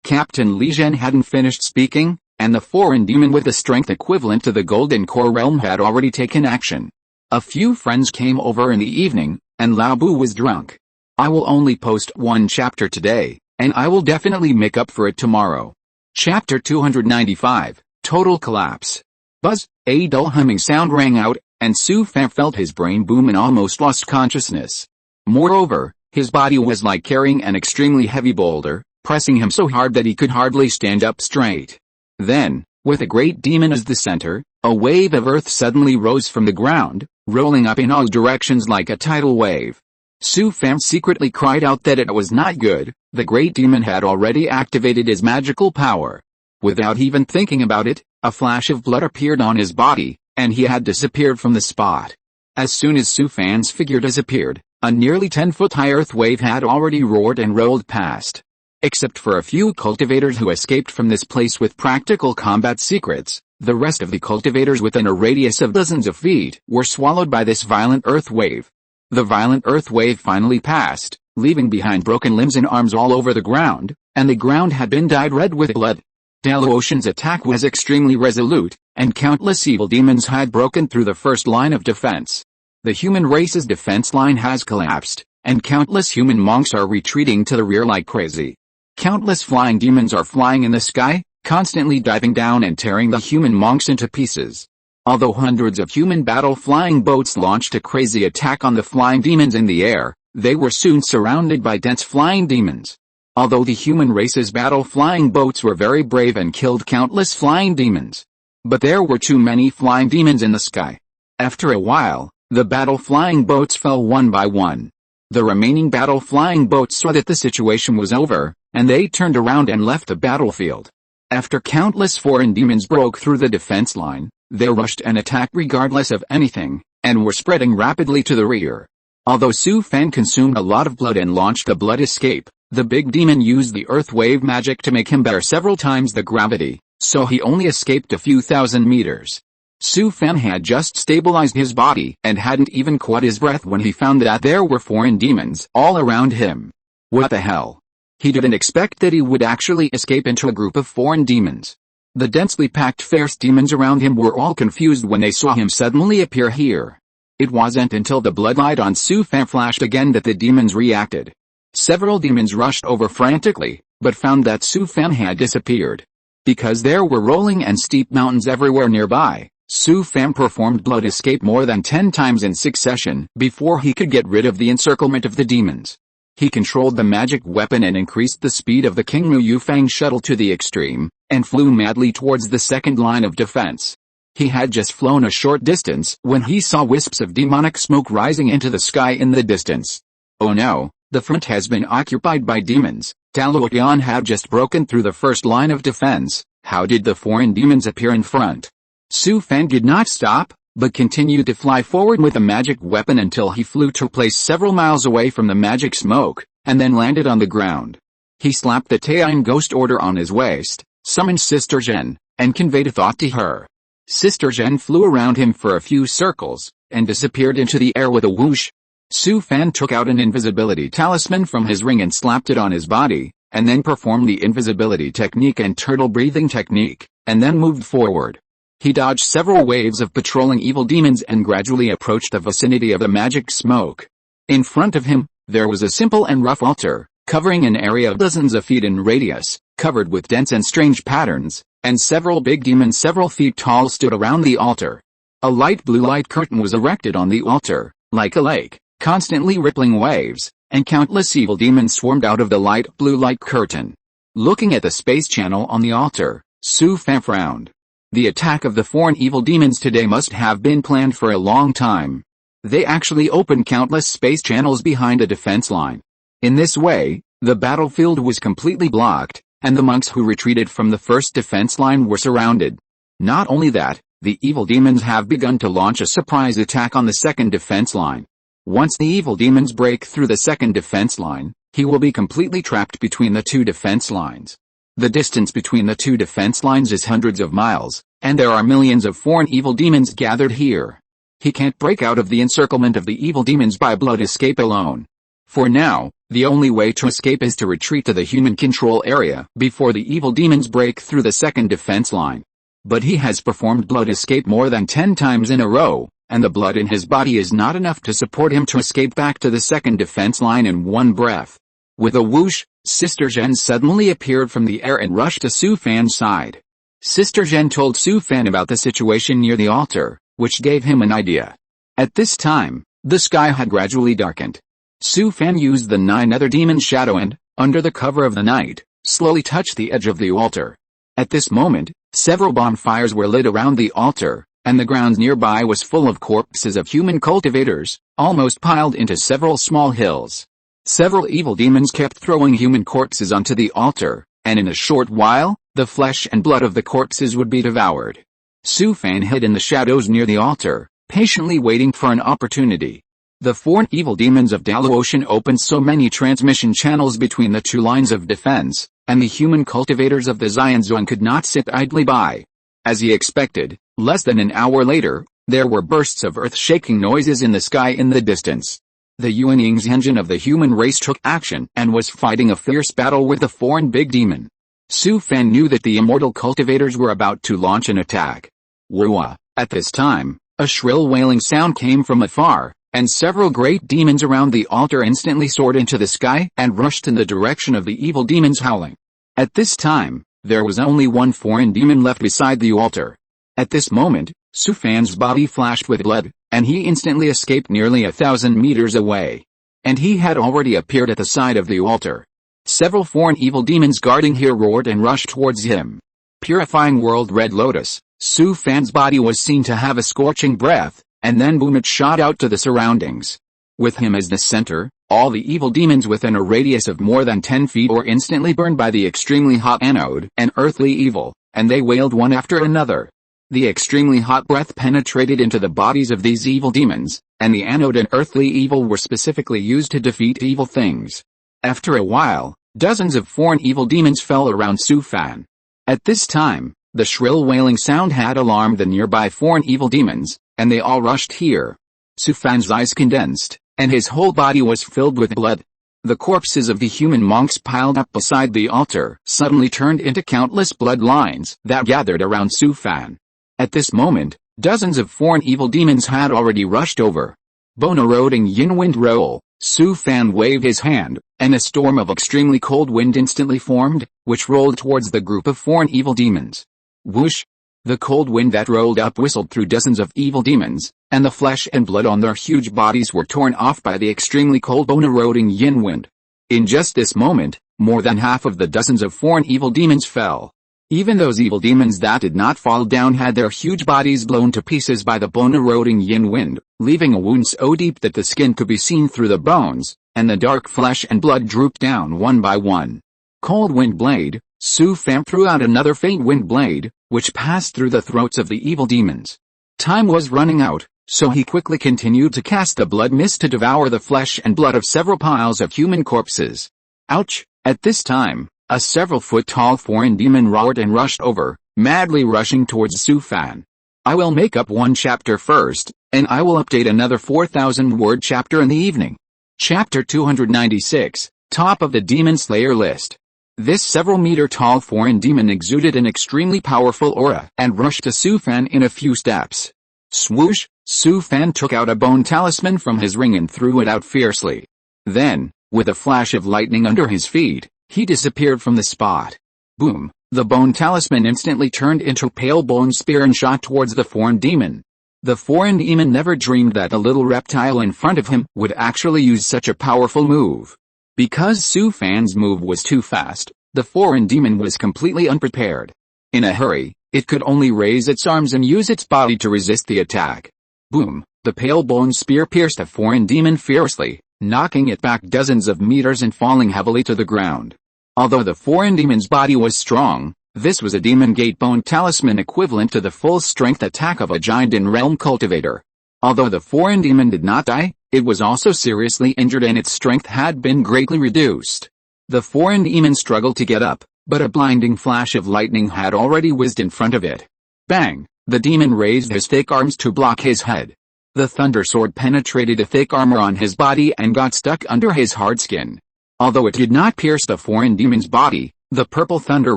Captain Li Zhen hadn't finished speaking, and the foreign demon with a strength equivalent to the Golden Core realm had already taken action. A few friends came over in the evening, and Lao Bu was drunk. I will only post one chapter today, and I will definitely make up for it tomorrow. Chapter 295, Total Collapse. Buzz, a dull humming sound rang out, and Su Fan felt his brain boom and almost lost consciousness. Moreover, his body was like carrying an extremely heavy boulder, pressing him so hard that he could hardly stand up straight. Then, with a great demon as the center, a wave of earth suddenly rose from the ground, rolling up in all directions like a tidal wave. Su Fan secretly cried out that it was not good. The great demon had already activated his magical power. Without even thinking about it, a flash of blood appeared on his body, and he had disappeared from the spot. As soon as Su Fan's figure disappeared, a nearly 10-foot-high earth wave had already roared and rolled past. Except for a few cultivators who escaped from this place with practical combat secrets, the rest of the cultivators within a radius of dozens of feet were swallowed by this violent earth wave. The violent earth wave finally passed, leaving behind broken limbs and arms all over the ground, and the ground had been dyed red with blood. Daluotian's attack was extremely resolute, and countless evil demons had broken through the first line of defense. The human race's defense line has collapsed, and countless human monks are retreating to the rear like crazy. Countless flying demons are flying in the sky, constantly diving down and tearing the human monks into pieces. Although hundreds of human battle-flying boats launched a crazy attack on the flying demons in the air, they were soon surrounded by dense flying demons. Although the human race's battle-flying boats were very brave and killed countless flying demons. But there were too many flying demons in the sky. After a while, the battle-flying boats fell one by one. The remaining battle-flying boats saw that the situation was over, and they turned around and left the battlefield. After countless foreign demons broke through the defense line, they rushed and attacked regardless of anything, and were spreading rapidly to the rear. Although Su Fan consumed a lot of blood and launched a blood escape, the big demon used the earth wave magic to make him bear several times the gravity, so he only escaped a few thousand meters. Su Fan had just stabilized his body and hadn't even caught his breath when he found that there were foreign demons all around him. What the hell? He didn't expect that he would actually escape into a group of foreign demons. The densely packed fierce demons around him were all confused when they saw him suddenly appear here. It wasn't until the bloodlight on Su Fan flashed again that the demons reacted. Several demons rushed over frantically, but found that Su Fan had disappeared. Because there were rolling and steep mountains everywhere nearby, Su Fan performed blood escape more than 10 times in succession before he could get rid of the encirclement of the demons. He controlled the magic weapon and increased the speed of the King Mu Yufang shuttle to the extreme, and flew madly towards the second line of defense. He had just flown a short distance when he saw wisps of demonic smoke rising into the sky in the distance. Oh no, the front has been occupied by demons. Daluotian had just broken through the first line of defense. How did the foreign demons appear in front? Su Fan did not stop, but continued to fly forward with a magic weapon until he flew to a place several miles away from the magic smoke, and then landed on the ground. He slapped the Taiyin ghost order on his waist, summoned Sister Zhen, and conveyed a thought to her. Sister Zhen flew around him for a few circles, and disappeared into the air with a whoosh. Su Fan took out an invisibility talisman from his ring and slapped it on his body, and then performed the invisibility technique and turtle breathing technique, and then moved forward. He dodged several waves of patrolling evil demons and gradually approached the vicinity of the magic smoke. In front of him, there was a simple and rough altar, covering an area of dozens of feet in radius, covered with dense and strange patterns, and several big demons several feet tall stood around the altar. A light blue light curtain was erected on the altar, like a lake, constantly rippling waves, and countless evil demons swarmed out of the light blue light curtain. Looking at the space channel on the altar, Su Fan frowned. The attack of the foreign evil demons today must have been planned for a long time. They actually opened countless space channels behind a defense line. In this way, the battlefield was completely blocked, and the monks who retreated from the first defense line were surrounded. Not only that, the evil demons have begun to launch a surprise attack on the second defense line. Once the evil demons break through the second defense line, he will be completely trapped between the two defense lines. The distance between the two defense lines is hundreds of miles, and there are millions of foreign evil demons gathered here. He can't break out of the encirclement of the evil demons by blood escape alone. For now, the only way to escape is to retreat to the human control area before the evil demons break through the second defense line. But he has performed blood escape more than 10 times in a row, and the blood in his body is not enough to support him to escape back to the second defense line in one breath. With a whoosh, Sister Zhen suddenly appeared from the air and rushed to Su Fan's side. Sister Zhen told Su Fan about the situation near the altar, which gave him an idea. At this time, the sky had gradually darkened. Su Fan used the 9 other demons' shadow and, under the cover of the night, slowly touched the edge of the altar. At this moment, several bonfires were lit around the altar, and the ground nearby was full of corpses of human cultivators, almost piled into several small hills. Several evil demons kept throwing human corpses onto the altar, and in a short while, the flesh and blood of the corpses would be devoured. Su Fan hid in the shadows near the altar, patiently waiting for an opportunity. The foreign evil demons of Daluotian opened so many transmission channels between the two lines of defense, and the human cultivators of the Xianzhuang could not sit idly by. As he expected, less than an hour later, there were bursts of earth-shaking noises in the sky in the distance. The Yuanying's engine of the human race took action and was fighting a fierce battle with the foreign big demon. Su Fan knew that the immortal cultivators were about to launch an attack. Wua! At this time, a shrill wailing sound came from afar, and several great demons around the altar instantly soared into the sky and rushed in the direction of the evil demons howling. At this time, there was only one foreign demon left beside the altar. At this moment, Su Fan's body flashed with blood, and he instantly escaped nearly 1,000 meters away. And he had already appeared at the side of the altar. Several foreign evil demons guarding here roared and rushed towards him. Purifying World Red Lotus, Su Fan's body was seen to have a scorching breath, and then boom, it shot out to the surroundings. With him as the center, all the evil demons within a radius of more than 10 feet were instantly burned by the extremely hot anode and earthly evil, and they wailed one after another. The extremely hot breath penetrated into the bodies of these evil demons, and the anode and earthly evil were specifically used to defeat evil things. After a while, dozens of foreign evil demons fell around Su Fan. At this time, the shrill wailing sound had alarmed the nearby foreign evil demons, and they all rushed here. Su Fan's eyes condensed, and his whole body was filled with blood. The corpses of the human monks piled up beside the altar suddenly turned into countless bloodlines that gathered around Su Fan. At this moment, dozens of foreign evil demons had already rushed over. Boneroding yin wind roll, Su Fan waved his hand, and a storm of extremely cold wind instantly formed, which rolled towards the group of foreign evil demons. Whoosh! The cold wind that rolled up whistled through dozens of evil demons, and the flesh and blood on their huge bodies were torn off by the extremely cold bone-eroding yin wind. In just this moment, more than half of the dozens of foreign evil demons fell. Even those evil demons that did not fall down had their huge bodies blown to pieces by the bone-eroding yin wind, leaving a wound so deep that the skin could be seen through the bones, and the dark flesh and blood drooped down one by one. Cold wind blade, Su Fan threw out another faint wind blade, which passed through the throats of the evil demons. Time was running out, so he quickly continued to cast the blood mist to devour the flesh and blood of several piles of human corpses. Ouch! At this time, a several-foot-tall foreign demon roared and rushed over, madly rushing towards Su Fan. I will make up one chapter first, and I will update another 4,000-word chapter in the evening. Chapter 296, Top of the Demon Slayer List. This several-meter-tall foreign demon exuded an extremely powerful aura and rushed to Su Fan in a few steps. Swoosh, Su Fan took out a bone talisman from his ring and threw it out fiercely. Then, with a flash of lightning under his feet, he disappeared from the spot. Boom, the bone talisman instantly turned into a pale bone spear and shot towards the foreign demon. The foreign demon never dreamed that the little reptile in front of him would actually use such a powerful move. Because Su Fan's move was too fast, the foreign demon was completely unprepared. In a hurry, it could only raise its arms and use its body to resist the attack. Boom, the pale bone spear pierced the foreign demon fiercely, knocking it back dozens of meters and falling heavily to the ground. Although the foreign demon's body was strong, this was a demon gate bone talisman equivalent to the full strength attack of a giant in realm cultivator. Although the foreign demon did not die, it was also seriously injured and its strength had been greatly reduced. The foreign demon struggled to get up, but a blinding flash of lightning had already whizzed in front of it. Bang! The demon raised his thick arms to block his head. The thunder sword penetrated the thick armor on his body and got stuck under his hard skin. Although it did not pierce the foreign demon's body, the purple thunder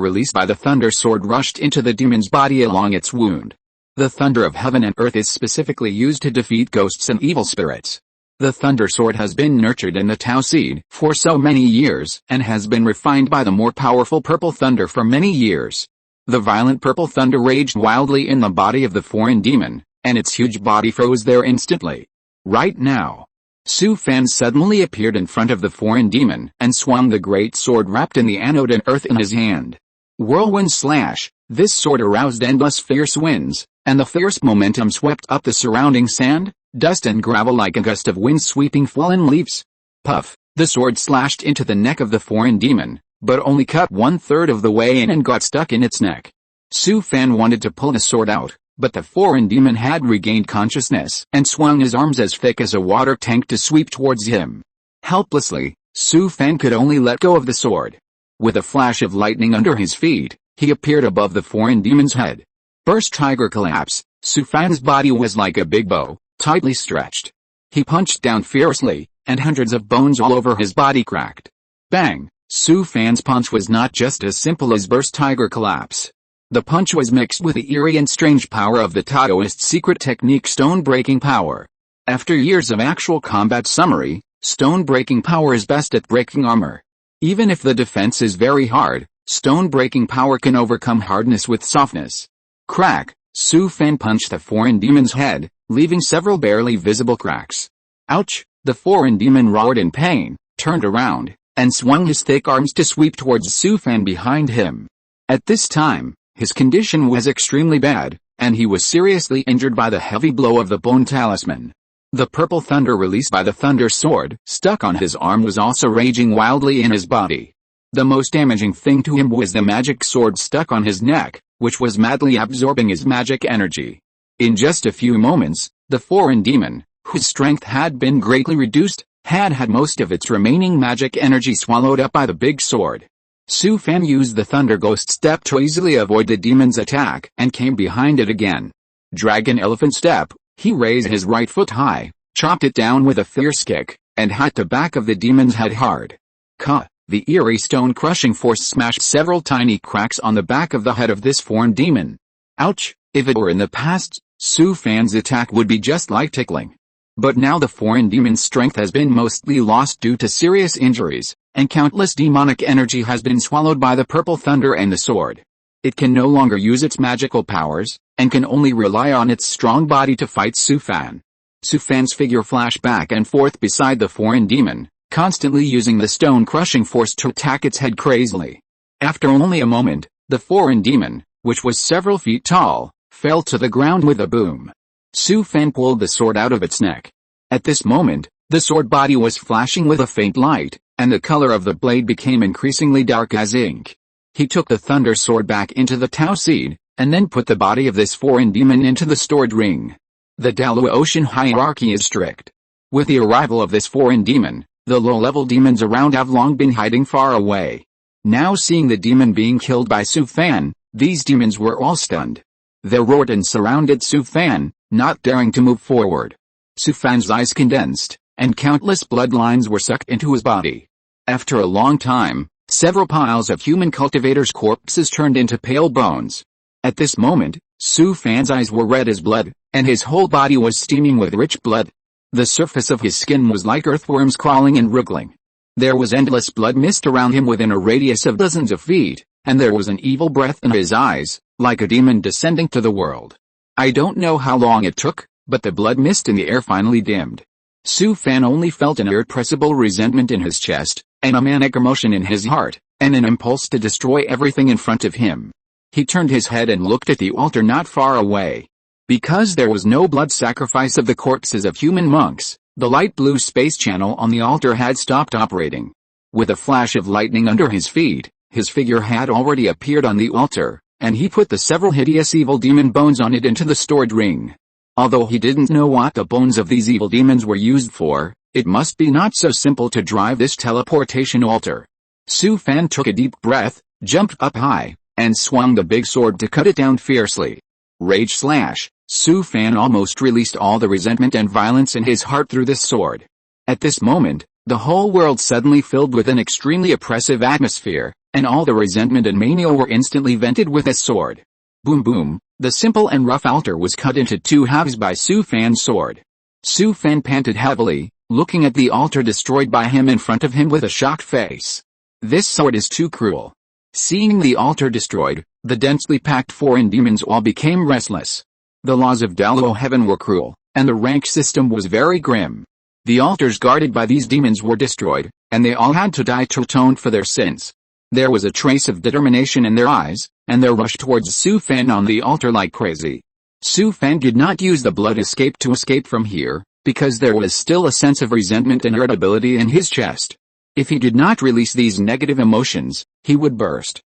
released by the thunder sword rushed into the demon's body along its wound. The thunder of heaven and earth is specifically used to defeat ghosts and evil spirits. The thunder sword has been nurtured in the Tao seed for so many years and has been refined by the more powerful purple thunder for many years. The violent purple thunder raged wildly in the body of the foreign demon, and its huge body froze there instantly. Right now, Su Fan suddenly appeared in front of the foreign demon and swung the great sword wrapped in the anode and earth in his hand. Whirlwind slash, this sword aroused endless fierce winds, and the fierce momentum swept up the surrounding sand, dust and gravel like a gust of wind sweeping fallen leaves. Puff, the sword slashed into the neck of the foreign demon, but only cut 1/3 of the way in and got stuck in its neck. Su Fan wanted to pull the sword out, but the foreign demon had regained consciousness and swung his arms as thick as a water tank to sweep towards him. Helplessly, Su Fan could only let go of the sword. With a flash of lightning under his feet, he appeared above the foreign demon's head. Burst tiger collapse, Su Fan's body was like a big bow, tightly stretched. He punched down fiercely, and hundreds of bones all over his body cracked. Bang! Su Fan's punch was not just as simple as burst tiger collapse. The punch was mixed with the eerie and strange power of the Taoist secret technique stone-breaking power. After years of actual combat summary, stone-breaking power is best at breaking armor. Even if the defense is very hard, stone-breaking power can overcome hardness with softness. Crack! Su Fan punched the foreign demon's head, leaving several barely visible cracks. Ouch! The foreign demon roared in pain, turned around, and swung his thick arms to sweep towards Su Fan behind him. At this time, his condition was extremely bad, and he was seriously injured by the heavy blow of the bone talisman. The purple thunder released by the thunder sword stuck on his arm was also raging wildly in his body. The most damaging thing to him was the magic sword stuck on his neck, which was madly absorbing his magic energy. In just a few moments, the foreign demon, whose strength had been greatly reduced, had most of its remaining magic energy swallowed up by the big sword. Su Fan used the Thunder Ghost Step to easily avoid the demon's attack and came behind it again. Dragon Elephant Step, he raised his right foot high, chopped it down with a fierce kick, and hit the back of the demon's head hard. Ka! The eerie stone-crushing force smashed several tiny cracks on the back of the head of this foreign demon. Ouch! If it were in the past, Su Fan's attack would be just like tickling. But now the foreign demon's strength has been mostly lost due to serious injuries, and countless demonic energy has been swallowed by the purple thunder and the sword. It can no longer use its magical powers, and can only rely on its strong body to fight Su Fan. Su Fan's figure flashed back and forth beside the foreign demon, constantly using the stone-crushing force to attack its head crazily. After only a moment, the foreign demon, which was several feet tall, fell to the ground with a boom. Su Fan pulled the sword out of its neck. At this moment, the sword body was flashing with a faint light, and the color of the blade became increasingly dark as ink. He took the thunder sword back into the Tao seed, and then put the body of this foreign demon into the stored ring. The Dalu Ocean hierarchy is strict. With the arrival of this foreign demon, the low-level demons around have long been hiding far away. Now seeing the demon being killed by Su Fan, these demons were all stunned. They roared and surrounded Su Fan, not daring to move forward. Su Fan's eyes condensed, and countless bloodlines were sucked into his body. After a long time, several piles of human cultivators' corpses turned into pale bones. At this moment, Su Fan's eyes were red as blood, and his whole body was steaming with rich blood. The surface of his skin was like earthworms crawling and wriggling. There was endless blood mist around him within a radius of dozens of feet, and there was an evil breath in his eyes, like a demon descending to the world. I don't know how long it took, but the blood mist in the air finally dimmed. Su Fan only felt an irrepressible resentment in his chest, and a manic emotion in his heart, and an impulse to destroy everything in front of him. He turned his head and looked at the altar not far away. Because there was no blood sacrifice of the corpses of human monks, the light blue space channel on the altar had stopped operating. With a flash of lightning under his feet, his figure had already appeared on the altar, and he put the several hideous evil demon bones on it into the stored ring. Although he didn't know what the bones of these evil demons were used for, it must be not so simple to drive this teleportation altar. Su Fan took a deep breath, jumped up high, and swung the big sword to cut it down fiercely. Rage slash. Su Fan almost released all the resentment and violence in his heart through this sword. At this moment, the whole world suddenly filled with an extremely oppressive atmosphere, and all the resentment and mania were instantly vented with his sword. Boom boom, the simple and rough altar was cut into two halves by Su Fan's sword. Su Fan panted heavily, looking at the altar destroyed by him in front of him with a shocked face. This sword is too cruel. Seeing the altar destroyed, the densely packed foreign demons all became restless. The laws of Dalo heaven were cruel, and the rank system was very grim. The altars guarded by these demons were destroyed, and they all had to die to atone for their sins. There was a trace of determination in their eyes, and they rushed towards Su Fan on the altar like crazy. Su Fan did not use the blood escape to escape from here, because there was still a sense of resentment and irritability in his chest. If he did not release these negative emotions, he would burst.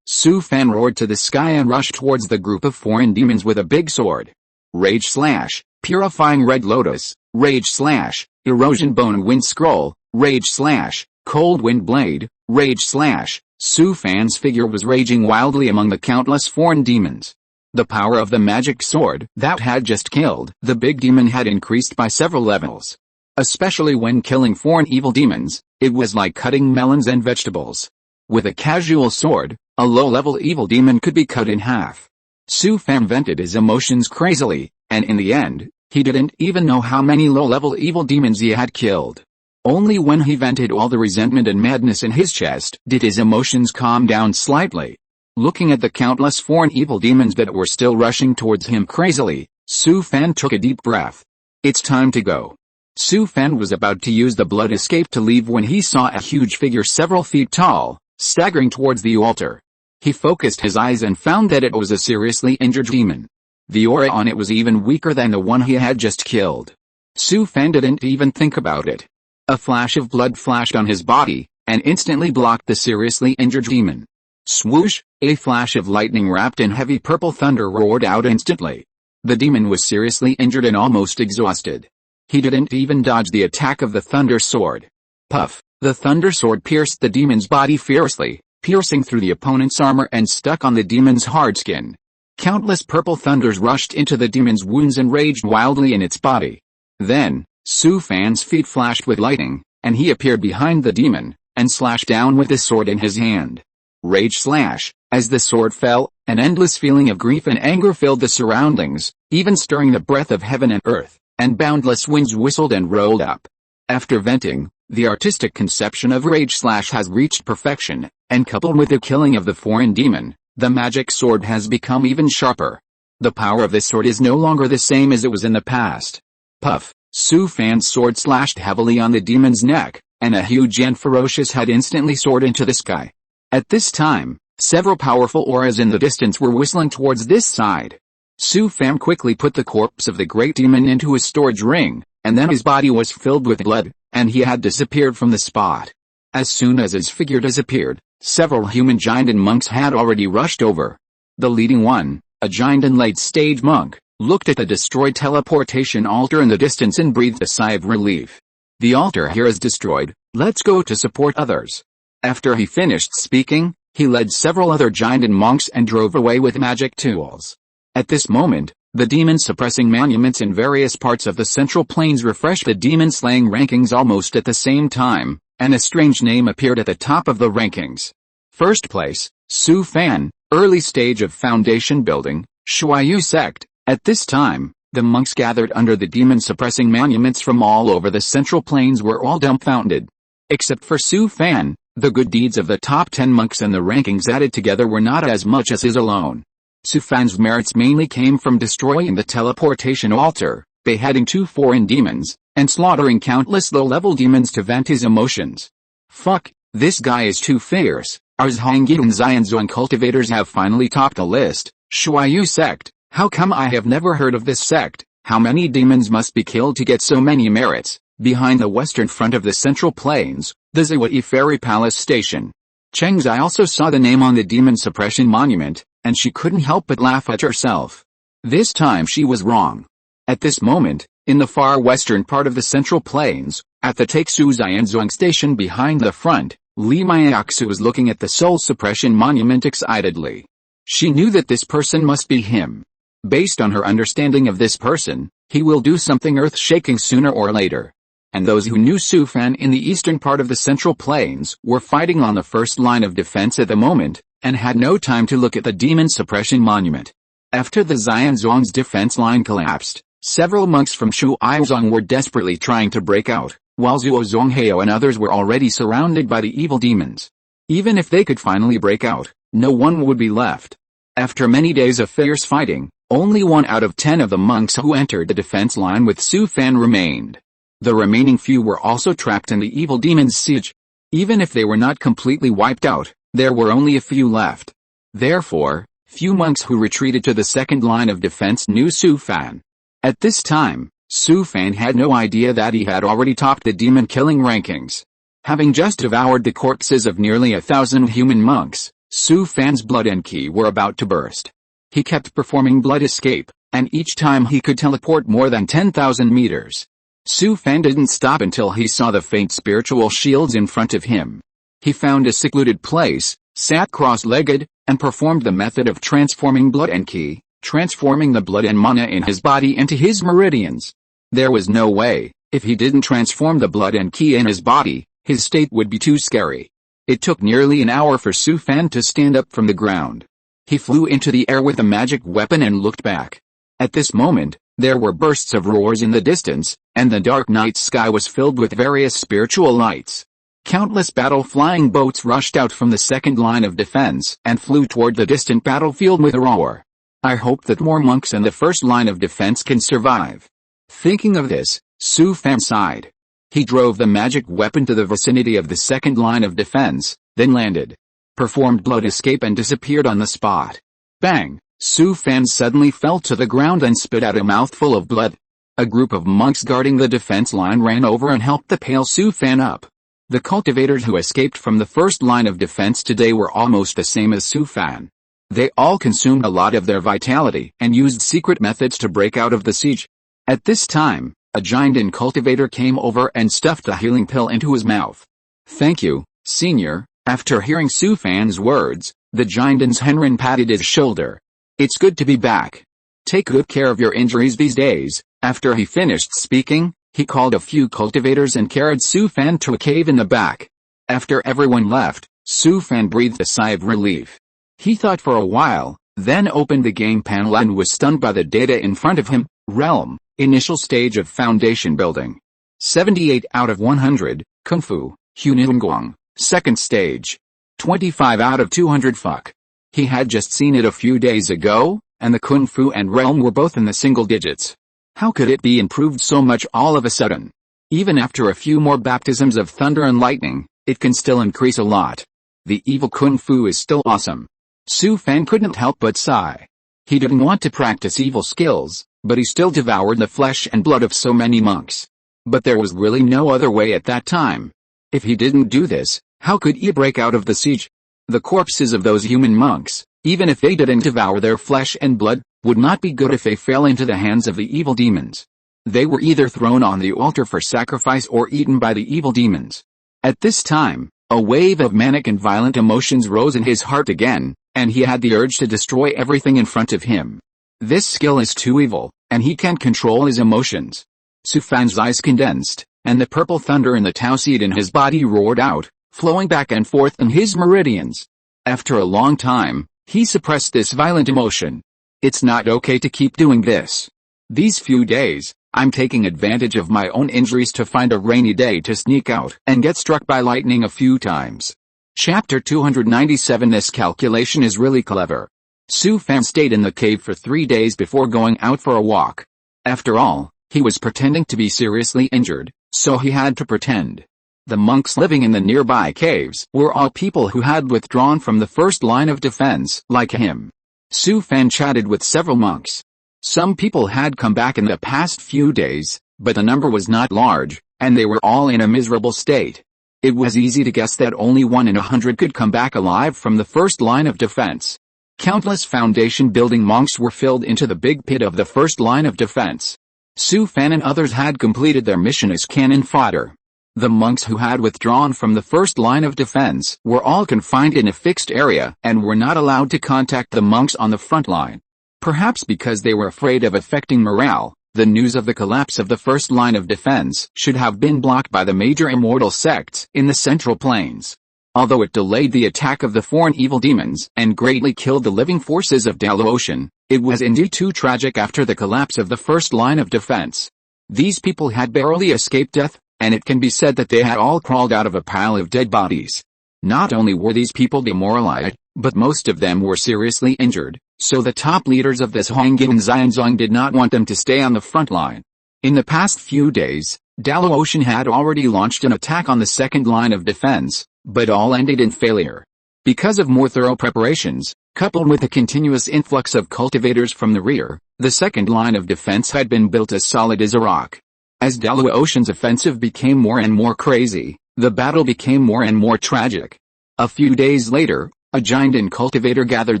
Su Fan roared to the sky and rushed towards the group of foreign demons with a big sword. Rage slash, purifying red lotus, rage slash, erosion bone wind scroll, rage slash, cold wind blade, rage slash. Su Fan's figure was raging wildly among the countless foreign demons. The power of the magic sword that had just killed the big demon had increased by several levels. Especially when killing foreign evil demons, it was like cutting melons and vegetables. With a casual sword, a low-level evil demon could be cut in half. Su Fan vented his emotions crazily, and in the end, he didn't even know how many low-level evil demons he had killed. Only when he vented all the resentment and madness in his chest did his emotions calm down slightly. Looking at the countless foreign evil demons that were still rushing towards him crazily, Su Fan took a deep breath. It's time to go. Su Fan was about to use the blood escape to leave when he saw a huge figure several feet tall, staggering towards the altar. He focused his eyes and found that it was a seriously injured demon. The aura on it was even weaker than the one he had just killed. Su Fan didn't even think about it. A flash of blood flashed on his body, and instantly blocked the seriously injured demon. Swoosh, a flash of lightning wrapped in heavy purple thunder roared out instantly. The demon was seriously injured and almost exhausted. He didn't even dodge the attack of the thunder sword. Puff, the thunder sword pierced the demon's body fiercely, piercing through the opponent's armor and stuck on the demon's hard skin. Countless purple thunders rushed into the demon's wounds and raged wildly in its body. Then, Su Fan's feet flashed with lightning, and he appeared behind the demon, and slashed down with his sword in his hand. Rage slash. As the sword fell, an endless feeling of grief and anger filled the surroundings, even stirring the breath of heaven and earth, and boundless winds whistled and rolled up. After venting, the artistic conception of rage slash has reached perfection, and coupled with the killing of the foreign demon, the magic sword has become even sharper. The power of this sword is no longer the same as it was in the past. Puff, Su Fan's sword slashed heavily on the demon's neck, and a huge and ferocious head instantly soared into the sky. At this time, several powerful auras in the distance were whistling towards this side. Su Fan quickly put the corpse of the great demon into his storage ring, and then his body was filled with blood, and he had disappeared from the spot. As soon as his figure disappeared, several human giant and monks had already rushed over. The leading one, a giant and late-stage monk, looked at the destroyed teleportation altar in the distance and breathed a sigh of relief. The altar here is destroyed, let's go to support others. After he finished speaking, he led several other giant and monks and drove away with magic tools. At this moment, the demon-suppressing monuments in various parts of the Central Plains refreshed the demon-slaying rankings almost at the same time, and a strange name appeared at the top of the rankings. First place, Su Fan, early stage of foundation building, Shuayu sect. At this time, the monks gathered under the demon-suppressing monuments from all over the Central Plains were all dumbfounded. Except for Su Fan, the good deeds of the top 10 monks and the rankings added together were not as much as his alone. Su Fan's merits mainly came from destroying the teleportation altar, beheading 2 foreign demons, and slaughtering countless low-level demons to vent his emotions. Fuck, this guy is too fierce. Ours Hongyi and Xianzhuang cultivators have finally topped the list. Shuayu sect, how come I have never heard of this sect? How many demons must be killed to get so many merits? Behind the western front of the Central Plains, the Ziwei Ferry Palace Station. Chengzai also saw the name on the demon suppression monument, and she couldn't help but laugh at herself. This time she was wrong. At this moment, in the far western part of the Central Plains, at the Taixu Xianzhuang station behind the front, Li Maiaxu was looking at the soul suppression monument excitedly. She knew that this person must be him. Based on her understanding of this person, he will do something earth-shaking sooner or later. And those who knew Su Fan in the eastern part of the Central Plains were fighting on the first line of defense at the moment, and had no time to look at the demon suppression monument. After the Xianzhuang's defense line collapsed, several monks from Shuaizong were desperately trying to break out, while Zuo Zonghao and others were already surrounded by the evil demons. Even if they could finally break out, no one would be left. After many days of fierce fighting, only 1 out of 10 of the monks who entered the defense line with Su Fan remained. The remaining few were also trapped in the evil demon's siege. Even if they were not completely wiped out, there were only a few left. Therefore, few monks who retreated to the second line of defense knew Su Fan. At this time, Su Fan had no idea that he had already topped the demon-killing rankings. Having just devoured the corpses of nearly 1,000 human monks, Su Fan's blood and ki were about to burst. He kept performing blood escape, and each time he could teleport more than 10,000 meters. Su Fan didn't stop until he saw the faint spiritual shields in front of him. He found a secluded place, sat cross-legged, and performed the method of transforming blood and ki, transforming the blood and mana in his body into his meridians. There was no way, if he didn't transform the blood and ki in his body, his state would be too scary. It took nearly an hour for Su Fan to stand up from the ground. He flew into the air with a magic weapon and looked back. At this moment, there were bursts of roars in the distance, and the dark night sky was filled with various spiritual lights. Countless battle-flying boats rushed out from the second line of defense and flew toward the distant battlefield with a roar. I hope that more monks in the first line of defense can survive. Thinking of this, Su Fan sighed. He drove the magic weapon to the vicinity of the second line of defense, then landed, performed blood escape and disappeared on the spot. Bang! Su Fan suddenly fell to the ground and spit out a mouthful of blood. A group of monks guarding the defense line ran over and helped the pale Su Fan up. The cultivators who escaped from the first line of defense today were almost the same as Su Fan. They all consumed a lot of their vitality and used secret methods to break out of the siege. At this time, a giant cultivator came over and stuffed a healing pill into his mouth. Thank you, senior. After hearing Su Fan's words, the giant's Henrin patted his shoulder. It's good to be back. Take good care of your injuries these days. After he finished speaking, he called a few cultivators and carried Su Fan to a cave in the back. After everyone left, Su Fan breathed a sigh of relief. He thought for a while, then opened the game panel and was stunned by the data in front of him. Realm, initial stage of foundation building. 78 out of 100, Kung Fu, Huniguang, second stage. 25 out of 200 fuck. He had just seen it a few days ago, and the Kung Fu and Realm were both in the single digits. How could it be improved so much all of a sudden? Even after a few more baptisms of thunder and lightning, it can still increase a lot. The evil Kung Fu is still awesome. Su Fan couldn't help but sigh. He didn't want to practice evil skills, but he still devoured the flesh and blood of so many monks. But there was really no other way at that time. If he didn't do this, how could he break out of the siege? The corpses of those human monks, even if they didn't devour their flesh and blood, would not be good if they fell into the hands of the evil demons. They were either thrown on the altar for sacrifice or eaten by the evil demons. At this time, a wave of manic and violent emotions rose in his heart again, and he had the urge to destroy everything in front of him. This skill is too evil, and he can't control his emotions. Su Fan's eyes condensed, and the purple thunder in the Tao seed in his body roared out, flowing back and forth in his meridians. After a long time, he suppressed this violent emotion. It's not okay to keep doing this. These few days, I'm taking advantage of my own injuries to find a rainy day to sneak out and get struck by lightning a few times. Chapter 297. This calculation is really clever. Su Fan stayed in the cave for 3 days before going out for a walk. After all, he was pretending to be seriously injured, so he had to pretend. The monks living in the nearby caves were all people who had withdrawn from the first line of defense, like him. Su Fan chatted with several monks. Some people had come back in the past few days, but the number was not large, and they were all in a miserable state. It was easy to guess that only 1 in 100 could come back alive from the first line of defense. Countless foundation-building monks were filled into the big pit of the first line of defense. Su Fan and others had completed their mission as cannon fodder. The monks who had withdrawn from the first line of defense were all confined in a fixed area and were not allowed to contact the monks on the front line. Perhaps because they were afraid of affecting morale, the news of the collapse of the first line of defense should have been blocked by the major immortal sects in the Central Plains. Although it delayed the attack of the foreign evil demons and greatly killed the living forces of Devours, it was indeed too tragic after the collapse of the first line of defense. These people had barely escaped death, and it can be said that they had all crawled out of a pile of dead bodies. Not only were these people demoralized, but most of them were seriously injured, so the top leaders of this Hongjin and Xianzong did not want them to stay on the front line. In the past few days, Daluotian had already launched an attack on the second line of defense, but all ended in failure. Because of more thorough preparations, coupled with a continuous influx of cultivators from the rear, the second line of defense had been built as solid as a rock. As Daluotian's offensive became more and more crazy, the battle became more and more tragic. A few days later, a giant and cultivator gathered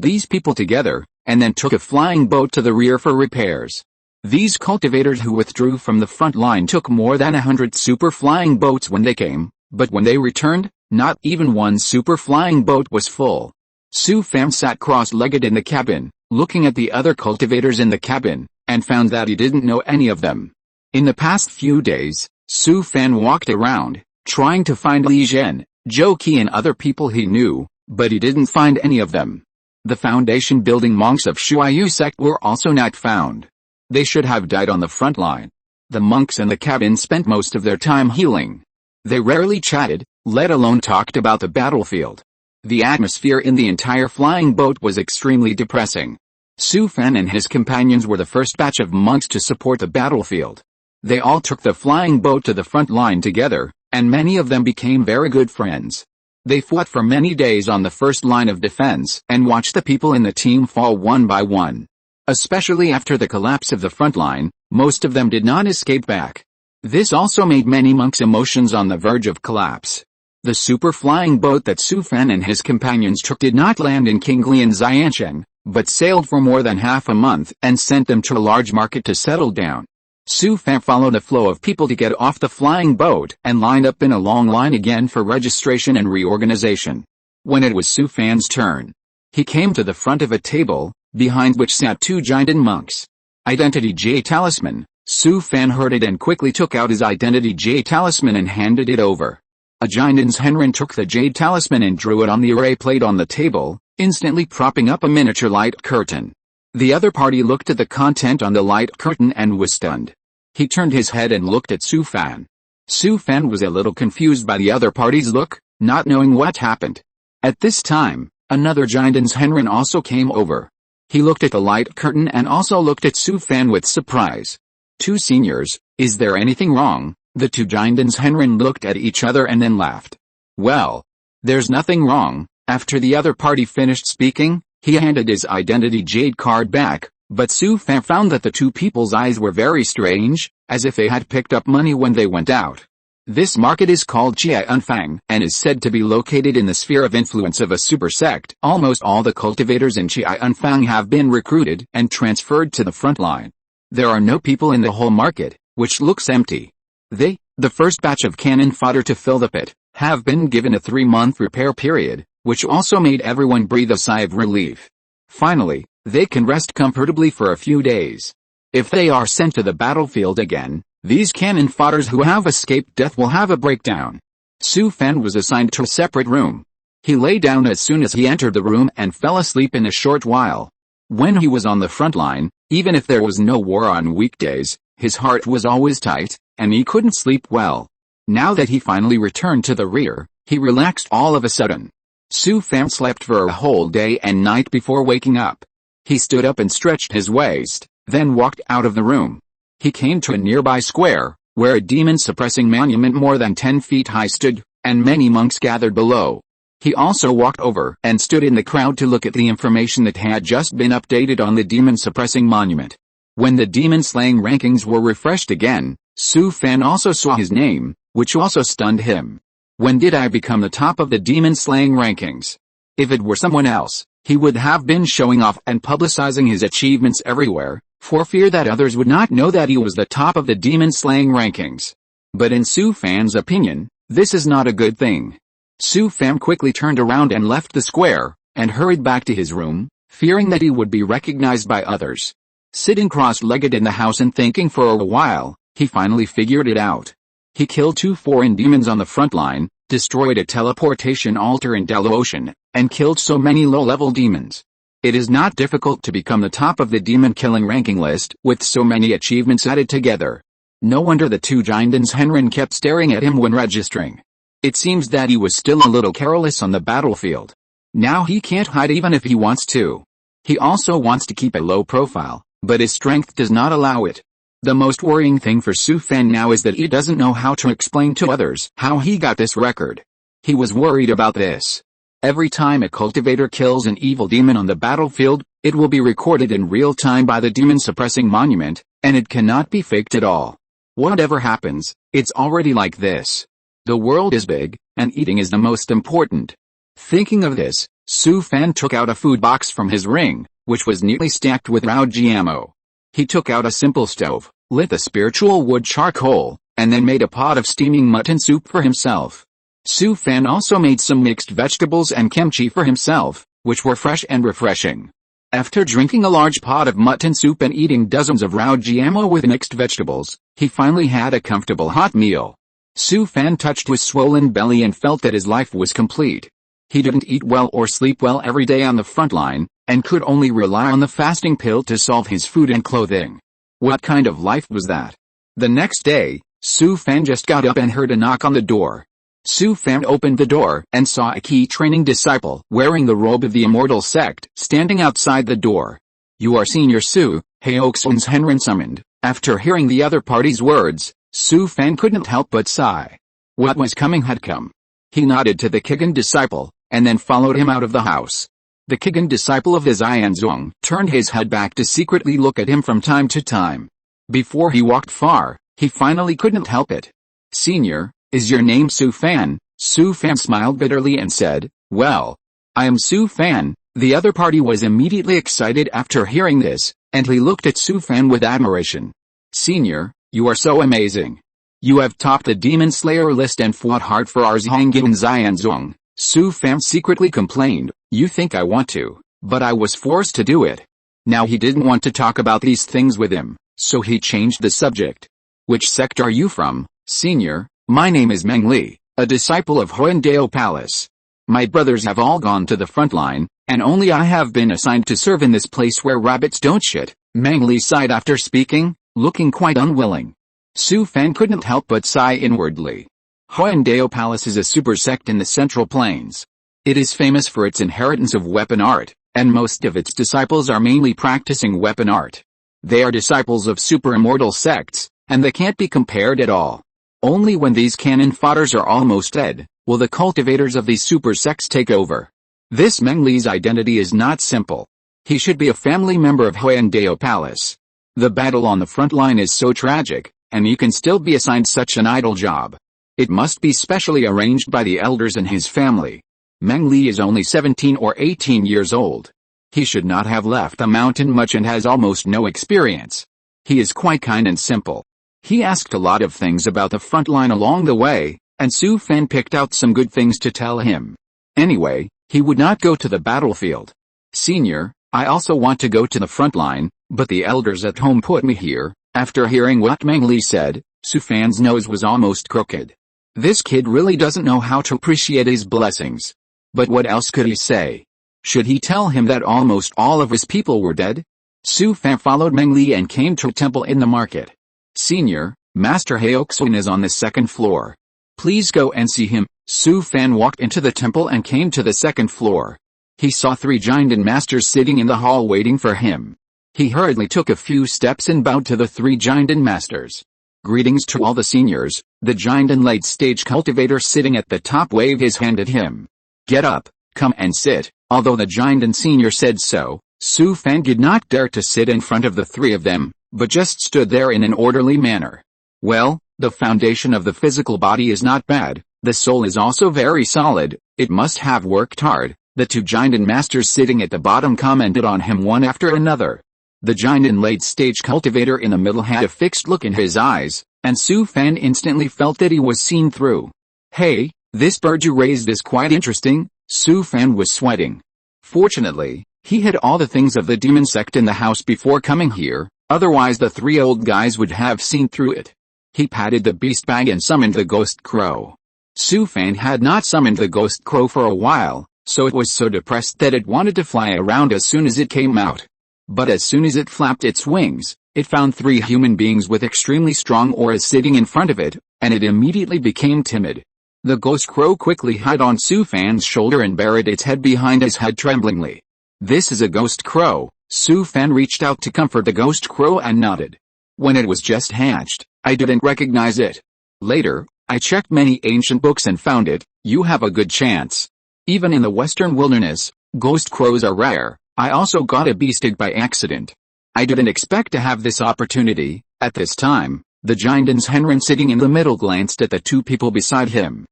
these people together, and then took a flying boat to the rear for repairs. These cultivators who withdrew from the front line took more than 100 super flying boats when they came, but when they returned, not even one super flying boat was full. Su Fan sat cross-legged in the cabin, looking at the other cultivators in the cabin, and found that he didn't know any of them. In the past few days, Su Fan walked around, trying to find Li Zhen, Zhou Qi and other people he knew, but he didn't find any of them. The foundation-building monks of Shuaiyu sect were also not found. They should have died on the front line. The monks in the cabin spent most of their time healing. They rarely chatted, let alone talked about the battlefield. The atmosphere in the entire flying boat was extremely depressing. Su Fan and his companions were the first batch of monks to support the battlefield. They all took the flying boat to the front line together, and many of them became very good friends. They fought for many days on the first line of defense and watched the people in the team fall one by one. Especially after the collapse of the front line, most of them did not escape back. This also made many monks' emotions on the verge of collapse. The super flying boat that Su Fan and his companions took did not land in Qingli and Xiancheng, but sailed for more than half a month and sent them to a large market to settle down. Su Fan followed a flow of people to get off the flying boat and lined up in a long line again for registration and reorganization. When it was Su Fan's turn, he came to the front of a table, behind which sat 2 Jinden monks. Identity J Talisman. Su Fan heard it and quickly took out his Identity J Talisman and handed it over. A Jinden's Henrin took the Jade Talisman and drew it on the array plate on the table, instantly propping up a miniature light curtain. The other party looked at the content on the light curtain and was stunned. He turned his head and looked at Su Fan. Su Fan was a little confused by the other party's look, not knowing what happened. At this time, another Jinden's Henrin also came over. He looked at the light curtain and also looked at Su Fan with surprise. 2 seniors, is there anything wrong? The 2 Jinden's Henrin looked at each other and then laughed. Well, there's nothing wrong. After the other party finished speaking, he handed his Identity Jade card back, but Su Fan found that the 2 people's eyes were very strange, as if they had picked up money when they went out. This market is called Qianfang and is said to be located in the sphere of influence of a super sect. Almost all the cultivators in Qianfang have been recruited and transferred to the front line. There are no people in the whole market, which looks empty. They, the first batch of cannon fodder to fill the pit, have been given a 3-month repair period, which also made everyone breathe a sigh of relief. Finally, They can rest comfortably for a few days. If they are sent to the battlefield again, these cannon fodders who have escaped death will have a breakdown. Su Fan was assigned to a separate room. He lay down as soon as he entered the room and fell asleep in a short while. When he was on the front line, even if there was no war on weekdays, his heart was always tight, and he couldn't sleep well. Now that he finally returned to the rear, he relaxed all of a sudden. Su Fan slept for a whole day and night before waking up. He stood up and stretched his waist, then walked out of the room. He came to a nearby square, where a demon-suppressing monument more than 10 feet high stood, and many monks gathered below. He also walked over and stood in the crowd to look at the information that had just been updated on the demon-suppressing monument. When the demon-slaying rankings were refreshed again, Su Fan also saw his name, which also stunned him. When did I become the top of the demon-slaying rankings? If it were someone else, he would have been showing off and publicizing his achievements everywhere, for fear that others would not know that he was the top of the demon-slaying rankings. But in Su Fan's opinion, this is not a good thing. Su Fan quickly turned around and left the square, and hurried back to his room, fearing that he would be recognized by others. Sitting cross-legged in the house and thinking for a while, he finally figured it out. He killed 2 foreign demons on the front line, destroyed a teleportation altar in Devours, and killed so many low-level demons. It is not difficult to become the top of the demon-killing ranking list with so many achievements added together. No wonder the 2 giants Henrin kept staring at him when registering. It seems that he was still a little careless on the battlefield. Now he can't hide even if he wants to. He also wants to keep a low profile, but his strength does not allow it. The most worrying thing for Su Fan now is that he doesn't know how to explain to others how he got this record. He was worried about this. Every time a cultivator kills an evil demon on the battlefield, it will be recorded in real time by the demon-suppressing monument, and it cannot be faked at all. Whatever happens, it's already like this. The world is big, and eating is the most important. Thinking of this, Su Fan took out a food box from his ring, which was neatly stacked with raw ammo. He took out a simple stove, lit the spiritual wood charcoal, and then made a pot of steaming mutton soup for himself. Su Fan also made some mixed vegetables and kimchi for himself, which were fresh and refreshing. After drinking a large pot of mutton soup and eating dozens of raw ammo with mixed vegetables, he finally had a comfortable hot meal. Su Fan touched his swollen belly and felt that his life was complete. He didn't eat well or sleep well every day on the front line, and could only rely on the fasting pill to solve his food and clothing. What kind of life was that? The next day, Su Fan just got up and heard a knock on the door. Su Fan opened the door and saw a key training disciple wearing the robe of the immortal sect standing outside the door. "You are Senior Su," awakens Henrin summoned. After hearing the other party's words, Su Fan couldn't help but sigh. What was coming had come. He nodded to the Kigan disciple, and then followed him out of the house. The Kigan disciple of the Xianzong turned his head back to secretly look at him from time to time. Before he walked far, he finally couldn't help it. "Senior, is your name Su Fan?" Su Fan smiled bitterly and said, "Well, I am Su Fan." The other party was immediately excited after hearing this, and he looked at Su Fan with admiration. "Senior, you are so amazing. You have topped the Demon Slayer list and fought hard for our Zhangin Xianzong." Su Fan secretly complained, "You think I want to, but I was forced to do it." Now he didn't want to talk about these things with him, so he changed the subject. "Which sect are you from, Senior?" "My name is Meng Li, a disciple of Huandao Palace. My brothers have all gone to the front line, and only I have been assigned to serve in this place where rabbits don't shit." Meng Li sighed after speaking, looking quite unwilling. Su Fan couldn't help but sigh inwardly. Huandao Palace is a super sect in the Central Plains. It is famous for its inheritance of weapon art, and most of its disciples are mainly practicing weapon art. They are disciples of super immortal sects, and they can't be compared at all. Only when these cannon fodders are almost dead, will the cultivators of these super sects take over. This Meng Li's identity is not simple. He should be a family member of Huandao Palace. The battle on the front line is so tragic, and he can still be assigned such an idle job. It must be specially arranged by the elders in his family. Meng Li is only 17 or 18 years old. He should not have left the mountain much and has almost no experience. He is quite kind and simple. He asked a lot of things about the front line along the way, and Su Fan picked out some good things to tell him. Anyway, he would not go to the battlefield. "Senior, I also want to go to the front line, but the elders at home put me here." After hearing what Meng Li said, Su Fan's nose was almost crooked. This kid really doesn't know how to appreciate his blessings. But what else could he say? Should he tell him that almost all of his people were dead? Su Fan followed Meng Li and came to a temple in the market. "Senior, Master Heoxun is on the second floor. Please go and see him." Su Fan walked into the temple and came to the second floor. He saw 3 giant masters sitting in the hall waiting for him. He hurriedly took a few steps and bowed to the 3 giant masters. "Greetings to all the seniors." The giant and late-stage cultivator sitting at the top waved his hand at him. "Get up, come and sit." Although the giant and senior said so, Su Fan did not dare to sit in front of the 3 of them, but just stood there in an orderly manner. Well, the foundation of the physical body is not bad, the soul is also very solid, it must have worked hard. The 2 giant masters sitting at the bottom commented on him one after another. The giant and late-stage cultivator in the middle had a fixed look in his eyes, and Su Fan instantly felt that he was seen through. "Hey, this bird you raised is quite interesting." Su Fan was sweating. Fortunately, he had all the things of the demon sect in the house before coming here, otherwise the 3 old guys would have seen through it. He patted the beast bag and summoned the ghost crow. Su Fan had not summoned the ghost crow for a while, so it was so depressed that it wanted to fly around as soon as it came out. But as soon as it flapped its wings, it found 3 human beings with extremely strong auras sitting in front of it, and it immediately became timid. The ghost crow quickly hid on Su Fan's shoulder and buried its head behind his head tremblingly. "This is a ghost crow." Su Fan reached out to comfort the ghost crow and nodded. "When it was just hatched, I didn't recognize it. Later, I checked many ancient books and found it. You have a good chance. Even in the western wilderness, ghost crows are rare. I also got a beast egg by accident. I didn't expect to have this opportunity." At this time, the giant's Henrin sitting in the middle glanced at the 2 people beside him.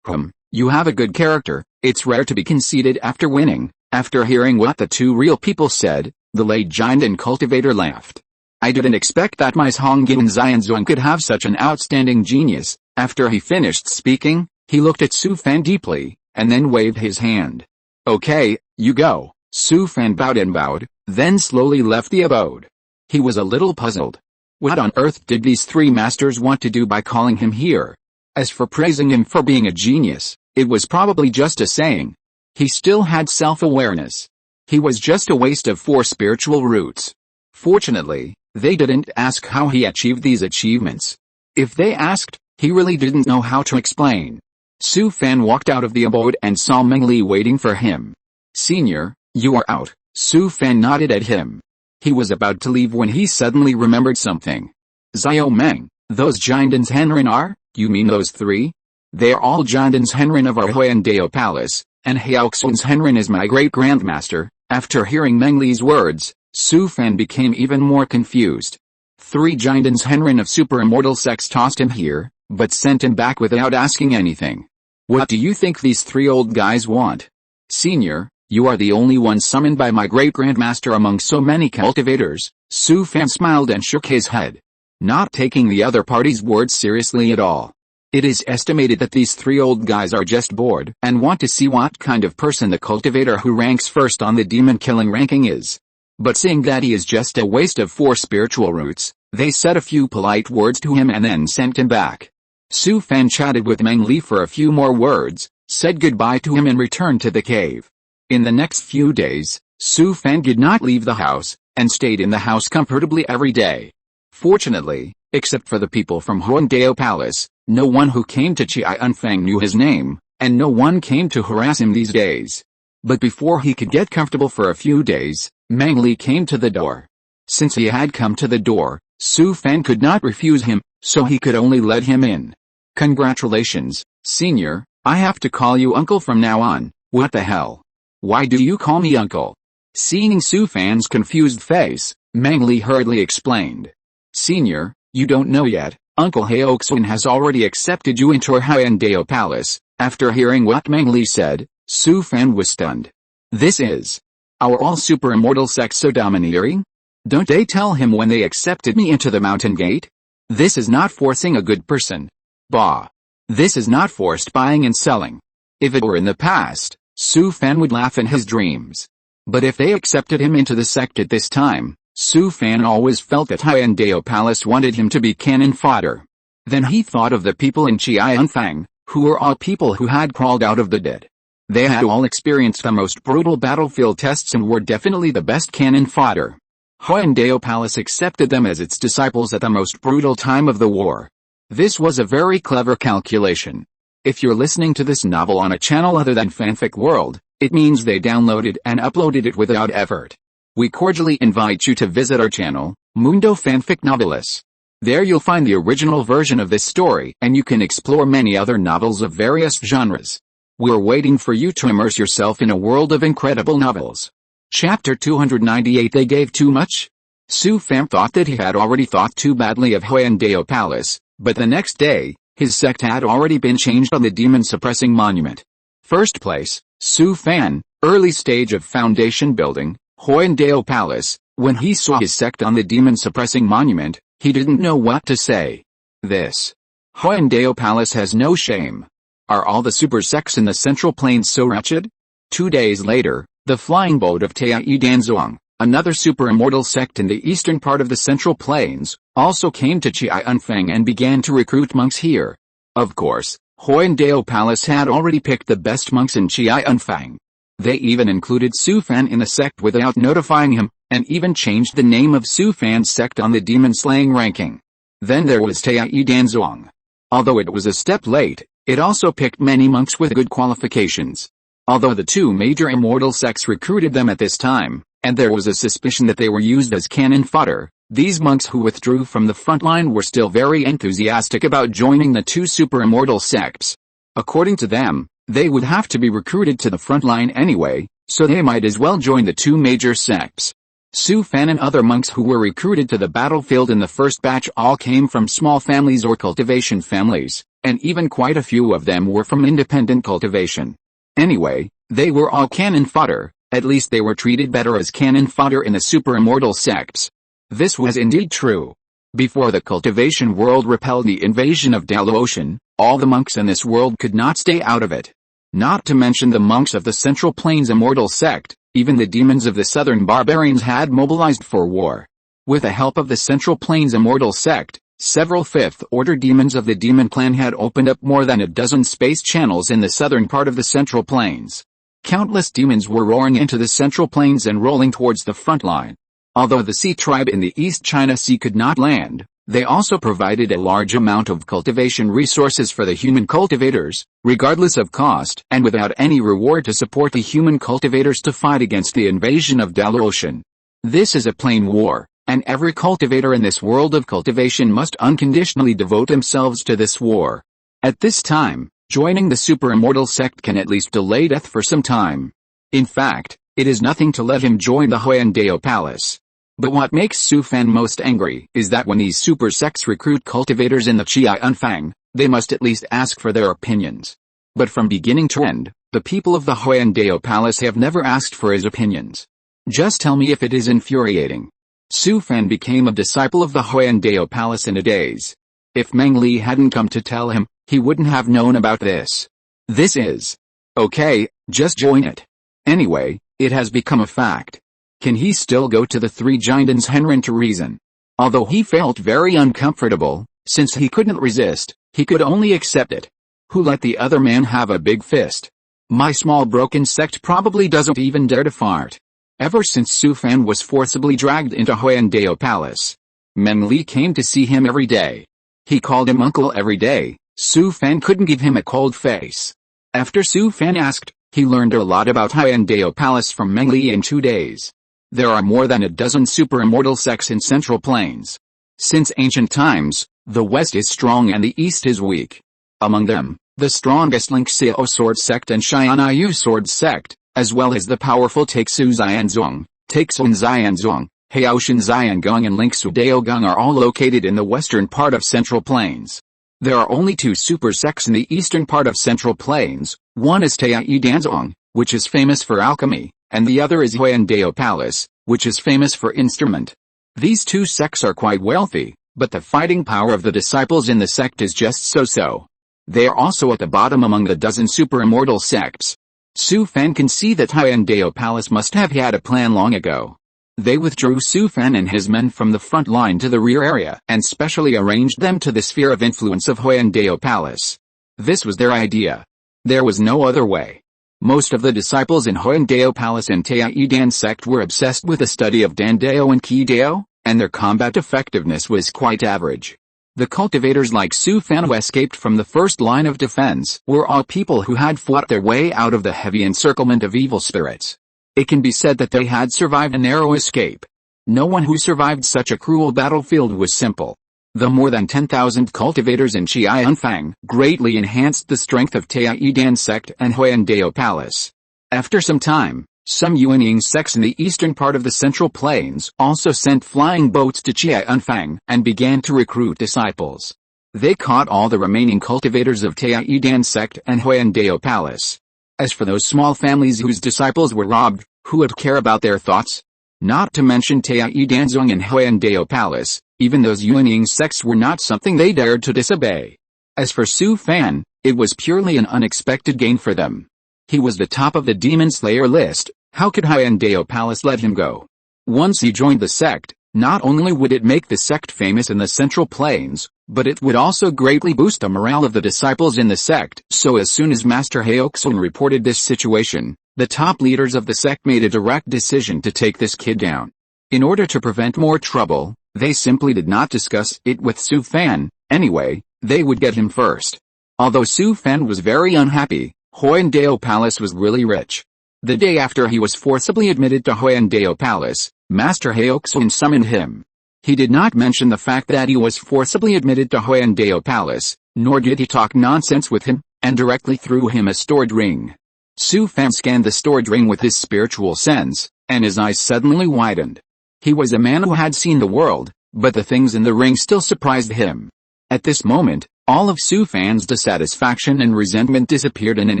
You have a good character, it's rare to be conceited after winning." After hearing what the 2 real people said, the late giant and cultivator laughed. "I didn't expect that my Honggin Xianzhuang could have such an outstanding genius." After he finished speaking, he looked at Su Fan deeply, and then waved his hand. "Okay, you go." Su Fan bowed, then slowly left the abode. He was a little puzzled. What on earth did these 3 masters want to do by calling him here? As for praising him for being a genius, it was probably just a saying. He still had self-awareness. He was just a waste of 4 spiritual roots. Fortunately, they didn't ask how he achieved these achievements. If they asked, he really didn't know how to explain. Su Fan walked out of the abode and saw Meng Li waiting for him. "Senior, you are out." Su Fan nodded at him. He was about to leave when he suddenly remembered something. "Xiao Meng, those giant's Henrin are? You mean those 3? They are all giant's Henrin of our Huayandao Palace, and Heoxun's Henrin is my great-grandmaster." After hearing Meng Li's words, Su Fan became even more confused. 3 giant's Henrin of super immortal sex tossed him here, but sent him back without asking anything. "What do you think these 3 old guys want?" "Senior, you are the only one summoned by my great-grandmaster among so many cultivators." Su Fan smiled and shook his head, not taking the other party's words seriously at all. It is estimated that these 3 old guys are just bored and want to see what kind of person the cultivator who ranks first on the demon-killing ranking is. But seeing that he is just a waste of 4 spiritual roots, they said a few polite words to him and then sent him back. Su Fan chatted with Meng Li for a few more words, said goodbye to him and returned to the cave. In the next few days, Su Fan did not leave the house, and stayed in the house comfortably every day. Fortunately, except for the people from Huangdao Palace, no one who came to Chi'anfang knew his name, and no one came to harass him these days. But before he could get comfortable for a few days, Meng Li came to the door. Since he had come to the door, Su Fan could not refuse him, so he could only let him in. "Congratulations, senior, I have to call you uncle from now on." "What the hell? Why do you call me uncle?" Seeing Su Fan's confused face, Meng Li hurriedly explained. "Senior, you don't know yet, Uncle Heoxun has already accepted you into our Huayandao Palace." After hearing what Meng Li said, Su Fan was stunned. "This is our all-super immortal sex so domineering? Don't they tell him when they accepted me into the mountain gate? This is not forcing a good person. Bah. This is not forced buying and selling." If it were in the past, Su Fan would laugh in his dreams. But if they accepted him into the sect at this time, Su Fan always felt that Hyundai Palace wanted him to be cannon fodder. Then he thought of the people in Qianfang, who were all people who had crawled out of the dead. They had all experienced the most brutal battlefield tests and were definitely the best cannon fodder. Hyundai Palace accepted them as its disciples at the most brutal time of the war. This was a very clever calculation. If you're listening to this novel on a channel other than Fanfic World, it means they downloaded and uploaded it without effort. We cordially invite you to visit our channel, Mundo Fanfic Novelis. There you'll find the original version of this story and you can explore many other novels of various genres. We're waiting for you to immerse yourself in a world of incredible novels. Chapter 298. They gave too much? Su Fan thought that he had already thought too badly of Hyundai Palace, but the next day, his sect had already been changed on the demon-suppressing monument. First place, Su Fan, early stage of foundation building, Hyundai Palace. When he saw his sect on the demon-suppressing monument, he didn't know what to say. This Hyundai Palace has no shame. Are all the super sects in the Central Plains so wretched? 2 days later, the flying boat of Taiyi Danzong, another super immortal sect in the eastern part of the Central Plains, also came to Qianfang and began to recruit monks here. Of course, Hyundai Palace had already picked the best monks in Qianfang. They even included Su Fan in the sect without notifying him, and even changed the name of Su Fan's sect on the demon-slaying ranking. Then there was Taiyi Danzong. Although it was a step late, it also picked many monks with good qualifications. Although the two major immortal sects recruited them at this time, and there was a suspicion that they were used as cannon fodder, these monks who withdrew from the front line were still very enthusiastic about joining the two super immortal sects. According to them, they would have to be recruited to the front line anyway, so they might as well join the two major sects. Su Fan and other monks who were recruited to the battlefield in the first batch all came from small families or cultivation families, and even quite a few of them were from independent cultivation. Anyway, they were all cannon fodder, at least they were treated better as cannon fodder in the super immortal sects. This was indeed true. Before the cultivation world repelled the invasion of Daluotian, all the monks in this world could not stay out of it. Not to mention the monks of the Central Plains immortal sect, even the demons of the southern barbarians had mobilized for war. With the help of the Central Plains immortal sect, several fifth-order demons of the demon clan had opened up more than a dozen space channels in the southern part of the Central Plains. Countless demons were roaring into the Central Plains and rolling towards the front line. Although the Sea tribe in the East China Sea could not land, they also provided a large amount of cultivation resources for the human cultivators, regardless of cost and without any reward to support the human cultivators to fight against the invasion of Daluotian. This is a plain war, and every cultivator in this world of cultivation must unconditionally devote themselves to this war. At this time, joining the super immortal sect can at least delay death for some time. In fact, it is nothing to let him join the Hyundai Palace. But what makes Su Fan most angry is that when these super sects recruit cultivators in the Qianfang, they must at least ask for their opinions. But from beginning to end, the people of the Hyundai Palace have never asked for his opinions. Just tell me if it is infuriating. Su Fan became a disciple of the Hyundai Palace in a daze. If Meng Li hadn't come to tell him, he wouldn't have known about this. This is okay, just join it. Anyway, it has become a fact. Can he still go to the Three Giants Henren to reason? Although he felt very uncomfortable, since he couldn't resist, he could only accept it. Who let the other man have a big fist? My small broken sect probably doesn't even dare to fart. Ever since Su Fan was forcibly dragged into Hyundai Palace, Meng Li came to see him every day. He called him uncle every day. Su Fan couldn't give him a cold face. After Su Fan asked, he learned a lot about Hyundai Palace from Meng Li in 2 days. There are more than a dozen super immortal sects in Central Plains. Since ancient times, the West is strong and the East is weak. Among them, the strongest Ling Xiao Sword Sect and Xianyu Sword Sect, as well as the powerful Taixu Xianzong, Taixun Xianzong, Haoshan Xiangong and Lingsu Daogong are all located in the western part of Central Plains. There are only 2 super sects in the eastern part of Central Plains. One is Taiyi Danzong, which is famous for alchemy, and the other is Hyundai Palace, which is famous for instrument. These 2 sects are quite wealthy, but the fighting power of the disciples in the sect is just so-so. They are also at the bottom among the dozen super immortal sects. Su Fan can see that Hyundai Palace must have had a plan long ago. They withdrew Su Fan and his men from the front line to the rear area and specially arranged them to the sphere of influence of Hyundai Palace. This was their idea. There was no other way. Most of the disciples in Hyundai Palace and Taoidan sect were obsessed with the study of Dandao and Qidao, and their combat effectiveness was quite average. The cultivators like Su Fan who escaped from the first line of defense were all people who had fought their way out of the heavy encirclement of evil spirits. It can be said that they had survived a narrow escape. No one who survived such a cruel battlefield was simple. The more than 10,000 cultivators in Qianfang greatly enhanced the strength of Taoidan sect and Hyundai Palace. After some time, some Yuanying sects in the eastern part of the Central Plains also sent flying boats to Qianfang and began to recruit disciples. They caught all the remaining cultivators of Taoidan sect and Hyundai Palace. As for those small families whose disciples were robbed, who would care about their thoughts? Not to mention Taoidanzong and Hyundai Palace, even those Yuanying sects were not something they dared to disobey. As for Su Fan, it was purely an unexpected gain for them. He was the top of the Demon Slayer list. How could Hyundai Palace let him go? Once he joined the sect, not only would it make the sect famous in the Central Plains, but it would also greatly boost the morale of the disciples in the sect. So as soon as Master Haoksun reported this situation, the top leaders of the sect made a direct decision to take this kid down. In order to prevent more trouble, they simply did not discuss it with Su Fan. Anyway, they would get him first. Although Su Fan was very unhappy, Hyundai Palace was really rich. The day after he was forcibly admitted to Hyundai Palace, Master Haoksun summoned him. He did not mention the fact that he was forcibly admitted to Hyundai Palace, nor did he talk nonsense with him, and directly threw him a stored ring. Su Fan scanned the stored ring with his spiritual sense, and his eyes suddenly widened. He was a man who had seen the world, but the things in the ring still surprised him. At this moment, all of Su Fan's dissatisfaction and resentment disappeared in an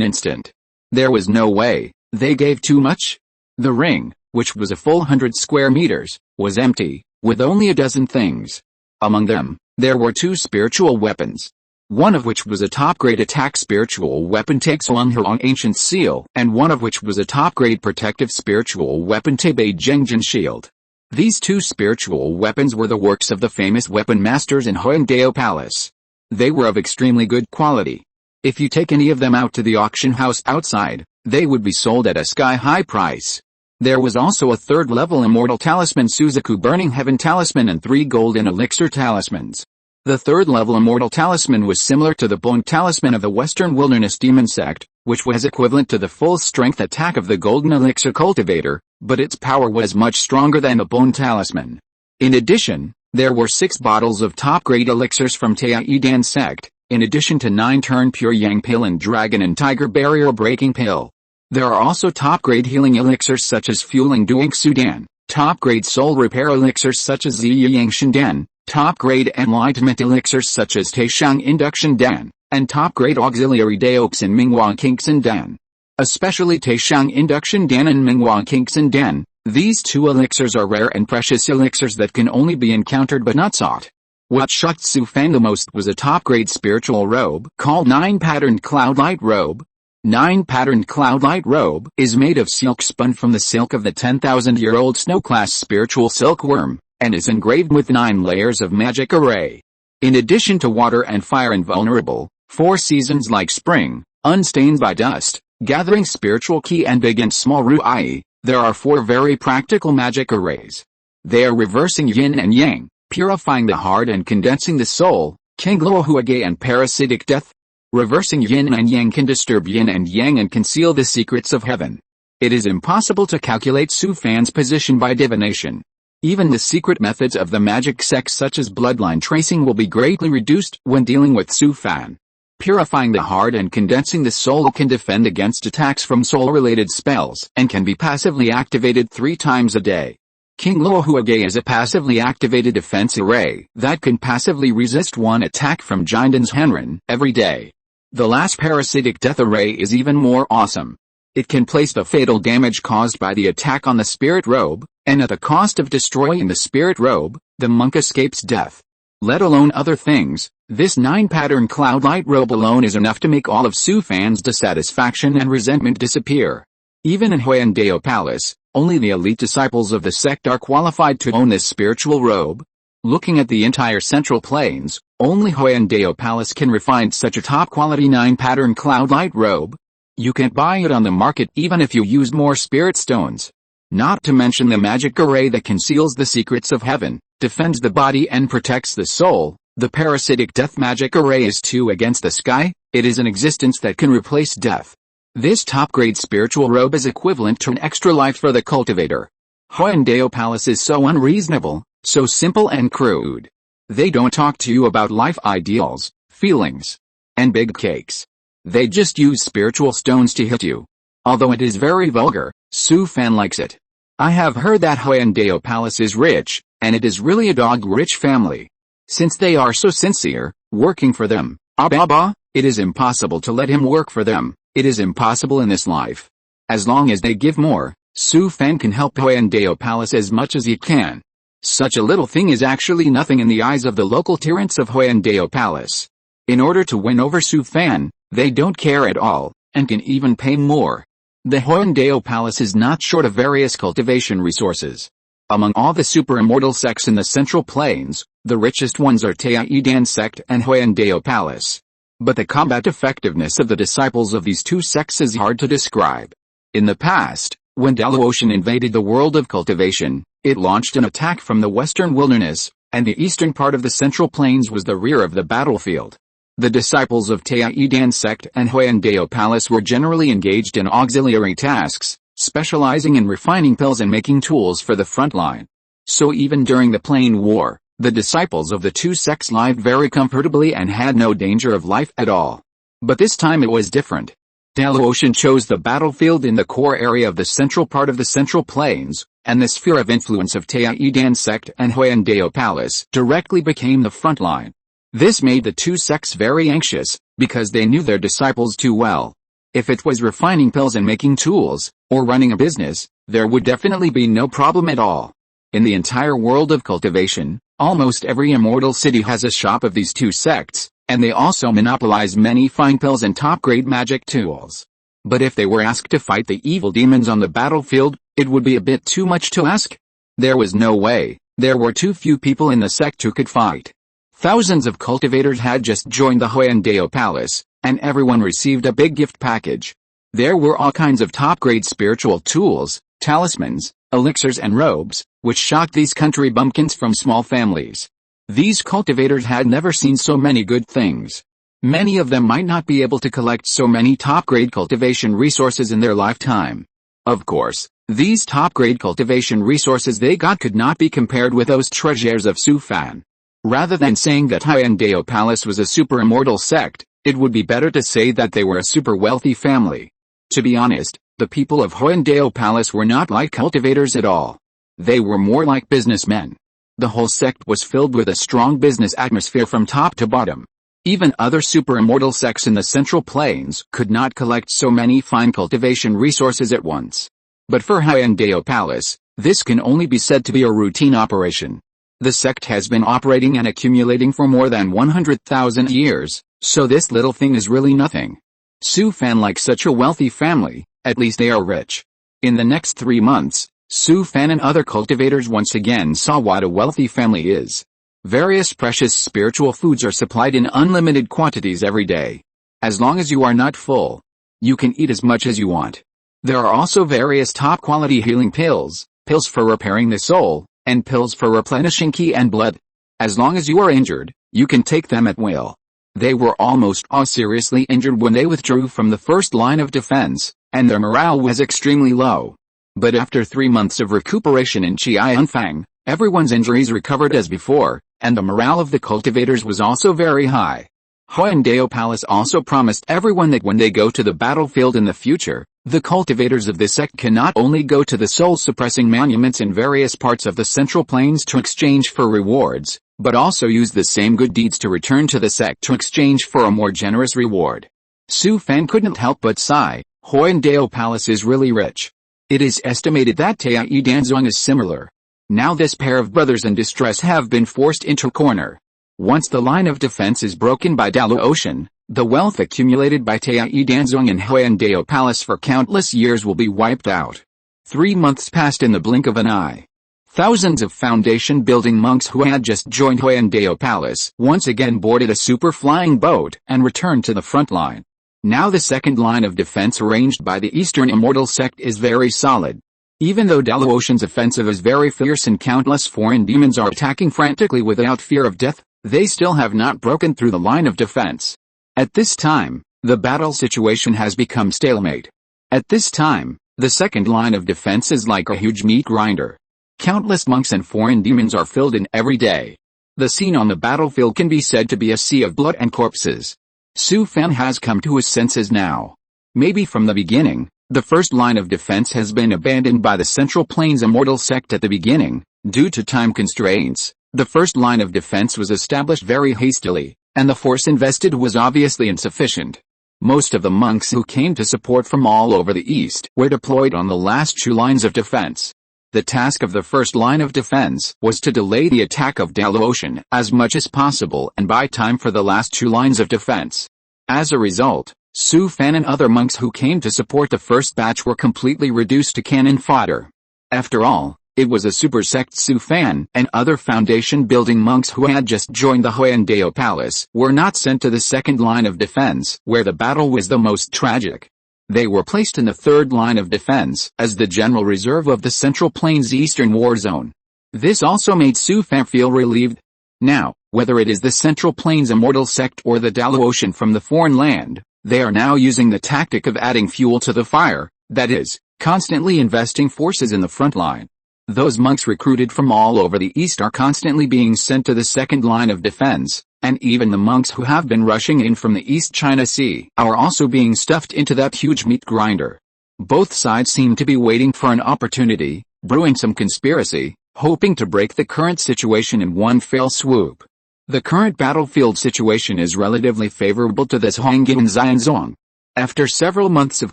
instant. There was no way. They gave too much? The ring, which was a full 100 square meters, was empty, with only a dozen things. Among them, there were 2 spiritual weapons. One of which was a top-grade attack spiritual weapon Taexuanherong Ancient Seal, and one of which was a top-grade protective spiritual weapon Tebei Jengjin Shield. These 2 spiritual weapons were the works of the famous weapon masters in Hyundai Palace. They were of extremely good quality. If you take any of them out to the auction house outside, they would be sold at a sky-high price. There was also a 3rd-level Immortal Talisman Suzaku Burning Heaven Talisman and 3 golden elixir talismans. The 3rd-level Immortal Talisman was similar to the Bone Talisman of the Western Wilderness Demon Sect, which was equivalent to the full-strength attack of the Golden Elixir Cultivator, but its power was much stronger than the Bone Talisman. In addition, there were 6 bottles of top-grade elixirs from Taoidan Sect, in addition to 9 Turn Pure Yang Pill and Dragon and Tiger Barrier Breaking Pill. There are also top-grade healing elixirs such as Fueling Duing Sudan, top-grade soul repair elixirs such as Ziyang Shindan, top-grade enlightenment elixirs such as Taishang Induction Dan, and top-grade auxiliary Daoxin Mingwang Kinksan Dan. Especially Taishang Induction Dan and Mingwang Kinksan Dan, these 2 elixirs are rare and precious elixirs that can only be encountered but not sought. What shocked Su Fan the most was a top-grade spiritual robe called 9-patterned Cloudlight Robe. 9-patterned Cloudlight Robe is made of silk spun from the silk of the 10,000-year-old snow-class spiritual silkworm, and is engraved with 9 layers of magic array. In addition to water and fire invulnerable, 4 seasons like spring, unstained by dust, gathering spiritual ki and big and small ruai, there are 4 very practical magic arrays. They are reversing yin and yang, purifying the heart and condensing the soul, Kingluohuage and parasitic death. Reversing yin and yang can disturb yin and yang and conceal the secrets of heaven. It is impossible to calculate Su Fan's position by divination. Even the secret methods of the magic sects such as bloodline tracing will be greatly reduced when dealing with Su Fan. Purifying the heart and condensing the soul can defend against attacks from soul-related spells and can be passively activated 3 times a day. Kingluohuage is a passively activated defense array that can passively resist 1 attack from Jindan's Henrin every day. The last parasitic death array is even more awesome. It can place the fatal damage caused by the attack on the spirit robe, and at the cost of destroying the spirit robe, the monk escapes death. Let alone other things, this 9-pattern cloud light robe alone is enough to make all of Su Fan's dissatisfaction and resentment disappear. Even in Huayandao Palace, only the elite disciples of the sect are qualified to own this spiritual robe. Looking at the entire Central Plains, only Huayandao Palace can refine such a top-quality 9-pattern cloud light robe. You can't buy it on the market even if you use more spirit stones. Not to mention the magic array that conceals the secrets of heaven, defends the body and protects the soul. The parasitic death magic array is too against the sky. It is an existence that can replace death. This top-grade spiritual robe is equivalent to an extra life for the cultivator. Huayandao Palace is so unreasonable, so simple and crude. They don't talk to you about life ideals, feelings, and big cakes. They just use spiritual stones to hit you. Although it is very vulgar, Su Fan likes it. I have heard that Huayandao Palace is rich, and it is really a dog-rich family. Since they are so sincere, working for them, it is impossible to let him work for them. It is impossible in this life. As long as they give more, Su Fan can help Huayandao Palace as much as he can. Such a little thing is actually nothing in the eyes of the local tyrants of Huayandao Palace. In order to win over Su Fan, they don't care at all, and can even pay more. The Huayandao Palace is not short of various cultivation resources. Among all the super immortal sects in the Central Plains, the richest ones are Taiyidan sect and Huayandao Palace. But the combat effectiveness of the disciples of these two sects is hard to describe. In the past, when devours invaded the world of cultivation, it launched an attack from the western wilderness, and the eastern part of the Central Plains was the rear of the battlefield. The disciples of Taiyidan sect and Huayandao Palace were generally engaged in auxiliary tasks, specializing in refining pills and making tools for the front line. So even during the Plain War, the disciples of the two sects lived very comfortably and had no danger of life at all. But this time it was different. Devours chose the battlefield in the core area of the central part of the Central Plains, and the sphere of influence of Taiyidan sect and Huayandao Palace directly became the front line. This made the two sects very anxious, because they knew their disciples too well. If it was refining pills and making tools, or running a business, there would definitely be no problem at all. In the entire world of cultivation, almost every immortal city has a shop of these two sects, and they also monopolize many fine pills and top-grade magic tools. But if they were asked to fight the evil demons on the battlefield, it would be a bit too much to ask. There was no way. There were too few people in the sect who could fight. Thousands of cultivators had just joined the Huayandao Palace, and everyone received a big gift package. There were all kinds of top-grade spiritual tools, talismans, elixirs and robes, which shocked these country bumpkins from small families. These cultivators had never seen so many good things. Many of them might not be able to collect so many top-grade cultivation resources in their lifetime. Of course, these top-grade cultivation resources they got could not be compared with those treasures of Su Fan. Rather than saying that Huayandao Palace was a super immortal sect, it would be better to say that they were a super wealthy family. To be honest, the people of Huayandao Palace were not like cultivators at all. They were more like businessmen. The whole sect was filled with a strong business atmosphere from top to bottom. Even other super immortal sects in the Central Plains could not collect so many fine cultivation resources at once. But for Huayandao Palace, this can only be said to be a routine operation. The sect has been operating and accumulating for more than 100,000 years, so this little thing is really nothing. Su Fan likes such a wealthy family, at least they are rich. In the next 3 months, Su Fan and other cultivators once again saw what a wealthy family is. Various precious spiritual foods are supplied in unlimited quantities every day. As long as you are not full, you can eat as much as you want. There are also various top-quality healing pills, pills for repairing the soul, and pills for replenishing ki and blood. As long as you are injured, you can take them at will. They were almost all seriously injured when they withdrew from the first line of defense, and their morale was extremely low. But after 3 months of recuperation in Qianfang, everyone's injuries recovered as before, and the morale of the cultivators was also very high. Huayandao Palace also promised everyone that when they go to the battlefield in the future, the cultivators of the sect can not only go to the soul-suppressing monuments in various parts of the Central Plains to exchange for rewards, but also use the same good deeds to return to the sect to exchange for a more generous reward. Su Fan couldn't help but sigh. Huayandao Palace is really rich. It is estimated that Taiyidan is similar. Now this pair of brothers in distress have been forced into a corner. Once the line of defense is broken by Daluotian, the wealth accumulated by Taiyi Danzong and Huayandao Palace for countless years will be wiped out. 3 months passed in the blink of an eye. Thousands of foundation-building monks who had just joined Huayandao Palace once again boarded a super flying boat and returned to the front line. Now the second line of defense arranged by the Eastern Immortal sect is very solid. Even though Daluotian's offensive is very fierce and countless foreign demons are attacking frantically without fear of death, they still have not broken through the line of defense. At this time, the battle situation has become stalemate. At this time, the second line of defense is like a huge meat grinder. Countless monks and foreign demons are filled in every day. The scene on the battlefield can be said to be a sea of blood and corpses. Su Fan has come to his senses now. Maybe from the beginning, the first line of defense has been abandoned by the Central Plains Immortal sect at the beginning. Due to time constraints, the first line of defense was established very hastily, and the force invested was obviously insufficient. Most of the monks who came to support from all over the east were deployed on the last 2 lines of defense. The task of the first line of defense was to delay the attack of Daluotian as much as possible and buy time for the last 2 lines of defense. As a result, Su Fan and other monks who came to support the first batch were completely reduced to cannon fodder. After all, it was a super sect. Su Fan and other foundation-building monks who had just joined the Huayandao Palace were not sent to the second line of defense, where the battle was the most tragic. They were placed in the third line of defense as the general reserve of the Central Plains Eastern War Zone. This also made Su Fan feel relieved. Now, whether it is the Central Plains Immortal sect or the Daluotian from the foreign land, they are now using the tactic of adding fuel to the fire, that is, constantly investing forces in the front line. Those monks recruited from all over the east are constantly being sent to the second line of defense, and even the monks who have been rushing in from the East China Sea are also being stuffed into that huge meat grinder. Both sides seem to be waiting for an opportunity, brewing some conspiracy, hoping to break the current situation in one fell swoop. The current battlefield situation is relatively favorable to this Huangyan Xianzong. After several months of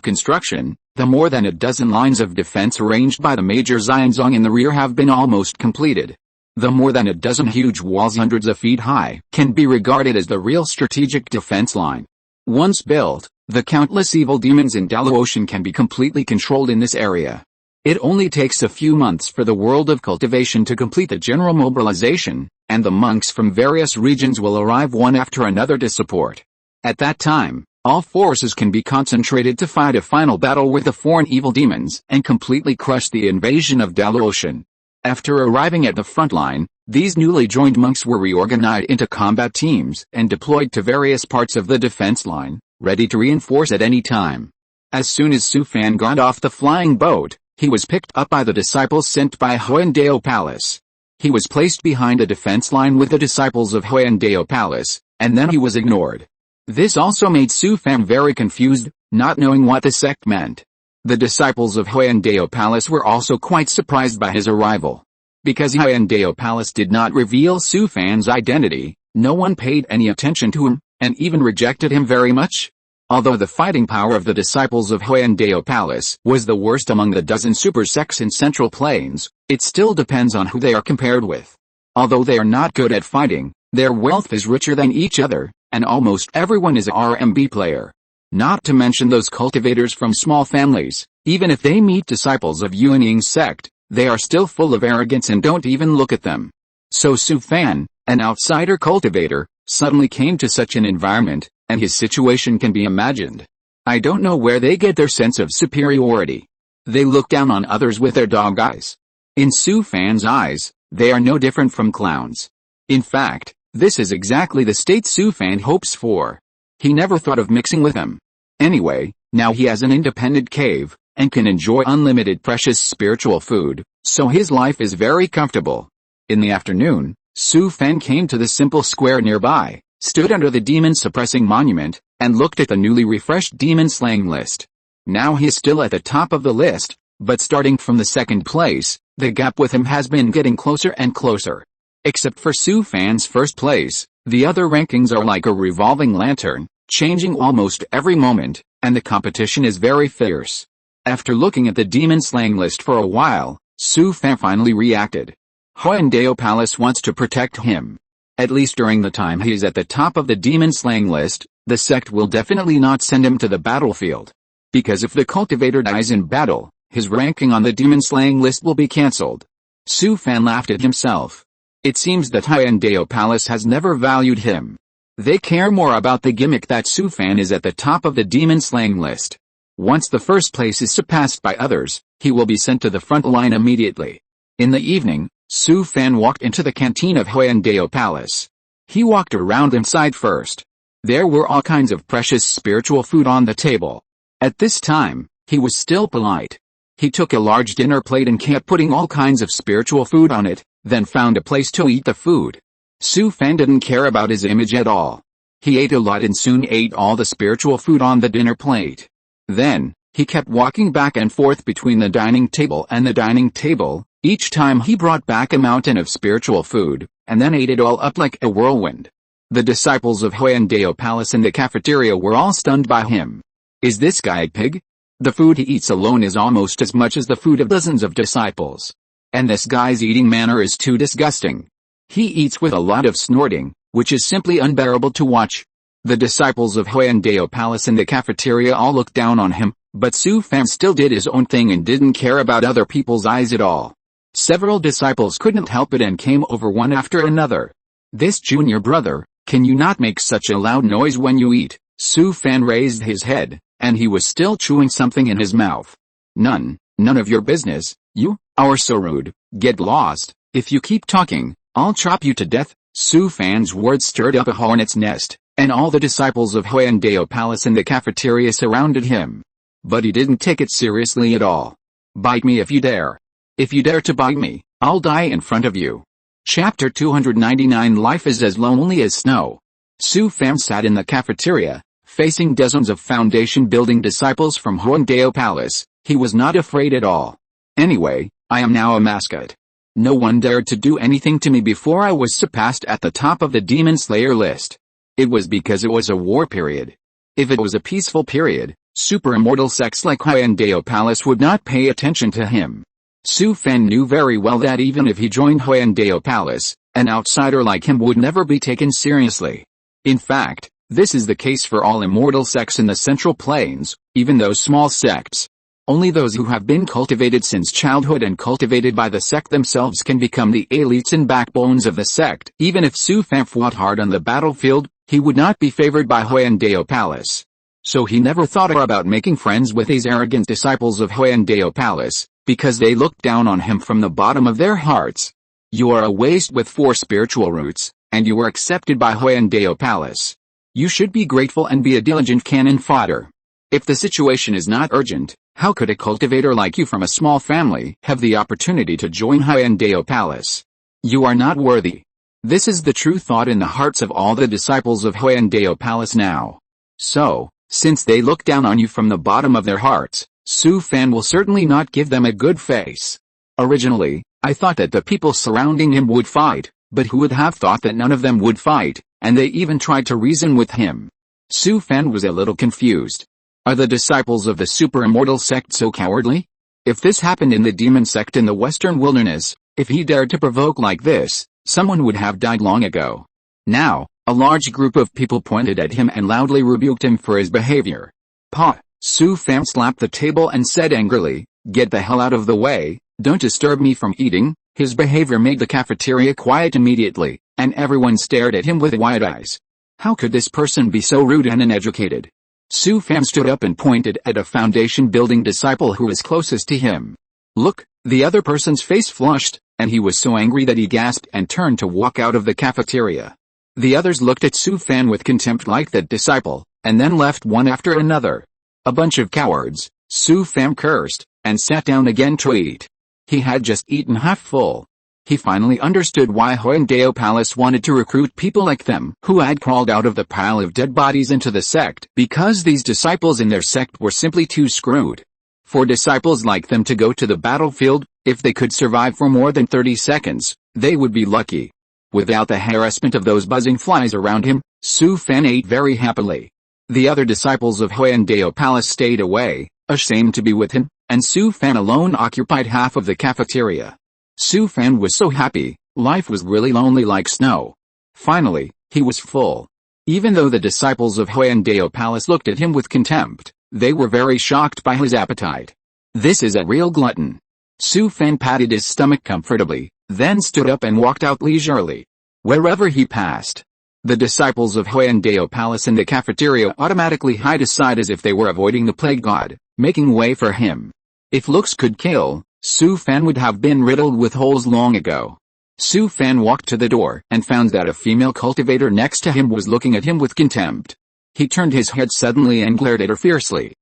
construction, the more than a dozen lines of defense arranged by the major Xianzong in the rear have been almost completed. The more than a dozen huge walls hundreds of feet high can be regarded as the real strategic defense line. Once built, the countless evil demons in Daluotian can be completely controlled in this area. It only takes a few months for the world of cultivation to complete the general mobilization, and the monks from various regions will arrive one after another to support. At that time, all forces can be concentrated to fight a final battle with the foreign evil demons and completely crush the invasion of Daluotian. After arriving at the front line, these newly joined monks were reorganized into combat teams and deployed to various parts of the defense line, ready to reinforce at any time. As soon as Su Fan got off the flying boat, he was picked up by the disciples sent by Huayandao Palace. He was placed behind a defense line with the disciples of Huayandao Palace, and then he was ignored. This also made Su Fan very confused, not knowing what the sect meant. The disciples of Huayandao Palace were also quite surprised by his arrival. Because Huayandao Palace did not reveal Su Fan's identity, no one paid any attention to him, and even rejected him very much. Although the fighting power of the disciples of Huayandao Palace was the worst among the dozen super sects in Central Plains, it still depends on who they are compared with. Although they are not good at fighting, their wealth is richer than each other, and almost everyone is a RMB player. Not to mention those cultivators from small families, even if they meet disciples of Yuanying's sect, they are still full of arrogance and don't even look at them. So Su Fan, an outsider cultivator, suddenly came to such an environment, and his situation can be imagined. I don't know where they get their sense of superiority. They look down on others with their dog eyes. In Su Fan's eyes, they are no different from clowns. In fact, this is exactly the state Su Fan hopes for. He never thought of mixing with them. Anyway, now he has an independent cave, and can enjoy unlimited precious spiritual food, so his life is very comfortable. In the afternoon, Su Fan came to the simple square nearby, stood under the demon-suppressing monument, and looked at the newly refreshed demon-slaying list. Now he is still at the top of the list, but starting from the second place, the gap with him has been getting closer and closer. Except for Su Fan's first place, the other rankings are like a revolving lantern, changing almost every moment, and the competition is very fierce. After looking at the demon-slaying list for a while, Su Fan finally reacted. Huayandao Palace wants to protect him. At least during the time he is at the top of the demon-slaying list, the sect will definitely not send him to the battlefield. Because if the cultivator dies in battle, his ranking on the demon-slaying list will be cancelled. Su Fan laughed at himself. It seems that Hyundai Palace has never valued him. They care more about the gimmick that Su Fan is at the top of the demon-slaying list. Once the first place is surpassed by others, he will be sent to the front line immediately. In the evening, Su Fan walked into the canteen of Hyundai Palace. He walked around inside first. There were all kinds of precious spiritual food on the table. At this time, he was still polite. He took a large dinner plate and kept putting all kinds of spiritual food on it, then found a place to eat the food. Su Fan didn't care about his image at all. He ate a lot and soon ate all the spiritual food on the dinner plate. Then, he kept walking back and forth between the dining table and the dining table. Each time he brought back a mountain of spiritual food, and then ate it all up like a whirlwind. The disciples of Hyundai Palace in the cafeteria were all stunned by him. Is this guy a pig? The food he eats alone is almost as much as the food of dozens of disciples. And this guy's eating manner is too disgusting. He eats with a lot of snorting, which is simply unbearable to watch. The disciples of Hyundai Palace in the cafeteria all looked down on him, but Su Fan still did his own thing and didn't care about other people's eyes at all. Several disciples couldn't help it and came over one after another. This junior brother, can you not make such a loud noise when you eat? Su Fan raised his head, and he was still chewing something in his mouth. None of your business, you are so rude, get lost, if you keep talking, I'll chop you to death. Su Fan's words stirred up a hornet's nest, and all the disciples of Hyundai Palace in the cafeteria surrounded him. But he didn't take it seriously at all. Bite me if you dare. If you dare to bite me, I'll die in front of you. Chapter 299 Life is as lonely as snow. Su Fan sat in the cafeteria, facing dozens of foundation-building disciples from Hyundai Palace. He was not afraid at all. Anyway, I am now a mascot. No one dared to do anything to me before I was surpassed at the top of the Demon Slayer list. It was because it was a war period. If it was a peaceful period, super immortal sects like Hyundai Palace would not pay attention to him. Su Fan knew very well that even if he joined Hyundai Palace, an outsider like him would never be taken seriously. In fact, this is the case for all immortal sects in the Central Plains, even those small sects. Only those who have been cultivated since childhood and cultivated by the sect themselves can become the elites and backbones of the sect. Even if Su Fan fought hard on the battlefield, he would not be favored by Hyundai Palace. So he never thought about making friends with these arrogant disciples of Hyundai Palace, because they looked down on him from the bottom of their hearts. You are a waste with 4 spiritual roots, and you were accepted by Hyundai Palace. You should be grateful and be a diligent cannon fodder. If the situation is not urgent, how could a cultivator like you from a small family have the opportunity to join Hyundai Palace? You are not worthy. This is the true thought in the hearts of all the disciples of Hyundai Palace now. So, since they look down on you from the bottom of their hearts, Su Fan will certainly not give them a good face. Originally, I thought that the people surrounding him would fight, but who would have thought that none of them would fight, and they even tried to reason with him. Su Fan was a little confused. Are the disciples of the super immortal sect so cowardly? If this happened in the demon sect in the western wilderness, if he dared to provoke like this, someone would have died long ago. Now, a large group of people pointed at him and loudly rebuked him for his behavior. Pa! Su Fan slapped the table and said angrily, "Get the hell out of the way, don't disturb me from eating." His behavior made the cafeteria quiet immediately, and everyone stared at him with wide eyes. How could this person be so rude and uneducated? Su Fan stood up and pointed at a foundation-building disciple who was closest to him. Look, the other person's face flushed, and he was so angry that he gasped and turned to walk out of the cafeteria. The others looked at Su Fan with contempt like that disciple, and then left one after another. A bunch of cowards, Su Fan cursed, and sat down again to eat. He had just eaten half full. He finally understood why Hyundai Palace wanted to recruit people like them who had crawled out of the pile of dead bodies into the sect, because these disciples in their sect were simply too screwed. For disciples like them to go to the battlefield, if they could survive for more than 30 seconds, they would be lucky. Without the harassment of those buzzing flies around him, Su Fan ate very happily. The other disciples of Hyundai Palace stayed away, ashamed to be with him, and Su Fan alone occupied half of the cafeteria. Su Fan was so happy, life was really lonely like snow. Finally, he was full. Even though the disciples of Huangdao Palace looked at him with contempt, they were very shocked by his appetite. This is a real glutton. Su Fan patted his stomach comfortably, then stood up and walked out leisurely. Wherever he passed, the disciples of Huangdao Palace in the cafeteria automatically hid aside as if they were avoiding the plague god, making way for him. If looks could kill, Su Fan would have been riddled with holes long ago. Su Fan walked to the door and found that a female cultivator next to him was looking at him with contempt. He turned his head suddenly and glared at her fiercely.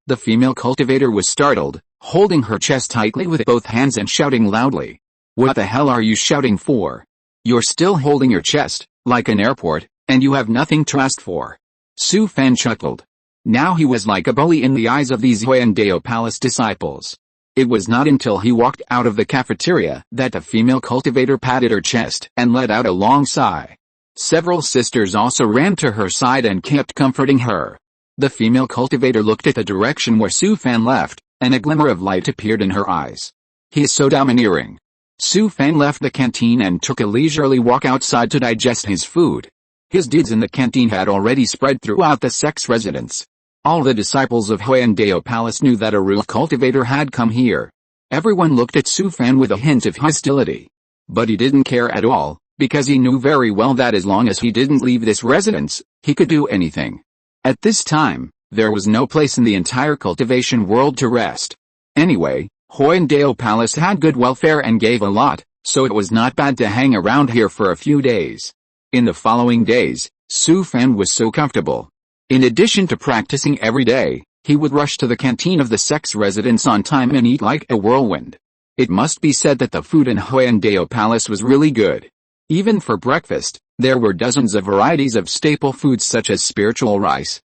The female cultivator was startled, holding her chest tightly with both hands and shouting loudly. What the hell are you shouting for? You're still holding your chest, like an airport, and you have nothing to ask for. Su Fan chuckled. Now he was like a bully in the eyes of these Huangdao Palace disciples. It was not until he walked out of the cafeteria that the female cultivator patted her chest and let out a long sigh. Several sisters also ran to her side and kept comforting her. The female cultivator looked at the direction where Su Fan left, and a glimmer of light appeared in her eyes. He is so domineering. Su Fan left the canteen and took a leisurely walk outside to digest his food. His deeds in the canteen had already spread throughout the sect's residence. All the disciples of Huangdao Palace knew that a real cultivator had come here. Everyone looked at Su Fan with a hint of hostility. But he didn't care at all, because he knew very well that as long as he didn't leave this residence, he could do anything. At this time, there was no place in the entire cultivation world to rest. Anyway, Huangdao Palace had good welfare and gave a lot, so it was not bad to hang around here for a few days. In the following days, Su Fan was so comfortable. In addition to practicing every day, he would rush to the canteen of the sect's residence on time and eat like a whirlwind. It must be said that the food in Huangdao Palace was really good. Even for breakfast, there were dozens of varieties of staple foods such as spiritual rice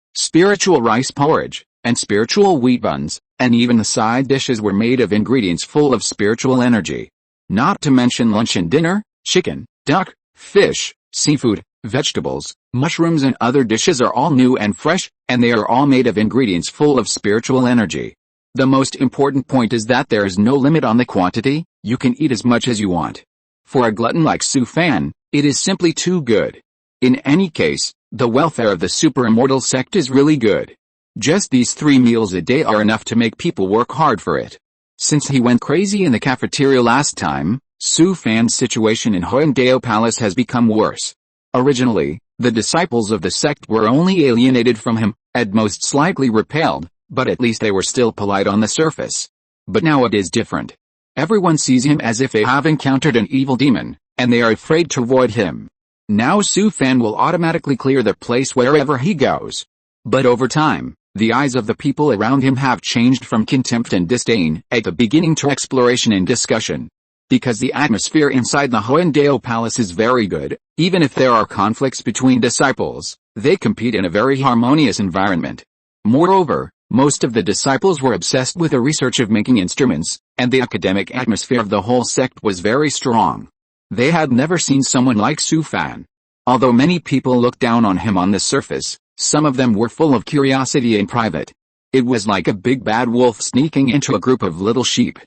porridge, and spiritual wheat buns, and even the side dishes were made of ingredients full of spiritual energy. Not to mention lunch and dinner, chicken, duck, fish, seafood, vegetables, mushrooms and other dishes are all new and fresh, and they are all made of ingredients full of spiritual energy. The most important point is that there is no limit on the quantity, you can eat as much as you want. For a glutton like Su Fan, it is simply too good. In any case, the welfare of the super immortal sect is really good. Just these 3 meals a day are enough to make people work hard for it. Since he went crazy in the cafeteria last time, Su Fan's situation in Huangdao Palace has become worse. Originally, the disciples of the sect were only alienated from him, at most slightly repelled, but at least they were still polite on the surface. But now it is different. Everyone sees him as if they have encountered an evil demon, and they are afraid to avoid him. Now Su Fan will automatically clear the place wherever he goes. But over time, the eyes of the people around him have changed from contempt and disdain at the beginning to exploration and discussion. Because the atmosphere inside the Huangdao Palace is very good, even if there are conflicts between disciples, they compete in a very harmonious environment. Moreover, most of the disciples were obsessed with the research of making instruments, and the academic atmosphere of the whole sect was very strong. They had never seen someone like Su Fan. Although many people looked down on him on the surface, some of them were full of curiosity in private. It was like a big bad wolf sneaking into a group of little sheep.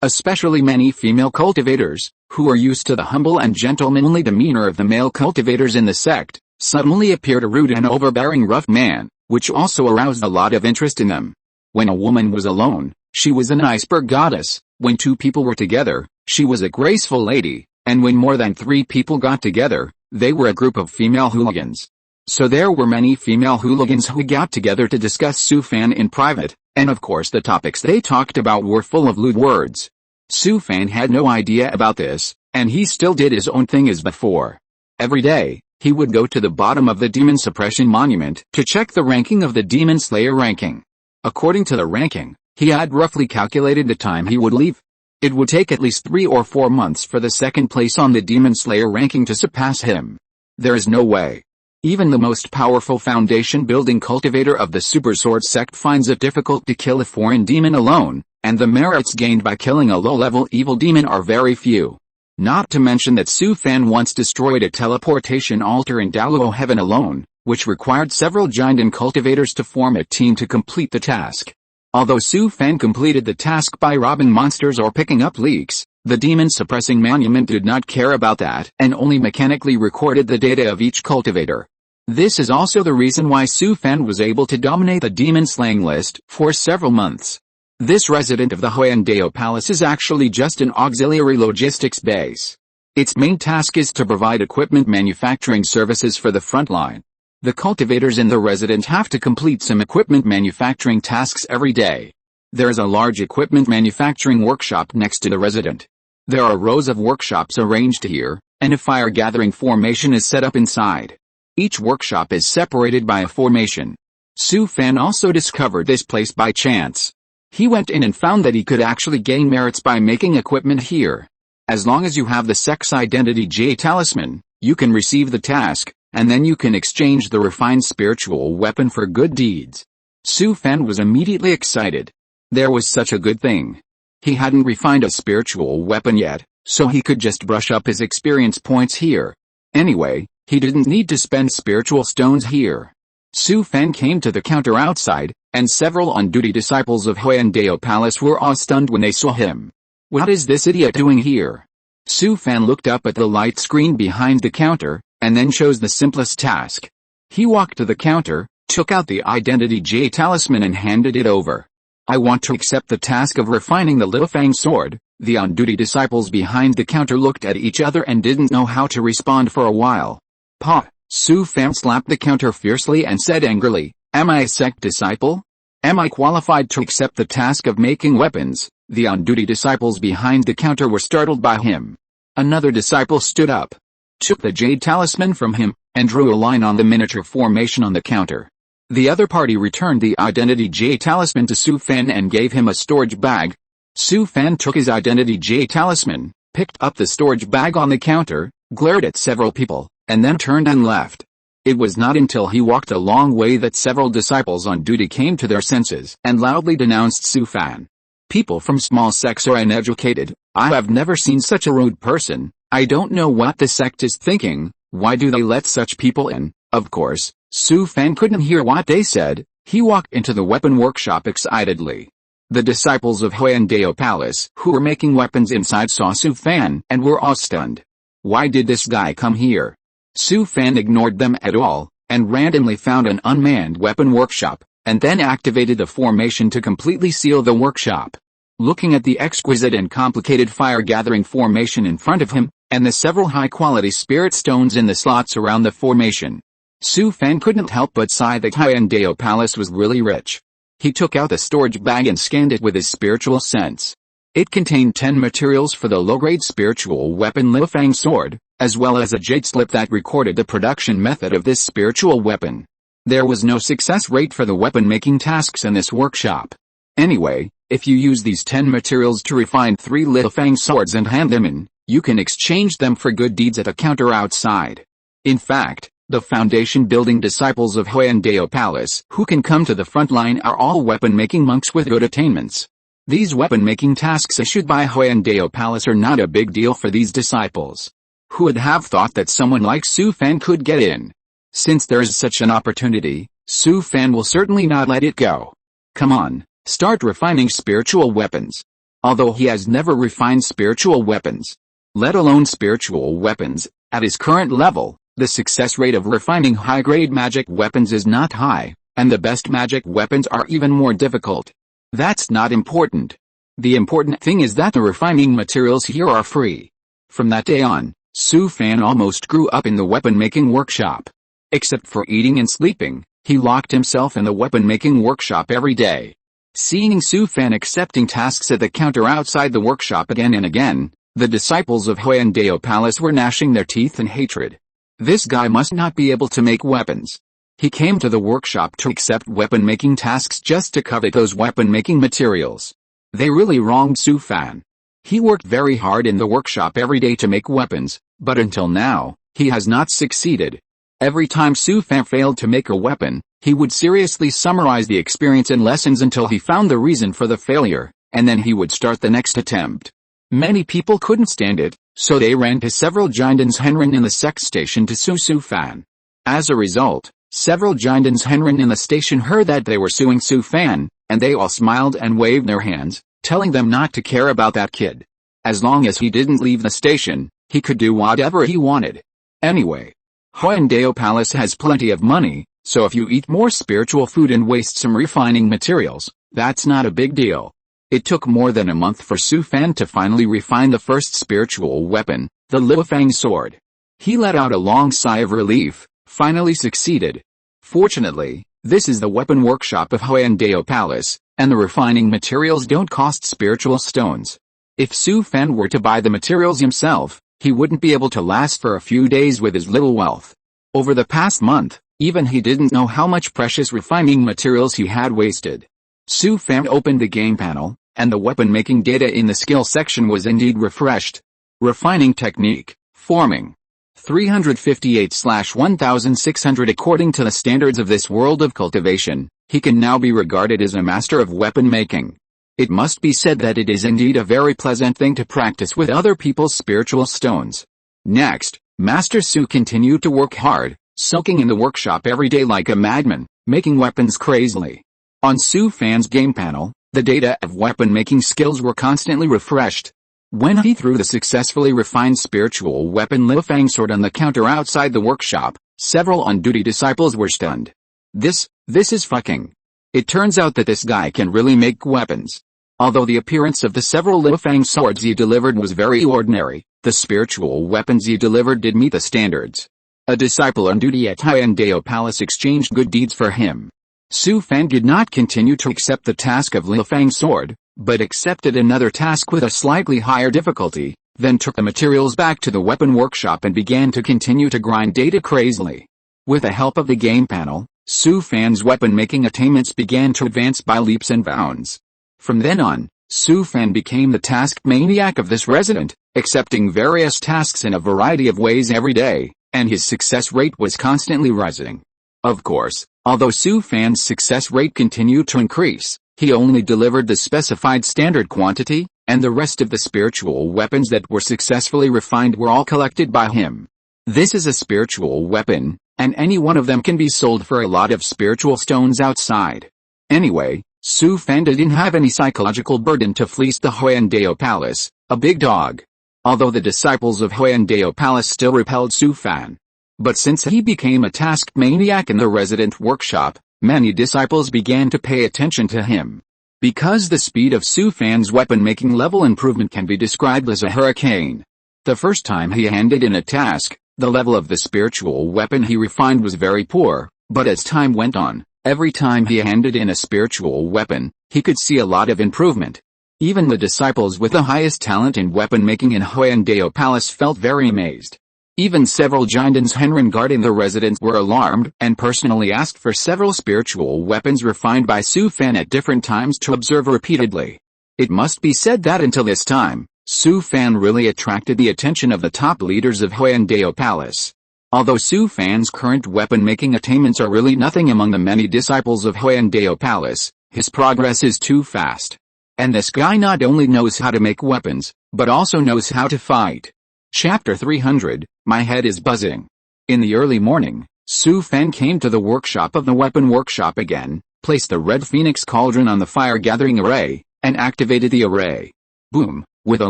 Especially many female cultivators, who are used to the humble and gentlemanly demeanor of the male cultivators in the sect, suddenly appeared a rude and overbearing rough man, which also aroused a lot of interest in them. When a woman was alone, she was an iceberg goddess. When 2 people were together, she was a graceful lady, and when more than 3 people got together, they were a group of female hooligans. So there were many female hooligans who got together to discuss Su Fan in private, and of course the topics they talked about were full of lewd words. Su Fan had no idea about this, and he still did his own thing as before. Every day, he would go to the bottom of the Demon Suppression Monument to check the ranking of the Demon Slayer ranking. According to the ranking, he had roughly calculated the time he would leave. It would take at least 3 or 4 months for the second place on the Demon Slayer ranking to surpass him. There is no way. Even the most powerful foundation-building cultivator of the Super Sword sect finds it difficult to kill a foreign demon alone, and the merits gained by killing a low-level evil demon are very few. Not to mention that Su Fan once destroyed a teleportation altar in Daluo Heaven alone, which required several giant cultivators to form a team to complete the task. Although Su Fan completed the task by robbing monsters or picking up leeks, The demon-suppressing monument did not care about that and only mechanically recorded the data of each cultivator. This is also the reason why Su Fan was able to dominate the demon-slaying list for several months. This resident of the Huayandeo Palace is actually just an auxiliary logistics base. Its main task is to provide equipment manufacturing services for the front line. The cultivators in the resident have to complete some equipment manufacturing tasks every day. There is a large equipment manufacturing workshop next to the resident. There are rows of workshops arranged here, and a fire gathering formation is set up inside. Each workshop is separated by a formation. Su Fan also discovered this place by chance. He went in and found that he could actually gain merits by making equipment here. As long as you have the sex identity J talisman, you can receive the task, and then you can exchange the refined spiritual weapon for good deeds. Su Fan was immediately excited. There was such a good thing. He hadn't refined a spiritual weapon yet, so he could just brush up his experience points here. Anyway, he didn't need to spend spiritual stones here. Su Fan came to the counter outside, and several on-duty disciples of Huayandeo Palace were awe-stunned when they saw him. What is this idiot doing here? Su Fan looked up at the light screen behind the counter, and then chose the simplest task. He walked to the counter, took out the Identity J talisman and handed it over. I want to accept the task of refining the Lifang sword. The on-duty disciples behind the counter looked at each other and didn't know how to respond for a while. Pa! Su Fan slapped the counter fiercely and said angrily, am I a sect disciple? Am I qualified to accept the task of making weapons? The on-duty disciples behind the counter were startled by him. Another disciple stood up, took the jade talisman from him, and drew a line on the miniature formation on the counter. The other party returned the Identity J talisman to Su Fan and gave him a storage bag. Su Fan took his Identity J talisman, picked up the storage bag on the counter, glared at several people, and then turned and left. It was not until he walked a long way that several disciples on duty came to their senses and loudly denounced Su Fan. People from small sects are uneducated. I have never seen such a rude person. I don't know what the sect is thinking. Why do they let such people in? Of course, Su Fan couldn't hear what they said. He walked into the weapon workshop excitedly. The disciples of Huayandeo Palace who were making weapons inside saw Su Fan and were awe-stunned. Why did this guy come here? Su Fan ignored them at all, and randomly found an unmanned weapon workshop, and then activated the formation to completely seal the workshop. Looking at the exquisite and complicated fire-gathering formation in front of him, and the several high-quality spirit stones in the slots around the formation, Su Fan couldn't help but sigh that Huayandeo Palace was really rich. He took out the storage bag and scanned it with his spiritual sense. It contained 10 materials for the low-grade spiritual weapon Lifang sword, as well as a jade slip that recorded the production method of this spiritual weapon. There was no success rate for the weapon-making tasks in this workshop. Anyway, if you use these 10 materials to refine 3 Lifang swords and hand them in, you can exchange them for good deeds at a counter outside. In fact, the foundation-building disciples of Huayandeo Palace who can come to the front line are all weapon-making monks with good attainments. These weapon-making tasks issued by Huayandeo Palace are not a big deal for these disciples. Who would have thought that someone like Su Fan could get in? Since there is such an opportunity, Su Fan will certainly not let it go. Come on, start refining spiritual weapons. Although he has never refined spiritual weapons, let alone spiritual weapons, at his current level, the success rate of refining high-grade magic weapons is not high, and the best magic weapons are even more difficult. That's not important. The important thing is that the refining materials here are free. From that day on, Su Fan almost grew up in the weapon-making workshop. Except for eating and sleeping, he locked himself in the weapon-making workshop every day. Seeing Su Fan accepting tasks at the counter outside the workshop again and again, the disciples of Huayandeo Palace were gnashing their teeth in hatred. This guy must not be able to make weapons. He came to the workshop to accept weapon-making tasks just to covet those weapon-making materials. They really wronged Su Fan. He worked very hard in the workshop every day to make weapons, but until now, he has not succeeded. Every time Su Fan failed to make a weapon, he would seriously summarize the experience and lessons until he found the reason for the failure, and then he would start the next attempt. Many people couldn't stand it, so they ran to several Jindans Henren in the sex station to sue Su Fan. As a result, several Jindans Henren in the station heard that they were suing Su Fan, and they all smiled and waved their hands, telling them not to care about that kid. As long as he didn't leave the station, he could do whatever he wanted. Anyway, Hyundai Palace has plenty of money, so if you eat more spiritual food and waste some refining materials, that's not a big deal. It took more than a month for Su Fan to finally refine the first spiritual weapon, the Liufang sword. He let out a long sigh of relief, finally succeeded. Fortunately, this is the weapon workshop of Hyundai Palace, and the refining materials don't cost spiritual stones. If Su Fan were to buy the materials himself, he wouldn't be able to last for a few days with his little wealth. Over the past month, even he didn't know how much precious refining materials he had wasted. Su Fan opened the game panel, and the weapon-making data in the skill section was indeed refreshed. Refining technique, forming. 358/1600 According to the standards of this world of cultivation, he can now be regarded as a master of weapon making. It must be said that it is indeed a very pleasant thing to practice with other people's spiritual stones. Next, Master Su continued to work hard, sulking in the workshop every day like a madman, making weapons crazily. On Su Fan's game panel, the data of weapon-making skills were constantly refreshed. When he threw the successfully refined spiritual weapon Liufang sword on the counter outside the workshop, several on-duty disciples were stunned. This is fucking. It turns out that this guy can really make weapons. Although the appearance of the several Liufang swords he delivered was very ordinary, the spiritual weapons he delivered did meet the standards. A disciple on duty at Hyundai Palace exchanged good deeds for him. Su Fan did not continue to accept the task of Liufang sword, but accepted another task with a slightly higher difficulty, then took the materials back to the weapon workshop and began to continue to grind data crazily. With the help of the game panel, Su Fan's weapon-making attainments began to advance by leaps and bounds. From then on, Su Fan became the task maniac of this resident, accepting various tasks in a variety of ways every day, and his success rate was constantly rising. Of course, although Su Fan's success rate continued to increase, he only delivered the specified standard quantity, and the rest of the spiritual weapons that were successfully refined were all collected by him. This is a spiritual weapon, and any one of them can be sold for a lot of spiritual stones outside. Anyway, Su Fan didn't have any psychological burden to fleece the Hyundai Palace, a big dog. Although the disciples of Hyundai Palace still repelled Su Fan. But since he became a task maniac in the resident workshop, many disciples began to pay attention to him. Because the speed of Su Fan's weapon-making level improvement can be described as a hurricane. The first time he handed in a task, the level of the spiritual weapon he refined was very poor, but as time went on, every time he handed in a spiritual weapon, he could see a lot of improvement. Even the disciples with the highest talent in weapon-making in Hyundai Palace felt very amazed. Even several Jindans Henren guarding the residence were alarmed and personally asked for several spiritual weapons refined by Su Fan at different times to observe repeatedly. It must be said that until this time, Su Fan really attracted the attention of the top leaders of Hyundai Palace. Although Su Fan's current weapon-making attainments are really nothing among the many disciples of Hyundai Palace, his progress is too fast. And this guy not only knows how to make weapons, but also knows how to fight. Chapter 300, My head is buzzing. In the early morning, Su Fan came to the workshop of the weapon workshop again, placed the red phoenix cauldron on the fire-gathering array, and activated the array. Boom! With a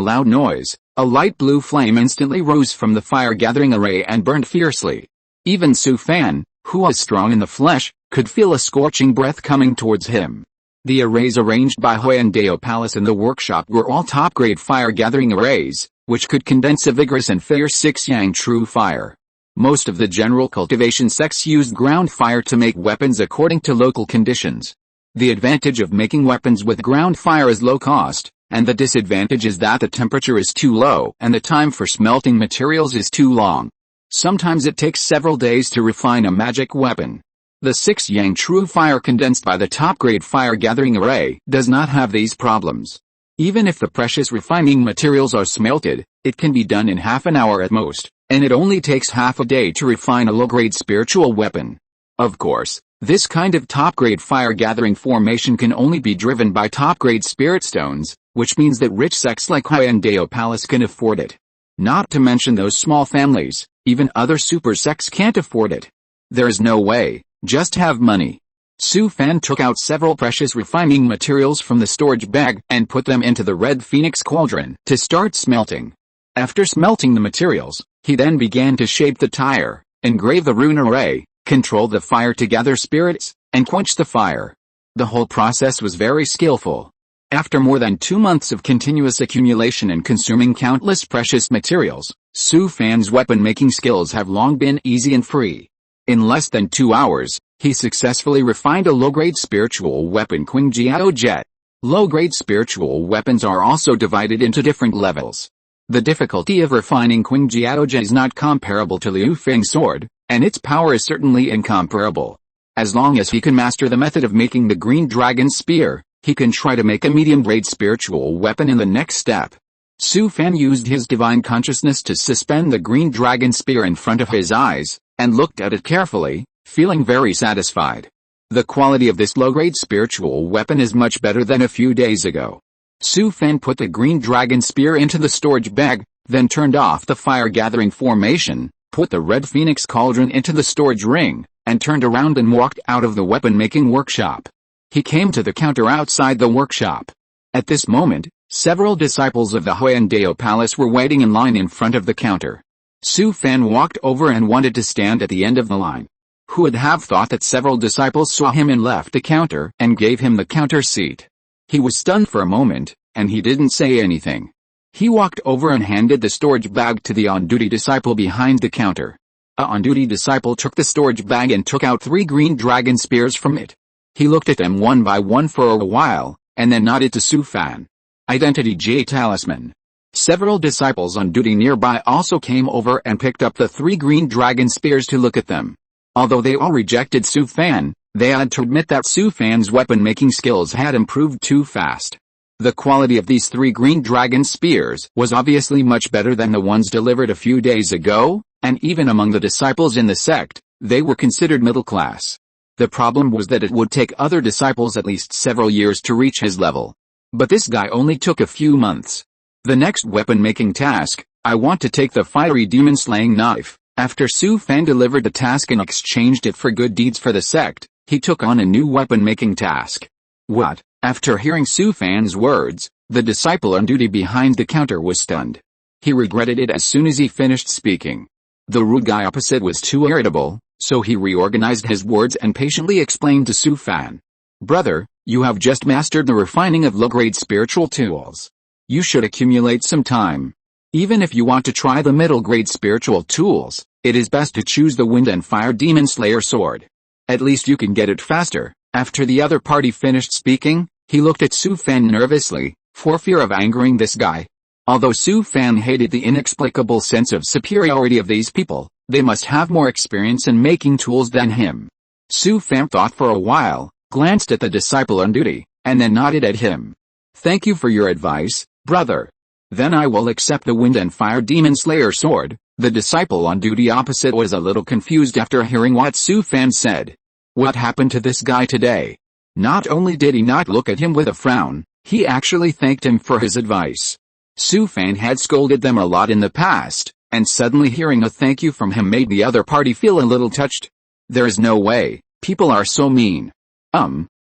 loud noise, a light blue flame instantly rose from the fire-gathering array and burned fiercely. Even Su Fan, who was strong in the flesh, could feel a scorching breath coming towards him. The arrays arranged by Hyundai Palace in the workshop were all top-grade fire-gathering arrays, which could condense a vigorous and fierce 6-yang true fire. Most of the general cultivation sects used ground fire to make weapons according to local conditions. The advantage of making weapons with ground fire is low cost, and the disadvantage is that the temperature is too low and the time for smelting materials is too long. Sometimes it takes several days to refine a magic weapon. The 6-yang true fire condensed by the top-grade fire-gathering array does not have these problems. Even if the precious refining materials are smelted, it can be done in half an hour at most, and it only takes half a day to refine a low-grade spiritual weapon. Of course, this kind of top-grade fire-gathering formation can only be driven by top-grade spirit stones, which means that rich sects like Hyundai Palace can afford it. Not to mention those small families, even other super sects can't afford it. There's no way, just have money. Su Fan took out several precious refining materials from the storage bag and put them into the red phoenix cauldron to start smelting. After smelting the materials, he then began to shape the tire, engrave the rune array, control the fire to gather spirits, and quench the fire. The whole process was very skillful. After more than 2 months of continuous accumulation and consuming countless precious materials, Su Fan's weapon-making skills have long been easy and free. In less than 2 hours, he successfully refined a low-grade spiritual weapon Qingjiao Jet. Low-grade spiritual weapons are also divided into different levels. The difficulty of refining Qingjiao Jet is not comparable to Liu Feng's sword, and its power is certainly incomparable. As long as he can master the method of making the green dragon spear, he can try to make a medium-grade spiritual weapon in the next step. Su Fan used his divine consciousness to suspend the green dragon spear in front of his eyes, and looked at it carefully, feeling very satisfied. The quality of this low-grade spiritual weapon is much better than a few days ago. Su Fan put the green dragon spear into the storage bag, then turned off the fire-gathering formation, put the red phoenix cauldron into the storage ring, and turned around and walked out of the weapon-making workshop. He came to the counter outside the workshop. At this moment, several disciples of the Huayandao Palace were waiting in line in front of the counter. Su Fan walked over and wanted to stand at the end of the line. Who would have thought that several disciples saw him and left the counter and gave him the counter seat? He was stunned for a moment, and he didn't say anything. He walked over and handed the storage bag to the on-duty disciple behind the counter. A on-duty disciple took the storage bag and took out 3 green dragon spears from it. He looked at them one by one for a while, and then nodded to Su Fan. Identity J Talisman. Several disciples on duty nearby also came over and picked up the 3 green dragon spears to look at them. Although they all rejected Su Fan, they had to admit that Su Fan's weapon-making skills had improved too fast. The quality of these 3 green dragon spears was obviously much better than the ones delivered a few days ago, and even among the disciples in the sect, they were considered middle class. The problem was that it would take other disciples at least several years to reach his level. But this guy only took a few months. The next weapon-making task, I want to take the fiery demon-slaying knife. After Su Fan delivered the task and exchanged it for good deeds for the sect, he took on a new weapon-making task. What? After hearing Su Fan's words, the disciple on duty behind the counter was stunned. He regretted it as soon as he finished speaking. The rude guy opposite was too irritable, so he reorganized his words and patiently explained to Su Fan. Brother, you have just mastered the refining of low-grade spiritual tools. You should accumulate some time. Even if you want to try the middle-grade spiritual tools, it is best to choose the Wind and Fire Demon Slayer sword. At least you can get it faster. After the other party finished speaking, he looked at Su Fan nervously, for fear of angering this guy. Although Su Fan hated the inexplicable sense of superiority of these people, they must have more experience in making tools than him. Su Fan thought for a while, glanced at the disciple on duty, and then nodded at him. Thank you for your advice, brother. Then I will accept the Wind and Fire Demon Slayer sword. The disciple on duty opposite was a little confused after hearing what Su Fan said. What happened to this guy today? Not only did he not look at him with a frown, he actually thanked him for his advice. Su Fan had scolded them a lot in the past, and suddenly hearing a thank you from him made the other party feel a little touched. There is no way, people are so mean.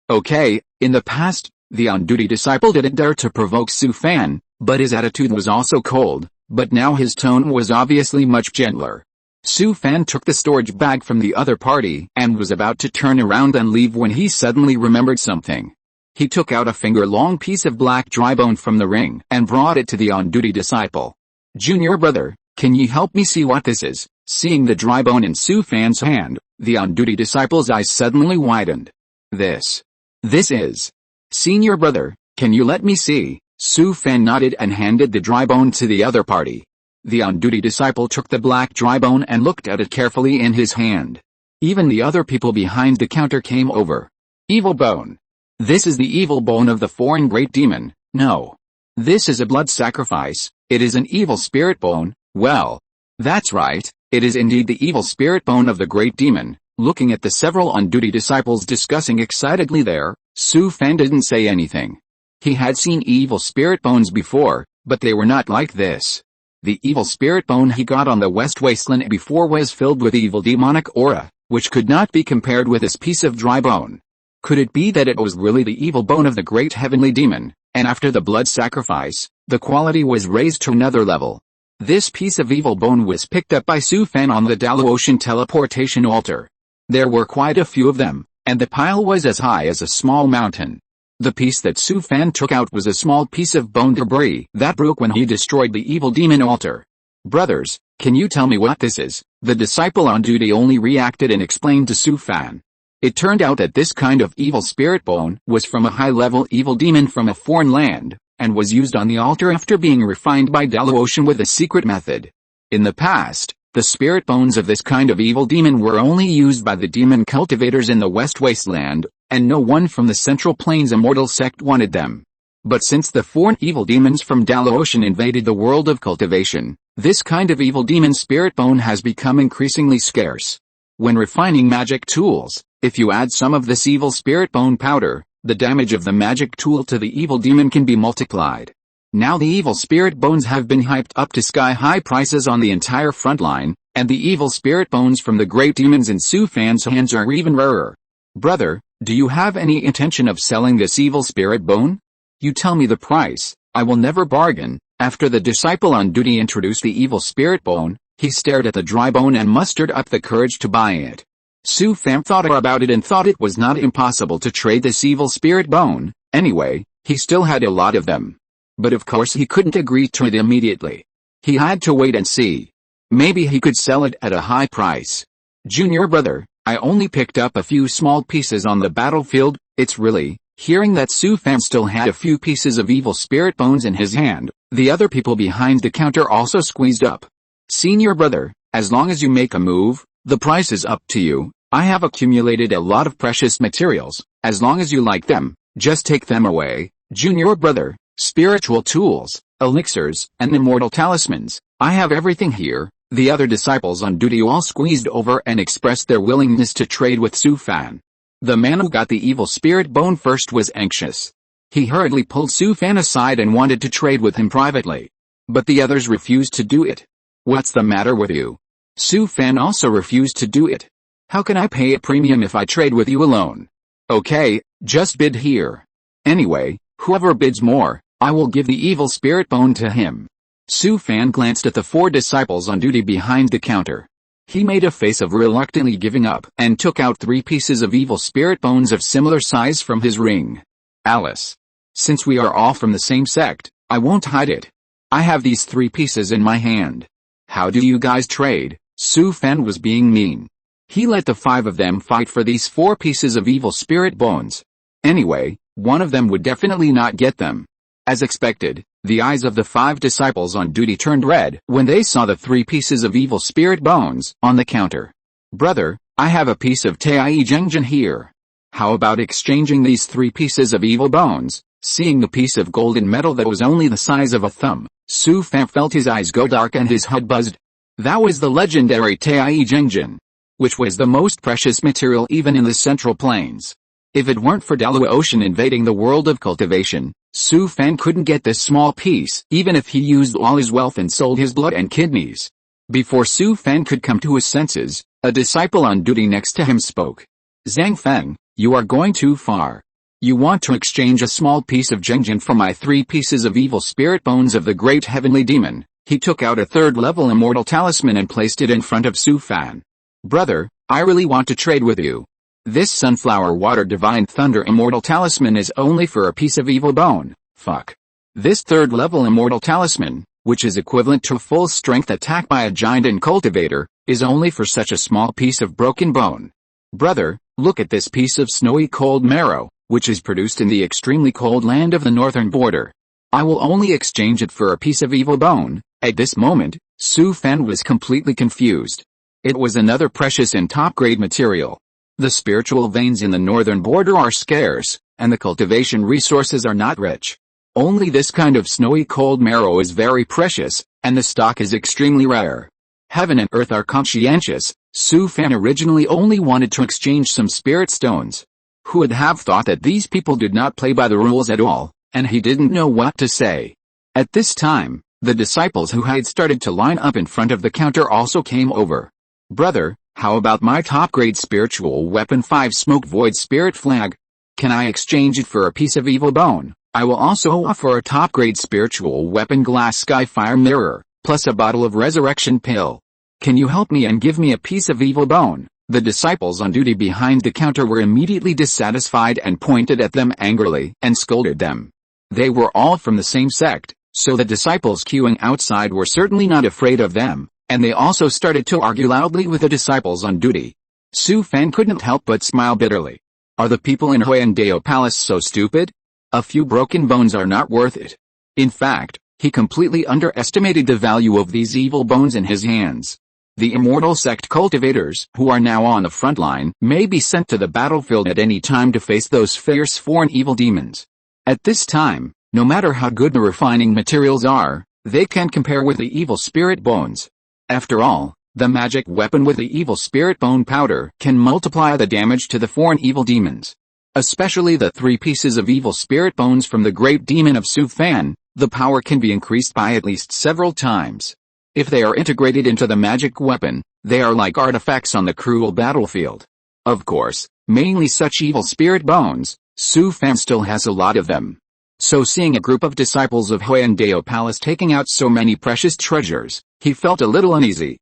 Okay, in the past, the on-duty disciple didn't dare to provoke Su Fan, but his attitude was also cold, but now his tone was obviously much gentler. Su Fan took the storage bag from the other party and was about to turn around and leave when he suddenly remembered something. He took out a finger-long piece of black dry bone from the ring and brought it to the on-duty disciple. Junior brother, can you help me see what this is? Seeing the dry bone in Su Fan's hand, the on-duty disciple's eyes suddenly widened. This is. Senior brother, can you let me see? Su Fan nodded and handed the dry bone to the other party. The on-duty disciple took the black dry bone and looked at it carefully in his hand. Even the other people behind the counter came over. Evil bone. This is the evil bone of the foreign great demon. No. This is a blood sacrifice. It is an evil spirit bone. Well, that's right, it is indeed the evil spirit bone of the great demon. Looking at the several on-duty disciples discussing excitedly there, Su Fan didn't say anything. He had seen evil spirit bones before, but they were not like this. The evil spirit bone he got on the West Wasteland before was filled with evil demonic aura, which could not be compared with this piece of dry bone. Could it be that it was really the evil bone of the great heavenly demon, and after the blood sacrifice, the quality was raised to another level? This piece of evil bone was picked up by Su Fan on the Daluotian teleportation altar. There were quite a few of them, and the pile was as high as a small mountain. The piece that Su Fan took out was a small piece of bone debris that broke when he destroyed the evil demon altar. Brothers, can you tell me what this is? The disciple on duty only reacted and explained to Su Fan. It turned out that this kind of evil spirit bone was from a high-level evil demon from a foreign land, and was used on the altar after being refined by Daluotian with a secret method. In the past, the spirit bones of this kind of evil demon were only used by the demon cultivators in the West Wasteland, and no one from the Central Plains Immortal sect wanted them. But since the foreign evil demons from Daluotian invaded the world of cultivation, this kind of evil demon spirit bone has become increasingly scarce. When refining magic tools, if you add some of this evil spirit bone powder, the damage of the magic tool to the evil demon can be multiplied. Now the evil spirit bones have been hyped up to sky-high prices on the entire front line, and the evil spirit bones from the great demons in Su Fan's hands are even rarer. Brother, do you have any intention of selling this evil spirit bone? You tell me the price, I will never bargain. After the disciple on duty introduced the evil spirit bone, he stared at the dry bone and mustered up the courage to buy it. Su Fan thought about it and thought it was not impossible to trade this evil spirit bone. Anyway, he still had a lot of them. But of course he couldn't agree to it immediately. He had to wait and see. Maybe he could sell it at a high price. Junior brother, I only picked up a few small pieces on the battlefield. It's really... Hearing that Su Fan still had a few pieces of evil spirit bones in his hand, the other people behind the counter also squeezed up. Senior brother, as long as you make a move, the price is up to you. I have accumulated a lot of precious materials. As long as you like them, just take them away. Junior brother, spiritual tools, elixirs, and immortal talismans. I have everything here. The other disciples on duty all squeezed over and expressed their willingness to trade with Su Fan. The man who got the evil spirit bone first was anxious. He hurriedly pulled Su Fan aside and wanted to trade with him privately. But the others refused to do it. What's the matter with you? Su Fan also refused to do it. How can I pay a premium if I trade with you alone? Okay, just bid here. Anyway, whoever bids more, I will give the evil spirit bone to him. Su Fan glanced at the 4 disciples on duty behind the counter. He made a face of reluctantly giving up and took out 3 pieces of evil spirit bones of similar size from his ring. Alice. Since we are all from the same sect, I won't hide it. I have these 3 pieces in my hand. How do you guys trade? Su Fan was being mean. He let the 5 of them fight for these 4 pieces of evil spirit bones. Anyway, one of them would definitely not get them. As expected, the eyes of the 5 disciples on duty turned red when they saw the 3 pieces of evil spirit bones on the counter. Brother, I have a piece of Taiyi Zhengjin here. How about exchanging these 3 pieces of evil bones? Seeing the piece of golden metal that was only the size of a thumb, Su Fan felt his eyes go dark and his head buzzed. That was the legendary Taiyi Zhengjin, which was the most precious material even in the Central Plains. If it weren't for Daluotian invading the world of cultivation, Su Fan couldn't get this small piece even if he used all his wealth and sold his blood and kidneys. Before Su Fan could come to his senses, a disciple on duty next to him spoke. Zhang Feng, you are going too far. You want to exchange a small piece of Zhengjin for my 3 pieces of evil spirit bones of the great heavenly demon. He took out a 3rd-level immortal talisman and placed it in front of Su Fan. Brother, I really want to trade with you. This sunflower water divine thunder immortal talisman is only for a piece of evil bone. Fuck. This 3rd-level immortal talisman, which is equivalent to a full-strength attack by a giant and cultivator, is only for such a small piece of broken bone. Brother, look at this piece of snowy cold marrow, which is produced in the extremely cold land of the northern border. I will only exchange it for a piece of evil bone. At this moment, Su Fan was completely confused. It was another precious and top-grade material. The spiritual veins in the northern border are scarce, and the cultivation resources are not rich. Only this kind of snowy cold marrow is very precious, and the stock is extremely rare. Heaven and earth are conscientious. Su Fan originally only wanted to exchange some spirit stones. Who would have thought that these people did not play by the rules at all, and he didn't know what to say. At this time, the disciples who had started to line up in front of the counter also came over. Brother, how about my top-grade spiritual weapon 5 Smoke Void Spirit Flag? Can I exchange it for a piece of evil bone? I will also offer a top-grade spiritual weapon glass skyfire mirror, plus a bottle of resurrection pill. Can you help me and give me a piece of evil bone? The disciples on duty behind the counter were immediately dissatisfied and pointed at them angrily and scolded them. They were all from the same sect, so the disciples queuing outside were certainly not afraid of them, and they also started to argue loudly with the disciples on duty. Su Fan couldn't help but smile bitterly. Are the people in Huayandeo Palace so stupid? A few broken bones are not worth it. In fact, he completely underestimated the value of these evil bones in his hands. The immortal sect cultivators, who are now on the front line, may be sent to the battlefield at any time to face those fierce foreign evil demons. At this time, no matter how good the refining materials are, they can't compare with the evil spirit bones. After all, the magic weapon with the evil spirit bone powder can multiply the damage to the foreign evil demons. Especially the 3 pieces of evil spirit bones from the great demon of Su Fan, the power can be increased by at least several times. If they are integrated into the magic weapon, they are like artifacts on the cruel battlefield. Of course, mainly such evil spirit bones, Su Fan still has a lot of them. So seeing a group of disciples of Huayandeo Palace taking out so many precious treasures, he felt a little uneasy.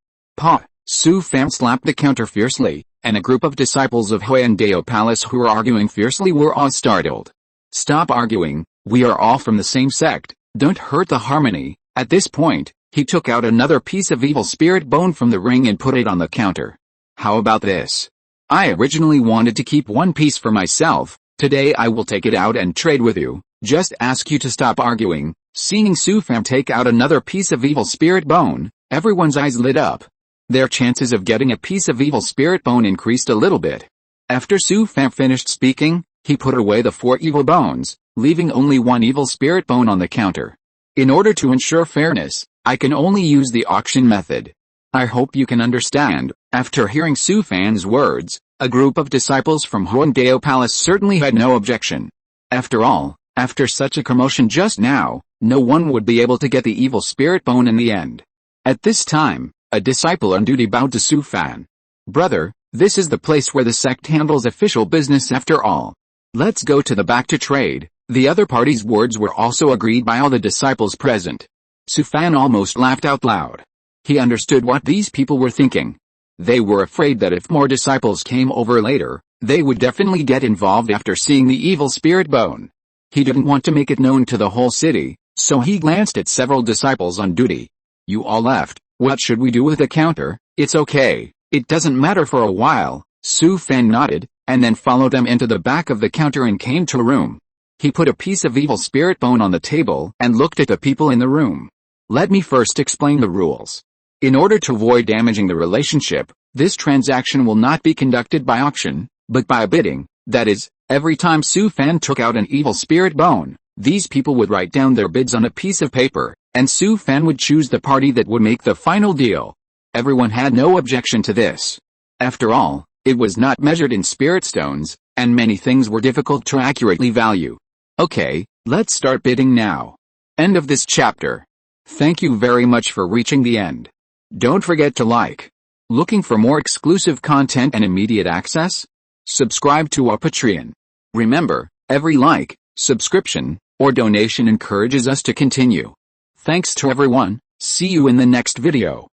Su Fan slapped the counter fiercely, and a group of disciples of Huayandeo Palace who were arguing fiercely were all startled. Stop arguing, we are all from the same sect, don't hurt the harmony. At this point, he took out another piece of evil spirit bone from the ring and put it on the counter. How about this? I originally wanted to keep 1 piece for myself, today I will take it out and trade with you, just ask you to stop arguing. Seeing Su Fan take out another piece of evil spirit bone, everyone's eyes lit up. Their chances of getting a piece of evil spirit bone increased a little bit. After Su Fan finished speaking, he put away the 4 evil bones, leaving only 1 evil spirit bone on the counter. In order to ensure fairness, I can only use the auction method. I hope you can understand. After hearing Su Fan's words, a group of disciples from Huayandeo Palace certainly had no objection. After all, after such a commotion just now, no one would be able to get the evil spirit bone in the end. At this time, a disciple on duty bowed to Su Fan. Brother, this is the place where the sect handles official business after all. Let's go to the back to trade. The other party's words were also agreed by all the disciples present. Su Fan almost laughed out loud. He understood what these people were thinking. They were afraid that if more disciples came over later, they would definitely get involved after seeing the evil spirit bone. He didn't want to make it known to the whole city, so he glanced at several disciples on duty. You all left. What should we do with the counter? It's okay. It doesn't matter for a while. Su Fan nodded, and then followed them into the back of the counter and came to a room. He put a piece of evil spirit bone on the table and looked at the people in the room. Let me first explain the rules. In order to avoid damaging the relationship, this transaction will not be conducted by auction, but by bidding. That is, every time Su Fan took out an evil spirit bone, these people would write down their bids on a piece of paper, and Su Fan would choose the party that would make the final deal. Everyone had no objection to this. After all, it was not measured in spirit stones, and many things were difficult to accurately value. Okay, let's start bidding now. End of this chapter. Thank you very much for reaching the end. Don't forget to like. Looking for more exclusive content and immediate access? Subscribe to our Patreon. Remember, every like, subscription, or donation encourages us to continue. Thanks to everyone, see you in the next video.